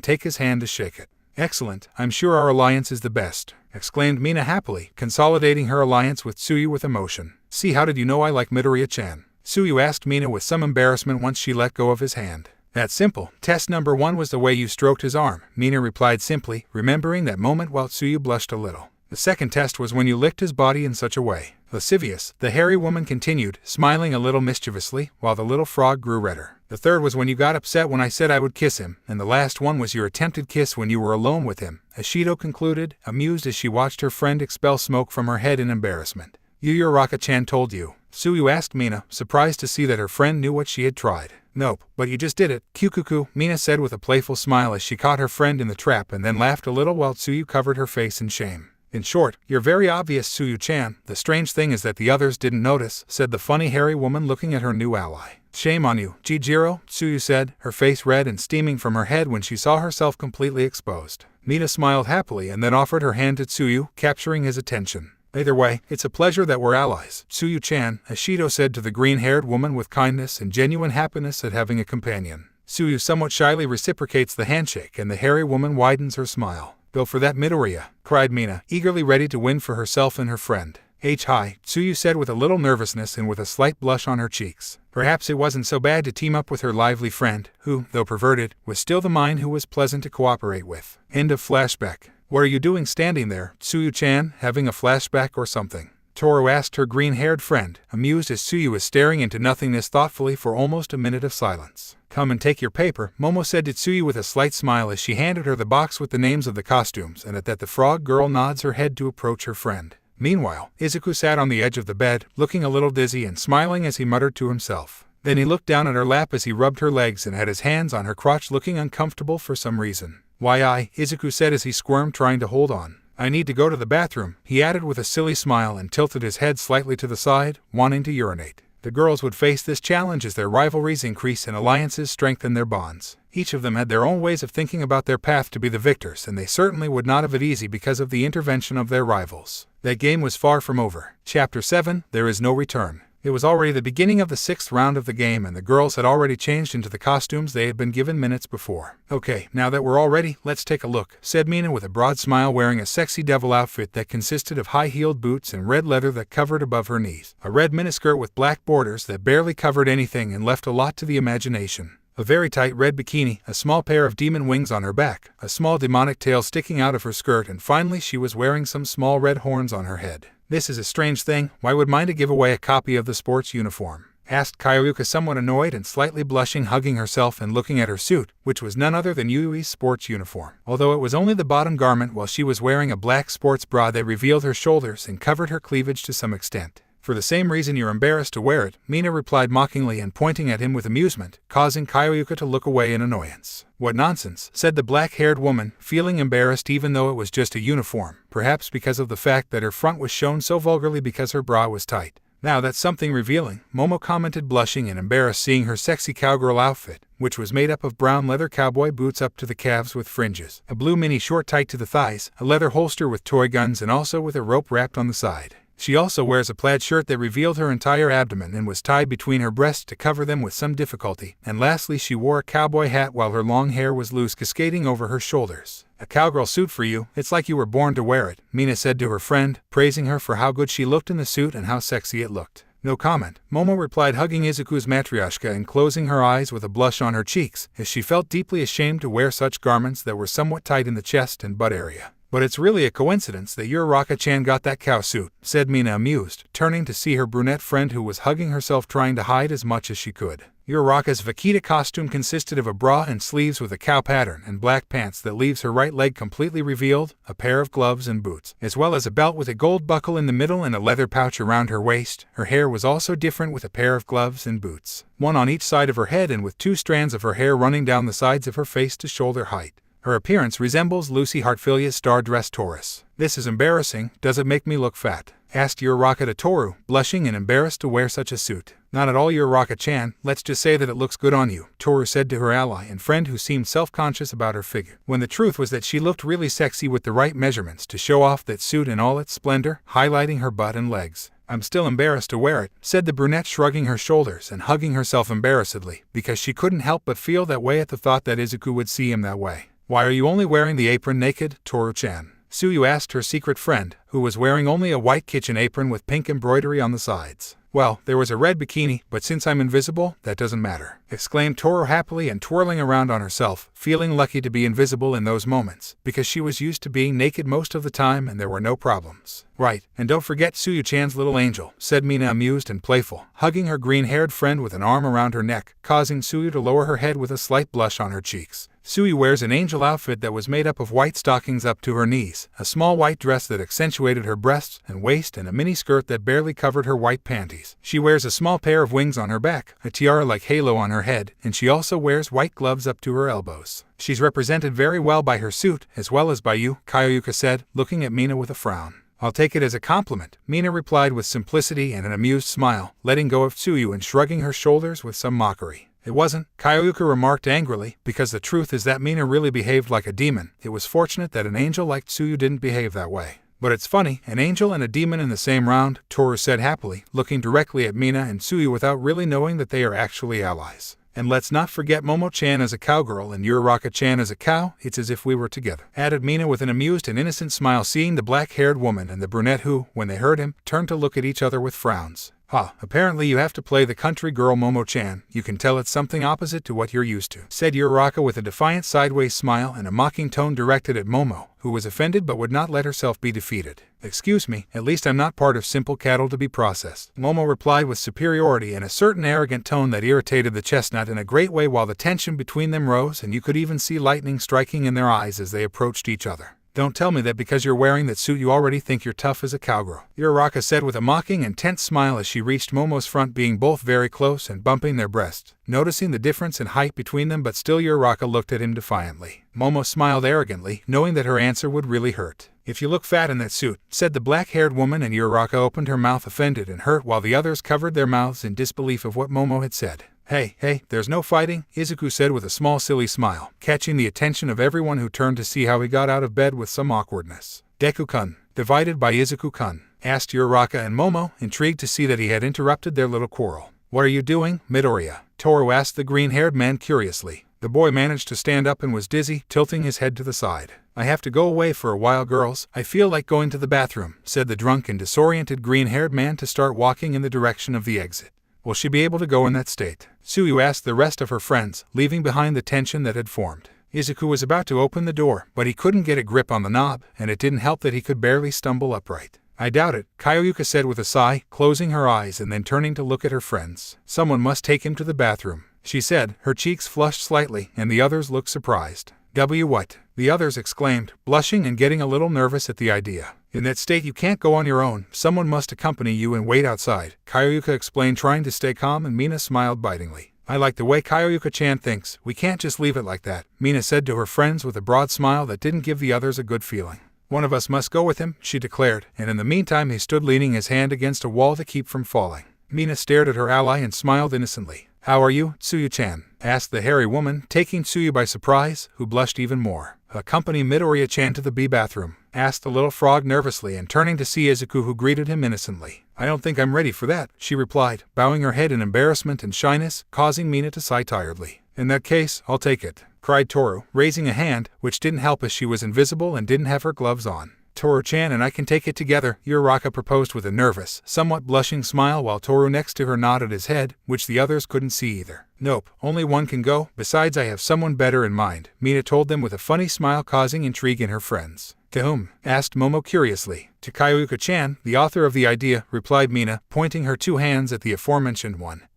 take his hand to shake it. Excellent, I'm sure our alliance is the best, exclaimed Mina happily, consolidating her alliance with Tsuyu with emotion. See, how did you know I like Midoriya-chan? Tsuyu asked Mina with some embarrassment once she let go of his hand. That's simple. Test number 1 was the way you stroked his arm, Mina replied simply, remembering that moment while Tsuyu blushed a little. The second test was when you licked his body in such a way. Lascivious, the hairy woman continued, smiling a little mischievously, while the little frog grew redder. The third was when you got upset when I said I would kiss him, and the last one was your attempted kiss when you were alone with him, Ashido concluded, amused as she watched her friend expel smoke from her head in embarrassment. Yu Uraka-chan told you? Tsuyu asked Mina, surprised to see that her friend knew what she had tried. Nope, but you just did it, Kyukuku, Mina said with a playful smile as she caught her friend in the trap and then laughed a little while Tsuyu covered her face in shame. In short, you're very obvious, Tsuyu-chan. The strange thing is that the others didn't notice, said the funny hairy woman looking at her new ally. Shame on you, Jiro, Tsuyu said, her face red and steaming from her head when she saw herself completely exposed. Mina smiled happily and then offered her hand to Tsuyu, capturing his attention. Either way, it's a pleasure that we're allies, Tsuyu-chan, Ashido said to the green-haired woman with kindness and genuine happiness at having a companion. Tsuyu somewhat shyly reciprocates the handshake and the hairy woman widens her smile. Go for that Midoriya, cried Mina, eagerly ready to win for herself and her friend. Hi, Tsuyu said with a little nervousness and with a slight blush on her cheeks. Perhaps it wasn't so bad to team up with her lively friend, who, though perverted, was still the mind who was pleasant to cooperate with. End of flashback. What are you doing standing there, Tsuyu-chan, having a flashback or something? Toru asked her green-haired friend, amused as Tsuyu was staring into nothingness thoughtfully for almost a minute of silence. Come and take your paper, Momo said to Tsuyu with a slight smile as she handed her the box with the names of the costumes, and at that the frog girl nods her head to approach her friend. Meanwhile, Izuku sat on the edge of the bed, looking a little dizzy and smiling as he muttered to himself. Then he looked down at her lap as he rubbed her legs and had his hands on her crotch looking uncomfortable for some reason. Why, Izuku said as he squirmed trying to hold on. I need to go to the bathroom, he added with a silly smile and tilted his head slightly to the side, wanting to urinate. The girls would face this challenge as their rivalries increase and alliances strengthen their bonds. Each of them had their own ways of thinking about their path to be the victors, and they certainly would not have it easy because of the intervention of their rivals. That game was far from over. Chapter 7, There is no return. It was already the beginning of the 6th round of the game and the girls had already changed into the costumes they had been given minutes before. Okay, now that we're all ready, let's take a look, said Mina with a broad smile, wearing a sexy devil outfit that consisted of high-heeled boots and red leather that covered above her knees, a red miniskirt with black borders that barely covered anything and left a lot to the imagination, a very tight red bikini, a small pair of demon wings on her back, a small demonic tail sticking out of her skirt, and finally she was wearing some small red horns on her head. This is a strange thing. Why would Mina give away a copy of the sports uniform? Asked Kyoryuka, somewhat annoyed and slightly blushing, hugging herself and looking at her suit, which was none other than Yui's sports uniform. Although it was only the bottom garment, while she was wearing a black sports bra that revealed her shoulders and covered her cleavage to some extent. For the same reason you're embarrassed to wear it, Mina replied mockingly and pointing at him with amusement, causing Kyoryuka to look away in annoyance. What nonsense, said the black-haired woman, feeling embarrassed even though it was just a uniform, perhaps because of the fact that her front was shown so vulgarly because her bra was tight. Now that's something revealing, Momo commented, blushing and embarrassed seeing her sexy cowgirl outfit, which was made up of brown leather cowboy boots up to the calves with fringes, a blue mini short tight to the thighs, a leather holster with toy guns and also with a rope wrapped on the side. She also wears a plaid shirt that revealed her entire abdomen and was tied between her breasts to cover them with some difficulty, and lastly she wore a cowboy hat while her long hair was loose cascading over her shoulders. A cowgirl suit for you, it's like you were born to wear it, Mina said to her friend, praising her for how good she looked in the suit and how sexy it looked. No comment, Momo replied, hugging Izuku's matryoshka and closing her eyes with a blush on her cheeks, as she felt deeply ashamed to wear such garments that were somewhat tight in the chest and butt area. But it's really a coincidence that Uraraka-chan got that cow suit, said Mina, amused, turning to see her brunette friend who was hugging herself trying to hide as much as she could. Uraraka's Vaquita costume consisted of a bra and sleeves with a cow pattern and black pants that leaves her right leg completely revealed, a pair of gloves and boots, as well as a belt with a gold buckle in the middle and a leather pouch around her waist. Her hair was also different with a pair of gloves and boots, one on each side of her head and with 2 strands of her hair running down the sides of her face to shoulder height. Her appearance resembles Lucy Hartfilia's star-dressed Taurus. This is embarrassing. Does it make me look fat? Asked Uraraka to Toru, blushing and embarrassed to wear such a suit. Not at all, Uraraka-chan. Let's just say that it looks good on you, Toru said to her ally and friend who seemed self-conscious about her figure, when the truth was that she looked really sexy with the right measurements to show off that suit in all its splendor, highlighting her butt and legs. I'm still embarrassed to wear it, said the brunette, shrugging her shoulders and hugging herself embarrassedly, because she couldn't help but feel that way at the thought that Izuku would see him that way. Why are you only wearing the apron naked, Toru-chan? Suyu asked her secret friend, who was wearing only a white kitchen apron with pink embroidery on the sides. Well, there was a red bikini, but since I'm invisible, that doesn't matter, exclaimed Toru happily and twirling around on herself, feeling lucky to be invisible in those moments, because she was used to being naked most of the time and there were no problems. Right, and don't forget Suyu-chan's little angel, said Mina, amused and playful, hugging her green-haired friend with an arm around her neck, causing Suyu to lower her head with a slight blush on her cheeks. Suyu wears an angel outfit that was made up of white stockings up to her knees, a small white dress that accentuated her breasts and waist, and a mini skirt that barely covered her white panties. She wears a small pair of wings on her back, a tiara like halo on her head, and she also wears white gloves up to her elbows. She's represented very well by her suit, as well as by you, Kyoryuka said, looking at Mina with a frown. I'll take it as a compliment, Mina replied with simplicity and an amused smile, letting go of Suyu and shrugging her shoulders with some mockery. It wasn't, Kyoryuka remarked angrily, because the truth is that Mina really behaved like a demon. It was fortunate that an angel like Suyu didn't behave that way. But it's funny, an angel and a demon in the same round, Toru said happily, looking directly at Mina and Suyu without really knowing that they are actually allies. And let's not forget Momo-chan as a cowgirl and Uraraka-chan as a cow. It's as if we were together, added Mina with an amused and innocent smile, seeing the black-haired woman and the brunette who, when they heard him, turned to look at each other with frowns. Apparently you have to play the country girl, Momo-chan. You can tell it's something opposite to what you're used to, said Uraraka with a defiant sideways smile and a mocking tone directed at Momo, who was offended but would not let herself be defeated. Excuse me, at least I'm not part of simple cattle to be processed, Momo replied with superiority and a certain arrogant tone that irritated the chestnut in a great way, while the tension between them rose and you could even see lightning striking in their eyes as they approached each other. Don't tell me that because you're wearing that suit you already think you're tough as a cowgirl, Uraraka said with a mocking and tense smile as she reached Momo's front, being both very close and bumping their breasts, noticing the difference in height between them, but still Uraraka looked at him defiantly. Momo smiled arrogantly, knowing that her answer would really hurt. If you look fat in that suit, said the black-haired woman, and Uraraka opened her mouth offended and hurt while the others covered their mouths in disbelief of what Momo had said. Hey, there's no fighting, Izuku said with a small silly smile, catching the attention of everyone who turned to see how he got out of bed with some awkwardness. Deku-kun, divided by Izuku-kun, asked Uraraka and Momo, intrigued to see that he had interrupted their little quarrel. What are you doing, Midoriya? Toru asked the green-haired man curiously. The boy managed to stand up and was dizzy, tilting his head to the side. I have to go away for a while, girls. I feel like going to the bathroom, said the drunk and disoriented green-haired man to start walking in the direction of the exit. Will she be able to go in that state? Tsuyu asked the rest of her friends, leaving behind the tension that had formed. Izuku was about to open the door, but he couldn't get a grip on the knob, and it didn't help that he could barely stumble upright. I doubt it, Kyoyuka said with a sigh, closing her eyes and then turning to look at her friends. Someone must take him to the bathroom, she said, her cheeks flushed slightly, and the others looked surprised. What? The others exclaimed, blushing and getting a little nervous at the idea. In that state you can't go on your own, someone must accompany you and wait outside, Kyoyuka explained, trying to stay calm, and Mina smiled bitingly. I like the way Kyoyuka-chan thinks, we can't just leave it like that, Mina said to her friends with a broad smile that didn't give the others a good feeling. One of us must go with him, she declared, and in the meantime he stood leaning his hand against a wall to keep from falling. Mina stared at her ally and smiled innocently. How are you, Tsuyu-chan? Asked the hairy woman, taking Tsuyu by surprise, who blushed even more. Accompany Midoriya-chan to the B bathroom, asked the little frog nervously and turning to see Izuku, who greeted him innocently. I don't think I'm ready for that, she replied, bowing her head in embarrassment and shyness, causing Mina to sigh tiredly. In that case, I'll take it, cried Toru, raising a hand, which didn't help as she was invisible and didn't have her gloves on. Toru-chan and I can take it together, Uraraka proposed with a nervous, somewhat blushing smile, while Toru next to her nodded his head, which the others couldn't see either. Nope, only one can go, besides I have someone better in mind, Mina told them with a funny smile, causing intrigue in her friends. To whom? Asked Momo curiously. To Kyoyuka-chan, the author of the idea, replied Mina, pointing her two hands at the aforementioned one,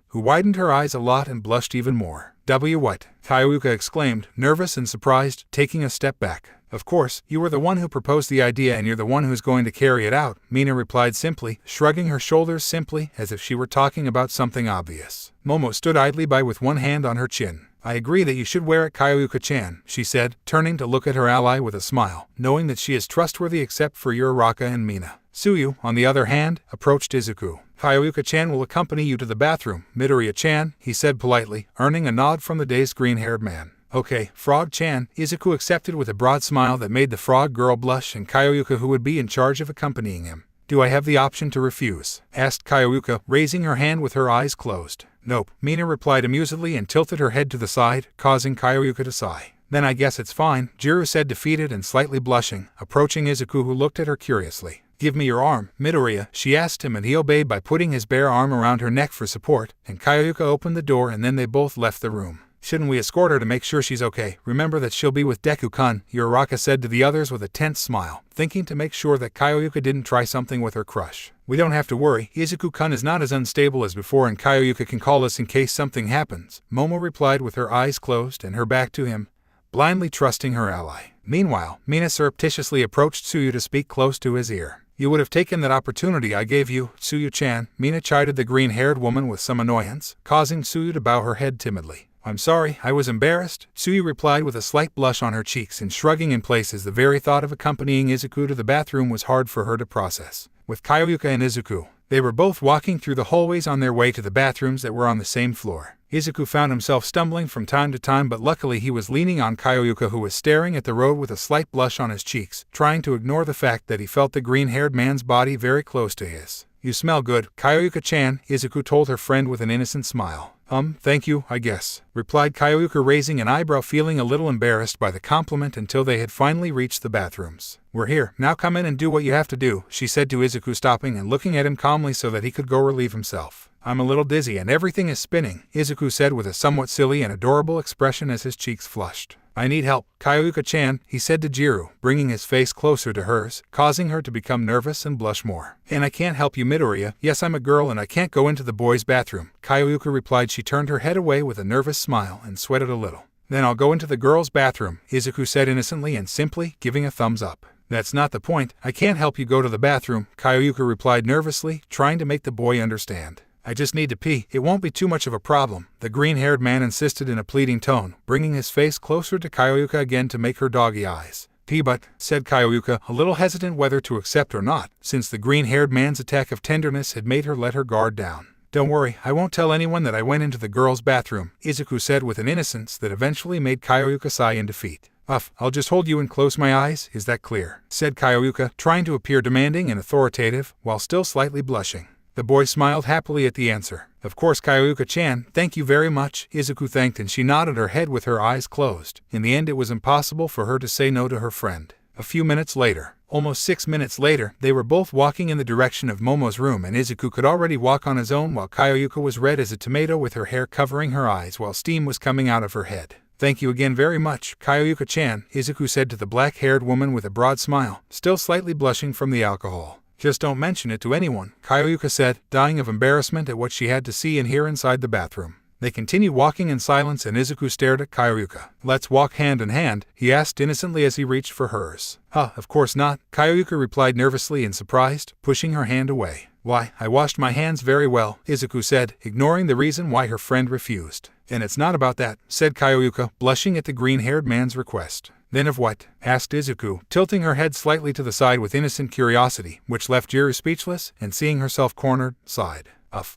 who widened her eyes a lot and blushed even more. What? Kyoyuka exclaimed, nervous and surprised, taking a step back. Of course, you were the one who proposed the idea and you're the one who's going to carry it out, Mina replied simply, shrugging her shoulders simply, as if she were talking about something obvious. Momo stood idly by with one hand on her chin. I agree that you should wear it, Kyoyuka-chan, she said, turning to look at her ally with a smile, knowing that she is trustworthy except for Uraraka and Mina. Tsuyu, on the other hand, approached Izuku. Kyoyuka-chan will accompany you to the bathroom, Midoriya-chan, he said politely, earning a nod from the dazed green-haired man. Okay, Frog-chan, Izuku accepted with a broad smile that made the frog girl blush and Kyoyuka, who would be in charge of accompanying him. Do I have the option to refuse? Asked Kyoyuka, raising her hand with her eyes closed. Nope, Mina replied amusedly and tilted her head to the side, causing Kyoyuka to sigh. Then I guess it's fine, Jiro said, defeated and slightly blushing, approaching Izuku, who looked at her curiously. Give me your arm, Midoriya, she asked him, and he obeyed by putting his bare arm around her neck for support, and Kyoyuka opened the door and then they both left the room. Shouldn't we escort her to make sure she's okay? Remember that she'll be with Deku-kun, Uraraka said to the others with a tense smile, thinking to make sure that Kyoyuka didn't try something with her crush. We don't have to worry, Izuku-kun is not as unstable as before and Kyoyuka can call us in case something happens, Momo replied with her eyes closed and her back to him, blindly trusting her ally. Meanwhile, Mina surreptitiously approached Tsuyu to speak close to his ear. You would have taken that opportunity I gave you, Tsuyu-chan, Mina chided the green-haired woman with some annoyance, causing Tsuyu to bow her head timidly. I'm sorry, I was embarrassed, Tsuyu replied with a slight blush on her cheeks and shrugging in place, as the very thought of accompanying Izuku to the bathroom was hard for her to process. With Kyoyuka and Izuku, they were both walking through the hallways on their way to the bathrooms that were on the same floor. Izuku found himself stumbling from time to time, but luckily he was leaning on Kyoyuka, who was staring at the road with a slight blush on his cheeks, trying to ignore the fact that he felt the green-haired man's body very close to his. You smell good, Kyoyuka-chan, Izuku told her friend with an innocent smile. Thank you, I guess, replied Kyoyuka, raising an eyebrow, feeling a little embarrassed by the compliment until they had finally reached the bathrooms. We're here, now come in and do what you have to do, she said to Izuku, stopping and looking at him calmly so that he could go relieve himself. I'm a little dizzy and everything is spinning, Izuku said with a somewhat silly and adorable expression as his cheeks flushed. I need help, Kyoyuka-chan, he said to Jiro, bringing his face closer to hers, causing her to become nervous and blush more. And I can't help you, Midoriya. Yes, I'm a girl and I can't go into the boys' bathroom, Kyoyuka replied. She turned her head away with a nervous smile and sweated a little. Then I'll go into the girls' bathroom, Izuku said innocently and simply, giving a thumbs up. That's not the point. I can't help you go to the bathroom, Kyoyuka replied nervously, trying to make the boy understand. I just need to pee. It won't be too much of a problem, the green-haired man insisted in a pleading tone, bringing his face closer to Kyoyuka again to make her doggy eyes. Pee but, said Kyoyuka, a little hesitant whether to accept or not, since the green-haired man's attack of tenderness had made her let her guard down. Don't worry, I won't tell anyone that I went into the girls' bathroom, Izuku said with an innocence that eventually made Kyoyuka sigh in defeat. I'll just hold you and close my eyes, is that clear?" said Kyoyuka, trying to appear demanding and authoritative, while still slightly blushing. The boy smiled happily at the answer. "Of course, Kyoyuka-chan, thank you very much," Izuku thanked, and she nodded her head with her eyes closed. In the end, it was impossible for her to say no to her friend. A few minutes later, almost 6 minutes later, they were both walking in the direction of Momo's room, and Izuku could already walk on his own while Kyoyuka was red as a tomato with her hair covering her eyes while steam was coming out of her head. "Thank you again very much, Kyoyuka-chan," Izuku said to the black-haired woman with a broad smile, still slightly blushing from the alcohol. "Just don't mention it to anyone," Kyoyuka said, dying of embarrassment at what she had to see and hear inside the bathroom. They continued walking in silence, and Izuku stared at Kyoyuka. "Let's walk hand in hand?" he asked innocently as he reached for hers. Of course not," Kyoyuka replied nervously and surprised, pushing her hand away. "Why, I washed my hands very well," Izuku said, ignoring the reason why her friend refused. "And it's not about that," said Kyoyuka, blushing at the green-haired man's request. "Then of what?" asked Izuku, tilting her head slightly to the side with innocent curiosity, which left Jiru speechless, and seeing herself cornered, sighed.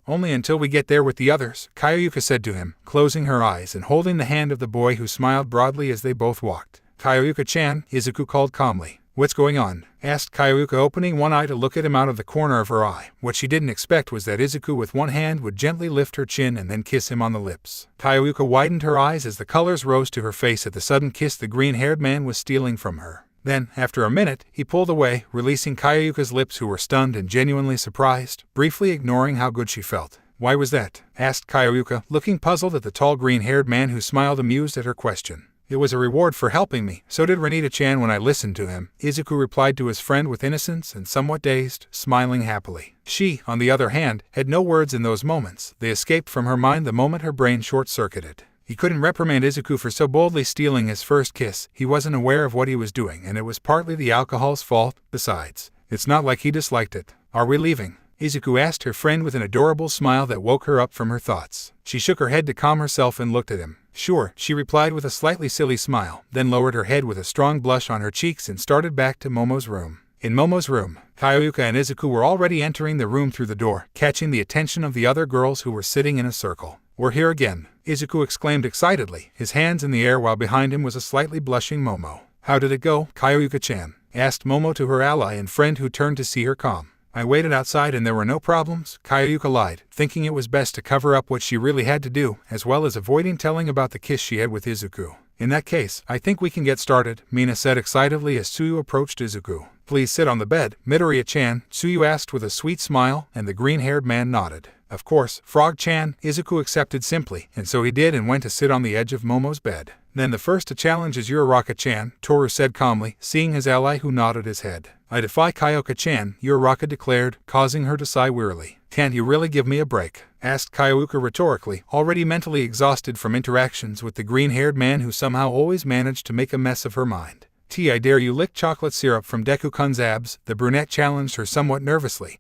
Only until we get there with the others," Kyoyuka said to him, closing her eyes and holding the hand of the boy, who smiled broadly as they both walked. "Kyoyuka-chan," Izuku called calmly. "What's going on?" asked Kyoyuka, opening one eye to look at him out of the corner of her eye. What she didn't expect was that Izuku with one hand would gently lift her chin and then kiss him on the lips. Kyoyuka widened her eyes as the colors rose to her face at the sudden kiss the green-haired man was stealing from her. Then, after a minute, he pulled away, releasing Kyoyuka's lips, who were stunned and genuinely surprised, briefly ignoring how good she felt. "Why was that?" asked Kyoyuka, looking puzzled at the tall green-haired man, who smiled amused at her question. "It was a reward for helping me. So did Renita-chan when I listened to him," Izuku replied to his friend with innocence and somewhat dazed, smiling happily. She, on the other hand, had no words in those moments. They escaped from her mind the moment her brain short-circuited. He couldn't reprimand Izuku for so boldly stealing his first kiss. He wasn't aware of what he was doing, and it was partly the alcohol's fault. Besides, it's not like he disliked it. "Are we leaving?" Izuku asked her friend with an adorable smile that woke her up from her thoughts. She shook her head to calm herself and looked at him. "Sure," she replied with a slightly silly smile, then lowered her head with a strong blush on her cheeks and started back to Momo's room. In Momo's room, Kyoyuka and Izuku were already entering the room through the door, catching the attention of the other girls who were sitting in a circle. "We're here again," Izuku exclaimed excitedly, his hands in the air while behind him was a slightly blushing Momo. "How did it go, Kyoyuka-chan?" asked Momo to her ally and friend, who turned to see her calm. "I waited outside and there were no problems," Kyoyuka lied, thinking it was best to cover up what she really had to do, as well as avoiding telling about the kiss she had with Izuku. "In that case, I think we can get started," Mina said excitedly as Tsuyu approached Izuku. "Please sit on the bed, Midoriya-chan," Tsuyu asked with a sweet smile, and the green-haired man nodded. "Of course, Frog-chan," Izuku accepted simply, and so he did and went to sit on the edge of Momo's bed. "Then the first to challenge is Uraraka-chan," Toru said calmly, seeing his ally, who nodded his head. "I defy Kyoyuka-chan," Uraraka declared, causing her to sigh wearily. "Can't you really give me a break?" asked Kyoyuka rhetorically, already mentally exhausted from interactions with the green-haired man who somehow always managed to make a mess of her mind. "I dare you lick chocolate syrup from Deku-kun's abs," the brunette challenged her somewhat nervously,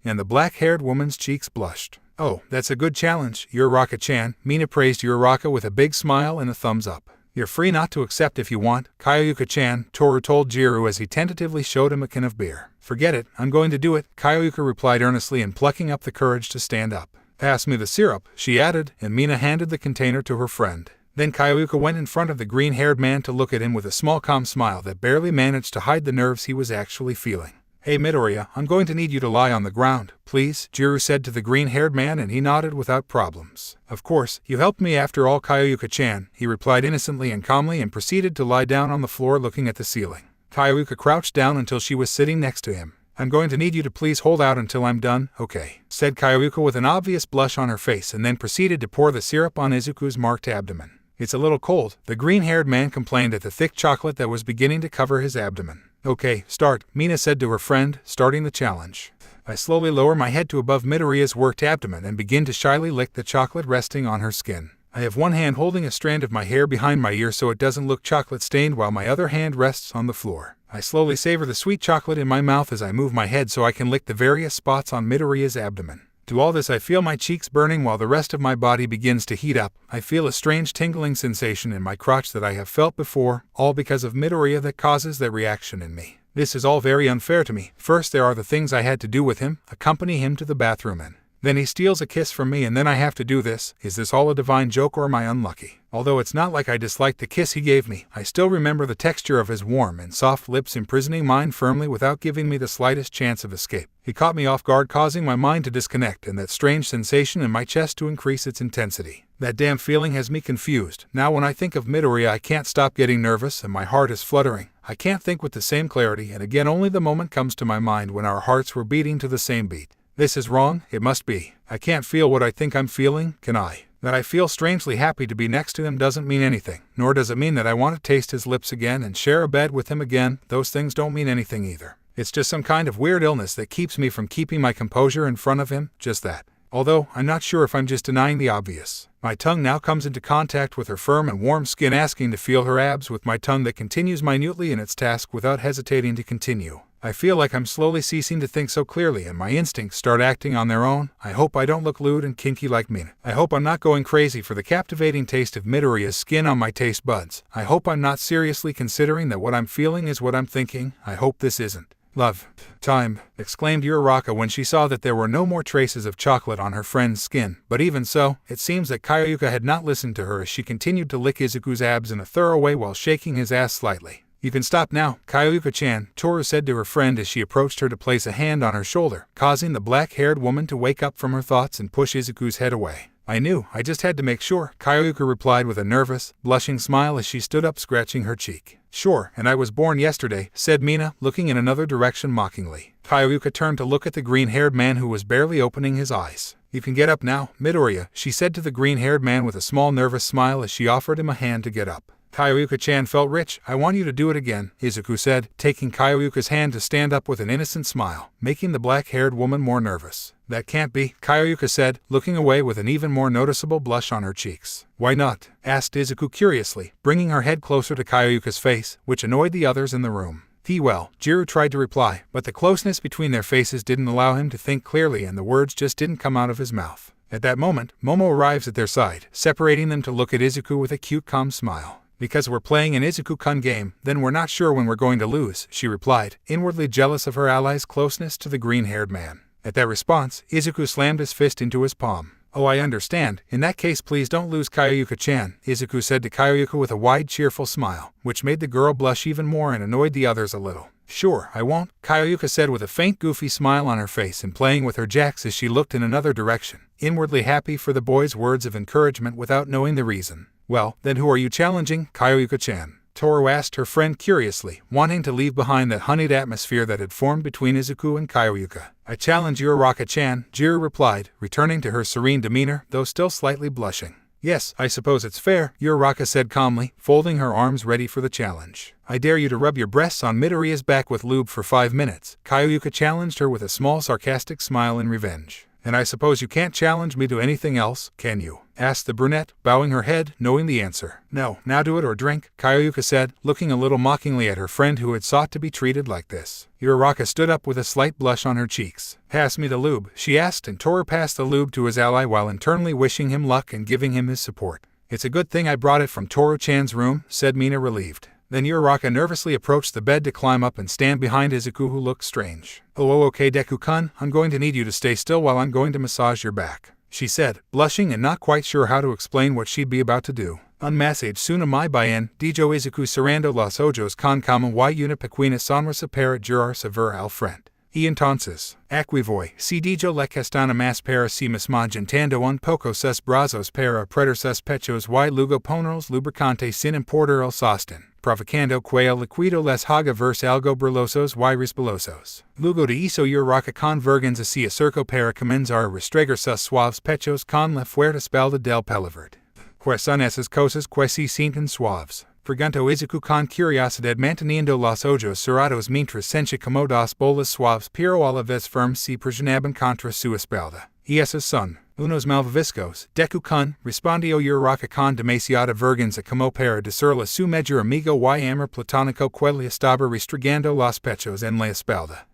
and the black-haired woman's cheeks blushed. "Oh, that's a good challenge, Uraraka-chan," Mina praised Uraraka with a big smile and a thumbs up. "You're free not to accept if you want, Kyoyuka-chan," Toru told Jiru as he tentatively showed him a can of beer. "Forget it, I'm going to do it," Kyoyuka replied earnestly and plucking up the courage to stand up. "Pass me the syrup," she added, and Mina handed the container to her friend. Then Kyoyuka went in front of the green-haired man to look at him with a small calm smile that barely managed to hide the nerves he was actually feeling. "Hey Midoriya, I'm going to need you to lie on the ground, please," Jiru said to the green-haired man, and he nodded without problems. "Of course, you helped me after all, Kyoyuka-chan," he replied innocently and calmly, and proceeded to lie down on the floor looking at the ceiling. Kyoyuka crouched down until she was sitting next to him. "I'm going to need you to please hold out until I'm done, okay?" said Kyoyuka with an obvious blush on her face, and then proceeded to pour the syrup on Izuku's marked abdomen. "It's a little cold," the green-haired man complained at the thick chocolate that was beginning to cover his abdomen. "Okay, start," Mina said to her friend, starting the challenge. I slowly lower my head to above Midoriya's worked abdomen and begin to shyly lick the chocolate resting on her skin. I have one hand holding a strand of my hair behind my ear so it doesn't look chocolate-stained, while my other hand rests on the floor. I slowly savor the sweet chocolate in my mouth as I move my head so I can lick the various spots on Midoriya's abdomen. To all this I feel my cheeks burning while the rest of my body begins to heat up. I feel a strange tingling sensation in my crotch that I have felt before, all because of Midoriya, that causes that reaction in me. This is all very unfair to me. First there are the things I had to do with him, accompany him to the bathroom, and Then he steals a kiss from me and then I have to do this. Is this all a divine joke or am I unlucky? Although it's not like I disliked the kiss he gave me, I still remember the texture of his warm and soft lips imprisoning mine firmly without giving me the slightest chance of escape. He caught me off guard, causing my mind to disconnect and that strange sensation in my chest to increase its intensity. That damn feeling has me confused. Now when I think of Midoriya I can't stop getting nervous and my heart is fluttering. I can't think with the same clarity, and again only the moment comes to my mind when our hearts were beating to the same beat. This is wrong, it must be. I can't feel what I think I'm feeling, can I? That I feel strangely happy to be next to him doesn't mean anything, nor does it mean that I want to taste his lips again and share a bed with him again. Those things don't mean anything either. It's just some kind of weird illness that keeps me from keeping my composure in front of him, just that. Although, I'm not sure if I'm just denying the obvious. My tongue now comes into contact with her firm and warm skin, asking to feel her abs with my tongue that continues minutely in its task without hesitating to continue. I feel like I'm slowly ceasing to think so clearly and my instincts start acting on their own. I hope I don't look lewd and kinky like Mina. I hope I'm not going crazy for the captivating taste of Midoriya's skin on my taste buds. I hope I'm not seriously considering that what I'm feeling is what I'm thinking. I hope this isn't love time, exclaimed Uraraka when she saw that there were no more traces of chocolate on her friend's skin. But even so, it seems that Kyoyuka had not listened to her as she continued to lick Izuku's abs in a thorough way while shaking his ass slightly. You can stop now, Kyoyuka-chan, Toru said to her friend as she approached her to place a hand on her shoulder, causing the black-haired woman to wake up from her thoughts and push Izuku's head away. I knew, I just had to make sure, Kyoyuka replied with a nervous, blushing smile as she stood up, scratching her cheek. Sure, and I was born yesterday, said Mina, looking in another direction mockingly. Kyoyuka turned to look at the green-haired man who was barely opening his eyes. You can get up now, Midoriya, she said to the green-haired man with a small nervous smile as she offered him a hand to get up. Kyoyuka-chan felt rich. I want you to do it again, Izuku said, taking Kyoyuka's hand to stand up with an innocent smile, making the black-haired woman more nervous. That can't be, Kyoyuka said, looking away with an even more noticeable blush on her cheeks. Why not? Asked Izuku curiously, bringing her head closer to Kyoyuka's face, which annoyed the others in the room. Well, Jiru tried to reply, but the closeness between their faces didn't allow him to think clearly and the words just didn't come out of his mouth. At that moment, Momo arrives at their side, separating them to look at Izuku with a cute calm smile. Because we're playing an Izuku-kun game, then we're not sure when we're going to lose, she replied, inwardly jealous of her ally's closeness to the green-haired man. At that response, Izuku slammed his fist into his palm. Oh, I understand. In that case, please don't lose, Kyoyuka-chan, Izuku said to Kyoyuka with a wide, cheerful smile, which made the girl blush even more and annoyed the others a little. Sure, I won't, Kyoyuka said with a faint, goofy smile on her face and playing with her jacks as she looked in another direction, inwardly happy for the boy's words of encouragement without knowing the reason. Well, then who are you challenging, Kyoyuka-chan? Toru asked her friend curiously, wanting to leave behind that honeyed atmosphere that had formed between Izuku and Kyoyuka. I challenge Uraraka-chan, Jiru replied, returning to her serene demeanor, though still slightly blushing. Yes, I suppose it's fair, Uraraka said calmly, folding her arms ready for the challenge. I dare you to rub your breasts on Midoriya's back with lube for 5 minutes, Kyoyuka challenged her with a small sarcastic smile in revenge. And I suppose you can't challenge me to anything else, can you? Asked the brunette, bowing her head, knowing the answer. No, now do it or drink, Kyoyuka said, looking a little mockingly at her friend who had sought to be treated like this. Uraraka stood up with a slight blush on her cheeks. Pass me the lube, she asked, and Toru passed the lube to his ally while internally wishing him luck and giving him his support. It's a good thing I brought it from Toru-chan's room, said Mina, relieved. Then Uraraka nervously approached the bed to climb up and stand behind Izuku, who looked strange. Oh, okay, Deku-kun, I'm going to need you to stay still while I'm going to massage your back, she said, blushing and not quite sure how to explain what she'd be about to do. Unmassage Suna mai bayan, Dijo Izuku Sarando los Ojos con Kama y una pequeña sonrisa para jurar saber al frente. Y entonces, aquí voy, si dijo le castana más para si misma juntando un poco sus brazos para apretar sus pechos y luego ponerlos lubricante sin importar el sostén, provocando que el liquido les haga verse algo brillosos y resbalosos. Luego de eso Uraraka convergens hacia cerco para comenzar a restregar sus suaves pechos con la fuerte espalda del peliverde. Que son esas cosas que se sienten suaves? Preguntó Izuku con curiosidad manteniendo los ojos cerrados mientras sentía como dos bolas suaves pero a la vez firmes se presionaban contra su espalda. Y esos son unos malvaviscos, Deku-kun, respondió Uraraka con demasiada vergüenza como para decirle a su mejor amigo y amor platónico que le estaba restregando los pechos en la espalda.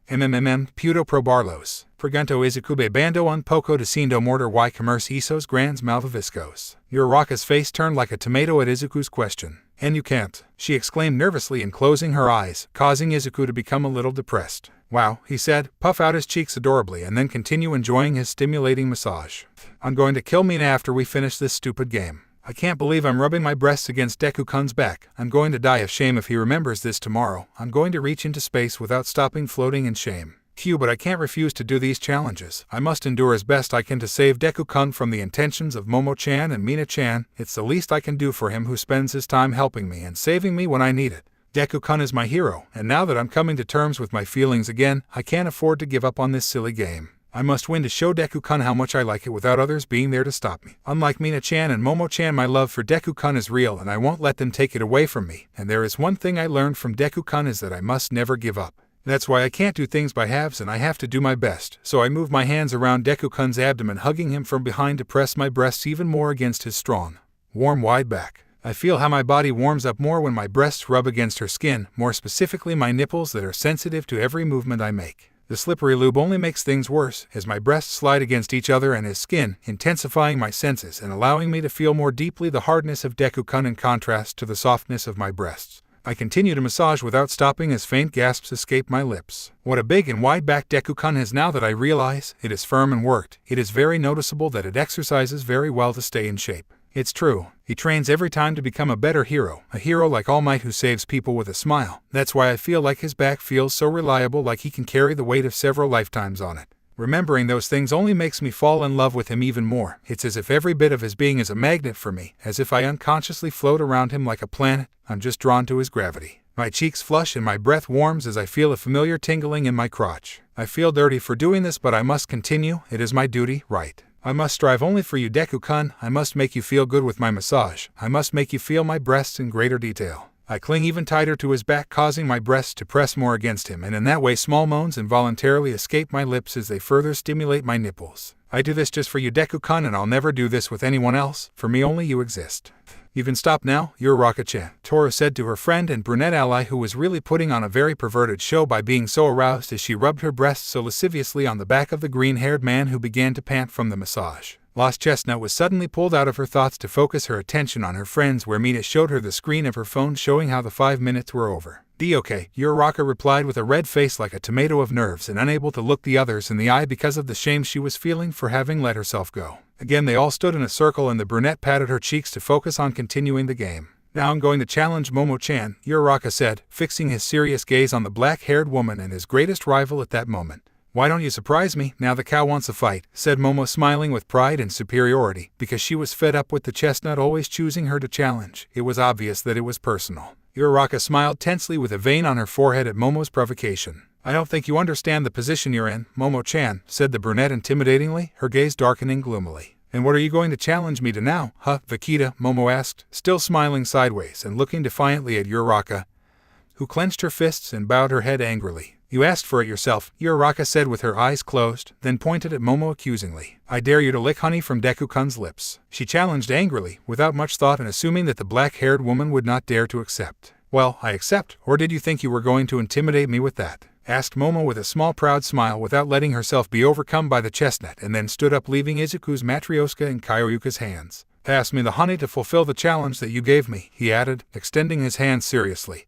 Pudo probarlos. Preguntó Izuku bebando un poco de siendo mortar y comerse esos grandes malvaviscos. Uraraka's face turned like a tomato at Izuku's question. And you can't, she exclaimed nervously and closing her eyes, causing Izuku to become a little depressed. Wow, he said, puff out his cheeks adorably and then continue enjoying his stimulating massage. I'm going to kill Mina after we finish this stupid game. I can't believe I'm rubbing my breasts against Deku-kun's back. I'm going to die of shame if he remembers this tomorrow. I'm going to reach into space without stopping floating in shame. But I can't refuse to do these challenges. I must endure as best I can to save Deku-kun from the intentions of Momo-chan and Mina-chan. It's the least I can do for him who spends his time helping me and saving me when I need it. Deku-kun is my hero, and now that I'm coming to terms with my feelings again, I can't afford to give up on this silly game. I must win to show Deku-kun how much I like it without others being there to stop me. Unlike Mina-chan and Momo-chan, my love for Deku-kun is real and I won't let them take it away from me. And there is one thing I learned from Deku-kun is that I must never give up. That's why I can't do things by halves and I have to do my best. So I move my hands around Deku-kun's abdomen, hugging him from behind to press my breasts even more against his strong, warm, wide back. I feel how my body warms up more when my breasts rub against her skin, more specifically my nipples that are sensitive to every movement I make. The slippery lube only makes things worse as my breasts slide against each other and his skin, intensifying my senses and allowing me to feel more deeply the hardness of Deku-kun in contrast to the softness of my breasts. I continue to massage without stopping as faint gasps escape my lips. What a big and wide back Deku-kun has now that I realize. It is firm and worked. It is very noticeable that it exercises very well to stay in shape. It's true. He trains every time to become a better hero, a hero like All Might who saves people with a smile. That's why I feel like his back feels so reliable, like he can carry the weight of several lifetimes on it. Remembering those things only makes me fall in love with him even more. It's as if every bit of his being is a magnet for me, as if I unconsciously float around him like a planet. I'm just drawn to his gravity. My cheeks flush and my breath warms as I feel a familiar tingling in my crotch. I feel dirty for doing this, but I must continue. It is my duty, right? I must strive only for you, Deku-kun. I must make you feel good with my massage. I must make you feel my breasts in greater detail. I cling even tighter to his back, causing my breasts to press more against him, and in that way small moans involuntarily escape my lips as they further stimulate my nipples. I do this just for you, Deku-kun, and I'll never do this with anyone else. For me only you exist. You can stop now, you're Raka-chan, Toru said to her friend and brunette ally, who was really putting on a very perverted show by being so aroused as she rubbed her breasts so lasciviously on the back of the green-haired man who began to pant from the massage. Lost Chestnut was suddenly pulled out of her thoughts to focus her attention on her friends, where Mina showed her the screen of her phone showing how the 5 minutes were over. "Okay, your Raka," replied with a red face like a tomato of nerves and unable to look the others in the eye because of the shame she was feeling for having let herself go. Again they all stood in a circle and the brunette patted her cheeks to focus on continuing the game. "Now I'm going to challenge Momo-chan," your Raka said, fixing his serious gaze on the black-haired woman and his greatest rival at that moment. "Why don't you surprise me? Now the cow wants a fight," said Momo, smiling with pride and superiority, because she was fed up with the chestnut always choosing her to challenge. It was obvious that it was personal. Uraraka smiled tensely with a vein on her forehead at Momo's provocation. "I don't think you understand the position you're in, Momo-chan," said the brunette intimidatingly, her gaze darkening gloomily. "And what are you going to challenge me to now, huh, Vakita?" Momo asked, still smiling sideways and looking defiantly at Uraraka, who clenched her fists and bowed her head angrily. "You asked for it yourself," Uraraka said with her eyes closed, then pointed at Momo accusingly. "I dare you to lick honey from Deku-kun's lips," she challenged angrily, without much thought and assuming that the black-haired woman would not dare to accept. "Well, I accept, or did you think you were going to intimidate me with that?" asked Momo with a small proud smile without letting herself be overcome by the chestnut, and then stood up, leaving Izuku's Matryoshka in Kyoryuka's hands. "Pass me the honey to fulfill the challenge that you gave me," he added, extending his hand seriously,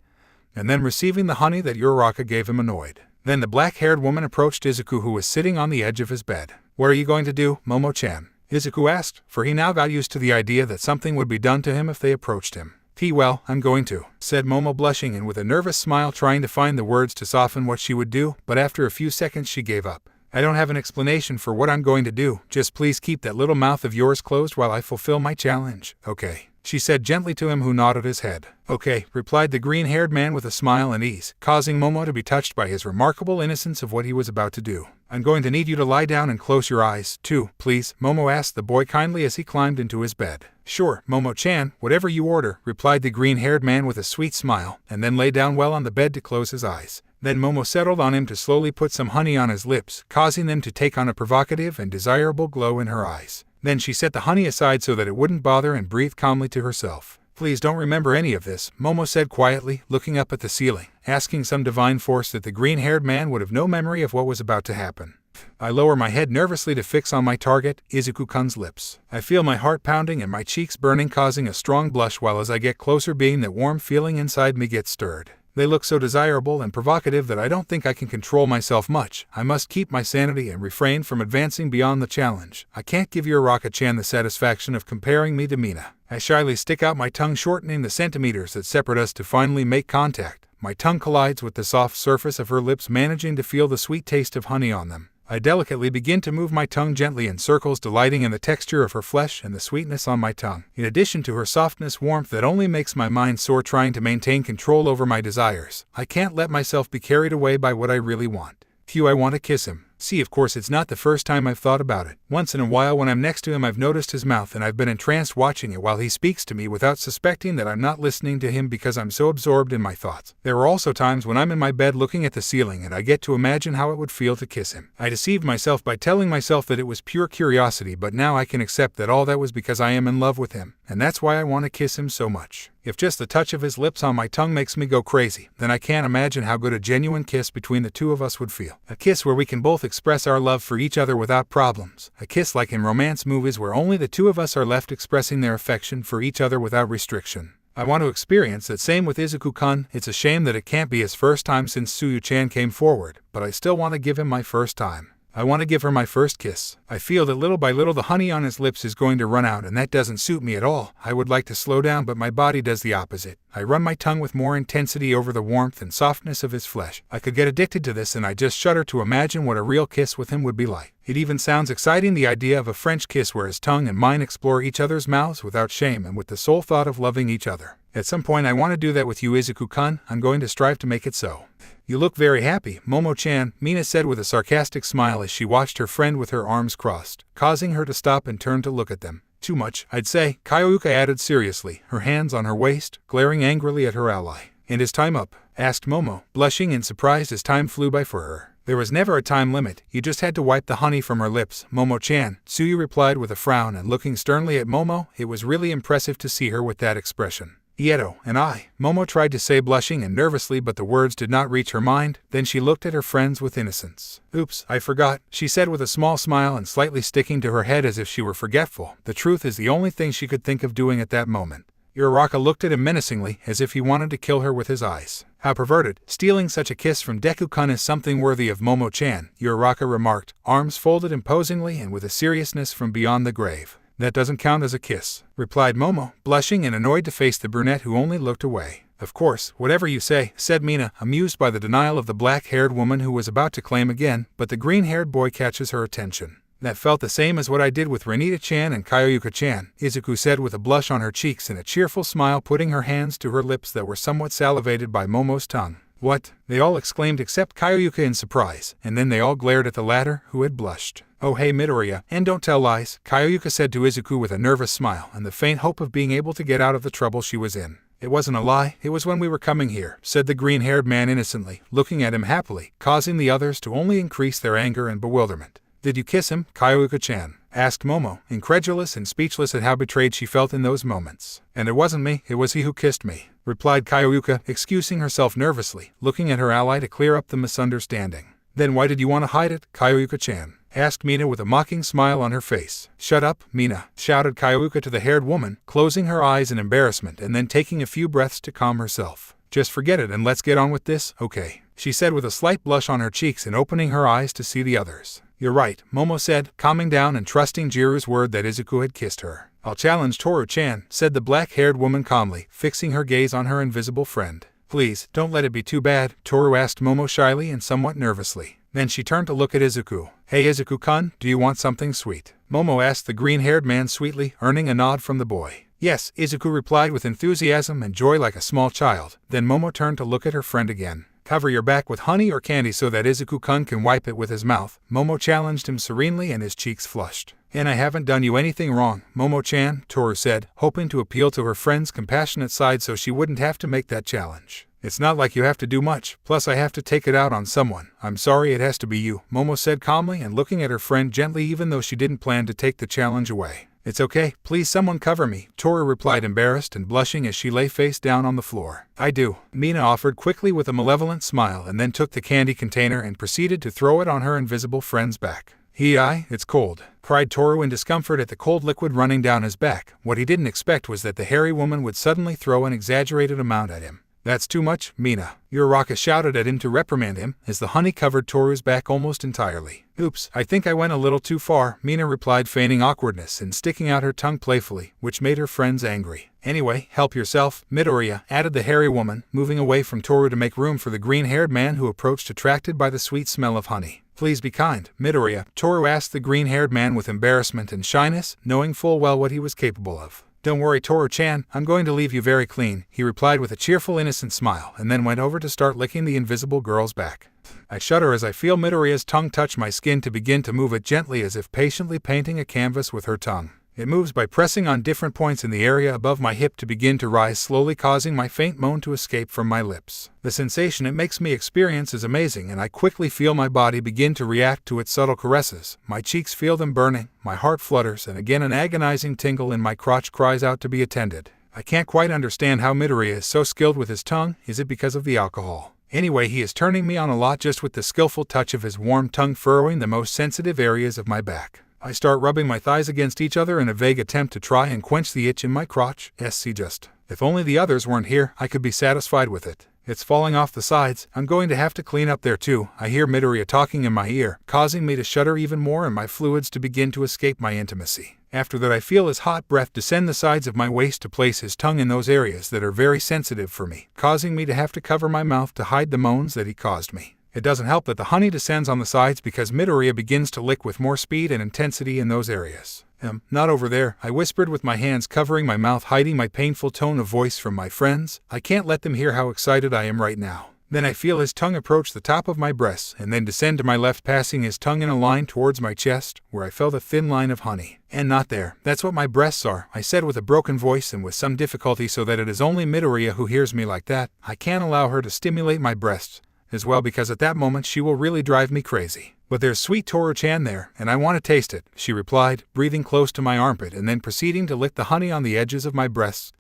and then receiving the honey that Uraraka gave him annoyed. Then the black-haired woman approached Izuku, who was sitting on the edge of his bed. "What are you going to do, Momo-chan?" Izuku asked, for he now got used to the idea that something would be done to him if they approached him. "Well, I'm going to," said Momo, blushing and with a nervous smile trying to find the words to soften what she would do, but after a few seconds she gave up. "I don't have an explanation for what I'm going to do, just please keep that little mouth of yours closed while I fulfill my challenge, okay?" she said gently to him, who nodded his head. "Okay," replied the green-haired man with a smile and ease, causing Momo to be touched by his remarkable innocence of what he was about to do. "I'm going to need you to lie down and close your eyes, too, please," Momo asked the boy kindly as he climbed into his bed. "Sure, Momo-chan, whatever you order," replied the green-haired man with a sweet smile, and then lay down well on the bed to close his eyes. Then Momo settled on him to slowly put some honey on his lips, causing them to take on a provocative and desirable glow in her eyes. Then she set the honey aside so that it wouldn't bother and breathed calmly to herself. "Please don't remember any of this," Momo said quietly, looking up at the ceiling, asking some divine force that the green-haired man would have no memory of what was about to happen. I lower my head nervously to fix on my target, Izuku-kun's lips. I feel my heart pounding and my cheeks burning, causing a strong blush, while as I get closer, being that warm feeling inside me gets stirred. They look so desirable and provocative that I don't think I can control myself much. I must keep my sanity and refrain from advancing beyond the challenge. I can't give Uraraka-chan the satisfaction of comparing me to Mina. I shyly stick out my tongue, shortening the centimeters that separate us to finally make contact. My tongue collides with the soft surface of her lips, managing to feel the sweet taste of honey on them. I delicately begin to move my tongue gently in circles, delighting in the texture of her flesh and the sweetness on my tongue, in addition to her softness, warmth that only makes my mind soar trying to maintain control over my desires. I can't let myself be carried away by what I really want. Phew, I want to kiss him. See, of course, it's not the first time I've thought about it. Once in a while when I'm next to him, I've noticed his mouth and I've been entranced watching it while he speaks to me without suspecting that I'm not listening to him because I'm so absorbed in my thoughts. There are also times when I'm in my bed looking at the ceiling and I get to imagine how it would feel to kiss him. I deceived myself by telling myself that it was pure curiosity, but now I can accept that all that was because I am in love with him, and that's why I want to kiss him so much. If just the touch of his lips on my tongue makes me go crazy, then I can't imagine how good a genuine kiss between the two of us would feel. A kiss where we can both express our love for each other without problems. A kiss like in romance movies where only the two of us are left expressing their affection for each other without restriction. I want to experience that same with Izuku-kun. It's a shame that it can't be his first time since Tsuyu-chan came forward, but I still want to give him my first time. I want to give her my first kiss. I feel that little by little the honey on his lips is going to run out, and that doesn't suit me at all. I would like to slow down, but my body does the opposite. I run my tongue with more intensity over the warmth and softness of his flesh. I could get addicted to this, and I just shudder to imagine what a real kiss with him would be like. It even sounds exciting, the idea of a French kiss where his tongue and mine explore each other's mouths without shame and with the sole thought of loving each other. At some point I want to do that with you, Izuku-kun. I'm going to strive to make it so. You look very happy, Momo-chan, Mina said with a sarcastic smile as she watched her friend with her arms crossed, causing her to stop and turn to look at them. Too much, I'd say, Kyoyuka added seriously, her hands on her waist, glaring angrily at her ally. And is time up? Asked Momo, blushing in surprise as time flew by for her. There was never a time limit, you just had to wipe the honey from her lips, Momo-chan, Tsuyu replied with a frown and looking sternly at Momo. It was really impressive to see her with that expression. Ieto, and I, Momo tried to say, blushing and nervously, but the words did not reach her mind. Then she looked at her friends with innocence. Oops, I forgot, she said with a small smile and slightly sticking to her head as if she were forgetful. The truth is the only thing she could think of doing at that moment. Uraraka looked at him menacingly, as if he wanted to kill her with his eyes. How perverted. Stealing such a kiss from Deku-kun is something worthy of Momo-chan, Uraraka remarked, arms folded imposingly and with a seriousness from beyond the grave. That doesn't count as a kiss, replied Momo, blushing and annoyed to face the brunette who only looked away. Of course, whatever you say, said Mina, amused by the denial of the black-haired woman who was about to claim again, but the green-haired boy catches her attention. That felt the same as what I did with Renita-chan and Kyoyuka-chan, Izuku said with a blush on her cheeks and a cheerful smile, putting her hands to her lips that were somewhat salivated by Momo's tongue. What? They all exclaimed except Kyoyuka in surprise, and then they all glared at the latter, who had blushed. Oh hey Midoriya, and don't tell lies, Kyoyuka said to Izuku with a nervous smile and the faint hope of being able to get out of the trouble she was in. It wasn't a lie, it was when we were coming here, said the green-haired man innocently, looking at him happily, causing the others to only increase their anger and bewilderment. Did you kiss him, Kyoyuka-chan? Asked Momo, incredulous and speechless at how betrayed she felt in those moments. And it wasn't me, it was he who kissed me, replied Kyoyuka, excusing herself nervously, looking at her ally to clear up the misunderstanding. Then why did you want to hide it, Kyoyuka-chan? Asked Mina with a mocking smile on her face. Shut up, Mina, shouted Kyoyuka to the haired woman, closing her eyes in embarrassment and then taking a few breaths to calm herself. Just forget it and let's get on with this, okay? She said with a slight blush on her cheeks and opening her eyes to see the others. You're right, Momo said, calming down and trusting Jiru's word that Izuku had kissed her. I'll challenge Toru-chan, said the black-haired woman calmly, fixing her gaze on her invisible friend. Please, don't let it be too bad, Toru asked Momo shyly and somewhat nervously. Then she turned to look at Izuku. Hey Izuku-kun, do you want something sweet? Momo asked the green-haired man sweetly, earning a nod from the boy. Yes, Izuku replied with enthusiasm and joy like a small child. Then Momo turned to look at her friend again. Cover your back with honey or candy so that Izuku-kun can wipe it with his mouth, Momo challenged him serenely and his cheeks flushed. And I haven't done you anything wrong, Momo-chan, Toru said, hoping to appeal to her friend's compassionate side so she wouldn't have to make that challenge. It's not like you have to do much, plus I have to take it out on someone. I'm sorry it has to be you, Momo said calmly and looking at her friend gently even though she didn't plan to take the challenge away. It's okay, please someone cover me, Toru replied embarrassed and blushing as she lay face down on the floor. I do, Mina offered quickly with a malevolent smile and then took the candy container and proceeded to throw it on her invisible friend's back. It's cold, cried Toru in discomfort at the cold liquid running down his back. What he didn't expect was that the hairy woman would suddenly throw an exaggerated amount at him. That's too much, Mina, Uraraka shouted at him to reprimand him, as the honey covered Toru's back almost entirely. Oops, I think I went a little too far, Mina replied, feigning awkwardness and sticking out her tongue playfully, which made her friends angry. Anyway, help yourself, Midoriya, added the hairy woman, moving away from Toru to make room for the green-haired man who approached, attracted by the sweet smell of honey. Please be kind, Midoriya, Toru asked the green-haired man with embarrassment and shyness, knowing full well what he was capable of. Don't worry, Toru-chan, I'm going to leave you very clean, he replied with a cheerful, innocent smile, and then went over to start licking the invisible girl's back. I shudder as I feel Midoriya's tongue touch my skin to begin to move it gently, as if patiently painting a canvas with her tongue. It moves by pressing on different points in the area above my hip to begin to rise slowly, causing my faint moan to escape from my lips. The sensation it makes me experience is amazing, and I quickly feel my body begin to react to its subtle caresses. My cheeks feel them burning, my heart flutters, and again an agonizing tingle in my crotch cries out to be attended. I can't quite understand how Midoriya is so skilled with his tongue. Is it because of the alcohol? Anyway, he is turning me on a lot just with the skillful touch of his warm tongue furrowing the most sensitive areas of my back. I start rubbing my thighs against each other in a vague attempt to try and quench the itch in my crotch. If only the others weren't here, I could be satisfied with it. It's falling off the sides. I'm going to have to clean up there too. I hear Midoriya talking in my ear, causing me to shudder even more and my fluids to begin to escape my intimacy. After that, I feel his hot breath descend the sides of my waist to place his tongue in those areas that are very sensitive for me, causing me to have to cover my mouth to hide the moans that he caused me. It doesn't help that the honey descends on the sides because Midoriya begins to lick with more speed and intensity in those areas. Not over there, I whispered with my hands covering my mouth, hiding my painful tone of voice from my friends. I can't let them hear how excited I am right now. Then I feel his tongue approach the top of my breasts and then descend to my left, passing his tongue in a line towards my chest, where I felt a thin line of honey. And not there. That's what my breasts are, I said with a broken voice and with some difficulty, so that it is only Midoriya who hears me like that. I can't allow her to stimulate my breasts as well, because at that moment she will really drive me crazy. But there's sweet Toru-chan there, and I want to taste it, she replied, breathing close to my armpit and then proceeding to lick the honey on the edges of my breasts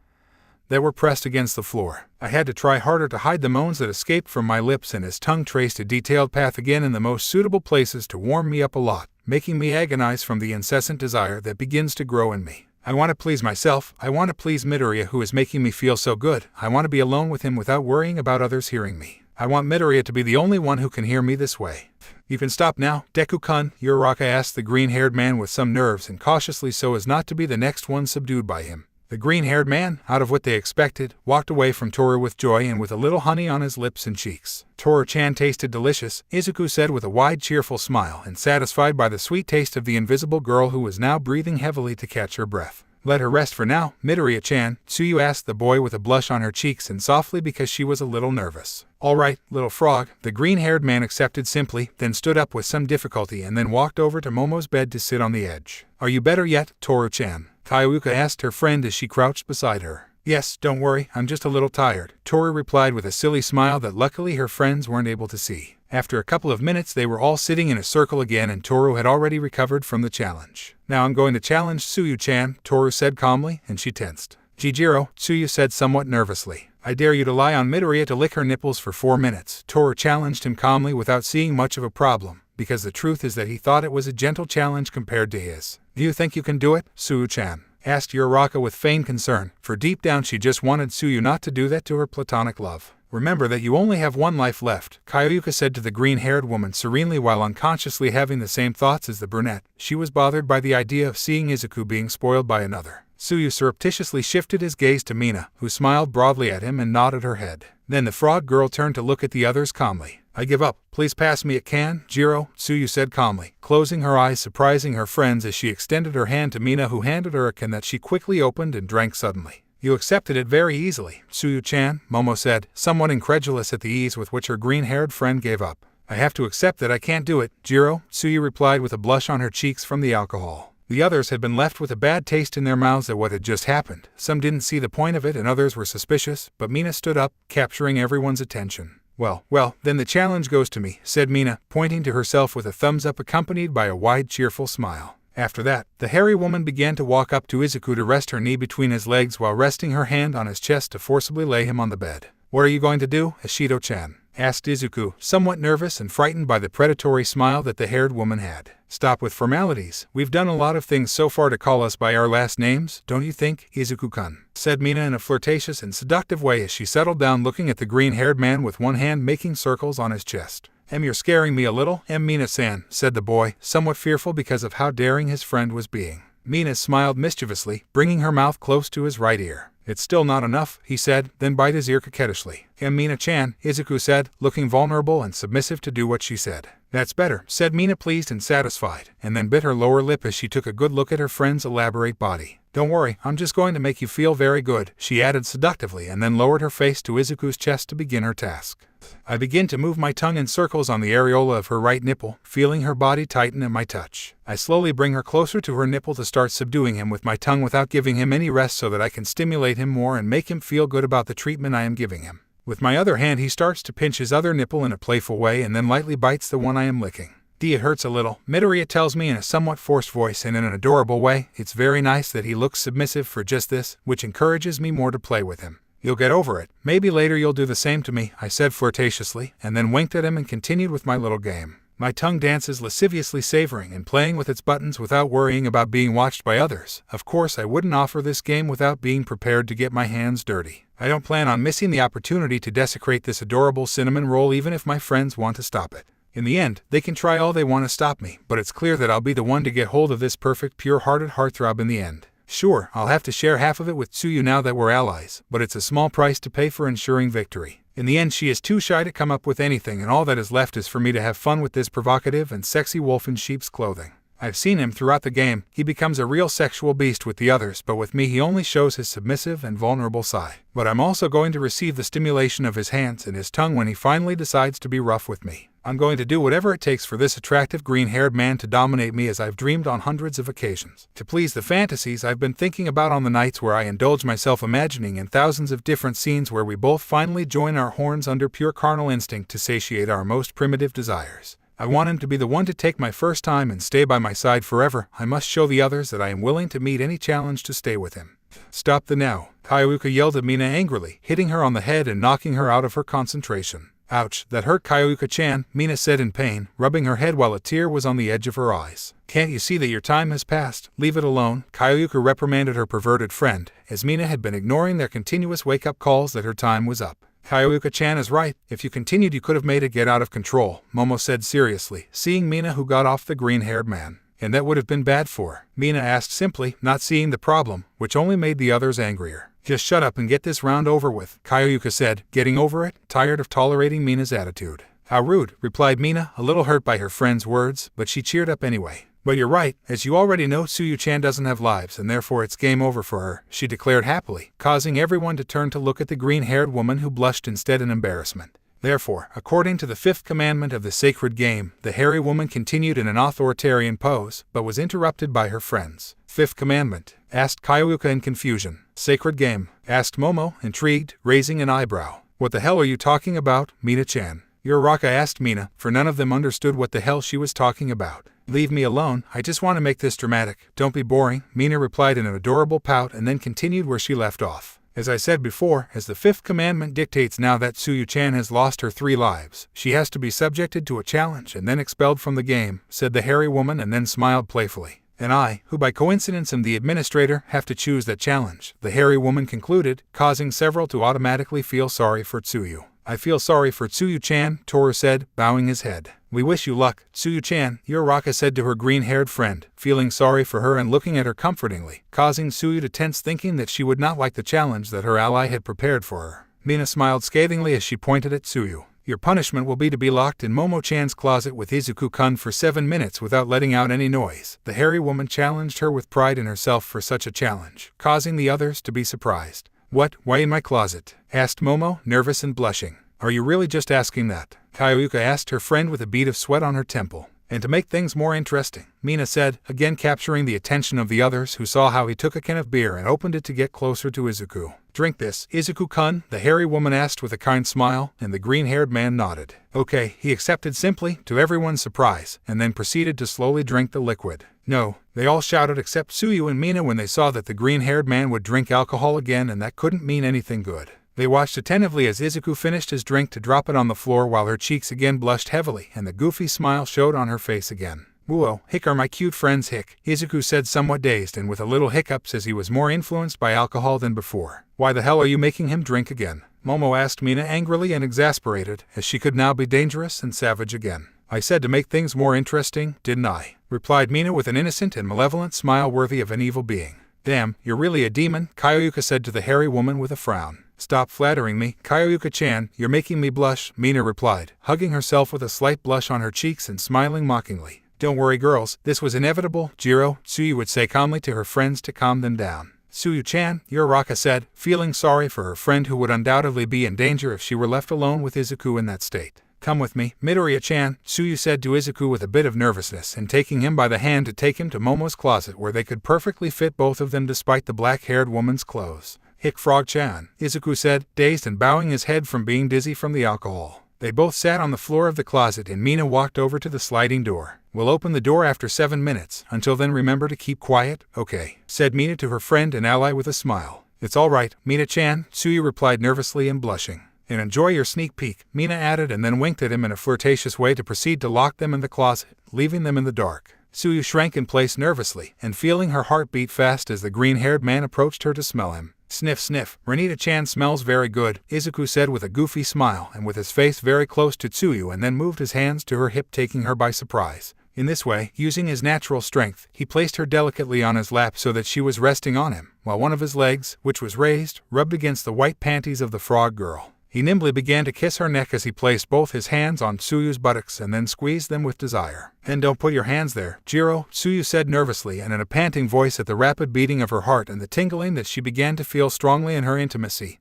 that were pressed against the floor. I had to try harder to hide the moans that escaped from my lips, and his tongue traced a detailed path again in the most suitable places to warm me up a lot, making me agonize from the incessant desire that begins to grow in me. I want to please myself. I want to please Midoriya, who is making me feel so good. I want to be alone with him without worrying about others hearing me. I want Midoriya to be the only one who can hear me this way. You can stop now, Deku-kun, Uraraka asked the green-haired man with some nerves and cautiously, so as not to be the next one subdued by him. The green-haired man, out of what they expected, walked away from Toru with joy and with a little honey on his lips and cheeks. Toru-chan tasted delicious, Izuku said with a wide, cheerful smile, and satisfied by the sweet taste of the invisible girl who was now breathing heavily to catch her breath. Let her rest for now, Midoriya-chan, Tsuyu asked the boy with a blush on her cheeks and softly because she was a little nervous. All right, little frog, the green-haired man accepted simply, then stood up with some difficulty and then walked over to Momo's bed to sit on the edge. Are you better yet, Toru-chan? Kayuka asked her friend as she crouched beside her. Yes, don't worry, I'm just a little tired, Toru replied with a silly smile that luckily her friends weren't able to see. After a couple of minutes they were all sitting in a circle again and Toru had already recovered from the challenge. Now I'm going to challenge Tsuyu-chan, Toru said calmly, and she tensed. Jijiro, Tsuyu said somewhat nervously. I dare you to lie on Midoriya to lick her nipples for 4 minutes, Toru challenged him calmly without seeing much of a problem, because the truth is that he thought it was a gentle challenge compared to his. Do you think you can do it, Tsuyu-chan? Asked Uraraka with feigned concern, for deep down she just wanted Tsuyu not to do that to her platonic love. Remember that you only have one life left, Kayuka said to the green-haired woman serenely while unconsciously having the same thoughts as the brunette. She was bothered by the idea of seeing Izuku being spoiled by another. Tsuyu surreptitiously shifted his gaze to Mina, who smiled broadly at him and nodded her head. Then the frog girl turned to look at the others calmly. I give up. Please pass me a can, Jiro, Tsuyu said calmly, closing her eyes, surprising her friends as she extended her hand to Mina, who handed her a can that she quickly opened and drank suddenly. You accepted it very easily, Tsuyu-chan, Momo said, somewhat incredulous at the ease with which her green-haired friend gave up. I have to accept that I can't do it, Jiro, Tsuyu replied with a blush on her cheeks from the alcohol. The others had been left with a bad taste in their mouths at what had just happened. Some didn't see the point of it and others were suspicious, but Mina stood up, capturing everyone's attention. Well, then the challenge goes to me, said Mina, pointing to herself with a thumbs up accompanied by a wide, cheerful smile. After that, the hairy woman began to walk up to Izuku to rest her knee between his legs while resting her hand on his chest to forcibly lay him on the bed. What are you going to do, Ashido-chan? asked Izuku, somewhat nervous and frightened by the predatory smile that the haired woman had. Stop with formalities. We've done a lot of things so far to call us by our last names, don't you think, Izuku-kun? Said Mina in a flirtatious and seductive way as she settled down looking at the green-haired man with one hand making circles on his chest. You're scaring me a little, Mina-san, said the boy, somewhat fearful because of how daring his friend was being. Mina smiled mischievously, bringing her mouth close to his right ear. It's still not enough, he said, then bit his ear coquettishly. Mina-chan, Izuku said, looking vulnerable and submissive to do what she said. That's better, said Mina, pleased and satisfied, and then bit her lower lip as she took a good look at her friend's elaborate body. Don't worry, I'm just going to make you feel very good, she added seductively, and then lowered her face to Izuku's chest to begin her task. I begin to move my tongue in circles on the areola of her right nipple, feeling her body tighten at my touch. I slowly bring her closer to her nipple to start subduing him with my tongue without giving him any rest so that I can stimulate him more and make him feel good about the treatment I am giving him. With my other hand he starts to pinch his other nipple in a playful way and then lightly bites the one I am licking. It hurts a little, Midoriya tells me in a somewhat forced voice and in an adorable way. It's very nice that he looks submissive for just this, which encourages me more to play with him. You'll get over it. Maybe later you'll do the same to me, I said flirtatiously, and then winked at him and continued with my little game. My tongue dances lasciviously, savoring and playing with its buttons without worrying about being watched by others. Of course, I wouldn't offer this game without being prepared to get my hands dirty. I don't plan on missing the opportunity to desecrate this adorable cinnamon roll even if my friends want to stop it. In the end, they can try all they want to stop me, but it's clear that I'll be the one to get hold of this perfect, pure-hearted heartthrob in the end. Sure, I'll have to share half of it with Tsuyu now that we're allies, but it's a small price to pay for ensuring victory. In the end, she is too shy to come up with anything, and all that is left is for me to have fun with this provocative and sexy wolf in sheep's clothing. I've seen him throughout the game. He becomes a real sexual beast with the others, but with me he only shows his submissive and vulnerable side. But I'm also going to receive the stimulation of his hands and his tongue when he finally decides to be rough with me. I'm going to do whatever it takes for this attractive green-haired man to dominate me as I've dreamed on hundreds of occasions. To please the fantasies I've been thinking about on the nights where I indulge myself imagining in thousands of different scenes where we both finally join our horns under pure carnal instinct to satiate our most primitive desires. I want him to be the one to take my first time and stay by my side forever. I must show the others that I am willing to meet any challenge to stay with him. Stop the now, Kyoyuka yelled at Mina angrily, hitting her on the head and knocking her out of her concentration. Ouch, that hurt Kyoyuka-chan, Mina said in pain, rubbing her head while a tear was on the edge of her eyes. Can't you see that your time has passed? Leave it alone, Kyoyuka reprimanded her perverted friend, as Mina had been ignoring their continuous wake-up calls that her time was up. Kyoyuka-chan is right. If you continued you could have made it get out of control, Momo said seriously, seeing Mina who got off the green-haired man. And that would have been bad for her, Mina asked simply, not seeing the problem, which only made the others angrier. Just shut up and get this round over with, Kyoyuka said, getting over it, tired of tolerating Mina's attitude. How rude, replied Mina, a little hurt by her friend's words, but she cheered up anyway. But you're right, as you already know, Tsuyu-chan doesn't have lives and therefore it's game over for her, she declared happily, causing everyone to turn to look at the green-haired woman who blushed instead in embarrassment. Therefore, according to the fifth commandment of the sacred game, the hairy woman continued in an authoritarian pose, but was interrupted by her friends. Fifth commandment? Asked Kyoyuka in confusion. Sacred game? Asked Momo, intrigued, raising an eyebrow. What the hell are you talking about, Mina-chan? You're Raka, asked Mina, for none of them understood what the hell she was talking about. Leave me alone, I just want to make this dramatic. Don't be boring, Mina replied in an adorable pout and then continued where she left off. As I said before, as the fifth commandment dictates, now that Tsuyu-chan has lost her 3 lives, she has to be subjected to a challenge and then expelled from the game, said the hairy woman and then smiled playfully. And I, who by coincidence am the administrator, have to choose that challenge, the hairy woman concluded, causing several to automatically feel sorry for Tsuyu. I feel sorry for Tsuyu-chan, Toru said, bowing his head. We wish you luck, Tsuyu-chan, Uraraka said to her green-haired friend, feeling sorry for her and looking at her comfortingly, causing Tsuyu to tense, thinking that she would not like the challenge that her ally had prepared for her. Mina smiled scathingly as she pointed at Tsuyu. Your punishment will be to be locked in Momo-chan's closet with Izuku-kun for 7 minutes without letting out any noise. The hairy woman challenged her with pride in herself for such a challenge, causing the others to be surprised. What, why in my closet? Asked Momo, nervous and blushing. Are you really just asking that? Kyoyuka asked her friend with a bead of sweat on her temple. And to make things more interesting, Mina said, again capturing the attention of the others who saw how he took a can of beer and opened it to get closer to Izuku. Drink this, Izuku-kun, the hairy woman asked with a kind smile, and the green-haired man nodded. Okay, he accepted simply, to everyone's surprise, and then proceeded to slowly drink the liquid. No, they all shouted except Tsuyu and Mina when they saw that the green-haired man would drink alcohol again, and that couldn't mean anything good. They watched attentively as Izuku finished his drink to drop it on the floor while her cheeks again blushed heavily and the goofy smile showed on her face again. "Whoa, hick are my cute friends hick," Izuku said somewhat dazed and with a little hiccups as he was more influenced by alcohol than before. "Why the hell are you making him drink again?" Momo asked Mina angrily and exasperated, as she could now be dangerous and savage again. "I said to make things more interesting, didn't I?" replied Mina with an innocent and malevolent smile worthy of an evil being. "Damn, you're really a demon," Kyoyuka said to the hairy woman with a frown. "Stop flattering me, Kyoyuka-chan, you're making me blush," Mina replied, hugging herself with a slight blush on her cheeks and smiling mockingly. "Don't worry girls, this was inevitable, Jiro," Tsuyu would say calmly to her friends to calm them down. "Tsuyu-chan, you're Raka said, feeling sorry for her friend who would undoubtedly be in danger if she were left alone with Izuku in that state. "Come with me, Midoriya-chan," Tsuyu said to Izuku with a bit of nervousness and taking him by the hand to take him to Momo's closet where they could perfectly fit both of them despite the black-haired woman's clothes. "Hick Frog-chan," Izuku said, dazed and bowing his head from being dizzy from the alcohol. They both sat on the floor of the closet and Mina walked over to the sliding door. "We'll open the door after 7 minutes. Until then remember to keep quiet, okay?" said Mina to her friend and ally with a smile. "It's all right, Mina-chan," Tsuyu replied nervously and blushing. "And enjoy your sneak peek," Mina added and then winked at him in a flirtatious way to proceed to lock them in the closet, leaving them in the dark. Tsuyu shrank in place nervously and feeling her heart beat fast as the green-haired man approached her to smell him. "Sniff sniff, Renita-chan smells very good," Izuku said with a goofy smile and with his face very close to Tsuyu and then moved his hands to her hip taking her by surprise. In this way, using his natural strength, he placed her delicately on his lap so that she was resting on him, while one of his legs, which was raised, rubbed against the white panties of the frog girl. He nimbly began to kiss her neck as he placed both his hands on Tsuyu's buttocks and then squeezed them with desire. "And don't put your hands there, Jiro," Tsuyu said nervously and in a panting voice at the rapid beating of her heart and the tingling that she began to feel strongly in her intimacy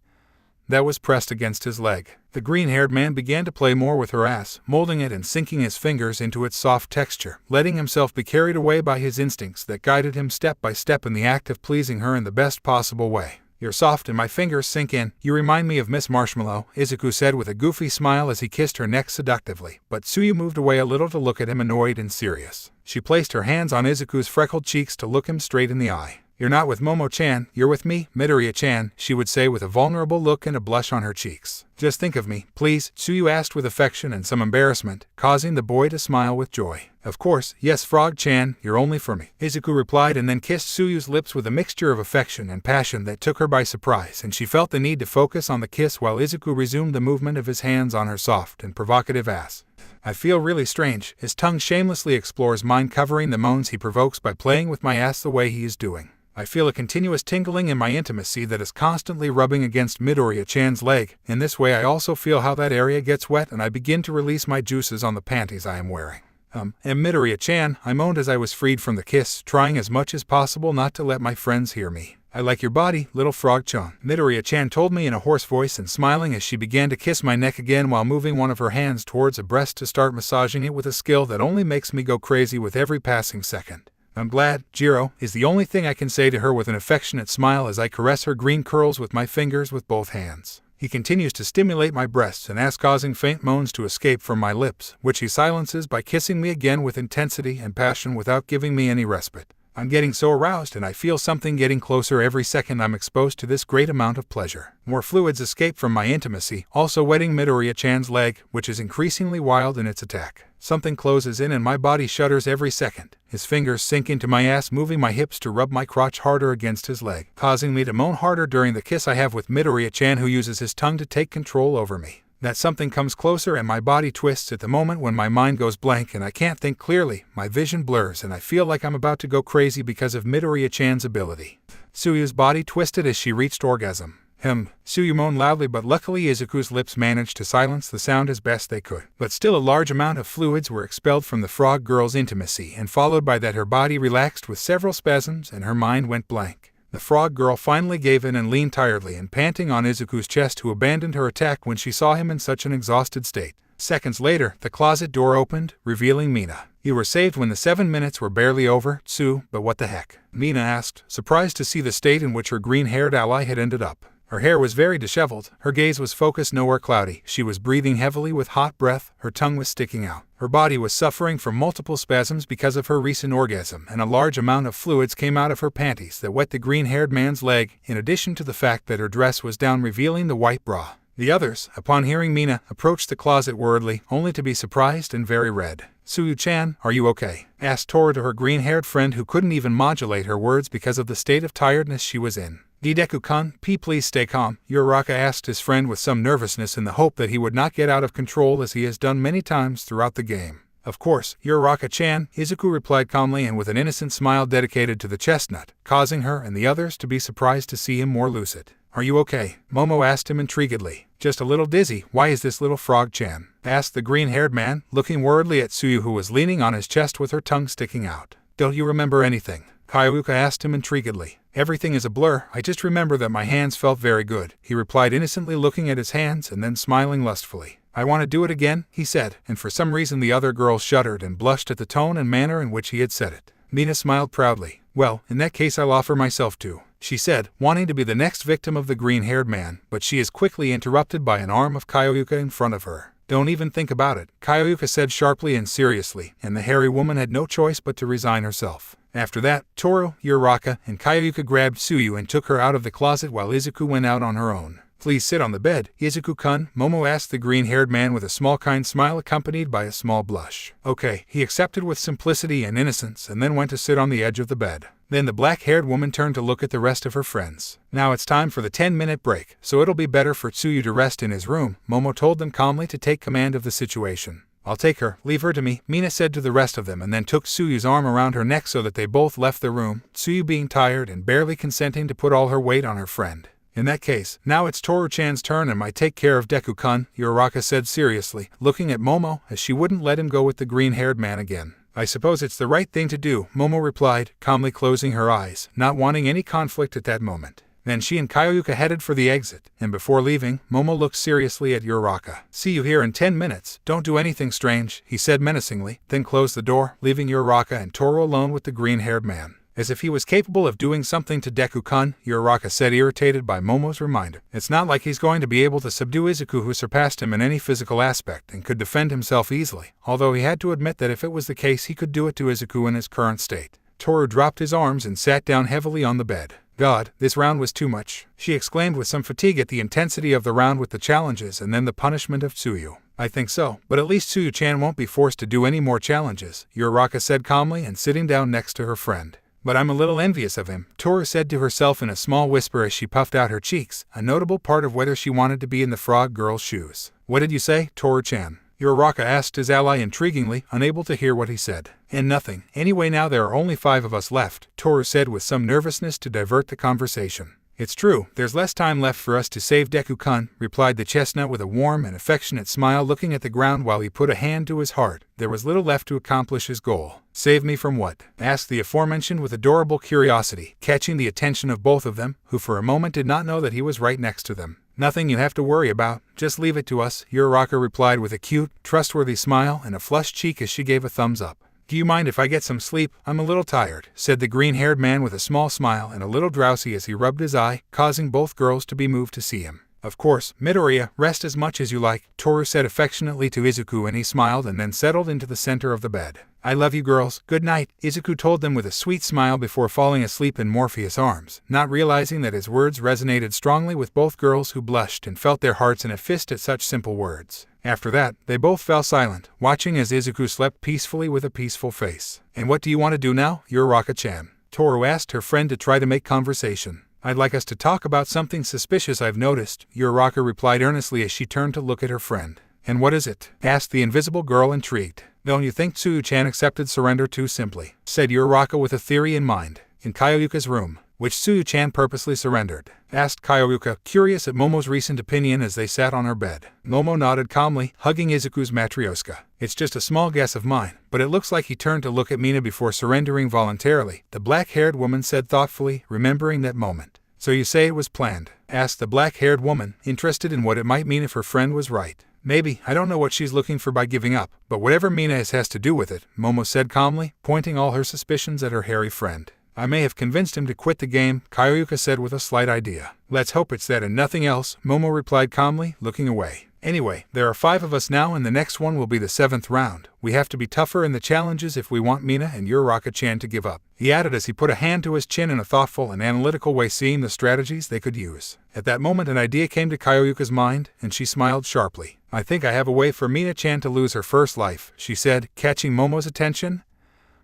that was pressed against his leg. The green-haired man began to play more with her ass, molding it and sinking his fingers into its soft texture, letting himself be carried away by his instincts that guided him step by step in the act of pleasing her in the best possible way. "You're soft and my fingers sink in. You remind me of Miss Marshmallow," Izuku said with a goofy smile as he kissed her neck seductively, but Tsuyu moved away a little to look at him annoyed and serious. She placed her hands on Izuku's freckled cheeks to look him straight in the eye. "You're not with Momo-chan, you're with me, Midoriya-chan," she would say with a vulnerable look and a blush on her cheeks. "Just think of me, please," Tsuyu asked with affection and some embarrassment, causing the boy to smile with joy. "Of course, yes Frog-chan, you're only for me," Izuku replied and then kissed Tsuyu's lips with a mixture of affection and passion that took her by surprise and she felt the need to focus on the kiss while Izuku resumed the movement of his hands on her soft and provocative ass. "I feel really strange," his tongue shamelessly explores mine covering the moans he provokes by playing with my ass the way he is doing. "I feel a continuous tingling in my intimacy that is constantly rubbing against Midoriya-chan's leg. In this way I also feel how that area gets wet and I begin to release my juices on the panties I am wearing. And Midoriya-chan," I moaned as I was freed from the kiss, trying as much as possible not to let my friends hear me. "I like your body, little frog-chan," Midoriya-chan told me in a hoarse voice and smiling as she began to kiss my neck again while moving one of her hands towards a breast to start massaging it with a skill that only makes me go crazy with every passing second. "I'm glad, Jiro," is the only thing I can say to her with an affectionate smile as I caress her green curls with my fingers with both hands. He continues to stimulate my breasts and asks, causing faint moans to escape from my lips, which he silences by kissing me again with intensity and passion without giving me any respite. I'm getting so aroused and I feel something getting closer every second I'm exposed to this great amount of pleasure. More fluids escape from my intimacy, also wetting Midoriya-chan's leg, which is increasingly wild in its attack. Something closes in and my body shudders every second. His fingers sink into my ass, moving my hips to rub my crotch harder against his leg, causing me to moan harder during the kiss I have with Midoriya-chan, who uses his tongue to take control over me. That something comes closer and my body twists at the moment when my mind goes blank and I can't think clearly, my vision blurs and I feel like I'm about to go crazy because of Midoriya-chan's ability. Tsuyu's body twisted as she reached orgasm. Tsuyu moaned loudly, but luckily Izuku's lips managed to silence the sound as best they could. But still a large amount of fluids were expelled from the frog girl's intimacy, and followed by that her body relaxed with several spasms and her mind went blank. The frog girl finally gave in and leaned tiredly and panting on Izuku's chest, who abandoned her attack when she saw him in such an exhausted state. Seconds later, the closet door opened, revealing Mina. "You were saved when the 7 minutes were barely over, Tsu, but what the heck?" Mina asked, surprised to see the state in which her green-haired ally had ended up. Her hair was very disheveled, her gaze was focused nowhere cloudy, she was breathing heavily with hot breath, her tongue was sticking out. Her body was suffering from multiple spasms because of her recent orgasm, and a large amount of fluids came out of her panties that wet the green-haired man's leg, in addition to the fact that her dress was down revealing the white bra. The others, upon hearing Mina, approached the closet worriedly, only to be surprised and very red. "Tsuyu-chan, are you okay?" asked Toru to her green-haired friend who couldn't even modulate her words because of the state of tiredness she was in. "Deku-kun, please stay calm," Uraraka asked his friend with some nervousness in the hope that he would not get out of control as he has done many times throughout the game. "Of course, Uraraka-chan," Izuku replied calmly and with an innocent smile dedicated to the chestnut, causing her and the others to be surprised to see him more lucid. "Are you okay?" Momo asked him intriguedly. "Just a little dizzy. Why is this little frog-chan?" asked the green-haired man, looking worriedly at Tsuyu who was leaning on his chest with her tongue sticking out. "Don't you remember anything?" Kyoyuka asked him intriguedly. "Everything is a blur, I just remember that my hands felt very good," he replied innocently looking at his hands and then smiling lustfully. "I want to do it again," he said, and for some reason the other girls shuddered and blushed at the tone and manner in which he had said it. Mina smiled proudly. "Well, in that case I'll offer myself too," she said, wanting to be the next victim of the green-haired man, but she is quickly interrupted by an arm of Kyoyuka in front of her. "Don't even think about it," Kyoyuka said sharply and seriously, and the hairy woman had no choice but to resign herself. After that, Toru, Uraraka, and Kyoyuka grabbed Tsuyu and took her out of the closet while Izuku went out on her own. "Please sit on the bed, Izuku-kun," Momo asked the green-haired man with a small kind smile accompanied by a small blush. "Okay," he accepted with simplicity and innocence and then went to sit on the edge of the bed. Then the black-haired woman turned to look at the rest of her friends. "Now it's time for the 10-minute break, so it'll be better for Tsuyu to rest in his room," Momo told them calmly to take command of the situation. "I'll take her, leave her to me," Mina said to the rest of them and then took Tsuyu's arm around her neck so that they both left the room, Tsuyu being tired and barely consenting to put all her weight on her friend. "In that case, now it's Toru-chan's turn and might take care of Deku-kun," Uraraka said seriously, looking at Momo as she wouldn't let him go with the green-haired man again. "I suppose it's the right thing to do," Momo replied, calmly closing her eyes, not wanting any conflict at that moment. Then she and Kyoyuka headed for the exit, and before leaving, Momo looked seriously at Uraraka. "See you here in 10 minutes, don't do anything strange," he said menacingly, then closed the door, leaving Uraraka and Toru alone with the green-haired man. "As if he was capable of doing something to Deku-kun," Uraraka said irritated by Momo's reminder. "It's not like he's going to be able to subdue Izuku who surpassed him in any physical aspect and could defend himself easily, although he had to admit that if it was the case he could do it to Izuku in his current state." Toru dropped his arms and sat down heavily on the bed. "God, this round was too much," she exclaimed with some fatigue at the intensity of the round with the challenges and then the punishment of Tsuyu. "I think so, but at least Tsuyu-chan won't be forced to do any more challenges," Uraraka said calmly and sitting down next to her friend. "But I'm a little envious of him," Toru said to herself in a small whisper as she puffed out her cheeks, a notable part of whether she wanted to be in the frog girl's shoes. "What did you say, Toru-chan?" Uraraka asked his ally intriguingly, unable to hear what he said. "And nothing. Anyway, now there are only 5 of us left," Toru said with some nervousness to divert the conversation. "It's true, there's less time left for us to save Deku-kun," replied the chestnut with a warm and affectionate smile looking at the ground while he put a hand to his heart. There was little left to accomplish his goal. "Save me from what?" asked the aforementioned with adorable curiosity, catching the attention of both of them, who for a moment did not know that he was right next to them. "Nothing you have to worry about, just leave it to us," Uraraka replied with a cute, trustworthy smile and a flushed cheek as she gave a thumbs up. "Do you mind if I get some sleep? I'm a little tired," said the green-haired man with a small smile and a little drowsy as he rubbed his eye, causing both girls to be moved to see him. "Of course, Midoriya, rest as much as you like," Toru said affectionately to Izuku and he smiled and then settled into the center of the bed. "I love you girls, good night," Izuku told them with a sweet smile before falling asleep in Morpheus' arms, not realizing that his words resonated strongly with both girls who blushed and felt their hearts in a fist at such simple words. After that, they both fell silent, watching as Izuku slept peacefully with a peaceful face. "And what do you want to do now, Uraraka-chan?" Toru asked her friend to try to make conversation. "I'd like us to talk about something suspicious I've noticed," Uraraka replied earnestly as she turned to look at her friend. "And what is it?" asked the invisible girl intrigued. "Don't you think Tsuyu-chan accepted surrender too simply?" said Uraraka with a theory in mind. "In Kyoyuka's room, which Tsuyu-chan purposely surrendered?" asked Kyoyuka, curious at Momo's recent opinion as they sat on her bed. Momo nodded calmly, hugging Izuku's matryoshka. "It's just a small guess of mine, but it looks like he turned to look at Mina before surrendering voluntarily," the black-haired woman said thoughtfully, remembering that moment. "So you say it was planned?" asked the black-haired woman, interested in what it might mean if her friend was right. "Maybe, I don't know what she's looking for by giving up, but whatever Mina has to do with it," Momo said calmly, pointing all her suspicions at her hairy friend. I may have convinced him to quit the game, Kyoyuka said with a slight idea. Let's hope it's that and nothing else, Momo replied calmly, looking away. Anyway, there are 5 of us now and the next one will be the 7th round. We have to be tougher in the challenges if we want Mina and Uraraka-chan to give up. He added as he put a hand to his chin in a thoughtful and analytical way, seeing the strategies they could use. At that moment an idea came to Kyoyuka's mind, and she smiled sharply. I think I have a way for Mina-chan to lose her first life, she said, catching Momo's attention,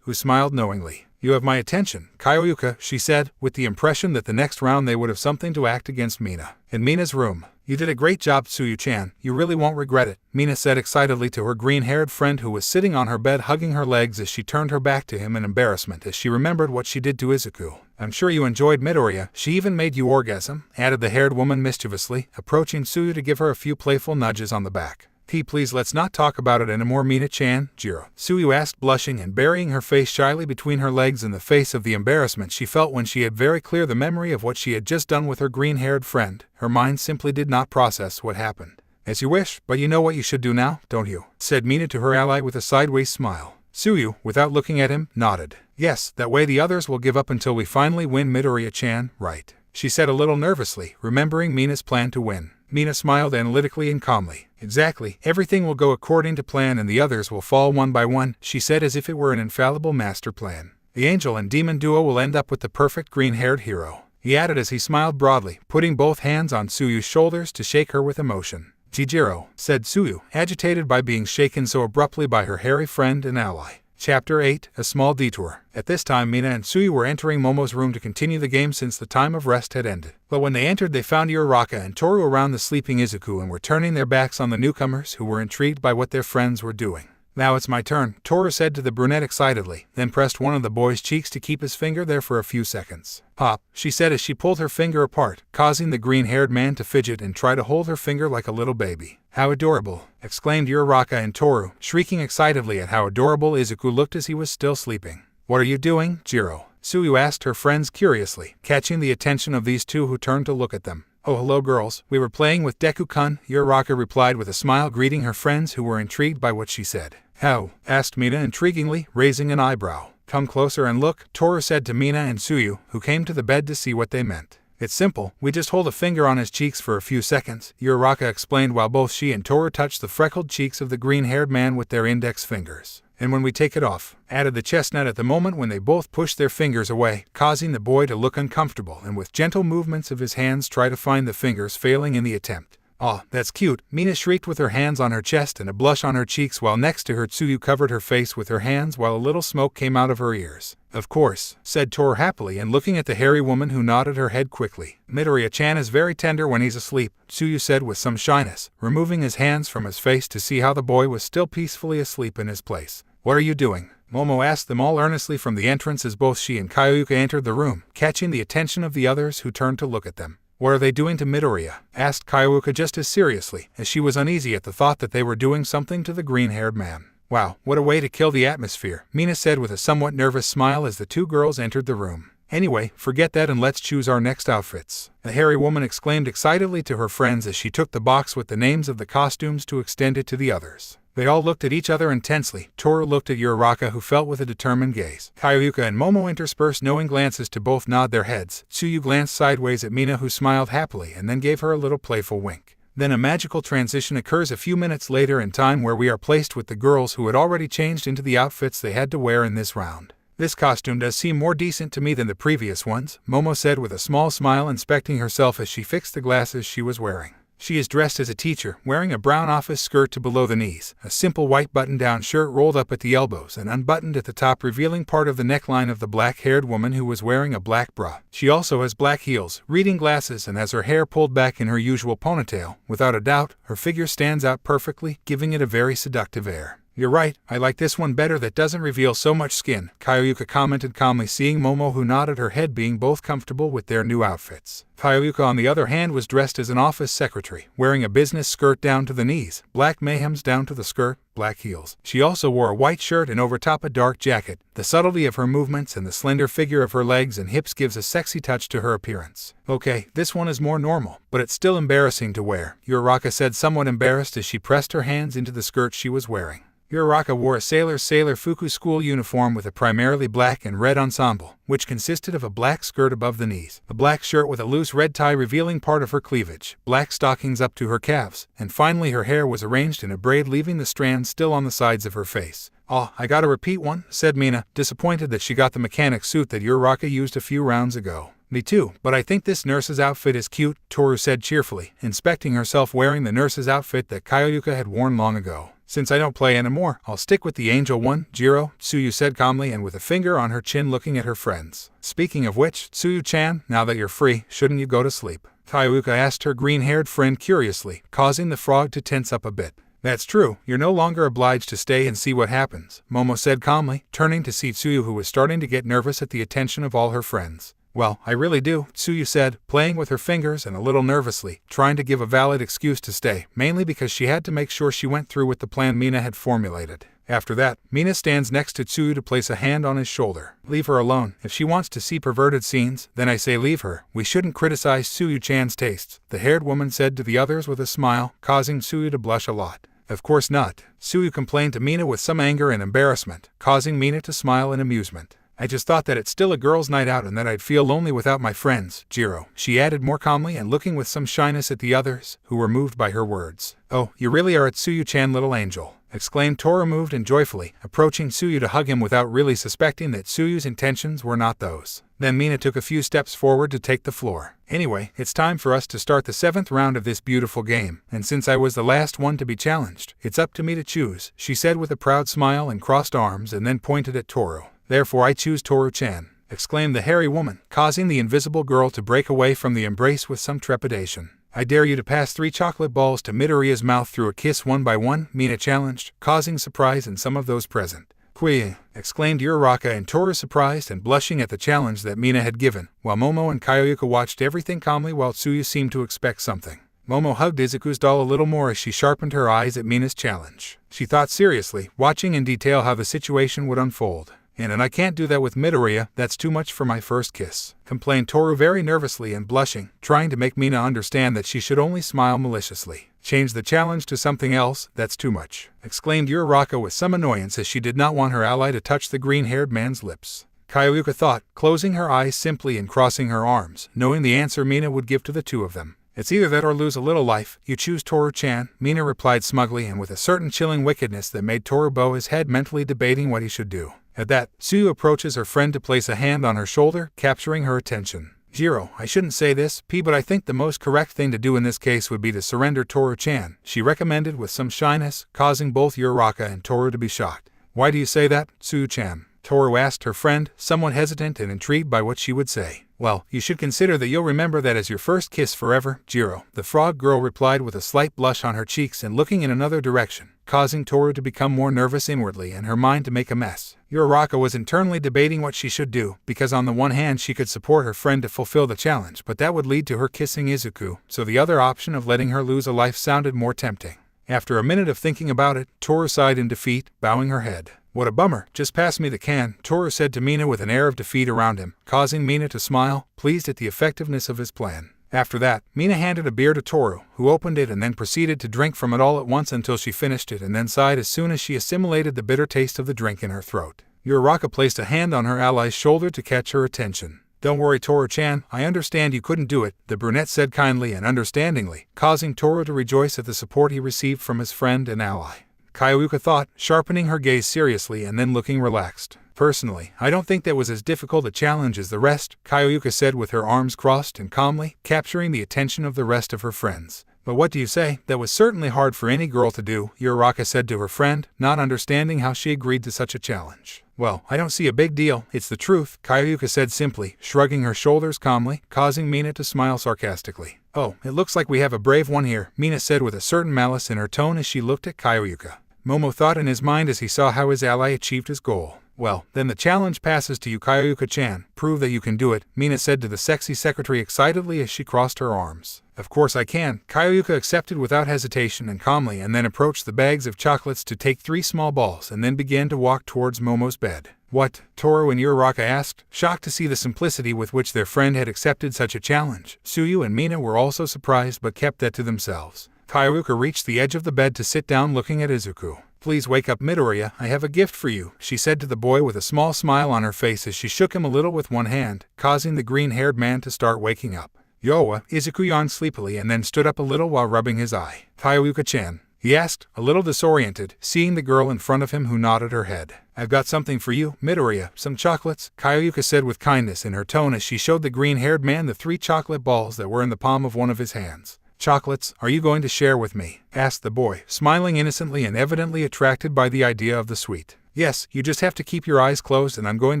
who smiled knowingly. You have my attention, Kyoyuka, she said, with the impression that the next round they would have something to act against Mina. In Mina's room. You did a great job, Tsuyu-chan. You really won't regret it, Mina said excitedly to her green-haired friend who was sitting on her bed hugging her legs as she turned her back to him in embarrassment as she remembered what she did to Izuku. I'm sure you enjoyed Midoriya. She even made you orgasm, added the haired woman mischievously, approaching Tsuyu to give her a few playful nudges on the back. Please let's not talk about it anymore, Mina-chan, Jiro. Tsuyu asked, blushing and burying her face shyly between her legs in the face of the embarrassment she felt when she had very clear the memory of what she had just done with her green-haired friend. Her mind simply did not process what happened. As you wish, but you know what you should do now, don't you? Said Mina to her ally with a sideways smile. Tsuyu, without looking at him, nodded. Yes, that way the others will give up until we finally win, Midoriya-chan, right? She said a little nervously, remembering Mina's plan to win. Mina smiled analytically and calmly. Exactly, everything will go according to plan and the others will fall one by one, she said as if it were an infallible master plan. The angel and demon duo will end up with the perfect green-haired hero. He added as he smiled broadly, putting both hands on Tsuyu's shoulders to shake her with emotion. Jijiro, said Tsuyu, agitated by being shaken so abruptly by her hairy friend and ally. Chapter 8, A Small Detour. At this time Mina and Tsuyu were entering Momo's room to continue the game since the time of rest had ended. But when they entered they found Uraraka and Toru around the sleeping Izuku and were turning their backs on the newcomers who were intrigued by what their friends were doing. Now it's my turn, Toru said to the brunette excitedly, then pressed one of the boy's cheeks to keep his finger there for a few seconds. Pop, she said as she pulled her finger apart, causing the green-haired man to fidget and try to hold her finger like a little baby. How adorable, exclaimed Uraraka and Toru, shrieking excitedly at how adorable Izuku looked as he was still sleeping. What are you doing, Jiro? Tsuyu asked her friends curiously, catching the attention of these two who turned to look at them. Oh hello girls, we were playing with Deku-kun, Uraraka replied with a smile, greeting her friends who were intrigued by what she said. How? Asked Mina intriguingly, raising an eyebrow. Come closer and look, Toru said to Mina and Tsuyu, who came to the bed to see what they meant. It's simple, we just hold a finger on his cheeks for a few seconds, Uraraka explained while both she and Toru touched the freckled cheeks of the green-haired man with their index fingers. And when we take it off, added the chestnut at the moment when they both pushed their fingers away, causing the boy to look uncomfortable and with gentle movements of his hands try to find the fingers, failing in the attempt. Aw, that's cute, Mina shrieked with her hands on her chest and a blush on her cheeks while next to her Tsuyu covered her face with her hands while a little smoke came out of her ears. Of course, said Toru happily and looking at the hairy woman who nodded her head quickly. Midoriya-chan is very tender when he's asleep, Tsuyu said with some shyness, removing his hands from his face to see how the boy was still peacefully asleep in his place. What are you doing? Momo asked them all earnestly from the entrance as both she and Kyoyuka entered the room, catching the attention of the others who turned to look at them. What are they doing to Midoriya? Asked Kyoyuka just as seriously, as she was uneasy at the thought that they were doing something to the green-haired man. Wow, what a way to kill the atmosphere, Mina said with a somewhat nervous smile as the two girls entered the room. Anyway, forget that and let's choose our next outfits. The hairy woman exclaimed excitedly to her friends as she took the box with the names of the costumes to extend it to the others. They all looked at each other intensely. Toru looked at Uraraka who felt with a determined gaze. Kyoyuka and Momo interspersed knowing glances to both nod their heads. Tsuyu glanced sideways at Mina who smiled happily and then gave her a little playful wink. Then a magical transition occurs a few minutes later in time where we are placed with the girls who had already changed into the outfits they had to wear in this round. This costume does seem more decent to me than the previous ones, Momo said with a small smile inspecting herself as she fixed the glasses she was wearing. She is dressed as a teacher, wearing a brown office skirt to below the knees, a simple white button-down shirt rolled up at the elbows and unbuttoned at the top revealing part of the neckline of the black-haired woman who was wearing a black bra. She also has black heels, reading glasses and has her hair pulled back in her usual ponytail. Without a doubt, her figure stands out perfectly, giving it a very seductive air. You're right, I like this one better that doesn't reveal so much skin, Kyoyuka commented calmly seeing Momo who nodded her head being both comfortable with their new outfits. Kyoyuka on the other hand was dressed as an office secretary, wearing a business skirt down to the knees, black mayhems down to the skirt, black heels. She also wore a white shirt and over top a dark jacket. The subtlety of her movements and the slender figure of her legs and hips gives a sexy touch to her appearance. Okay, this one is more normal, but it's still embarrassing to wear, Uraraka said somewhat embarrassed as she pressed her hands into the skirt she was wearing. Uraraka wore a Sailor Fuku school uniform with a primarily black and red ensemble, which consisted of a black skirt above the knees, a black shirt with a loose red tie revealing part of her cleavage, black stockings up to her calves, and finally her hair was arranged in a braid leaving the strands still on the sides of her face. "Oh, I gotta repeat one," said Mina, disappointed that she got the mechanic suit that Uraraka used a few rounds ago. "Me too, but I think this nurse's outfit is cute," Toru said cheerfully, inspecting herself wearing the nurse's outfit that Kyoyuka had worn long ago. "Since I don't play anymore, I'll stick with the angel one, Jiro," Tsuyu said calmly and with a finger on her chin looking at her friends. "Speaking of which, Tsuyu-chan, now that you're free, shouldn't you go to sleep?" Kyoyuka asked her green-haired friend curiously, causing the frog to tense up a bit. "That's true, you're no longer obliged to stay and see what happens," Momo said calmly, turning to see Tsuyu who was starting to get nervous at the attention of all her friends. "Well, I really do," Tsuyu said, playing with her fingers and a little nervously, trying to give a valid excuse to stay, mainly because she had to make sure she went through with the plan Mina had formulated. After that, Mina stands next to Tsuyu to place a hand on his shoulder. "Leave her alone. If she wants to see perverted scenes, then I say leave her. We shouldn't criticize Tsuyu-chan's tastes," the haired woman said to the others with a smile, causing Tsuyu to blush a lot. "Of course not," Tsuyu complained to Mina with some anger and embarrassment, causing Mina to smile in amusement. "I just thought that it's still a girls' night out and that I'd feel lonely without my friends, Jiro," she added more calmly and looking with some shyness at the others, who were moved by her words. "Oh, you really are a Tsuyu-chan little angel," exclaimed Toru moved and joyfully, approaching Tsuyu to hug him without really suspecting that Tsuyu's intentions were not those. Then Mina took a few steps forward to take the floor. "Anyway, it's time for us to start the 7th round of this beautiful game, and since I was the last one to be challenged, it's up to me to choose," she said with a proud smile and crossed arms and then pointed at Toru. "Therefore I choose Toru-chan," exclaimed the hairy woman, causing the invisible girl to break away from the embrace with some trepidation. "I dare you to pass 3 chocolate balls to Midoriya's mouth through a kiss one by one," Mina challenged, causing surprise in some of those present. "Qui!" exclaimed Uraraka and Toru surprised and blushing at the challenge that Mina had given, while Momo and Kyoyuka watched everything calmly while Tsuyu seemed to expect something. Momo hugged Izuku's doll a little more as she sharpened her eyes at Mina's challenge. She thought seriously, watching in detail how the situation would unfold. And I can't do that with Midoriya, that's too much for my first kiss," complained Toru very nervously and blushing, trying to make Mina understand that she should only smile maliciously. "Change the challenge to something else, that's too much," exclaimed Uraraka with some annoyance as she did not want her ally to touch the green-haired man's lips. Kyoyuka thought, closing her eyes simply and crossing her arms, knowing the answer Mina would give to the two of them. "It's either that or lose a little life, you choose Toru-chan," Mina replied smugly and with a certain chilling wickedness that made Toru bow his head mentally debating what he should do. At that, Tsuyu approaches her friend to place a hand on her shoulder, capturing her attention. "Jiro, I shouldn't say this, but I think the most correct thing to do in this case would be to surrender Toru-chan," she recommended with some shyness, causing both Uraraka and Toru to be shocked. "Why do you say that, Tsuyu-chan?" Toru asked her friend, somewhat hesitant and intrigued by what she would say. "Well, you should consider that you'll remember that as your first kiss forever, Jiro," the frog girl replied with a slight blush on her cheeks and looking in another direction, causing Toru to become more nervous inwardly and her mind to make a mess. Uraraka was internally debating what she should do, because on the one hand she could support her friend to fulfill the challenge, but that would lead to her kissing Izuku, so the other option of letting her lose a life sounded more tempting. After a minute of thinking about it, Toru sighed in defeat, bowing her head. "What a bummer, just pass me the can," Toru said to Mina with an air of defeat around him, causing Mina to smile, pleased at the effectiveness of his plan. After that, Mina handed a beer to Toru, who opened it and then proceeded to drink from it all at once until she finished it and then sighed as soon as she assimilated the bitter taste of the drink in her throat. Uraraka placed a hand on her ally's shoulder to catch her attention. "Don't worry, Toru-chan, I understand you couldn't do it," the brunette said kindly and understandingly, causing Toru to rejoice at the support he received from his friend and ally. Kyoyuka thought, sharpening her gaze seriously and then looking relaxed. "Personally, I don't think that was as difficult a challenge as the rest," Kyoyuka said with her arms crossed and calmly, capturing the attention of the rest of her friends. "But what do you say? That was certainly hard for any girl to do," Uraraka said to her friend, not understanding how she agreed to such a challenge. "Well, I don't see a big deal, it's the truth," Kyoyuka said simply, shrugging her shoulders calmly, causing Mina to smile sarcastically. "Oh, it looks like we have a brave one here," Mina said with a certain malice in her tone as she looked at Kyoyuka. Momo thought in his mind as he saw how his ally achieved his goal. "Well, then the challenge passes to you, Kyoyuka-chan. Prove that you can do it," Mina said to the sexy secretary excitedly as she crossed her arms. "Of course I can," Kyoyuka accepted without hesitation and calmly and then approached the bags of chocolates to take 3 small balls and then began to walk towards Momo's bed. "What?" Toru and Uraraka asked, shocked to see the simplicity with which their friend had accepted such a challenge. Tsuyu and Mina were also surprised but kept that to themselves. Kyoyuka reached the edge of the bed to sit down looking at Izuku. Please wake up, Midoriya, I have a gift for you, she said to the boy with a small smile on her face as she shook him a little with one hand, causing the green-haired man to start waking up. Yoa, Izuku yawned sleepily and then stood up a little while rubbing his eye. Kyoyuka-chan, he asked, a little disoriented, seeing the girl in front of him who nodded her head. I've got something for you, Midoriya, some chocolates, Kyoyuka said with kindness in her tone as she showed the green-haired man the 3 chocolate balls that were in the palm of one of his hands. Chocolates, are you going to share with me? Asked the boy, smiling innocently and evidently attracted by the idea of the sweet. Yes, you just have to keep your eyes closed and I'm going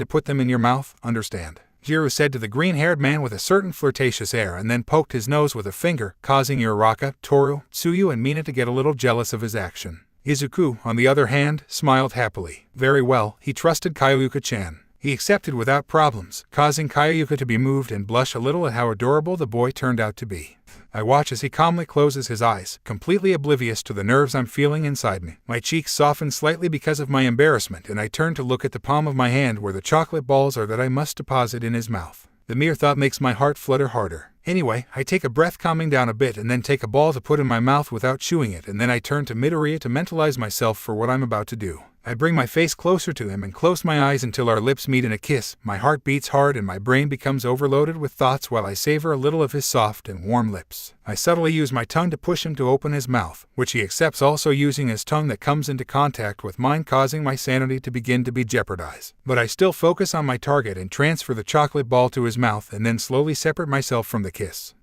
to put them in your mouth, understand? Jiro said to the green-haired man with a certain flirtatious air and then poked his nose with a finger, causing Uraraka, Toru, Tsuyu and Mina to get a little jealous of his action. Izuku, on the other hand, smiled happily. Very well, he trusted Kyoyuka-chan. He accepted without problems, causing Kyoyuka to be moved and blush a little at how adorable the boy turned out to be. I watch as he calmly closes his eyes, completely oblivious to the nerves I'm feeling inside me. My cheeks soften slightly because of my embarrassment and I turn to look at the palm of my hand where the chocolate balls are that I must deposit in his mouth. The mere thought makes my heart flutter harder. Anyway, I take a breath, calming down a bit, and then take a ball to put in my mouth without chewing it, and then I turn to Midoriya to mentalize myself for what I'm about to do. I bring my face closer to him and close my eyes until our lips meet in a kiss. My heart beats hard and my brain becomes overloaded with thoughts while I savor a little of his soft and warm lips. I subtly use my tongue to push him to open his mouth, which he accepts, also using his tongue that comes into contact with mine, causing my sanity to begin to be jeopardized. But I still focus on my target and transfer the chocolate ball to his mouth and then slowly separate myself from the kiss.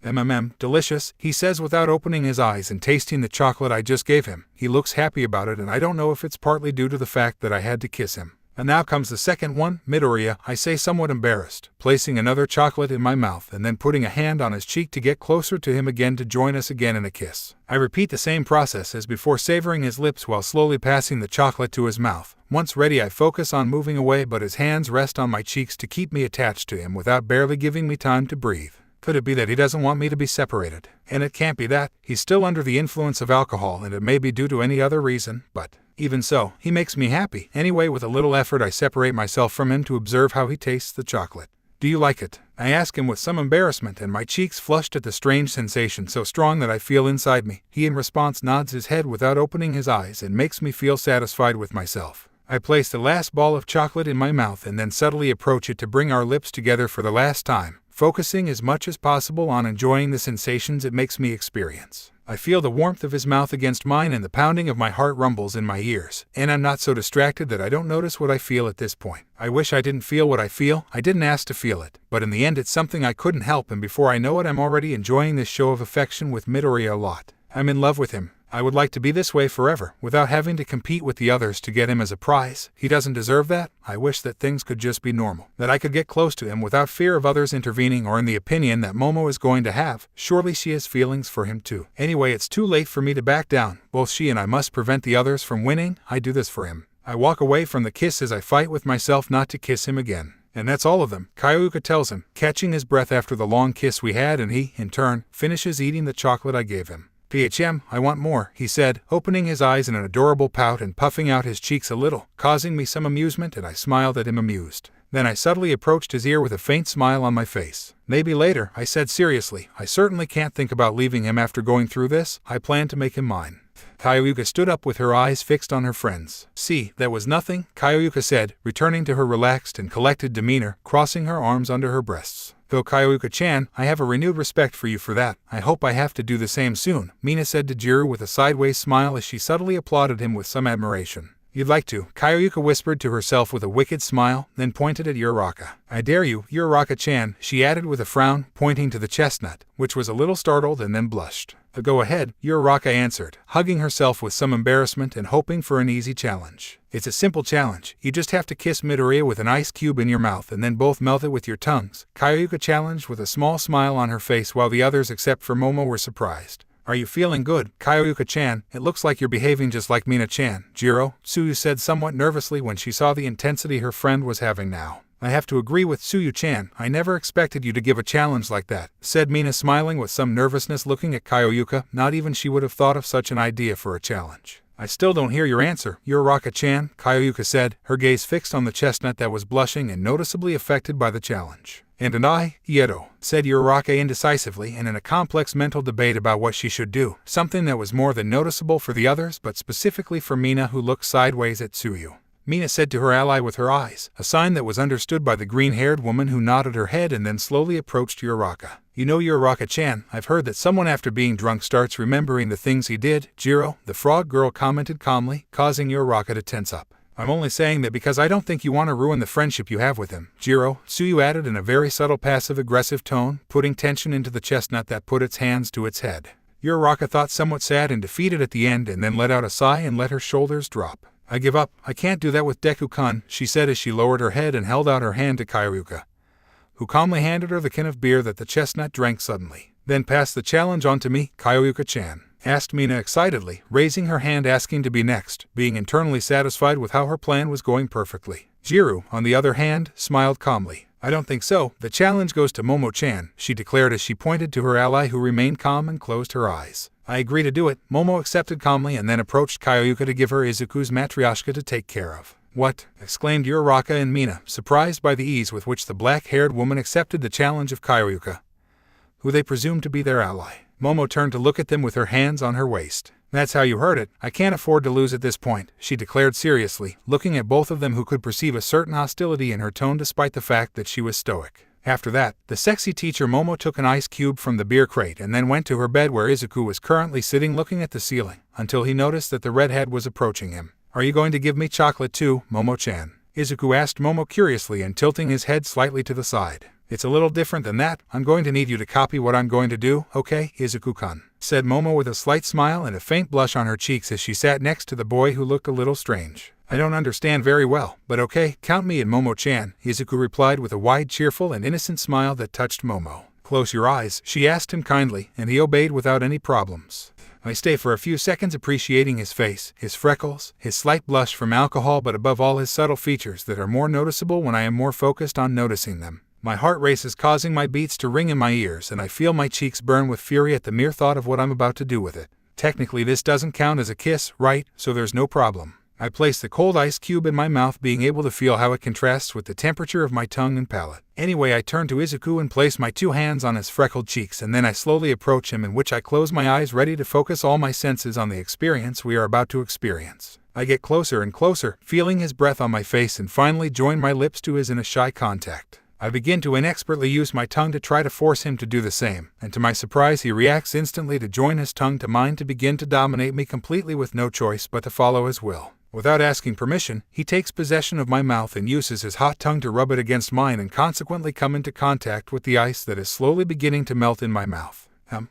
Delicious, he says without opening his eyes and tasting the chocolate I just gave him. He looks happy about it and I don't know if it's partly due to the fact that I had to kiss him. And now comes the second one, Midoriya, I say somewhat embarrassed, placing another chocolate in my mouth and then putting a hand on his cheek to get closer to him again to join us again in a kiss. I repeat the same process as before, savoring his lips while slowly passing the chocolate to his mouth. Once ready, I focus on moving away, but his hands rest on my cheeks to keep me attached to him without barely giving me time to breathe. Could it be that he doesn't want me to be separated? And it can't be that. He's still under the influence of alcohol and it may be due to any other reason, but even so, he makes me happy. Anyway, with a little effort I separate myself from him to observe how he tastes the chocolate. Do you like it? I ask him with some embarrassment and my cheeks flushed at the strange sensation so strong that I feel inside me. He in response nods his head without opening his eyes and makes me feel satisfied with myself. I place the last ball of chocolate in my mouth and then subtly approach it to bring our lips together for the last time, focusing as much as possible on enjoying the sensations it makes me experience. I feel the warmth of his mouth against mine and the pounding of my heart rumbles in my ears, and I'm not so distracted that I don't notice what I feel at this point. I wish I didn't feel what I feel. I didn't ask to feel it, but in the end it's something I couldn't help, and before I know it I'm already enjoying this show of affection with Midoriya a lot. I'm in love with him. I would like to be this way forever, without having to compete with the others to get him as a prize. He doesn't deserve that. I wish that things could just be normal, that I could get close to him without fear of others intervening or in the opinion that Momo is going to have. Surely she has feelings for him too. Anyway, it's too late for me to back down. Both she and I must prevent the others from winning. I do this for him. I walk away from the kiss as I fight with myself not to kiss him again. And that's all of them, Kyoyuka tells him, catching his breath after the long kiss we had, and he, in turn, finishes eating the chocolate I gave him. I want more, he said, opening his eyes in an adorable pout and puffing out his cheeks a little, causing me some amusement, and I smiled at him amused. Then I subtly approached his ear with a faint smile on my face. Maybe later, I said seriously. I certainly can't think about leaving him after going through this. I plan to make him mine. Kyoyuka stood up with her eyes fixed on her friends. See, that was nothing, Kyoyuka said, returning to her relaxed and collected demeanor, crossing her arms under her breasts. Though Kyoyuka-chan, I have a renewed respect for you for that. I hope I have to do the same soon, Mina said to Jiro with a sideways smile as she subtly applauded him with some admiration. You'd like to, Kyoyuka whispered to herself with a wicked smile, then pointed at Uraraka. I dare you, Uraraka-chan, she added with a frown, pointing to the chestnut, which was a little startled and then blushed. Go ahead, Uraraka answered, hugging herself with some embarrassment and hoping for an easy challenge. It's a simple challenge. You just have to kiss Midoriya with an ice cube in your mouth and then both melt it with your tongues, Kyoyuka challenged with a small smile on her face while the others except for Momo were surprised. Are you feeling good, Kyoyuka-chan? It looks like you're behaving just like Mina-chan, Jiro, Tsuyu said somewhat nervously when she saw the intensity her friend was having now. I have to agree with Tsuyu-chan. I never expected you to give a challenge like that, said Mina smiling with some nervousness looking at Kyoyuka. Not even she would have thought of such an idea for a challenge. I still don't hear your answer, Uraraka-chan, Kyoyuka said, her gaze fixed on the chestnut that was blushing and noticeably affected by the challenge. And I, Ieto, said Uraraka indecisively and in a complex mental debate about what she should do, something that was more than noticeable for the others but specifically for Mina, who looked sideways at Tsuyu. Mina said to her ally with her eyes, a sign that was understood by the green-haired woman, who nodded her head and then slowly approached Uraraka. You know, Uraraka-chan, I've heard that someone after being drunk starts remembering the things he did. Jiro, the frog girl, commented calmly, causing Uraraka to tense up. I'm only saying that because I don't think you want to ruin the friendship you have with him, Jiro, Tsuyu added in a very subtle passive-aggressive tone, putting tension into the chestnut that put its hands to its head. Uraraka thought somewhat sad and defeated at the end and then let out a sigh and let her shoulders drop. I give up. I can't do that with Deku-kun, she said as she lowered her head and held out her hand to Kairyuka, who calmly handed her the can of beer that the chestnut drank suddenly. Then pass the challenge on to me, Kairyuka-chan, asked Mina excitedly, raising her hand asking to be next, being internally satisfied with how her plan was going perfectly. Jiro, on the other hand, smiled calmly. I don't think so. The challenge goes to Momo-chan, she declared as she pointed to her ally, who remained calm and closed her eyes. I agree to do it, Momo accepted calmly and then approached Kairyuka to give her Izuku's matryoshka to take care of. What? Exclaimed Uraraka and Mina, surprised by the ease with which the black-haired woman accepted the challenge of Kairyuka, who they presumed to be their ally. Momo turned to look at them with her hands on her waist. That's how you heard it. I can't afford to lose at this point, she declared seriously, looking at both of them, who could perceive a certain hostility in her tone despite the fact that she was stoic. After that, the sexy teacher Momo took an ice cube from the beer crate and then went to her bed, where Izuku was currently sitting looking at the ceiling, until he noticed that the redhead was approaching him. Are you going to give me chocolate too, Momo-chan? Izuku asked Momo curiously and tilting his head slightly to the side. It's a little different than that. I'm going to need you to copy what I'm going to do, okay, Izuku-kun? Said Momo with a slight smile and a faint blush on her cheeks as she sat next to the boy, who looked a little strange. I don't understand very well, but okay, count me in, Momo-chan, Izuku replied with a wide, cheerful, and innocent smile that touched Momo. Close your eyes, she asked him kindly, and he obeyed without any problems. I stay for a few seconds appreciating his face, his freckles, his slight blush from alcohol, but above all his subtle features that are more noticeable when I am more focused on noticing them. My heart races, causing my beats to ring in my ears, and I feel my cheeks burn with fury at the mere thought of what I'm about to do with it. Technically this doesn't count as a kiss, right? So there's no problem. I place the cold ice cube in my mouth, being able to feel how it contrasts with the temperature of my tongue and palate. Anyway, I turn to Izuku and place my two hands on his freckled cheeks, and then I slowly approach him, in which I close my eyes, ready to focus all my senses on the experience we are about to experience. I get closer and closer, feeling his breath on my face, and finally join my lips to his in a shy contact. I begin to inexpertly use my tongue to try to force him to do the same, and to my surprise he reacts instantly to join his tongue to mine to begin to dominate me completely, with no choice but to follow his will. Without asking permission, he takes possession of my mouth and uses his hot tongue to rub it against mine and consequently come into contact with the ice that is slowly beginning to melt in my mouth.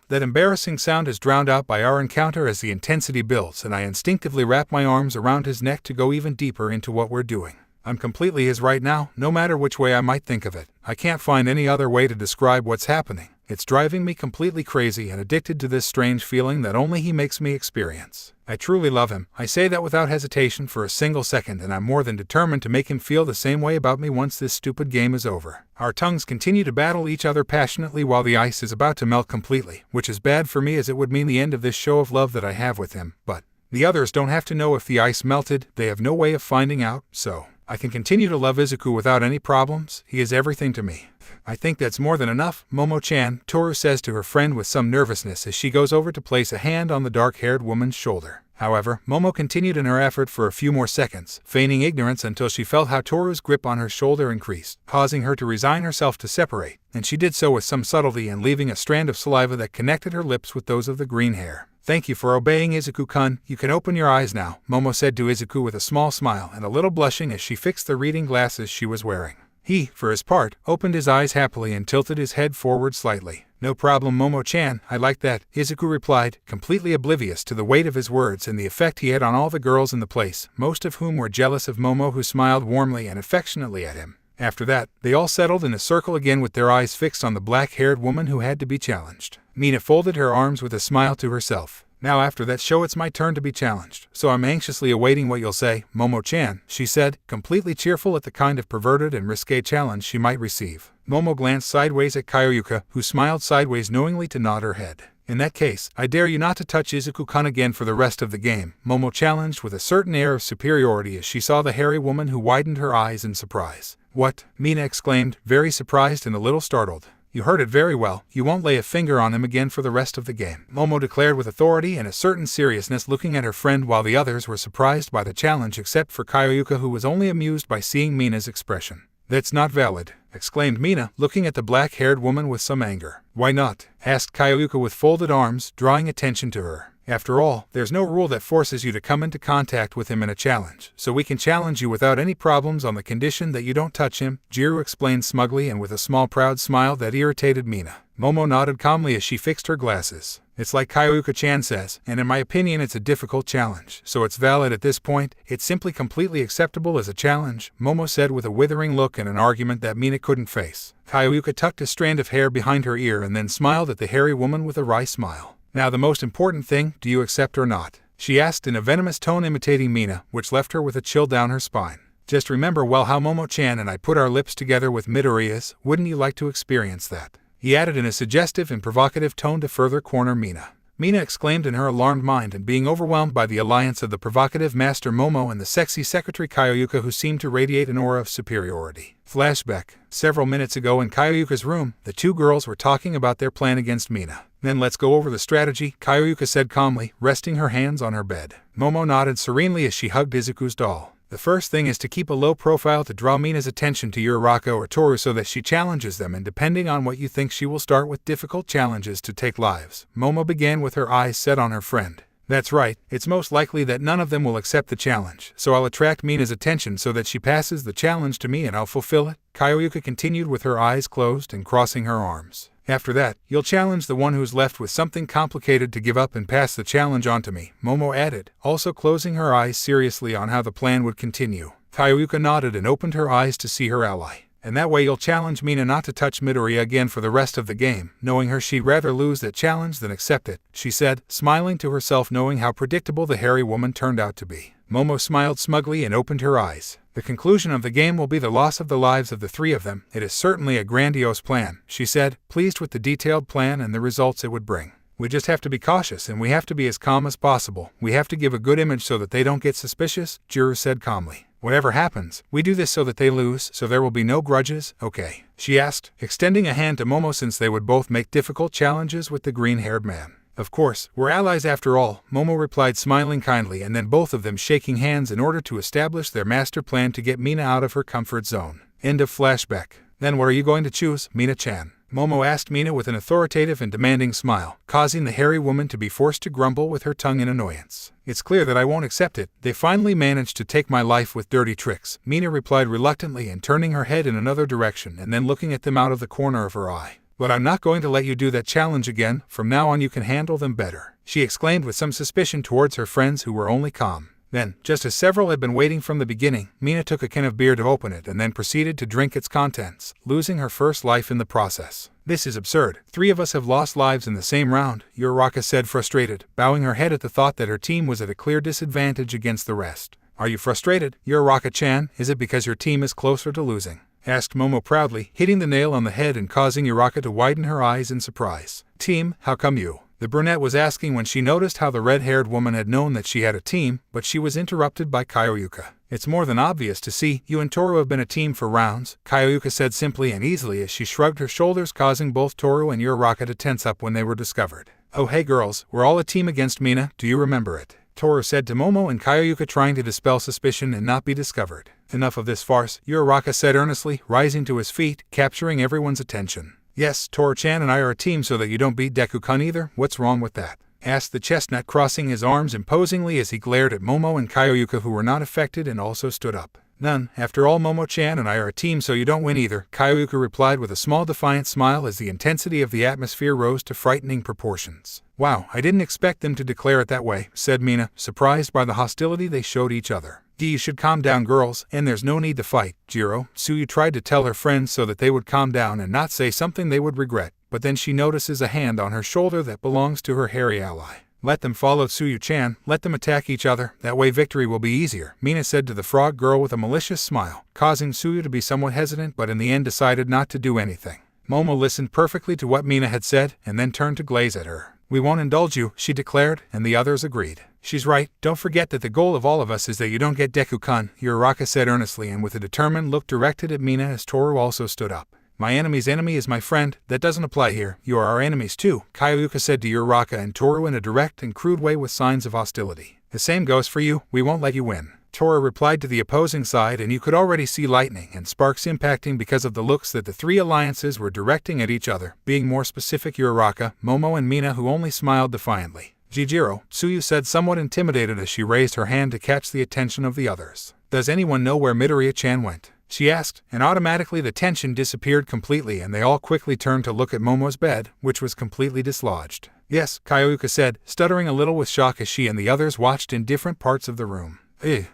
That embarrassing sound is drowned out by our encounter as the intensity builds, and I instinctively wrap my arms around his neck to go even deeper into what we're doing. I'm completely his right now, no matter which way I might think of it. I can't find any other way to describe what's happening. It's driving me completely crazy and addicted to this strange feeling that only he makes me experience. I truly love him. I say that without hesitation for a single second, and I'm more than determined to make him feel the same way about me once this stupid game is over. Our tongues continue to battle each other passionately while the ice is about to melt completely, which is bad for me as it would mean the end of this show of love that I have with him, but the others don't have to know if the ice melted. They have no way of finding out, so I can continue to love Izuku without any problems. He is everything to me. I think that's more than enough, Momo-chan, Toru says to her friend with some nervousness as she goes over to place a hand on the dark-haired woman's shoulder. However, Momo continued in her effort for a few more seconds, feigning ignorance until she felt how Toru's grip on her shoulder increased, causing her to resign herself to separate, and she did so with some subtlety and leaving a strand of saliva that connected her lips with those of the green hair. Thank you for obeying, Izuku-kun. You can open your eyes now, Momo said to Izuku with a small smile and a little blushing as she fixed the reading glasses she was wearing. He, for his part, opened his eyes happily and tilted his head forward slightly. No problem, Momo-chan, I like that, Izuku replied, completely oblivious to the weight of his words and the effect he had on all the girls in the place, most of whom were jealous of Momo, who smiled warmly and affectionately at him. After that, they all settled in a circle again with their eyes fixed on the black-haired woman who had to be challenged. Mina folded her arms with a smile to herself. Now after that show it's my turn to be challenged, so I'm anxiously awaiting what you'll say, Momo-chan, she said, completely cheerful at the kind of perverted and risque challenge she might receive. Momo glanced sideways at Kairyuka, who smiled sideways knowingly to nod her head. In that case, I dare you not to touch Izuku-kun again for the rest of the game, Momo challenged with a certain air of superiority as she saw the hairy woman who widened her eyes in surprise. What? Mina exclaimed, very surprised and a little startled. You heard it very well, you won't lay a finger on him again for the rest of the game, Momo declared with authority and a certain seriousness, looking at her friend while the others were surprised by the challenge except for Kyoyuka, who was only amused by seeing Mina's expression. That's not valid, exclaimed Mina, looking at the black-haired woman with some anger. Why not? Asked Kyoyuka with folded arms, drawing attention to her. After all, there's no rule that forces you to come into contact with him in a challenge, so we can challenge you without any problems on the condition that you don't touch him, Jiro explained smugly and with a small proud smile that irritated Mina. Momo nodded calmly as she fixed her glasses. It's like Kyoyuka-chan says, and in my opinion it's a difficult challenge, so it's valid at this point, it's simply completely acceptable as a challenge, Momo said with a withering look and an argument that Mina couldn't face. Kyoyuka tucked a strand of hair behind her ear and then smiled at the hairy woman with a wry smile. Now the most important thing, do you accept or not? She asked in a venomous tone imitating Mina, which left her with a chill down her spine. Just remember well how Momo-chan and I put our lips together with Midoriya's, wouldn't you like to experience that? He added in a suggestive and provocative tone to further corner Mina. Mina exclaimed in her alarmed mind and being overwhelmed by the alliance of the provocative Master Momo and the sexy secretary Kyoyuka, who seemed to radiate an aura of superiority. Flashback. Several minutes ago in Kyoyuka's room, the two girls were talking about their plan against Mina. Then let's go over the strategy, Kyoyuka said calmly, resting her hands on her bed. Momo nodded serenely as she hugged Izuku's doll. The first thing is to keep a low profile to draw Mina's attention to Uraraka or Toru so that she challenges them, and depending on what you think, she will start with difficult challenges to take lives. Momo began with her eyes set on her friend. That's right, it's most likely that none of them will accept the challenge, so I'll attract Mina's attention so that she passes the challenge to me and I'll fulfill it, Kyoyuka continued with her eyes closed and crossing her arms. After that, you'll challenge the one who's left with something complicated to give up and pass the challenge on to me, Momo added, also closing her eyes seriously on how the plan would continue. Kyoyuka nodded and opened her eyes to see her ally. And that way you'll challenge Mina not to touch Midoriya again for the rest of the game, knowing her she'd rather lose that challenge than accept it, she said, smiling to herself knowing how predictable the hairy woman turned out to be. Momo smiled smugly and opened her eyes. The conclusion of the game will be the loss of the lives of the three of them. It is certainly a grandiose plan, she said, pleased with the detailed plan and the results it would bring. We just have to be cautious and we have to be as calm as possible. We have to give a good image so that they don't get suspicious, Jiro said calmly. Whatever happens, we do this so that they lose, so there will be no grudges, okay? She asked, extending a hand to Momo since they would both make difficult challenges with the green-haired man. Of course, we're allies after all, Momo replied smiling kindly, and then both of them shaking hands in order to establish their master plan to get Mina out of her comfort zone. End of flashback. Then what are you going to choose, Mina-chan? Momo asked Mina with an authoritative and demanding smile, causing the hairy woman to be forced to grumble with her tongue in annoyance. It's clear that I won't accept it. They finally managed to take my life with dirty tricks, Mina replied reluctantly and turning her head in another direction and then looking at them out of the corner of her eye. But I'm not going to let you do that challenge again. From now on you can handle them better, she exclaimed with some suspicion towards her friends who were only calm. Then, just as several had been waiting from the beginning, Mina took a can of beer to open it and then proceeded to drink its contents, losing her first life in the process. This is absurd. 3 of us have lost lives in the same round, Uraraka said frustrated, bowing her head at the thought that her team was at a clear disadvantage against the rest. Are you frustrated, Uraraka-chan? Is it because your team is closer to losing? Asked Momo proudly, hitting the nail on the head and causing Uraraka to widen her eyes in surprise. Team, how come you? The brunette was asking when she noticed how the red-haired woman had known that she had a team, but she was interrupted by Kyoyuka. It's more than obvious to see, you and Toru have been a team for rounds, Kyoyuka said simply and easily as she shrugged her shoulders, causing both Toru and Uraraka to tense up when they were discovered. Oh hey girls, we're all a team against Mina, do you remember it? Toru said to Momo and Kyoyuka, trying to dispel suspicion and not be discovered. Enough of this farce, Uraraka said earnestly, rising to his feet, capturing everyone's attention. Yes, Toru-chan and I are a team so that you don't beat Deku-kun either, what's wrong with that? Asked the chestnut, crossing his arms imposingly as he glared at Momo and Kyoyuka, who were not affected and also stood up. None, after all Momo-chan and I are a team so you don't win either, Kyoyuka replied with a small defiant smile as the intensity of the atmosphere rose to frightening proportions. Wow, I didn't expect them to declare it that way, said Mina, surprised by the hostility they showed each other. You should calm down girls, and there's no need to fight, Jiro. Tsuyu tried to tell her friends so that they would calm down and not say something they would regret, but then she notices a hand on her shoulder that belongs to her hairy ally. Let them follow Tsuyu-chan, let them attack each other, that way victory will be easier, Mina said to the frog girl with a malicious smile, causing Tsuyu to be somewhat hesitant but in the end decided not to do anything. Momo listened perfectly to what Mina had said and then turned to glaze at her. "We won't indulge you," she declared, and the others agreed. "She's right. Don't forget that the goal of all of us is that you don't get Deku-kun," Uraraka said earnestly and with a determined look directed at Mina as Toru also stood up. "My enemy's enemy is my friend. That doesn't apply here. You are our enemies too," Kayuka said to Uraraka and Toru in a direct and crude way with signs of hostility. "The same goes for you. We won't let you win," Toru replied to the opposing side, and you could already see lightning and sparks impacting because of the looks that the three alliances were directing at each other, being more specific Uraraka, Momo and Mina, who only smiled defiantly. "Jijiro," Tsuyu said, somewhat intimidated as she raised her hand to catch the attention of the others. "Does anyone know where Midoriya-chan went?" she asked, and automatically the tension disappeared completely and they all quickly turned to look at Momo's bed, which was completely dislodged. "Yes," Kayuka said, stuttering a little with shock as she and the others watched in different parts of the room.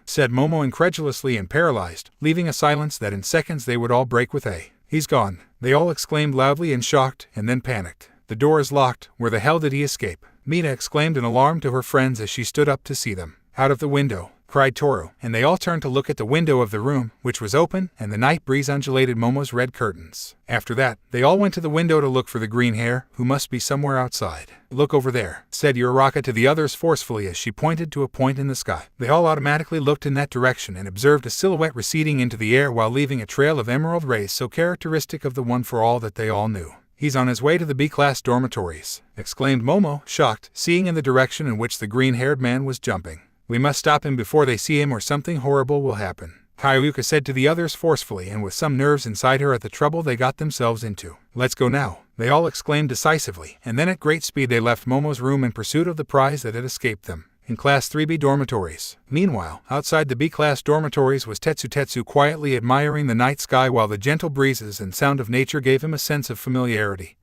Said Momo incredulously and paralyzed, leaving a silence that in seconds they would all break with a, "He's gone," they all exclaimed loudly and shocked, and then panicked. "The door is locked. Where the hell did he escape?" Mina exclaimed in alarm to her friends as she stood up to see them. "Out of the window," cried Toru, and they all turned to look at the window of the room, which was open, and the night breeze undulated Momo's red curtains. After that, they all went to the window to look for the green hair, who must be somewhere outside. "Look over there," said Uraraka to the others forcefully as she pointed to a point in the sky. They all automatically looked in that direction and observed a silhouette receding into the air while leaving a trail of emerald rays so characteristic of the One for All that they all knew. "He's on his way to the B-class dormitories," exclaimed Momo, shocked, seeing in the direction in which the green-haired man was jumping. "We must stop him before they see him or something horrible will happen," Kayuka said to the others forcefully and with some nerves inside her at the trouble they got themselves into. "Let's go now," they all exclaimed decisively, and then at great speed they left Momo's room in pursuit of the prize that had escaped them. In Class 3B dormitories. Meanwhile, outside the B-class dormitories was Tetsu quietly admiring the night sky while the gentle breezes and sound of nature gave him a sense of familiarity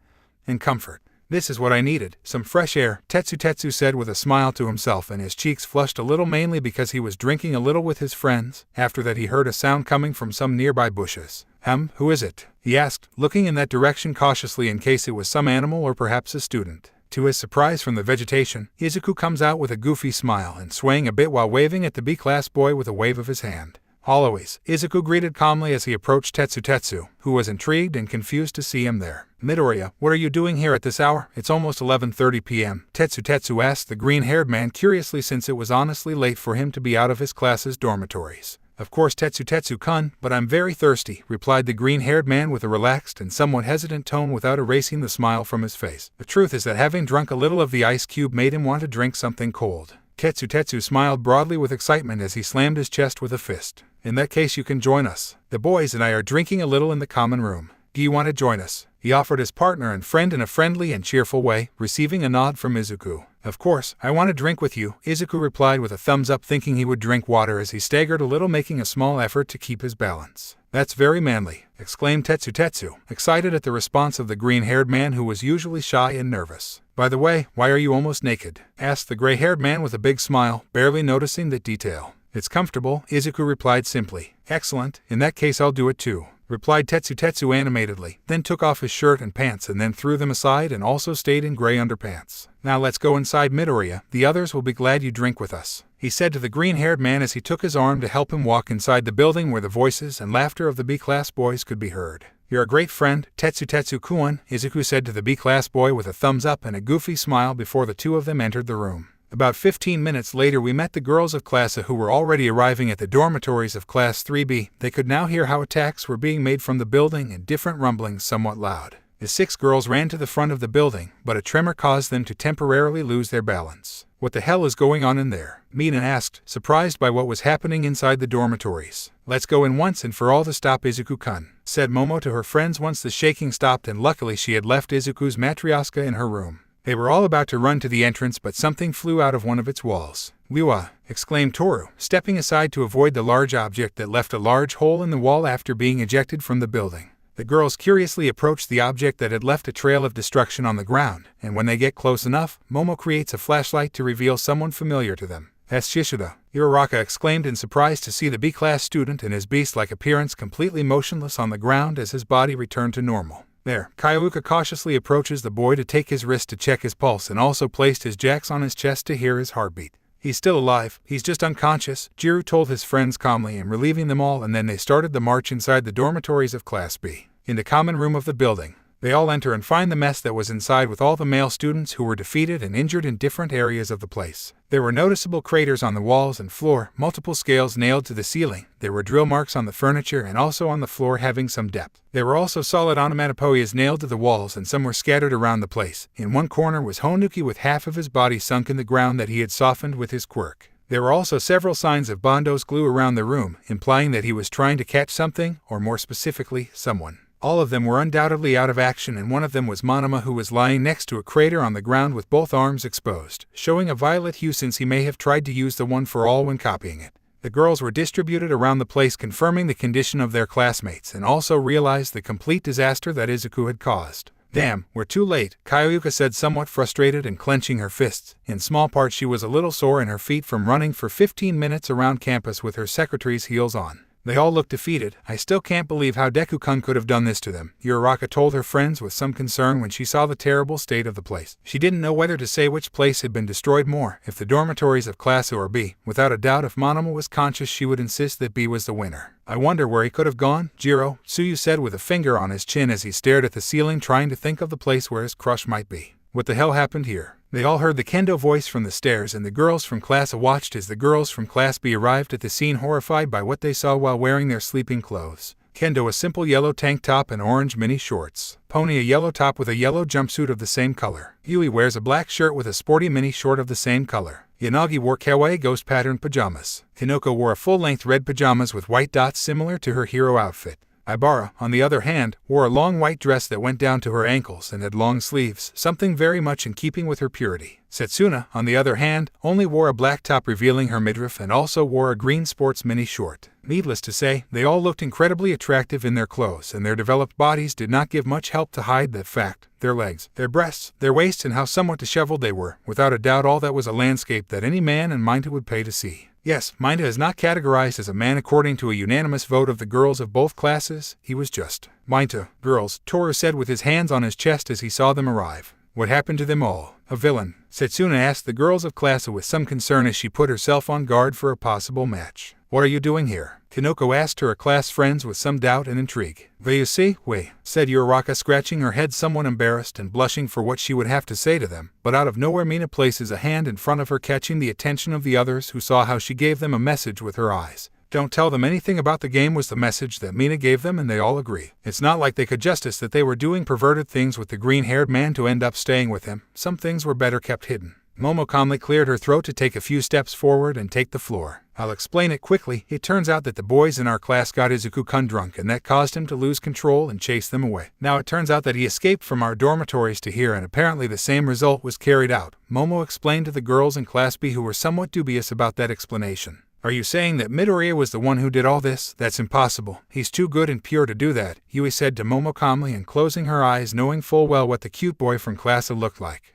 and comfort. "This is what I needed, some fresh air," Tetsu said with a smile to himself, and his cheeks flushed a little, mainly because he was drinking a little with his friends. After that he heard a sound coming from some nearby bushes. Who is it?" he asked, looking in that direction cautiously in case it was some animal or perhaps a student. To his surprise, from the vegetation, Izuku comes out with a goofy smile and swaying a bit while waving at the B-class boy with a wave of his hand. "Always," Izuku greeted calmly as he approached Tetsu, who was intrigued and confused to see him there. "Midoriya, what are you doing here at this hour? It's almost 11:30 p.m., Tetsu asked the green-haired man curiously, since it was honestly late for him to be out of his class's dormitories. "Of course, Tetsu-kun, but I'm very thirsty," replied the green-haired man with a relaxed and somewhat hesitant tone without erasing the smile from his face. The truth is that having drunk a little of the ice cube made him want to drink something cold. Tetsu smiled broadly with excitement as he slammed his chest with a fist. "In that case you can join us. The boys and I are drinking a little in the common room. Do you want to join us?" he offered his partner and friend in a friendly and cheerful way, receiving a nod from Izuku. "Of course, I want to drink with you," Izuku replied with a thumbs up, thinking he would drink water as he staggered a little, making a small effort to keep his balance. "That's very manly," exclaimed Tetsu, excited at the response of the green-haired man who was usually shy and nervous. "By the way, why are you almost naked?" asked the gray-haired man with a big smile, barely noticing that detail. "It's comfortable," Izuku replied simply. "Excellent, in that case I'll do it too," replied Tetsu animatedly, then took off his shirt and pants and then threw them aside and also stayed in gray underpants. "Now let's go inside, Midoriya. The others will be glad you drink with us," he said to the green-haired man as he took his arm to help him walk inside the building where the voices and laughter of the B-class boys could be heard. "You're a great friend, Tetsu-kun," Izuku said to the B-class boy with a thumbs up and a goofy smile before the two of them entered the room. About 15 minutes later we met the girls of classe who were already arriving at the dormitories of Class 3B. They could now hear how attacks were being made from the building and different rumblings somewhat loud. The 6 girls ran to the front of the building, but a tremor caused them to temporarily lose their balance. "What the hell is going on in there?" Mina asked, surprised by what was happening inside the dormitories. "Let's go in once and for all to stop Izuku-kun," said Momo to her friends once the shaking stopped, and luckily she had left Izuku's matryoshka in her room. They were all about to run to the entrance, but something flew out of one of its walls. "Liwa!" exclaimed Toru, stepping aside to avoid the large object that left a large hole in the wall after being ejected from the building. The girls curiously approached the object that had left a trail of destruction on the ground, and when they get close enough, Momo creates a flashlight to reveal someone familiar to them. "That's Shishida," Uraraka exclaimed in surprise to see the B-class student and his beast-like appearance completely motionless on the ground as his body returned to normal. "There." Kayuka cautiously approaches the boy to take his wrist to check his pulse and also placed his jacks on his chest to hear his heartbeat. "He's still alive, he's just unconscious," Jiru told his friends calmly and relieving them all, and then they started the march inside the dormitories of Class B. In the common room of the building, They all enter and find the mess that was inside with all the male students who were defeated and injured in different areas of the place. There were noticeable craters on the walls and floor, multiple scales nailed to the ceiling. There were drill marks on the furniture and also on the floor having some depth. There were also solid onomatopoeias nailed to the walls and some were scattered around the place. In one corner was Honuki with half of his body sunk in the ground that he had softened with his quirk. There were also several signs of Bondo's glue around the room, implying that he was trying to catch something, or more specifically, someone. All of them were undoubtedly out of action, and one of them was Monoma, who was lying next to a crater on the ground with both arms exposed, showing a violet hue since he may have tried to use the one for all when copying it. The girls were distributed around the place, confirming the condition of their classmates, and also realized the complete disaster that Izuku had caused. Damn, we're too late, Kyoyuka said, somewhat frustrated and clenching her fists. In small part she was a little sore in her feet from running for 15 minutes around campus with her secretary's heels on. They all looked defeated. I still can't believe how Deku-kun could have done this to them, Uraraka told her friends with some concern when she saw the terrible state of the place. She didn't know whether to say which place had been destroyed more, if the dormitories of Class A or B. Without a doubt, if Monoma was conscious, she would insist that B was the winner. I wonder where he could have gone, Jiro, Tsuyu said with a finger on his chin as he stared at the ceiling, trying to think of the place where his crush might be. What the hell happened here? They all heard the kendo voice from the stairs, and the girls from Class A watched as the girls from Class B arrived at the scene, horrified by what they saw while wearing their sleeping clothes. Kendo a simple yellow tank top and orange mini shorts. Pony a yellow top with a yellow jumpsuit of the same color. Yui wears a black shirt with a sporty mini short of the same color. Yanagi wore kawaii ghost pattern pajamas. Hinoko wore a full-length red pajamas with white dots similar to her hero outfit. Ibara, on the other hand, wore a long white dress that went down to her ankles and had long sleeves, something very much in keeping with her purity. Setsuna, on the other hand, only wore a black top revealing her midriff and also wore a green sports mini short. Needless to say, they all looked incredibly attractive in their clothes, and their developed bodies did not give much help to hide that fact. Their legs, their breasts, their waists, and how somewhat disheveled they were. Without a doubt, all that was a landscape that any man in Minta would pay to see. Yes, Minta is not categorized as a man according to a unanimous vote of the girls of both classes. He was just Minta. Girls, Toru said with his hands on his chest as he saw them arrive. What happened to them all? A villain? Setsuna asked the girls of Class A with some concern as she put herself on guard for a possible match. What are you doing here? Kinoko asked her class friends with some doubt and intrigue. You see, we, said Uraraka, scratching her head, somewhat embarrassed and blushing for what she would have to say to them. But out of nowhere Mina places a hand in front of her, catching the attention of the others, who saw how she gave them a message with her eyes. Don't tell them anything about the game was the message that Mina gave them, and they all agree. It's not like they could justice that they were doing perverted things with the green-haired man to end up staying with him. Some things were better kept hidden. Momo calmly cleared her throat to take a few steps forward and take the floor. I'll explain it quickly. It turns out that the boys in our class got Izuku-kun drunk, and that caused him to lose control and chase them away. Now it turns out that he escaped from our dormitories to here, and apparently the same result was carried out. Momo explained to the girls in Class B, who were somewhat dubious about that explanation. Are you saying that Midoriya was the one who did all this? That's impossible. He's too good and pure to do that, Yui said to Momo calmly and closing her eyes, knowing full well what the cute boy from Class A looked like.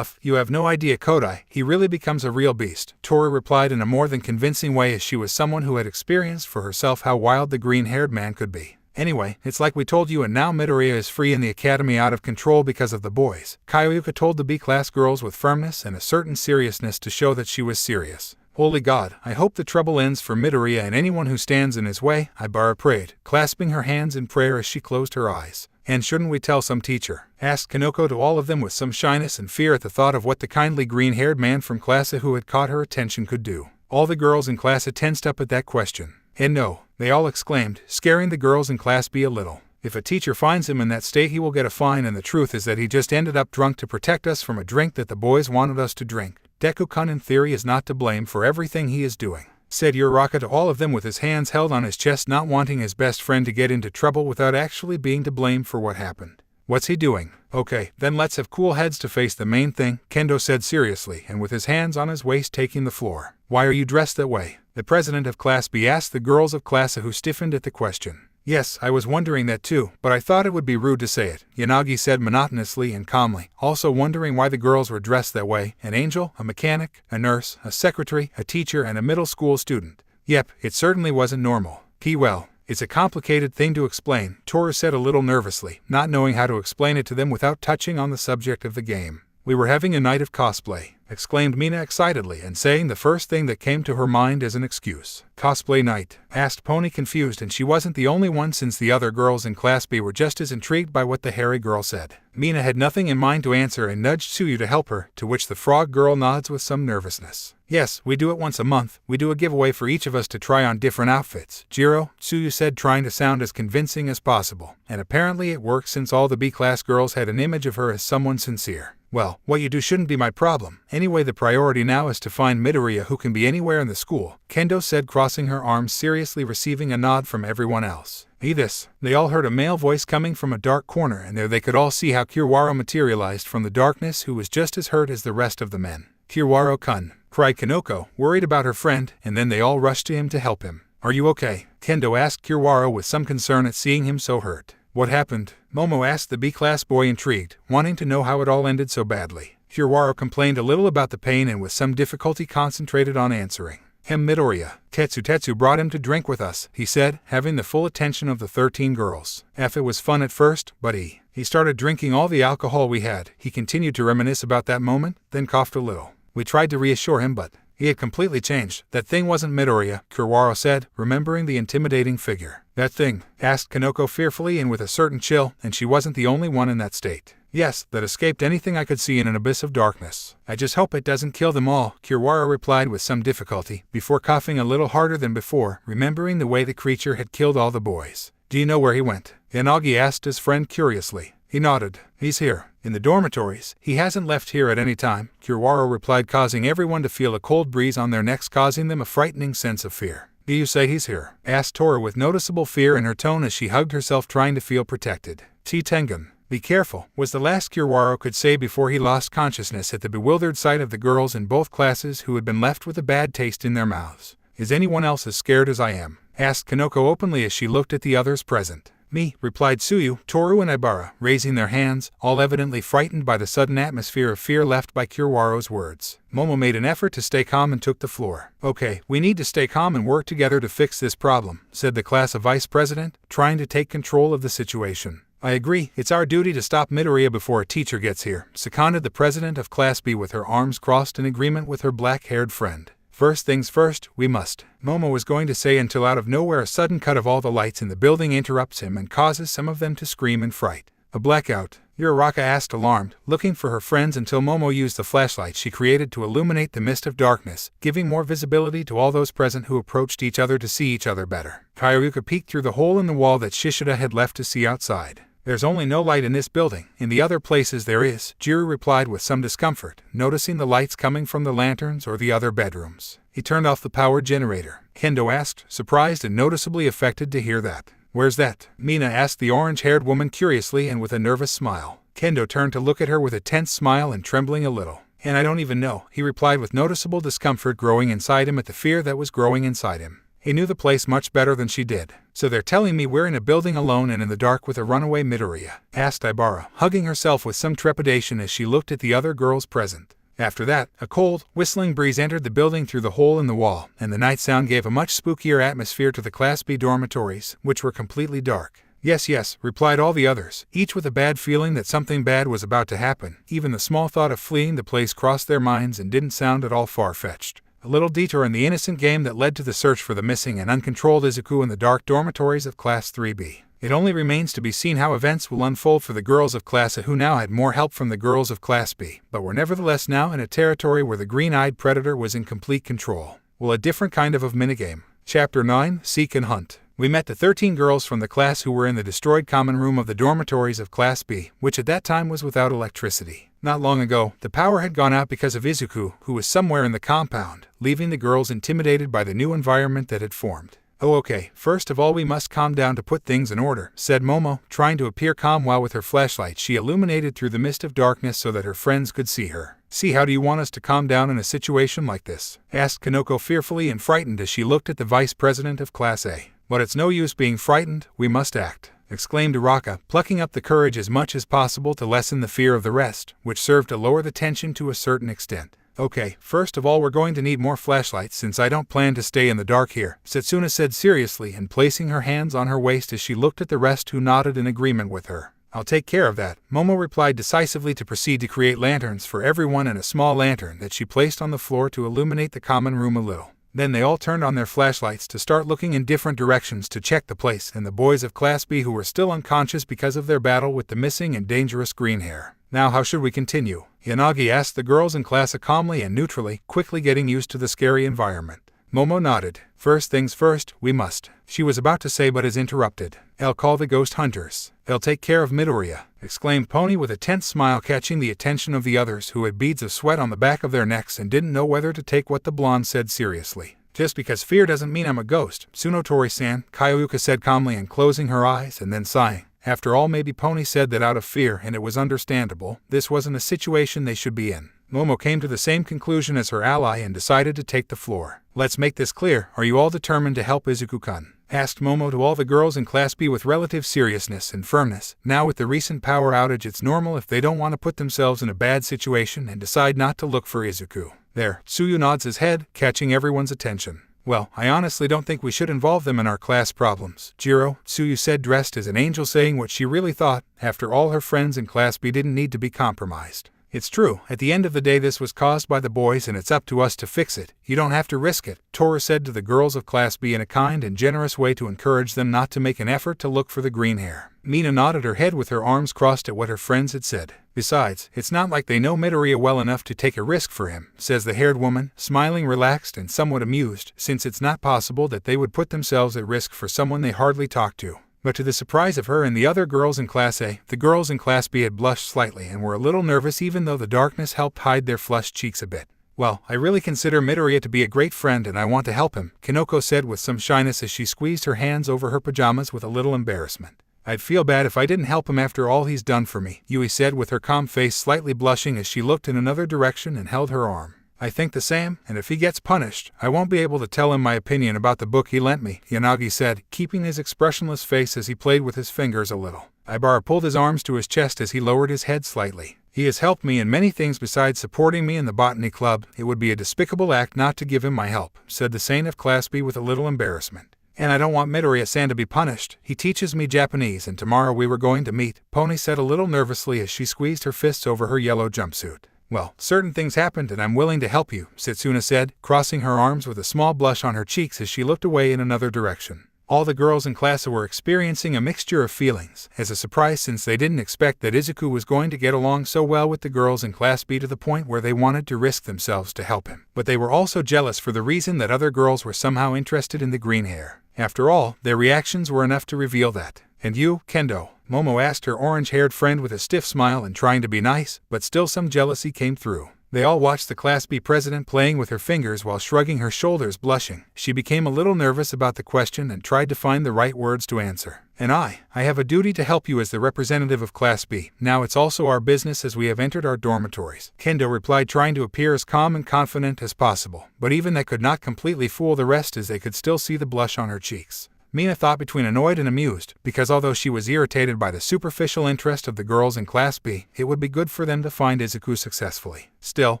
You have no idea, Kodai. He really becomes a real beast, Toru replied in a more than convincing way, as she was someone who had experienced for herself how wild the green-haired man could be. Anyway, it's like we told you, and now Midoriya is free in the academy out of control because of the boys, Kyoyuka told the B-class girls with firmness and a certain seriousness to show that she was serious. Holy God, I hope the trouble ends for Midoriya and anyone who stands in his way, Ibara prayed, clasping her hands in prayer as she closed her eyes. And shouldn't we tell some teacher? Asked Kanoko to all of them with some shyness and fear at the thought of what the kindly green-haired man from Class A who had caught her attention could do. All the girls in Class A tensed up at that question. And no, they all exclaimed, scaring the girls in Class B a little. If a teacher finds him in that state, he will get a fine, and the truth is that he just ended up drunk to protect us from a drink that the boys wanted us to drink. Deku-kun in theory is not to blame for everything he is doing, said Uraraka to all of them with his hands held on his chest, not wanting his best friend to get into trouble without actually being to blame for what happened. What's he doing? Okay, then let's have cool heads to face the main thing, Kendo said seriously, and with his hands on his waist taking the floor. Why are you dressed that way? The president of Class B asked the girls of Class A, who stiffened at the question. Yes, I was wondering that too, but I thought it would be rude to say it, Yanagi said monotonously and calmly, also wondering why the girls were dressed that way. An angel, a mechanic, a nurse, a secretary, a teacher, and a middle school student. Yep, it certainly wasn't normal. Well, it's a complicated thing to explain, Toru said a little nervously, not knowing how to explain it to them without touching on the subject of the game. We were having a night of cosplay. exclaimed Mina excitedly and saying the first thing that came to her mind as an excuse. Cosplay night? Asked Pony confused, and she wasn't the only one since the other girls in Class B were just as intrigued by what the hairy girl said. Mina had nothing in mind to answer and nudged Tsuyu to help her, to which the frog girl nods with some nervousness. Yes, we do it once a month. We do a giveaway for each of us to try on different outfits. Jiro, Tsuyu said, trying to sound as convincing as possible. And apparently it worked since all the B-class girls had an image of her as someone sincere. Well, what you do shouldn't be my problem. Anyway, the priority now is to find Midoriya, who can be anywhere in the school, Kendo said, crossing her arms seriously, receiving a nod from everyone else. This. They all heard a male voice coming from a dark corner, and there they could all see how Kiwaro materialized from the darkness, who was just as hurt as the rest of the men. Kiwaro-kun, cried Kanoko, worried about her friend, and then they all rushed to him to help him. Are you okay? Kendo asked Kiwaro with some concern at seeing him so hurt. What happened? Momo asked the B-class boy, intrigued, wanting to know how it all ended so badly. Kiwaro complained a little about the pain and with some difficulty concentrated on answering. Midoriya. Tetsu brought him to drink with us, he said, having the full attention of the 13 girls. It was fun at first, but he started drinking all the alcohol we had. He continued to reminisce about that moment, then coughed a little. We tried to reassure him, but he had completely changed. That thing wasn't Midoriya, Kiwaro said, remembering the intimidating figure. That thing? Asked Kanoko fearfully and with a certain chill, and she wasn't the only one in that state. Yes, that escaped anything I could see in an abyss of darkness. I just hope it doesn't kill them all, Kiwaro replied with some difficulty, before coughing a little harder than before, remembering the way the creature had killed all the boys. Do you know where he went? Yanagi asked his friend curiously. He nodded. He's here. In the dormitories. He hasn't left here at any time, Kiwaro replied, causing everyone to feel a cold breeze on their necks, causing them a frightening sense of fear. Do you say he's here? Asked Tora with noticeable fear in her tone as she hugged herself, trying to feel protected. Tengen. Be careful, was the last Kiwaro could say before he lost consciousness at the bewildered sight of the girls in both classes who had been left with a bad taste in their mouths. Is anyone else as scared as I am? Asked Kanoko openly as she looked at the others present. Me, replied Tsuyu, Toru and Ibara, raising their hands, all evidently frightened by the sudden atmosphere of fear left by Kiwaro's words. Momo made an effort to stay calm and took the floor. Okay, we need to stay calm and work together to fix this problem, said the class vice president, trying to take control of the situation. I agree, it's our duty to stop Midoriya before a teacher gets here, seconded the president of Class B with her arms crossed in agreement with her black-haired friend. First things first, we must. Momo was going to say until out of nowhere a sudden cut of all the lights in the building interrupts him and causes some of them to scream in fright. A blackout? Uraraka asked, alarmed, looking for her friends until Momo used the flashlight she created to illuminate the mist of darkness, giving more visibility to all those present who approached each other to see each other better. Kairyuka peeked through the hole in the wall that Shishida had left to see outside. There's only no light in this building. In the other places there is, Jiro replied with some discomfort, noticing the lights coming from the lanterns or the other bedrooms. He turned off the power generator. Kendo asked, surprised and noticeably affected to hear that. Where's that? Mina asked the orange-haired woman curiously and with a nervous smile. Kendo turned to look at her with a tense smile and trembling a little. And I don't even know, he replied with noticeable discomfort growing inside him at the fear that was growing inside him. He knew the place much better than she did. So they're telling me we're in a building alone and in the dark with a runaway Midoriya? Asked Ibara, hugging herself with some trepidation as she looked at the other girls present. After that, a cold, whistling breeze entered the building through the hole in the wall, and the night sound gave a much spookier atmosphere to the Class B dormitories, which were completely dark. Yes, replied all the others, each with a bad feeling that something bad was about to happen. Even the small thought of fleeing the place crossed their minds and didn't sound at all far-fetched. A little detour in the innocent game that led to the search for the missing and uncontrolled Izuku in the dark dormitories of Class 3B. It only remains to be seen how events will unfold for the girls of Class A, who now had more help from the girls of Class B, but were nevertheless now in a territory where the green-eyed predator was in complete control. Well, a different kind of minigame. Chapter 9, Seek and Hunt. We met the 13 girls from the class who were in the destroyed common room of the dormitories of Class B, which at that time was without electricity. Not long ago, the power had gone out because of Izuku, who was somewhere in the compound, leaving the girls intimidated by the new environment that had formed. Oh okay, first of all we must calm down to put things in order, said Momo, trying to appear calm while with her flashlight she illuminated through the mist of darkness so that her friends could see her. See, how do you want us to calm down in a situation like this? Asked Kanoko fearfully and frightened as she looked at the vice president of Class A. But it's no use being frightened, we must act, exclaimed Uraraka, plucking up the courage as much as possible to lessen the fear of the rest, which served to lower the tension to a certain extent. Okay, first of all we're going to need more flashlights since I don't plan to stay in the dark here, Setsuna said seriously and placing her hands on her waist as she looked at the rest who nodded in agreement with her. I'll take care of that, Momo replied decisively to proceed to create lanterns for everyone and a small lantern that she placed on the floor to illuminate the common room a little. Then they all turned on their flashlights to start looking in different directions to check the place and the boys of Class B who were still unconscious because of their battle with the missing and dangerous green hair. Now how should we continue? Yanagi asked the girls in class calmly and neutrally, quickly getting used to the scary environment. Momo nodded. First things first, we must. She was about to say but is interrupted. I'll call the ghost hunters. They'll take care of Midoriya, exclaimed Pony with a tense smile catching the attention of the others who had beads of sweat on the back of their necks and didn't know whether to take what the blonde said seriously. Just because fear doesn't mean I'm a ghost, Tsunotori-san, Kyoyuka said calmly and closing her eyes and then sighing. After all, maybe Pony said that out of fear and it was understandable. This wasn't a situation they should be in. Momo came to the same conclusion as her ally and decided to take the floor. Let's make this clear. Are you all determined to help Izuku-kun? Asked Momo to all the girls in Class B with relative seriousness and firmness. Now with the recent power outage, it's normal if they don't want to put themselves in a bad situation and decide not to look for Izuku. There, Tsuyu nods his head, catching everyone's attention. Well, I honestly don't think we should involve them in our class problems, Jiro, Tsuyu said dressed as an angel saying what she really thought. After all, her friends in Class B didn't need to be compromised. It's true, at the end of the day this was caused by the boys and it's up to us to fix it. You don't have to risk it, Tora said to the girls of Class B in a kind and generous way to encourage them not to make an effort to look for the green hair. Mina nodded her head with her arms crossed at what her friends had said. Besides, it's not like they know Midoriya well enough to take a risk for him, says the haired woman, smiling relaxed and somewhat amused, since it's not possible that they would put themselves at risk for someone they hardly talk to. But to the surprise of her and the other girls in Class A, the girls in Class B had blushed slightly and were a little nervous even though the darkness helped hide their flushed cheeks a bit. Well, I really consider Midoriya to be a great friend and I want to help him, Kinoko said with some shyness as she squeezed her hands over her pajamas with a little embarrassment. I'd feel bad if I didn't help him after all he's done for me, Yui said with her calm face slightly blushing as she looked in another direction and held her arm. I think the same, and if he gets punished, I won't be able to tell him my opinion about the book he lent me, Yanagi said, keeping his expressionless face as he played with his fingers a little. Ibara pulled his arms to his chest as he lowered his head slightly. He has helped me in many things besides supporting me in the botany club. It would be a despicable act not to give him my help, said the saint of Class B with a little embarrassment. And I don't want Midoriya-san to be punished. He teaches me Japanese and tomorrow we were going to meet, Pony said a little nervously as she squeezed her fists over her yellow jumpsuit. Well, certain things happened and I'm willing to help you, Setsuna said, crossing her arms with a small blush on her cheeks as she looked away in another direction. All the girls in class were experiencing a mixture of feelings, as a surprise since they didn't expect that Izuku was going to get along so well with the girls in Class B to the point where they wanted to risk themselves to help him. But they were also jealous for the reason that other girls were somehow interested in the green hair. After all, their reactions were enough to reveal that. And you, Kendo? Momo asked her orange-haired friend with a stiff smile and trying to be nice, but still some jealousy came through. They all watched the Class B president playing with her fingers while shrugging her shoulders, blushing. She became a little nervous about the question and tried to find the right words to answer. And I have a duty to help you as the representative of Class B. Now it's also our business as we have entered our dormitories. Kendo replied, trying to appear as calm and confident as possible. But even that could not completely fool the rest as they could still see the blush on her cheeks. Mina thought between annoyed and amused, because although she was irritated by the superficial interest of the girls in Class B, it would be good for them to find Izuku successfully. Still,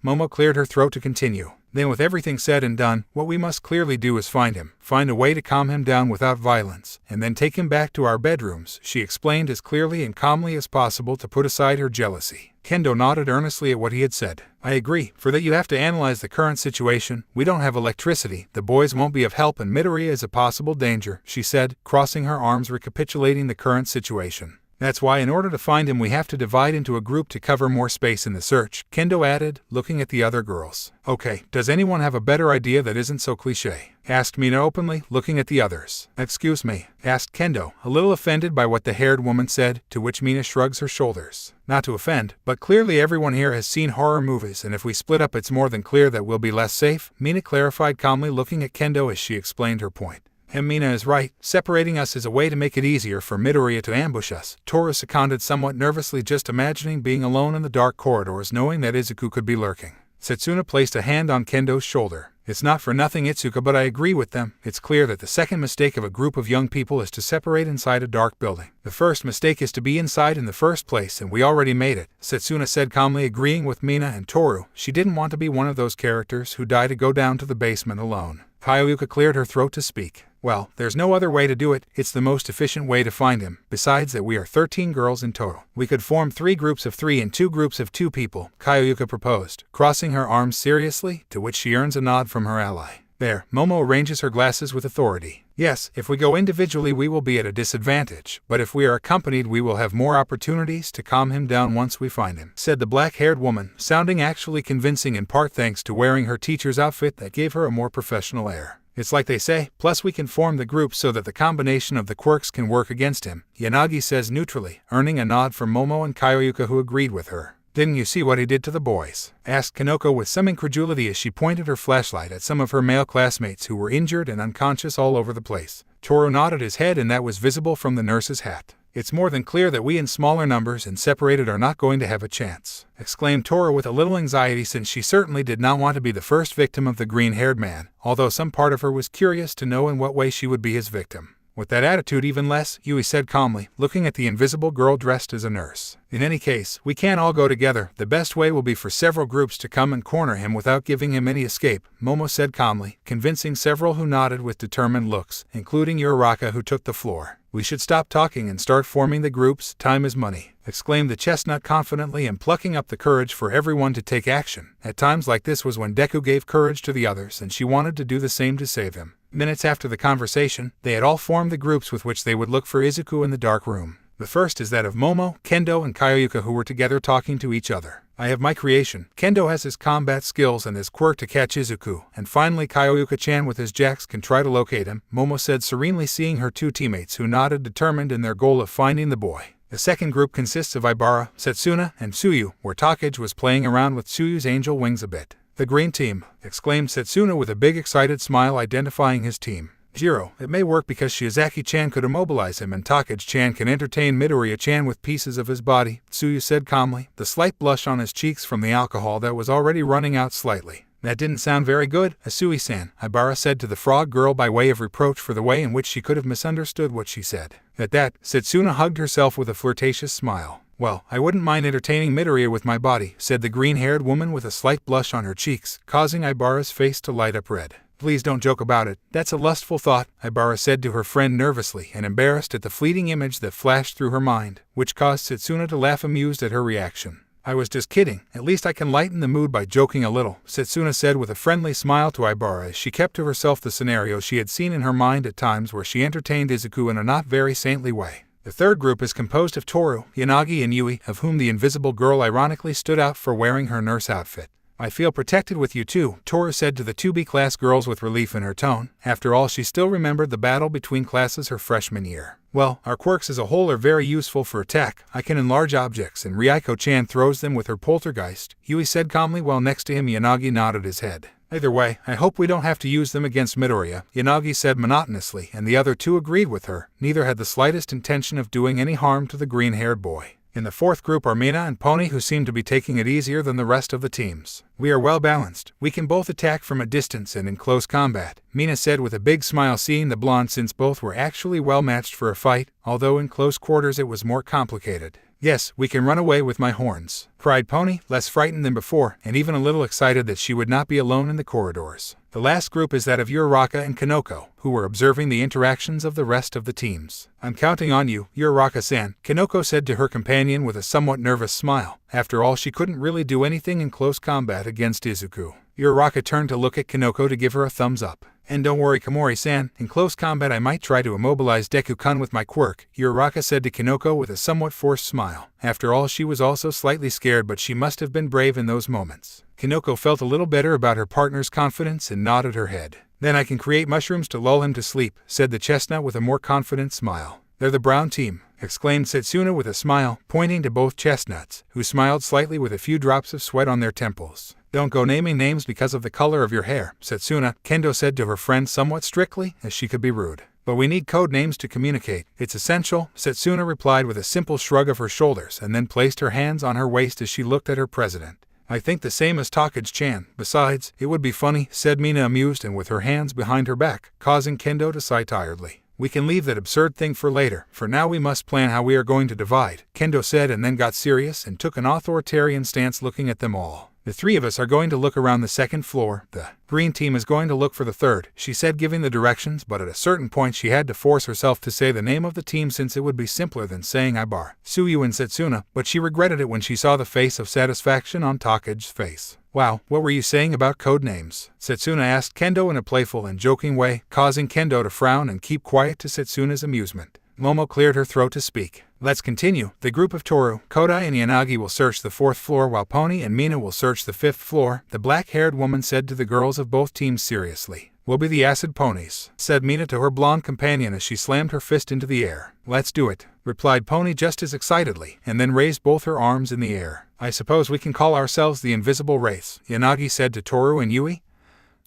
Momo cleared her throat to continue. Then with everything said and done, what we must clearly do is find him, find a way to calm him down without violence, and then take him back to our bedrooms, she explained as clearly and calmly as possible to put aside her jealousy. Kendo nodded earnestly at what he had said. I agree, for that you have to analyze the current situation. We don't have electricity, the boys won't be of help, and Midoriya is a possible danger, she said, crossing her arms recapitulating the current situation. That's why in order to find him we have to divide into a group to cover more space in the search, Kendo added, looking at the other girls. Okay, does anyone have a better idea that isn't so cliché? Asked Mina openly, looking at the others. Excuse me, asked Kendo, a little offended by what the haired woman said, to which Mina shrugs her shoulders. Not to offend, but clearly everyone here has seen horror movies, and if we split up it's more than clear that we'll be less safe, Mina clarified calmly, looking at Kendo as she explained her point. And Mina is right, separating us is a way to make it easier for Midoriya to ambush us, Tora seconded somewhat nervously, just imagining being alone in the dark corridors knowing that Izuku could be lurking. Setsuna placed a hand on Kendo's shoulder. It's not for nothing, Itsuka, but I agree with them. It's clear that the second mistake of a group of young people is to separate inside a dark building. The first mistake is to be inside in the first place, and we already made it, Setsuna said calmly, agreeing with Mina and Toru. She didn't want to be one of those characters who die to go down to the basement alone. Kyoyuka cleared her throat to speak. Well, there's no other way to do it, it's the most efficient way to find him, besides that we are 13 girls in total. We could form 3 groups of 3 and 2 groups of 2 people, Kaioyuka proposed, crossing her arms seriously, to which she earns a nod from her ally. There, Momo arranges her glasses with authority. Yes, if we go individually we will be at a disadvantage, but if we are accompanied we will have more opportunities to calm him down once we find him, said the black-haired woman, sounding actually convincing in part thanks to wearing her teacher's outfit that gave her a more professional air. It's like they say, plus we can form the group so that the combination of the quirks can work against him, Yanagi says neutrally, earning a nod from Momo and Kaioyuka who agreed with her. Didn't you see what he did to the boys? Asked Kanoko with some incredulity as she pointed her flashlight at some of her male classmates who were injured and unconscious all over the place. Toru nodded his head and that was visible from the nurse's hat. It's more than clear that we in smaller numbers and separated are not going to have a chance, exclaimed Toru with a little anxiety since she certainly did not want to be the first victim of the green-haired man, although some part of her was curious to know in what way she would be his victim. With that attitude even less, Yui said calmly, looking at the invisible girl dressed as a nurse. In any case, we can't all go together. The best way will be for several groups to come and corner him without giving him any escape, Momo said calmly, convincing several who nodded with determined looks, including Uraraka who took the floor. We should stop talking and start forming the groups, time is money, exclaimed the chestnut confidently and plucking up the courage for everyone to take action. At times like this was when Deku gave courage to the others and she wanted to do the same to save him. Minutes after the conversation, they had all formed the groups with which they would look for Izuku in the dark room. The first is that of Momo, Kendo, and Kaioyuka who were together talking to each other. I have my creation. Kendo has his combat skills and his quirk to catch Izuku, and finally Kaioyuka-chan with his jacks can try to locate him, Momo said serenely, seeing her 2 teammates who nodded determined in their goal of finding the boy. The second group consists of Ibara, Setsuna, and Tsuyu, where Takage was playing around with Tsuyu's angel wings a bit. The green team, exclaimed Setsuna with a big excited smile identifying his team. Jiro, it may work because Shiozaki-chan could immobilize him and Takage-chan can entertain Midoriya-chan with pieces of his body, Tsuyu said calmly, the slight blush on his cheeks from the alcohol that was already running out slightly. That didn't sound very good, Asui-san, Ibara said to the frog girl by way of reproach for the way in which she could have misunderstood what she said. At that, Setsuna hugged herself with a flirtatious smile. Well, I wouldn't mind entertaining Midoriya with my body, said the green-haired woman with a slight blush on her cheeks, causing Ibara's face to light up red. Please don't joke about it. That's a lustful thought, Ibara said to her friend nervously and embarrassed at the fleeting image that flashed through her mind, which caused Setsuna to laugh amused at her reaction. I was just kidding. At least I can lighten the mood by joking a little, Setsuna said with a friendly smile to Ibara as she kept to herself the scenario she had seen in her mind at times where she entertained Izuku in a not very saintly way. The third group is composed of Toru, Yanagi, and Yui, of whom the invisible girl ironically stood out for wearing her nurse outfit. I feel protected with you too, Toru said to the 2B class girls with relief in her tone. After all, she still remembered the battle between classes her freshman year. Well, our quirks as a whole are very useful for attack. I can enlarge objects and Ryako-chan throws them with her poltergeist, Yui said calmly while next to him Yanagi nodded his head. Either way, I hope we don't have to use them against Midoriya, Yanagi said monotonously, and the other 2 agreed with her. Neither had the slightest intention of doing any harm to the green-haired boy. In the fourth group are Mina and Pony who seem to be taking it easier than the rest of the teams. We are well balanced. We can both attack from a distance and in close combat, Mina said with a big smile seeing the blonde since both were actually well matched for a fight, although in close quarters it was more complicated. Yes, we can run away with my horns, cried Pony, less frightened than before, and even a little excited that she would not be alone in the corridors. The last group is that of Uraraka and Kanoko, who were observing the interactions of the rest of the teams. I'm counting on you, Uraraka-san, Kanoko said to her companion with a somewhat nervous smile. After all, she couldn't really do anything in close combat against Izuku. Uraraka turned to look at Kanoko to give her a thumbs up. And don't worry Komori-san, in close combat I might try to immobilize Deku-kun with my quirk, Uraraka said to Kanoko with a somewhat forced smile. After all, she was also slightly scared, but she must have been brave in those moments. Kanoko felt a little better about her partner's confidence and nodded her head. Then I can create mushrooms to lull him to sleep, said the chestnut with a more confident smile. They're the brown team, exclaimed Setsuna with a smile, pointing to both chestnuts, who smiled slightly with a few drops of sweat on their temples. Don't go naming names because of the color of your hair, Setsuna, Kendo said to her friend somewhat strictly, as she could be rude. But we need code names to communicate. It's essential, Setsuna replied with a simple shrug of her shoulders and then placed her hands on her waist as she looked at her president. I think the same as Takage-chan. Besides, it would be funny, said Mina amused and with her hands behind her back, causing Kendo to sigh tiredly. We can leave that absurd thing for later. For now we must plan how we are going to divide, Kendo said and then got serious and took an authoritarian stance looking at them all. The three of us are going to look around the second floor. The green team is going to look for the third, she said, giving the directions, but at a certain point she had to force herself to say the name of the team since it would be simpler than saying Ibar, Tsuyu and Setsuna, but she regretted it when she saw the face of satisfaction on Takage's face. Wow, what were you saying about code names? Setsuna asked Kendo in a playful and joking way, causing Kendo to frown and keep quiet to Setsuna's amusement. Momo cleared her throat to speak. Let's continue. The group of Toru, Kodai and Yanagi will search the fourth floor while Pony and Mina will search the fifth floor, the black-haired woman said to the girls of both teams seriously. We'll be the acid ponies, said Mina to her blonde companion as she slammed her fist into the air. Let's do it, replied Pony just as excitedly, and then raised both her arms in the air. I suppose we can call ourselves the Invisible Race, Yanagi said to Toru and Yui,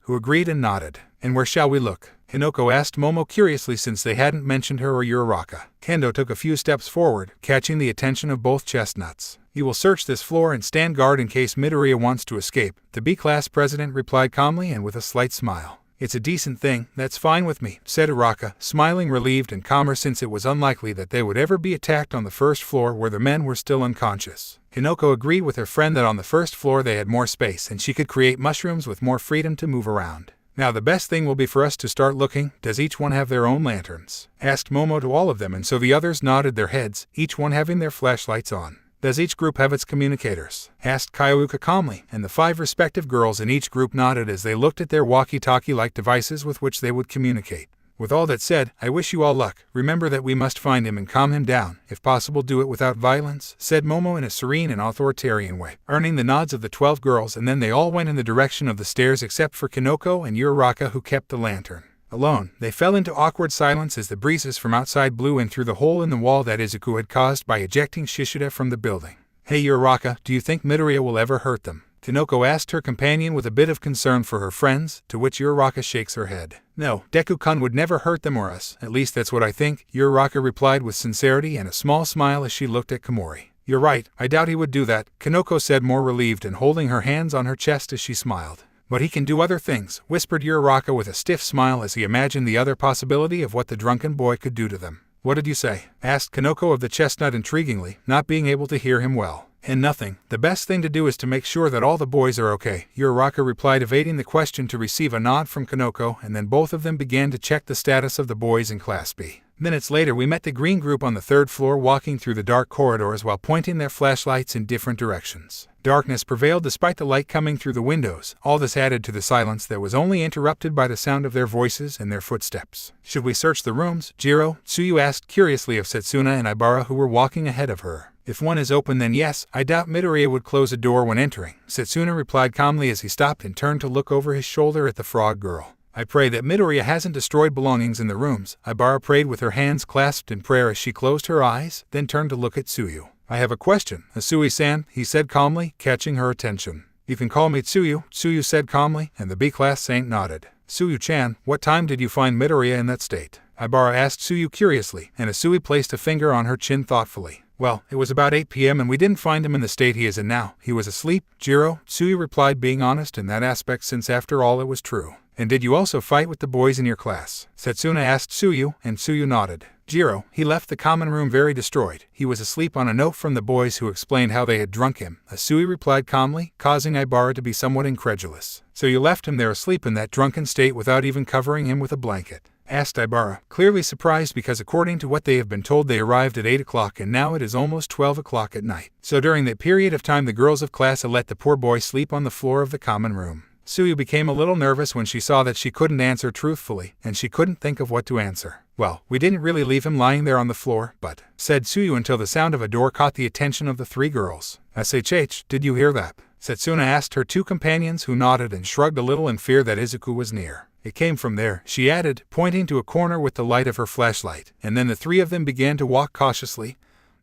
who agreed and nodded. And where shall we look? Hinoko asked Momo curiously since they hadn't mentioned her or Uraraka. Kendo took a few steps forward, catching the attention of both chestnuts. You will search this floor and stand guard in case Midoriya wants to escape, the B-class president replied calmly and with a slight smile. It's a decent thing, that's fine with me, said Uraraka, smiling relieved and calmer since it was unlikely that they would ever be attacked on the first floor where the men were still unconscious. Hinoko agreed with her friend that on the first floor they had more space and she could create mushrooms with more freedom to move around. Now the best thing will be for us to start looking. Does each one have their own lanterns? Asked Momo to all of them, and so the others nodded their heads, each one having their flashlights on. Does each group have its communicators? Asked Kyoka calmly, and the 5 respective girls in each group nodded as they looked at their walkie-talkie-like devices with which they would communicate. With all that said, I wish you all luck. Remember that we must find him and calm him down. If possible, do it without violence, said Momo in a serene and authoritarian way, earning the nods of the 12 girls, and then they all went in the direction of the stairs except for Kinoko and Uraraka, who kept the lantern. Alone, they fell into awkward silence as the breezes from outside blew in through the hole in the wall that Izuku had caused by ejecting Shishida from the building. Hey Uraraka, do you think Midoriya will ever hurt them? Kinoko asked her companion with a bit of concern for her friends, to which Uraraka shakes her head. No, Deku-kun would never hurt them or us, at least that's what I think, Uraraka replied with sincerity and a small smile as she looked at Komori. You're right, I doubt he would do that, Kinoko said more relieved and holding her hands on her chest as she smiled. But he can do other things, whispered Uraraka with a stiff smile as he imagined the other possibility of what the drunken boy could do to them. What did you say? Asked Kinoko of the chestnut intriguingly, not being able to hear him well. And nothing. The best thing to do is to make sure that all the boys are okay, Uraraka replied, evading the question to receive a nod from Kinoko, and then both of them began to check the status of the boys in Class B. Minutes later we met the green group on the 3rd floor walking through the dark corridors while pointing their flashlights in different directions. Darkness prevailed despite the light coming through the windows. All this added to the silence that was only interrupted by the sound of their voices and their footsteps. Should we search the rooms, Jiro? Tsuyu asked curiously of Setsuna and Ibara, who were walking ahead of her. If one is open then yes, I doubt Midoriya would close a door when entering, Setsuna replied calmly as he stopped and turned to look over his shoulder at the frog girl. I pray that Midoriya hasn't destroyed belongings in the rooms, Ibara prayed with her hands clasped in prayer as she closed her eyes, then turned to look at Tsuyu. I have a question, Asui-san, he said calmly, catching her attention. You can call me Tsuyu, Tsuyu said calmly, and the B-class saint nodded. Tsuyu-chan, what time did you find Midoriya in that state? Ibara asked Tsuyu curiously, and Asui placed a finger on her chin thoughtfully. Well, it was about 8 p.m. and we didn't find him in the state he is in now. He was asleep, Jiro, Tsuyu replied, being honest in that aspect since after all it was true. And did you also fight with the boys in your class? Setsuna asked Tsuyu, and Tsuyu nodded. Jiro, he left the common room very destroyed. He was asleep on a note from the boys who explained how they had drunk him, Asui replied calmly, causing Ibara to be somewhat incredulous. So you left him there asleep in that drunken state without even covering him with a blanket? Asked Ibara, clearly surprised because according to what they have been told they arrived at 8 o'clock and now it is almost 12 o'clock at night. So during that period of time the girls of class let the poor boy sleep on the floor of the common room. Tsuyu became a little nervous when she saw that she couldn't answer truthfully, and she couldn't think of what to answer. Well, we didn't really leave him lying there on the floor, but, said Tsuyu until the sound of a door caught the attention of the 3 girls. SHH, did you hear that? Setsuna asked her 2 companions, who nodded and shrugged a little in fear that Izuku was near. It came from there, she added, pointing to a corner with the light of her flashlight, and then the 3 of them began to walk cautiously,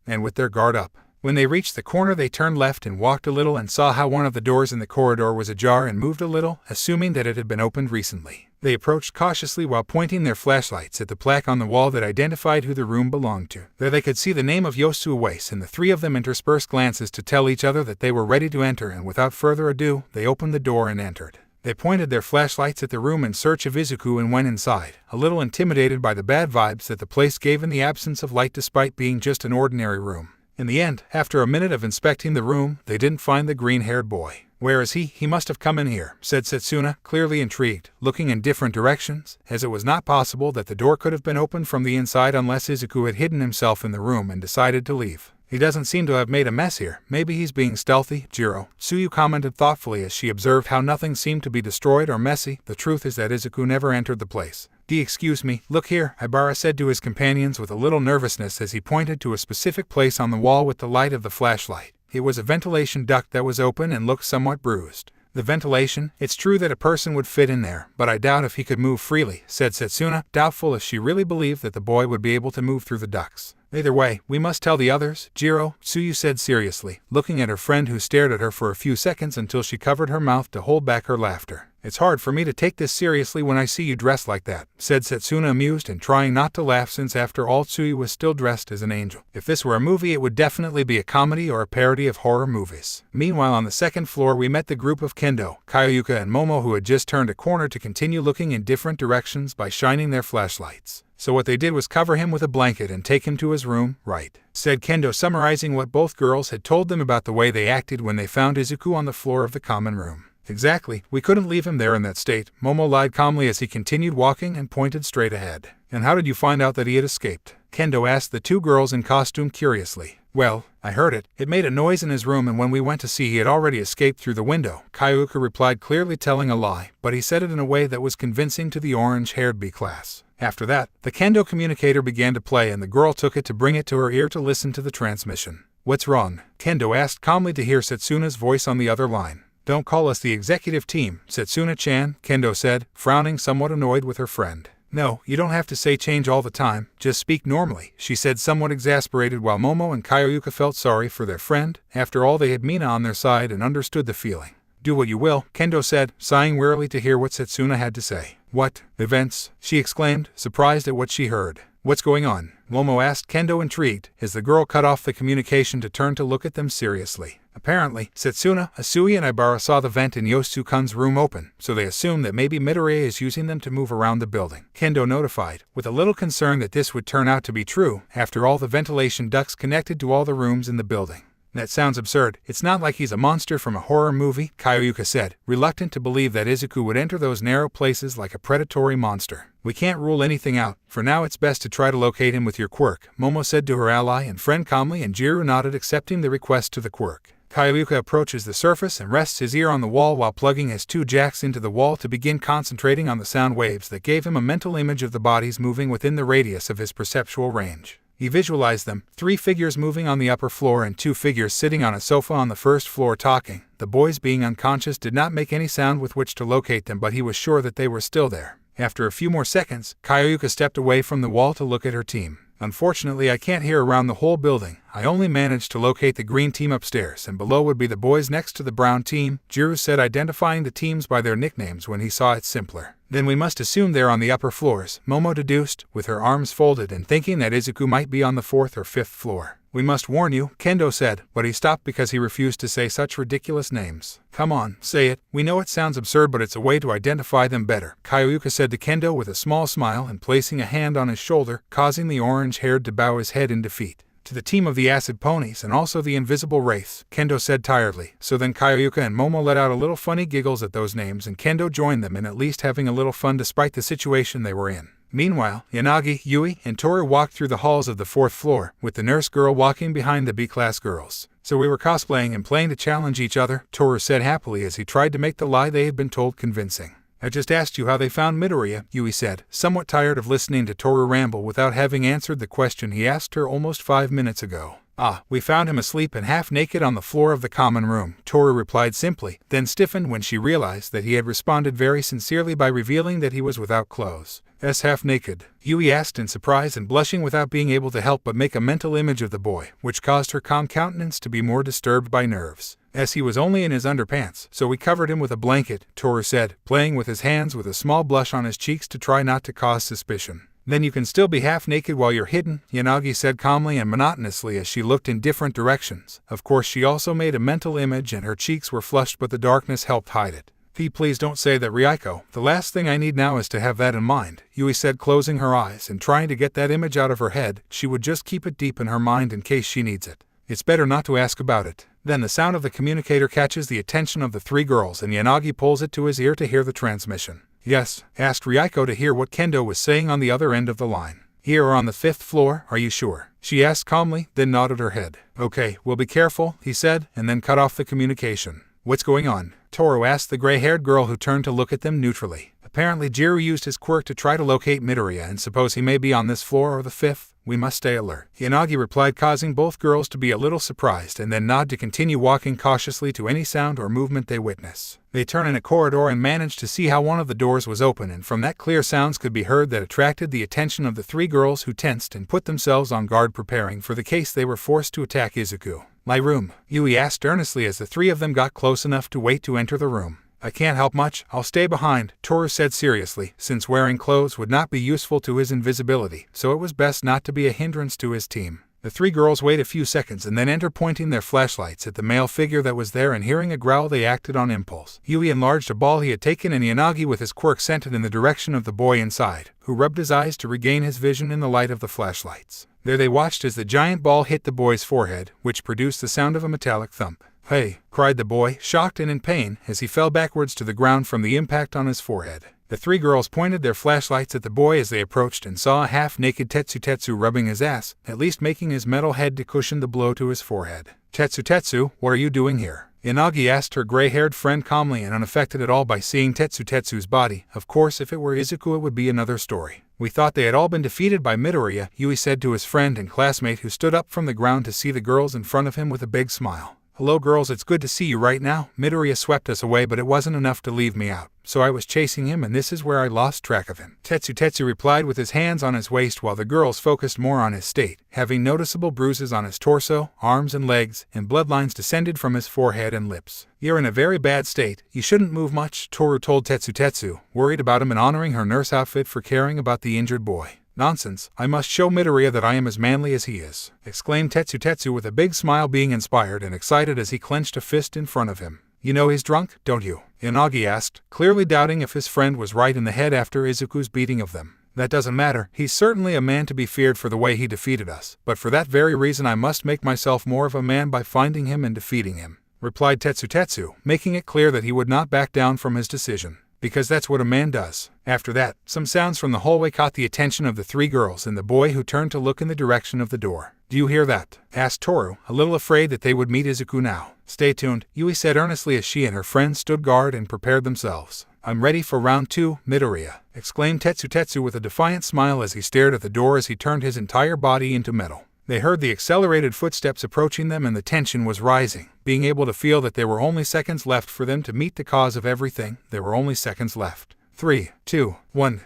and with their guard up. When they reached the corner they turned left and walked a little and saw how one of the doors in the corridor was ajar and moved a little, assuming that it had been opened recently. They approached cautiously while pointing their flashlights at the plaque on the wall that identified who the room belonged to. There they could see the name of Yosu Uwais, and the 3 of them interspersed glances to tell each other that they were ready to enter, and without further ado, they opened the door and entered. They pointed their flashlights at the room in search of Izuku and went inside, a little intimidated by the bad vibes that the place gave in the absence of light despite being just an ordinary room. In the end, after a minute of inspecting the room, they didn't find the green-haired boy. Where is he? He must have come in here, said Setsuna, clearly intrigued, looking in different directions, as it was not possible that the door could have been opened from the inside unless Izuku had hidden himself in the room and decided to leave. He doesn't seem to have made a mess here. Maybe he's being stealthy, Jiro, Tsuyu commented thoughtfully as she observed how nothing seemed to be destroyed or messy. The truth is that Izuku never entered the place. Excuse me, look here, Ibara said to his companions with a little nervousness as he pointed to a specific place on the wall with the light of the flashlight. It was a ventilation duct that was open and looked somewhat bruised. The ventilation? It's true that a person would fit in there, but I doubt if he could move freely, said Setsuna, doubtful if she really believed that the boy would be able to move through the ducts. Either way, we must tell the others, Jiro, Tsuyu said seriously, looking at her friend who stared at her for a few seconds until she covered her mouth to hold back her laughter. It's hard for me to take this seriously when I see you dressed like that, said Setsuna, amused and trying not to laugh since after all Tsuyu was still dressed as an angel. If this were a movie it would definitely be a comedy or a parody of horror movies. Meanwhile on the second floor we met the group of Kendo, Kyoyuka and Momo who had just turned a corner to continue looking in different directions by shining their flashlights. So what they did was cover him with a blanket and take him to his room, right? Said Kendo, summarizing what both girls had told them about the way they acted when they found Izuku on the floor of the common room. Exactly, we couldn't leave him there in that state, Momo lied calmly as he continued walking and pointed straight ahead. And how did you find out that he had escaped? Kendo asked the two girls in costume curiously. Well, I heard it. It made a noise in his room and when we went to see he had already escaped through the window, Kyoyuka replied, clearly telling a lie, but he said it in a way that was convincing to the orange-haired B class. After that, the Kendo communicator began to play and the girl took it to bring it to her ear to listen to the transmission. What's wrong? Kendo asked calmly to hear Setsuna's voice on the other line. Don't call us the executive team, Setsuna-chan, Kendo said, frowning somewhat annoyed with her friend. No, you don't have to say change all the time, just speak normally, she said somewhat exasperated while Momo and Kyoyuka felt sorry for their friend. After all they had Mina on their side and understood the feeling. Do what you will, Kendo said, sighing wearily to hear what Setsuna had to say. What? Events? She exclaimed, surprised at what she heard. What's going on? Momo asked Kendo, intrigued, as the girl cut off the communication to turn to look at them seriously. Apparently, Setsuna, Asui and Ibara saw the vent in Yosukun's room open, so they assumed that maybe Midoriya is using them to move around the building. Kendo notified, with a little concern that this would turn out to be true. After all, the ventilation ducts connected to all the rooms in the building. That sounds absurd. It's not like he's a monster from a horror movie, Kyoyuka said, reluctant to believe that Izuku would enter those narrow places like a predatory monster. We can't rule anything out. For now it's best to try to locate him with your quirk, Momo said to her ally and friend calmly, and Jiro nodded, accepting the request to the quirk. Kyoyuka approaches the surface and rests his ear on the wall while plugging his two jacks into the wall to begin concentrating on the sound waves that gave him a mental image of the bodies moving within the radius of his perceptual range. He visualized them, 3 figures moving on the upper floor and 2 figures sitting on a sofa on the first floor talking. The boys being unconscious did not make any sound with which to locate them, but he was sure that they were still there. After a few more seconds, Kyoyuka stepped away from the wall to look at her team. Unfortunately, I can't hear around the whole building. I only managed to locate the green team upstairs, and below would be the boys next to the brown team, Jiro said, identifying the teams by their nicknames when he saw it simpler. Then we must assume they're on the upper floors, Momo deduced, with her arms folded and thinking that Izuku might be on the 4th or 5th floor. We must warn you, Kendo said, but he stopped because he refused to say such ridiculous names. Come on, say it. We know it sounds absurd, but it's a way to identify them better, Kyoyuka said to Kendo with a small smile and placing a hand on his shoulder, causing the orange-haired to bow his head in defeat. To the team of the acid ponies and also the invisible wraiths, Kendo said tiredly. So then Kyoyuka and Momo let out a little funny giggles at those names, and Kendo joined them in at least having a little fun despite the situation they were in. Meanwhile, Yanagi, Yui, and Toru walked through the halls of the 4th floor, with the nurse girl walking behind the B-class girls. So we were cosplaying and playing to challenge each other, Toru said happily as he tried to make the lie they had been told convincing. I just asked you how they found Midoriya, Yui said, somewhat tired of listening to Toru ramble without having answered the question he asked her almost 5 minutes ago. Ah, we found him asleep and half naked on the floor of the common room, Toru replied simply, then stiffened when she realized that he had responded very sincerely by revealing that he was without clothes. Half naked? Yui asked in surprise and blushing without being able to help but make a mental image of the boy, which caused her calm countenance to be more disturbed by nerves. As he was only in his underpants, so we covered him with a blanket, Toru said, playing with his hands with a small blush on his cheeks to try not to cause suspicion. Then you can still be half naked while you're hidden, Yanagi said calmly and monotonously as she looked in different directions. Of course she also made a mental image and her cheeks were flushed, but the darkness helped hide it. Please don't say that, Ryuko. The last thing I need now is to have that in mind, Yui said, closing her eyes and trying to get that image out of her head. She would just keep it deep in her mind in case she needs it. It's better not to ask about it. Then the sound of the communicator catches the attention of the three girls and Yanagi pulls it to his ear to hear the transmission. Yes, asked Ryuko to hear what Kendo was saying on the other end of the line. Here or on the 5th floor, are you sure? She asked calmly, then nodded her head. Okay, we'll be careful, he said, and then cut off the communication. What's going on? Toru asked the gray-haired girl who turned to look at them neutrally. Apparently Jiro used his quirk to try to locate Midoriya and suppose he may be on this floor or the 5th. We must stay alert. Yanagi replied, causing both girls to be a little surprised and then nod to continue walking cautiously to any sound or movement they witness. They turn in a corridor and managed to see how one of the doors was open, and from that clear sounds could be heard that attracted the attention of the three girls, who tensed and put themselves on guard, preparing for the case they were forced to attack Izuku. My room? Yui asked earnestly as the three of them got close enough to wait to enter the room. I can't help much, I'll stay behind, Toru said seriously, since wearing clothes would not be useful to his invisibility, so it was best not to be a hindrance to his team. The three girls wait a few seconds and then enter, pointing their flashlights at the male figure that was there, and hearing a growl they acted on impulse. Yui enlarged a ball he had taken and Yanagi with his quirk sent it in the direction of the boy inside, who rubbed his eyes to regain his vision in the light of the flashlights. There they watched as the giant ball hit the boy's forehead, which produced the sound of a metallic thump. Hey, cried the boy, shocked and in pain, as he fell backwards to the ground from the impact on his forehead. The three girls pointed their flashlights at the boy as they approached and saw a half-naked Tetsu rubbing his ass, at least making his metal head to cushion the blow to his forehead. Tetsu, what are you doing here? Yanagi asked her gray-haired friend calmly and unaffected at all by seeing Tetsu's body. Of course, if it were Izuku it would be another story. We thought they had all been defeated by Midoriya, Yui said to his friend and classmate, who stood up from the ground to see the girls in front of him with a big smile. Hello girls, it's good to see you right now. Midoriya swept us away, but it wasn't enough to leave me out, so I was chasing him and this is where I lost track of him. Tetsu replied with his hands on his waist, while the girls focused more on his state, having noticeable bruises on his torso, arms and legs, and bloodlines descended from his forehead and lips. You're in a very bad state, you shouldn't move much, Toru told Tetsu, worried about him and honoring her nurse outfit for caring about the injured boy. Nonsense, I must show Midoriya that I am as manly as he is, exclaimed Tetsu with a big smile, being inspired and excited as he clenched a fist in front of him. You know he's drunk, don't you? Yanagi asked, clearly doubting if his friend was right in the head after Izuku's beating of them. That doesn't matter, he's certainly a man to be feared for the way he defeated us, but for that very reason I must make myself more of a man by finding him and defeating him, replied Tetsu, making it clear that he would not back down from his decision. Because that's what a man does. After that, some sounds from the hallway caught the attention of the three girls and the boy, who turned to look in the direction of the door. Do you hear that? Asked Toru, a little afraid that they would meet Izuku now. Stay tuned, Yui said earnestly as she and her friends stood guard and prepared themselves. I'm ready for round 2, Midoriya, exclaimed Tetsu with a defiant smile as he stared at the door as he turned his entire body into metal. They heard the accelerated footsteps approaching them and the tension was rising. Being able to feel that there were only seconds left for them to meet the cause of everything, there were only seconds left. 3, 2, 1,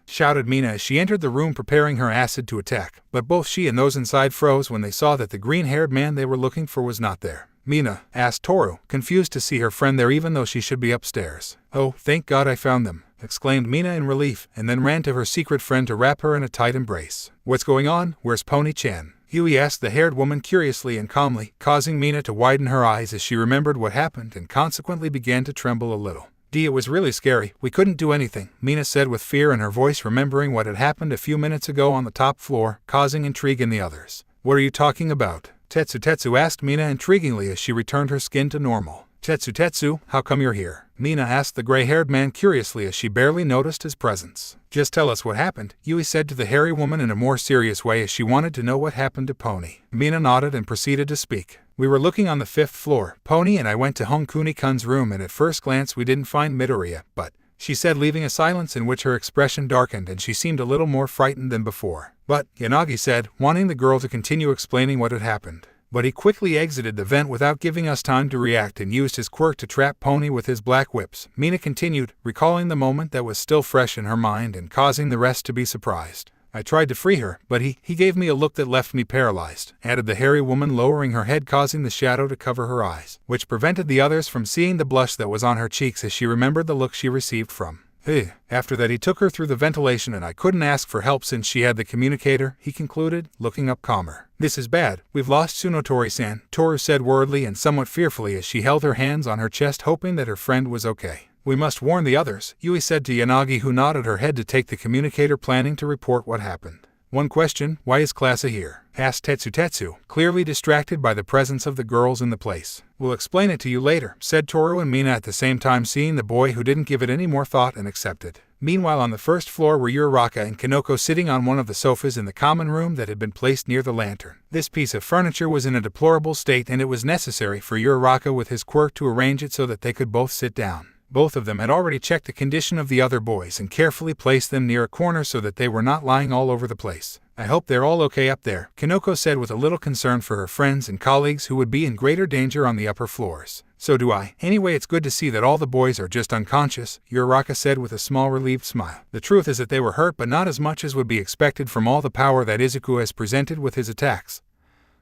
shouted Mina as she entered the room preparing her acid to attack, but both she and those inside froze when they saw that the green-haired man they were looking for was not there. Mina, asked Toru, confused to see her friend there even though she should be upstairs. Oh, thank God I found them, exclaimed Mina in relief, and then ran to her secret friend to wrap her in a tight embrace. What's going on? Where's Pony-chan? Yui asked the haired woman curiously and calmly, causing Mina to widen her eyes as she remembered what happened and consequently began to tremble a little. It was really scary. We couldn't do anything, Mina said with fear in her voice, remembering what had happened a few minutes ago on the top floor, causing intrigue in the others. What are you talking about? Tetsu asked Mina intriguingly as she returned her skin to normal. Tetsu, how come you're here? Mina asked the gray-haired man curiously as she barely noticed his presence. Just tell us what happened, Yui said to the hairy woman in a more serious way as she wanted to know what happened to Pony. Mina nodded and proceeded to speak. We were looking on the 5th floor. Pony and I went to Honkuni-kun's room and at first glance we didn't find Midoriya, but, she said, leaving a silence in which her expression darkened and she seemed a little more frightened than before. But, Yanagi said, wanting the girl to continue explaining what had happened. But he quickly exited the vent without giving us time to react and used his quirk to trap Pony with his black whips. Mina continued, recalling the moment that was still fresh in her mind and causing the rest to be surprised. I tried to free her, but he gave me a look that left me paralyzed, added the hairy woman, lowering her head, causing the shadow to cover her eyes, which prevented the others from seeing the blush that was on her cheeks as she remembered the look she received from. After that he took her through the ventilation and I couldn't ask for help since she had the communicator, he concluded, looking up calmer. This is bad. We've lost Tsunotori-san, Toru said worriedly and somewhat fearfully as she held her hands on her chest, hoping that her friend was okay. We must warn the others, Yui said to Yanagi, who nodded her head to take the communicator, planning to report what happened. One question, why is clase here? Asked Tetsu, clearly distracted by the presence of the girls in the place. We'll explain it to you later, said Toru and Mina at the same time, seeing the boy who didn't give it any more thought and accepted. Meanwhile, on the first floor were Uraraka and Kanoko sitting on one of the sofas in the common room that had been placed near the lantern. This piece of furniture was in a deplorable state, and it was necessary for Uraraka with his quirk to arrange it so that they could both sit down. Both of them had already checked the condition of the other boys and carefully placed them near a corner so that they were not lying all over the place. I hope they're all okay up there, Kanoko said with a little concern for her friends and colleagues who would be in greater danger on the upper floors. So do I. Anyway, it's good to see that all the boys are just unconscious, Uraraka said with a small relieved smile. The truth is that they were hurt, but not as much as would be expected from all the power that Izuku has presented with his attacks.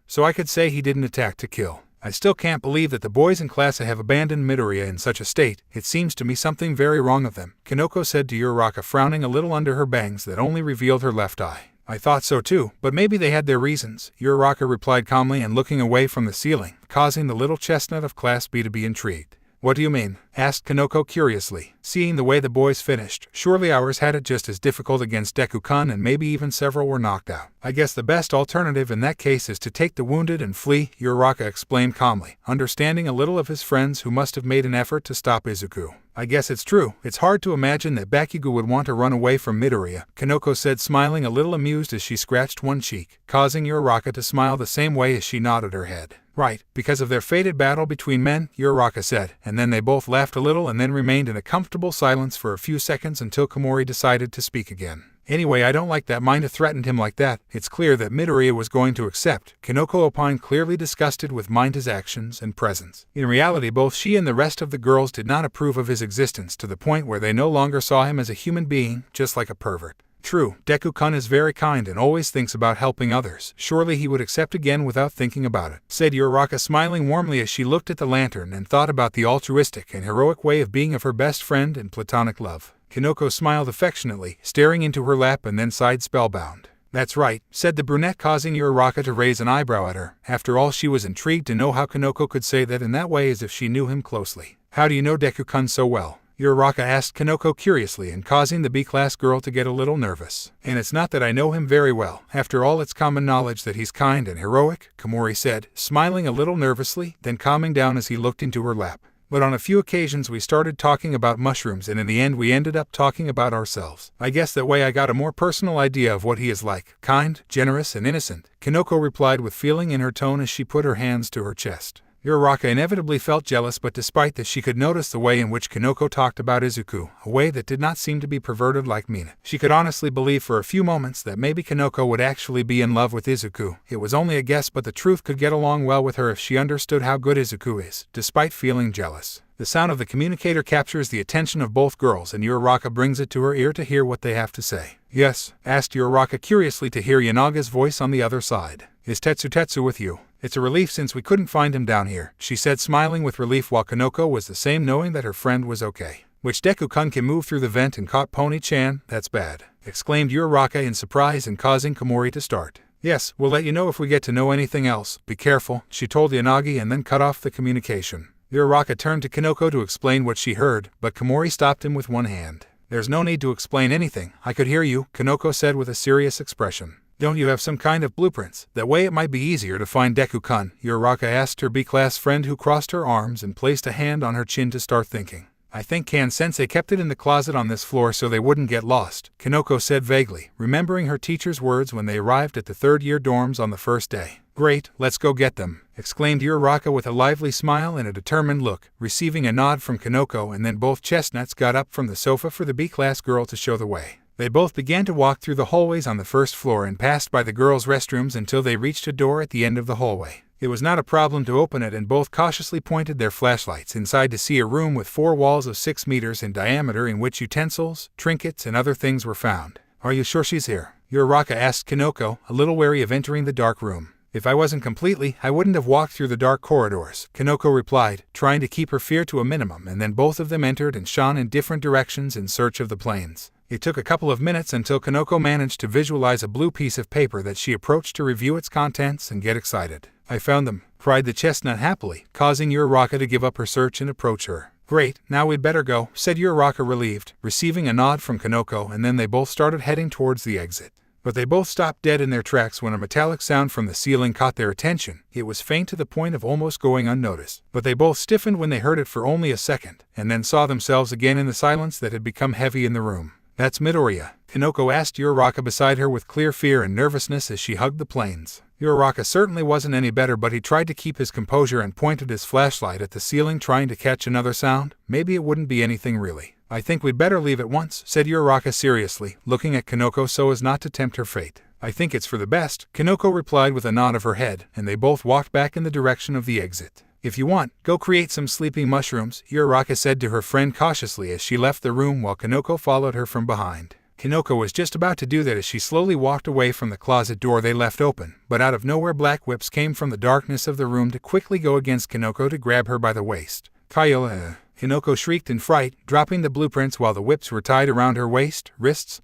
So I could say he didn't attack to kill. I still can't believe that the boys in clase have abandoned Midoriya in such a state. It seems to me something very wrong of them, Kanoko said to Uraraka, frowning a little under her bangs that only revealed her left eye. I thought so too, but maybe they had their reasons, Uraraka replied calmly and looking away from the ceiling, causing the little chestnut of Class B to be intrigued. What do you mean? Asked Kanoko curiously, seeing the way the boys finished. Surely ours had it just as difficult against Deku-kun, and maybe even several were knocked out. I guess the best alternative in that case is to take the wounded and flee, Uraraka explained calmly, understanding a little of his friends who must have made an effort to stop Izuku. I guess it's true. It's hard to imagine that Bakugo would want to run away from Midoriya, Kanoko said, smiling a little amused as she scratched one cheek, causing Uraraka to smile the same way as she nodded her head. Right, because of their fated battle between men, Uraraka said, and then they both laughed a little and then remained in a comfortable silence for a few seconds until Komori decided to speak again. Anyway, I don't like that Mina threatened him like that. It's clear that Midoriya was going to accept, Kanoko opined, clearly disgusted with Mina's actions and presence. In reality, both she and the rest of the girls did not approve of his existence, to the point where they no longer saw him as a human being, just like a pervert. True, Deku-kun is very kind and always thinks about helping others. Surely he would accept again without thinking about it, said Uraraka, smiling warmly as she looked at the lantern and thought about the altruistic and heroic way of being of her best friend and platonic love. Kanoko smiled affectionately, staring into her lap, and then sighed spellbound. That's right, said the brunette, causing Uraraka to raise an eyebrow at her. After all, she was intrigued to know how Kanoko could say that in that way, as if she knew him closely. How do you know Deku-kun so well? Uraraka asked Kanoko curiously, and causing the B-class girl to get a little nervous. And it's not that I know him very well. After all, it's common knowledge that he's kind and heroic, Komori said, smiling a little nervously, then calming down as he looked into her lap. But on a few occasions we started talking about mushrooms, and in the end we ended up talking about ourselves. I guess that way I got a more personal idea of what he is like. Kind, generous, and innocent, Kanoko replied with feeling in her tone as she put her hands to her chest. Uraraka inevitably felt jealous, but despite this she could notice the way in which Kanoko talked about Izuku, a way that did not seem to be perverted like Mina. She could honestly believe for a few moments that maybe Kanoko would actually be in love with Izuku. It was only a guess, but the truth could get along well with her if she understood how good Izuku is, despite feeling jealous. The sound of the communicator captures the attention of both girls, and Uraraka brings it to her ear to hear what they have to say. Yes? Asked Uraraka curiously to hear Yanaga's voice on the other side. Is Tetsu with you? It's a relief since we couldn't find him down here, she said, smiling with relief, while Kanoko was the same, knowing that her friend was okay. Which Deku-kun can move through the vent and caught Pony-chan? That's bad, exclaimed Uraraka in surprise and causing Komori to start. Yes, we'll let you know if we get to know anything else. Be careful, she told Yanagi, and then cut off the communication. Uraraka turned to Kanoko to explain what she heard, but Komori stopped him with one hand. There's no need to explain anything. I could hear you, Kanoko said with a serious expression. Don't you have some kind of blueprints? That way it might be easier to find Deku-kun, Uraraka asked her B-class friend, who crossed her arms and placed a hand on her chin to start thinking. I think Kan-sensei kept it in the closet on this floor so they wouldn't get lost, Kanoko said vaguely, remembering her teacher's words when they arrived at the third-year dorms on the first day. Great, let's go get them, exclaimed Uraraka with a lively smile and a determined look, receiving a nod from Kanoko, and then both chestnuts got up from the sofa for the B-class girl to show the way. They both began to walk through the hallways on the first floor and passed by the girls' restrooms until they reached a door at the end of the hallway. It was not a problem to open it, and both cautiously pointed their flashlights inside to see a room with 4 walls of 6 meters in diameter in which utensils, trinkets, and other things were found. Are you sure she's here? Uraraka asked Kanoko, a little wary of entering the dark room. If I wasn't completely, I wouldn't have walked through the dark corridors, Kanoko replied, trying to keep her fear to a minimum, and then both of them entered and shone in different directions in search of the planes. It took a couple of minutes until Kanoko managed to visualize a blue piece of paper that she approached to review its contents and get excited. I found them, cried the chestnut happily, causing Uraraka to give up her search and approach her. Great, now we'd better go, said Uraraka relieved, receiving a nod from Kanoko, and then they both started heading towards the exit. But they both stopped dead in their tracks when a metallic sound from the ceiling caught their attention. It was faint to the point of almost going unnoticed, but they both stiffened when they heard it for only a second, and then saw themselves again in the silence that had become heavy in the room. "That's Midoriya," Kanoko asked Uraraka beside her with clear fear and nervousness as she hugged the planes. Uraraka certainly wasn't any better, but he tried to keep his composure and pointed his flashlight at the ceiling trying to catch another sound. "Maybe it wouldn't be anything really. I think we'd better leave at once," said Uraraka seriously, looking at Kanoko so as not to tempt her fate. "I think it's for the best," Kanoko replied with a nod of her head, and they both walked back in the direction of the exit. "If you want, go create some sleeping mushrooms," Uraraka said to her friend cautiously as she left the room while Kanoko followed her from behind. Kanoko was just about to do that as she slowly walked away from the closet door they left open, but out of nowhere black whips came from the darkness of the room to quickly go against Kanoko to grab her by the waist. "Kyle, Kanoko shrieked in fright, dropping the blueprints while the whips were tied around her waist, wrists,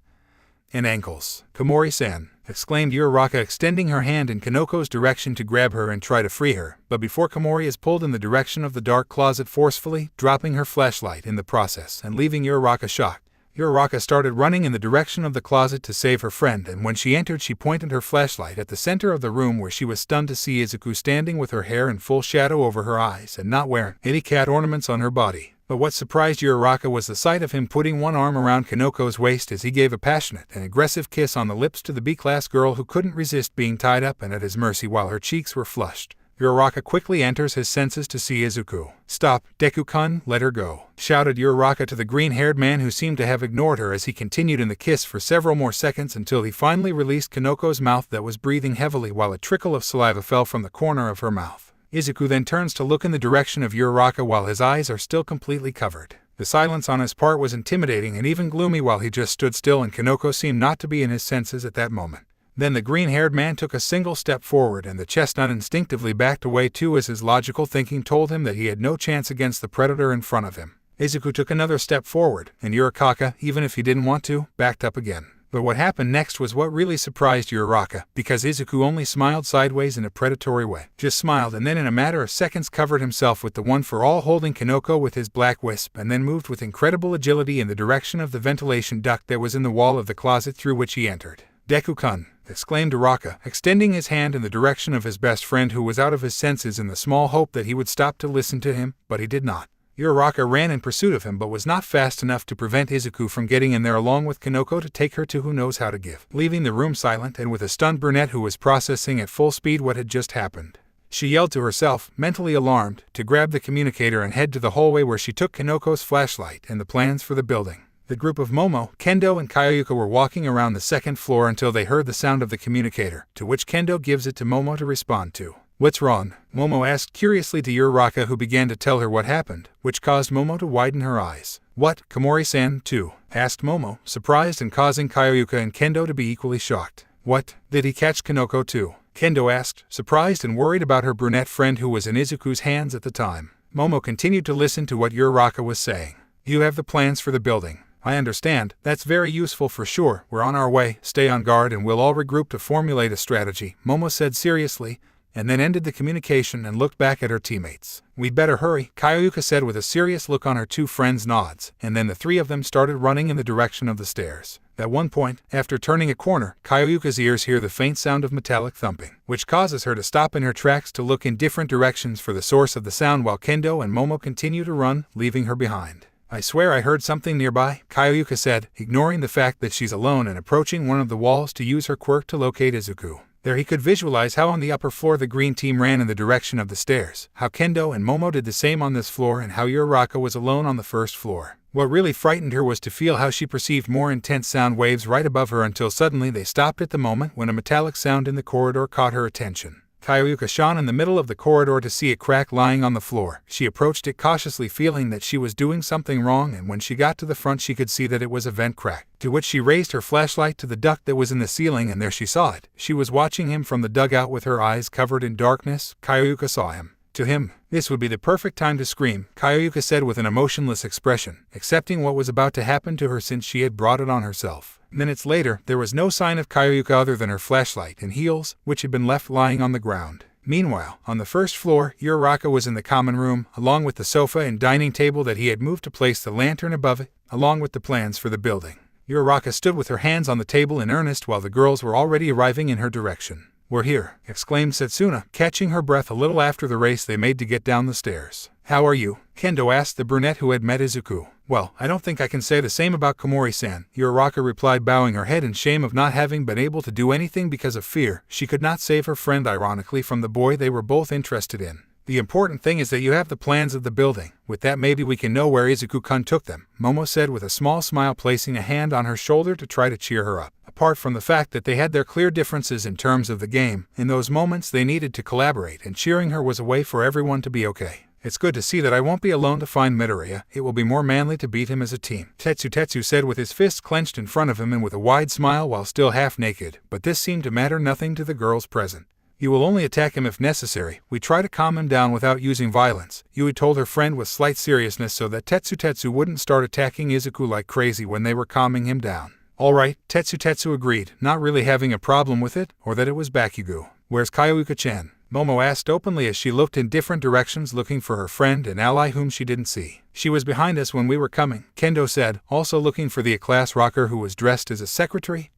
and ankles. "Komori-san," exclaimed Uraraka, extending her hand in Kanoko's direction to grab her and try to free her, but before Komori is pulled in the direction of the dark closet forcefully, dropping her flashlight in the process and leaving Uraraka shocked. Uraraka started running in the direction of the closet to save her friend, and when she entered she pointed her flashlight at the center of the room where she was stunned to see Izuku standing with her hair in full shadow over her eyes and not wearing any cat ornaments on her body. But what surprised Uraraka was the sight of him putting one arm around Kanoko's waist as he gave a passionate and aggressive kiss on the lips to the B-class girl who couldn't resist being tied up and at his mercy while her cheeks were flushed. Uraraka quickly enters his senses to see Izuku. "Stop, Deku-kun, let her go," shouted Uraraka to the green-haired man who seemed to have ignored her as he continued in the kiss for several more seconds until he finally released Kanoko's mouth that was breathing heavily while a trickle of saliva fell from the corner of her mouth. Izuku then turns to look in the direction of Uraraka while his eyes are still completely covered. The silence on his part was intimidating and even gloomy while he just stood still, and Kanoko seemed not to be in his senses at that moment. Then the green-haired man took a single step forward and the chestnut instinctively backed away too as his logical thinking told him that he had no chance against the predator in front of him. Izuku took another step forward, and Uraraka, even if he didn't want to, backed up again. But what happened next was what really surprised Uraraka, because Izuku only smiled sideways in a predatory way. Just smiled and then in a matter of seconds covered himself with the one for all, holding Kanoko with his black wisp, and then moved with incredible agility in the direction of the ventilation duct that was in the wall of the closet through which he entered. "Deku-kun," exclaimed Uraraka, extending his hand in the direction of his best friend who was out of his senses in the small hope that he would stop to listen to him, but he did not. Uraraka ran in pursuit of him but was not fast enough to prevent Izuku from getting in there along with Kanoko to take her to who knows how to give, leaving the room silent and with a stunned brunette who was processing at full speed what had just happened. She yelled to herself, mentally alarmed, to grab the communicator and head to the hallway where she took Kanoko's flashlight and the plans for the building. The group of Momo, Kendo, and Kyoyuka were walking around the second floor until they heard the sound of the communicator, to which Kendo gives it to Momo to respond to. "What's wrong?" Momo asked curiously to Uraraka, who began to tell her what happened, which caused Momo to widen her eyes. "What, Komori-san, too?" asked Momo, surprised and causing Kyoyuka and Kendo to be equally shocked. "What, did he catch Kanoko too?" Kendo asked, surprised and worried about her brunette friend who was in Izuku's hands at the time. Momo continued to listen to what Uraraka was saying. "You have the plans for the building. I understand. That's very useful for sure. We're on our way. Stay on guard and we'll all regroup to formulate a strategy," Momo said seriously, and then ended the communication and looked back at her teammates. "We'd better hurry," Kyoyuka said with a serious look on her two friends' nods, and then the three of them started running in the direction of the stairs. At one point, after turning a corner, Kyoyuka's ears hear the faint sound of metallic thumping, which causes her to stop in her tracks to look in different directions for the source of the sound while Kendo and Momo continue to run, leaving her behind. "I swear I heard something nearby," Kyoyuka said, ignoring the fact that she's alone and approaching one of the walls to use her quirk to locate Izuku. There he could visualize how on the upper floor the green team ran in the direction of the stairs, how Kendo and Momo did the same on this floor, and how Uraraka was alone on the first floor. What really frightened her was to feel how she perceived more intense sound waves right above her until suddenly they stopped at the moment when a metallic sound in the corridor caught her attention. Kyoyuka shone in the middle of the corridor to see a crack lying on the floor. She approached it cautiously, feeling that she was doing something wrong, and when she got to the front she could see that it was a vent crack, to which she raised her flashlight to the duct that was in the ceiling, and there she saw it. She was watching him from the dugout with her eyes covered in darkness. Kyoyuka saw him. To him, this would be the perfect time to scream, Kyoyuka said with an emotionless expression, accepting what was about to happen to her since she had brought it on herself. Minutes later, there was no sign of Kyoyuka other than her flashlight and heels, which had been left lying on the ground. Meanwhile, on the first floor, Uraraka was in the common room, along with the sofa and dining table that he had moved to place the lantern above it, along with the plans for the building. Uraraka stood with her hands on the table in earnest while the girls were already arriving in her direction. "We're here," exclaimed Setsuna, catching her breath a little after the race they made to get down the stairs. "How are you?" Kendo asked the brunette who had met Izuku. "Well, I don't think I can say the same about Komori-san," Uraraka replied, bowing her head in shame of not having been able to do anything because of fear. She could not save her friend ironically from the boy they were both interested in. "The important thing is that you have the plans of the building. With that maybe we can know where Izuku-kun took them," Momo said with a small smile, placing a hand on her shoulder to try to cheer her up. Apart from the fact that they had their clear differences in terms of the game, in those moments they needed to collaborate, and cheering her was a way for everyone to be okay. "It's good to see that I won't be alone to find Midoriya. It will be more manly to beat him as a team," Tetsu said with his fists clenched in front of him and with a wide smile while still half naked, but this seemed to matter nothing to the girls present. "You will only attack him if necessary. We try to calm him down without using violence," Yui told her friend with slight seriousness so that Tetsu wouldn't start attacking Izuku like crazy when they were calming him down. "All right," Tetsu agreed, not really having a problem with it, or that it was Bakugo. "Where's Kyoyuka-chan?" Momo asked openly as she looked in different directions looking for her friend and ally whom she didn't see. "She was behind us when we were coming," Kendo said, also looking for the A-class rocker who was dressed as a secretary.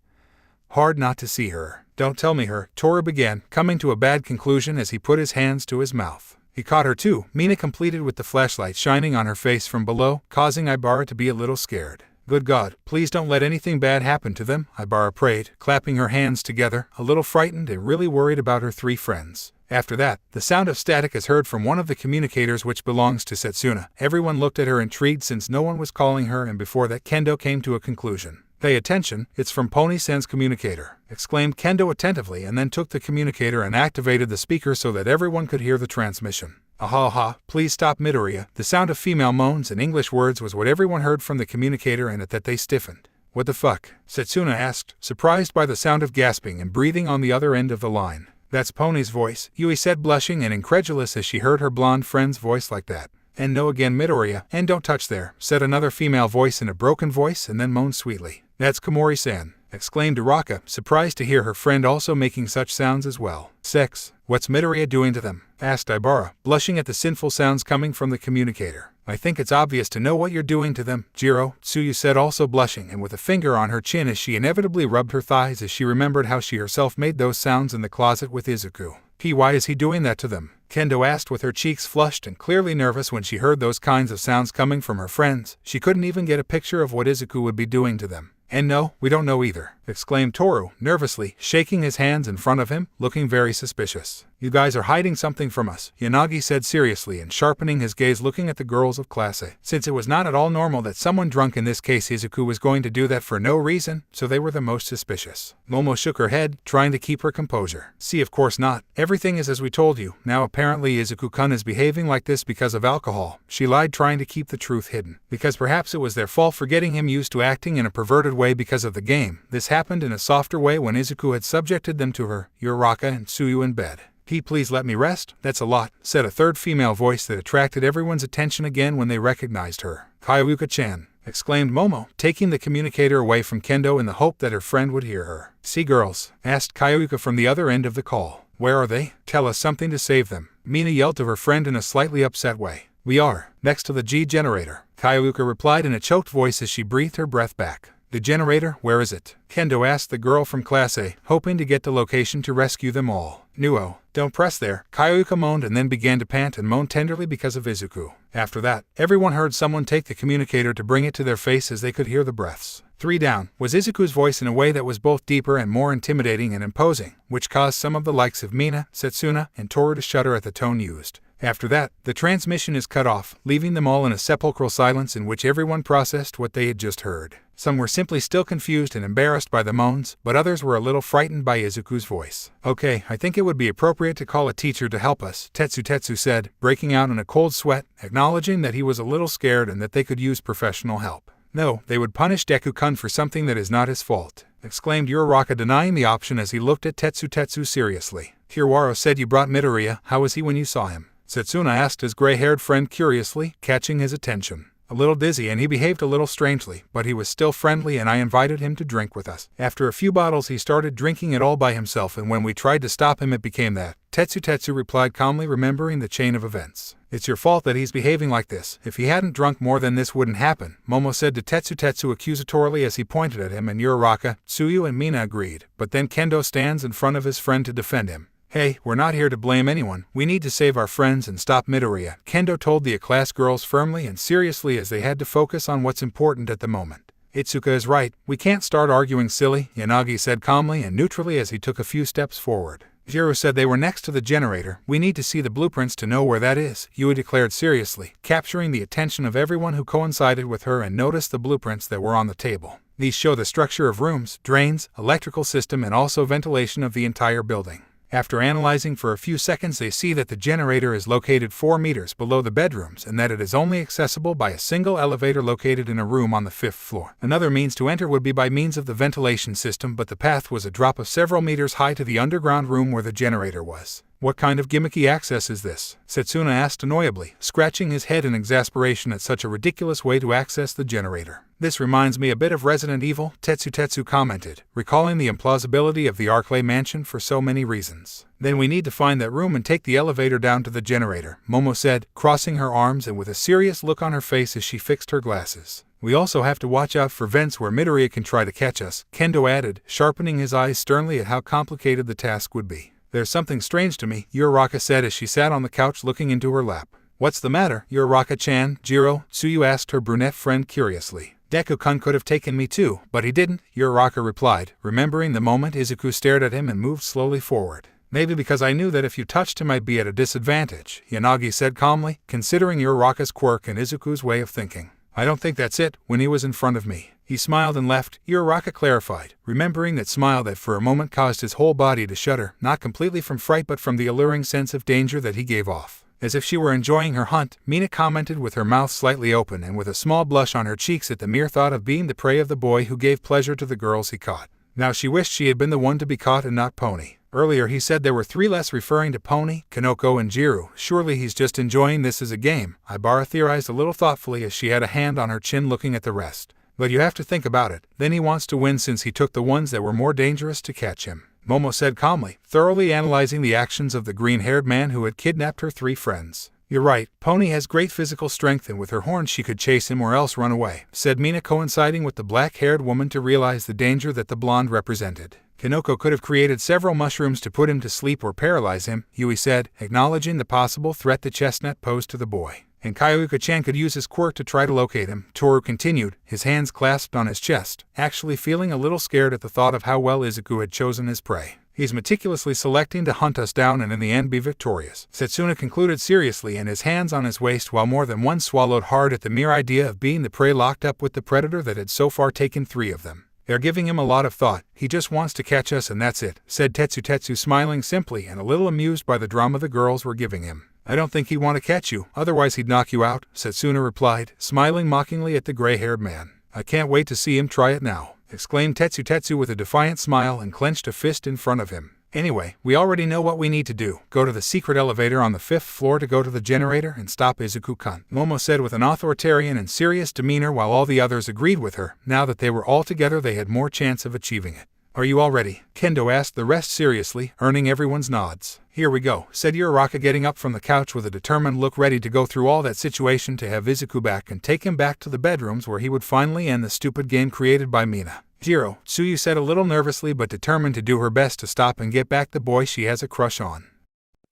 "Hard not to see her." "Don't tell me her," Toru began, coming to a bad conclusion as he put his hands to his mouth. "He caught her too," Mina completed with the flashlight shining on her face from below, causing Ibara to be a little scared. "Good God, please don't let anything bad happen to them," Ibara prayed, clapping her hands together, a little frightened and really worried about her three friends. After that, the sound of static is heard from one of the communicators which belongs to Setsuna. Everyone looked at her intrigued since no one was calling her, and before that Kendo came to a conclusion. "Pay attention, it's from Pony-san's communicator," exclaimed Kendo attentively, and then took the communicator and activated the speaker so that everyone could hear the transmission. "Aha, please stop Midoriya." The sound of female moans and English words was what everyone heard from the communicator, and at that they stiffened. "What the fuck?" Setsuna asked, surprised by the sound of gasping and breathing on the other end of the line. "That's Pony's voice," Yui said, blushing and incredulous as she heard her blonde friend's voice like that. "And no again, Midoriya, and don't touch there," said another female voice in a broken voice, and then moaned sweetly. "That's Komori-san," exclaimed Uraraka, surprised to hear her friend also making such sounds as well. "Sex. What's Midoriya doing to them?" asked Ibara, blushing at the sinful sounds coming from the communicator. "I think it's obvious to know what you're doing to them, Jiro," Tsuyu said, also blushing and with a finger on her chin as she inevitably rubbed her thighs as she remembered how she herself made those sounds in the closet with Izuku. "Why is he doing that to them?" Kendo asked with her cheeks flushed and clearly nervous when she heard those kinds of sounds coming from her friends. She couldn't even get a picture of what Izuku would be doing to them. "And no, we don't know either," exclaimed Toru, nervously, shaking his hands in front of him, looking very suspicious. "You guys are hiding something from us," Yanagi said seriously and sharpening his gaze looking at the girls of clase. Since it was not at all normal that someone drunk, in this case Izuku, was going to do that for no reason, so they were the most suspicious. Momo shook her head, trying to keep her composure. "See, of course not. Everything is as we told you. Now apparently Izuku-kun is behaving like this because of alcohol," she lied, trying to keep the truth hidden. "Because perhaps it was their fault for getting him used to acting in a perverted way because of the game. This happened in a softer way when Izuku had subjected them to her, Uraraka and Tsuyu in bed." Please let me rest? That's a lot," said a third female voice that attracted everyone's attention again when they recognized her. "Kyoyuka-chan," exclaimed Momo, taking the communicator away from Kendo in the hope that her friend would hear her. "See girls?" asked Kyoyuka from the other end of the call. "Where are they? Tell us something to save them." Mina yelled to her friend in a slightly upset way. "We are, next to the G generator," Kyoyuka replied in a choked voice as she breathed her breath back. "The generator, where is it?" Kendo asked the girl from Class A, hoping to get the location to rescue them all. "Nuo, don't press there," Kyoyuka moaned and then began to pant and moan tenderly because of Izuku. After that, everyone heard someone take the communicator to bring it to their face as they could hear the breaths. "3 down," was Izuku's voice in a way that was both deeper and more intimidating and imposing, which caused some of the likes of Mina, Setsuna, and Toru to shudder at the tone used. After that, the transmission is cut off, leaving them all in a sepulchral silence in which everyone processed what they had just heard. Some were simply still confused and embarrassed by the moans, but others were a little frightened by Izuku's voice. "Okay, I think it would be appropriate to call a teacher to help us," Tetsu said, breaking out in a cold sweat, acknowledging that he was a little scared and that they could use professional help. "No, they would punish Deku-kun for something that is not his fault," exclaimed Uraraka, denying the option as he looked at Tetsu seriously. "Hirwaro said you brought Midoriya. How was he when you saw him?" Setsuna asked his gray-haired friend curiously, catching his attention. "A little dizzy and he behaved a little strangely, but he was still friendly and I invited him to drink with us. After a few bottles he started drinking it all by himself, and when we tried to stop him it became that. Tetsu replied calmly, remembering the chain of events. It's your fault that he's behaving like this. If he hadn't drunk more, then this wouldn't happen, Momo said to Tetsu accusatorily as he pointed at him, and Uraraka, Tsuyu and Mina agreed, but then Kendo stands in front of his friend to defend him. Hey, we're not here to blame anyone, we need to save our friends and stop Midoriya, Kendo told the class girls firmly and seriously as they had to focus on what's important at the moment. Itsuka is right, we can't start arguing silly, Yanagi said calmly and neutrally as he took a few steps forward. Jiro said they were next to the generator. We need to see the blueprints to know where that is, Yui declared seriously, capturing the attention of everyone who coincided with her and noticed the blueprints that were on the table. These show the structure of rooms, drains, electrical system and also ventilation of the entire building. After analyzing for a few seconds, they see that the generator is located 4 meters below the bedrooms and that it is only accessible by a single elevator located in a room on the 5th floor. Another means to enter would be by means of the ventilation system, but the path was a drop of several meters high to the underground room where the generator was. What kind of gimmicky access is this? Setsuna asked annoyably, scratching his head in exasperation at such a ridiculous way to access the generator. This reminds me a bit of Resident Evil, Tetsu commented, recalling the implausibility of the Arclay mansion for so many reasons. Then we need to find that room and take the elevator down to the generator, Momo said, crossing her arms and with a serious look on her face as she fixed her glasses. We also have to watch out for vents where Midoriya can try to catch us, Kendo added, sharpening his eyes sternly at how complicated the task would be. There's something strange to me, Uraraka said as she sat on the couch looking into her lap. What's the matter, Uraraka-chan? Jiro, Tsuyu asked her brunette friend curiously. Deku-kun could have taken me too, but he didn't, Uraraka replied, remembering the moment Izuku stared at him and moved slowly forward. Maybe because I knew that if you touched him I'd be at a disadvantage, Yanagi said calmly, considering Uraraka's quirk and Izuku's way of thinking. I don't think that's it, when he was in front of me. He smiled and left, Uraraka clarified, remembering that smile that for a moment caused his whole body to shudder, not completely from fright but from the alluring sense of danger that he gave off. As if she were enjoying her hunt, Mina commented with her mouth slightly open and with a small blush on her cheeks at the mere thought of being the prey of the boy who gave pleasure to the girls he caught. Now she wished she had been the one to be caught and not Pony. Earlier he said there were 3 less, referring to Pony, Kanoko and Jiro. Surely he's just enjoying this as a game, Ibara theorized a little thoughtfully as she had a hand on her chin looking at the rest. But you have to think about it, then he wants to win since he took the ones that were more dangerous to catch him, Momo said calmly, thoroughly analyzing the actions of the green-haired man who had kidnapped her 3 friends. You're right, Pony has great physical strength and with her horns she could chase him or else run away, said Mina, coinciding with the black-haired woman to realize the danger that the blonde represented. Kanoko could have created several mushrooms to put him to sleep or paralyze him, Yui said, acknowledging the possible threat the chestnut posed to the boy. And Kyoka-chan could use his quirk to try to locate him, Toru continued, his hands clasped on his chest, actually feeling a little scared at the thought of how well Izuku had chosen his prey. He's meticulously selecting to hunt us down and in the end be victorious, Setsuna concluded seriously, and his hands on his waist while more than one swallowed hard at the mere idea of being the prey locked up with the predator that had so far taken 3 of them. They're giving him a lot of thought, he just wants to catch us and that's it, said Tetsu smiling simply and a little amused by the drama the girls were giving him. I don't think he'd want to catch you, otherwise he'd knock you out, Setsuna replied, smiling mockingly at the gray-haired man. I can't wait to see him try it now, exclaimed Tetsu with a defiant smile and clenched a fist in front of him. Anyway, we already know what we need to do. Go to the secret elevator on the 5th floor to go to the generator and stop Izuku-kun, Momo said with an authoritarian and serious demeanor while all the others agreed with her. Now that they were all together they had more chance of achieving it. Are you all ready? Kendo asked the rest seriously, earning everyone's nods. Here we go, said Uraraka, getting up from the couch with a determined look, ready to go through all that situation to have Izuku back and take him back to the bedrooms where he would finally end the stupid game created by Mina. Jiro, Tsuyu said a little nervously but determined to do her best to stop and get back the boy she has a crush on.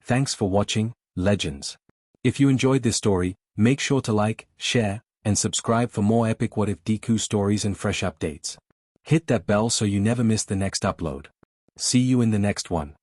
Thanks for watching, legends. If you enjoyed this story, make sure to like, share, and subscribe for more epic What If Deku stories and fresh updates. Hit that bell so you never miss the next upload. See you in the next one.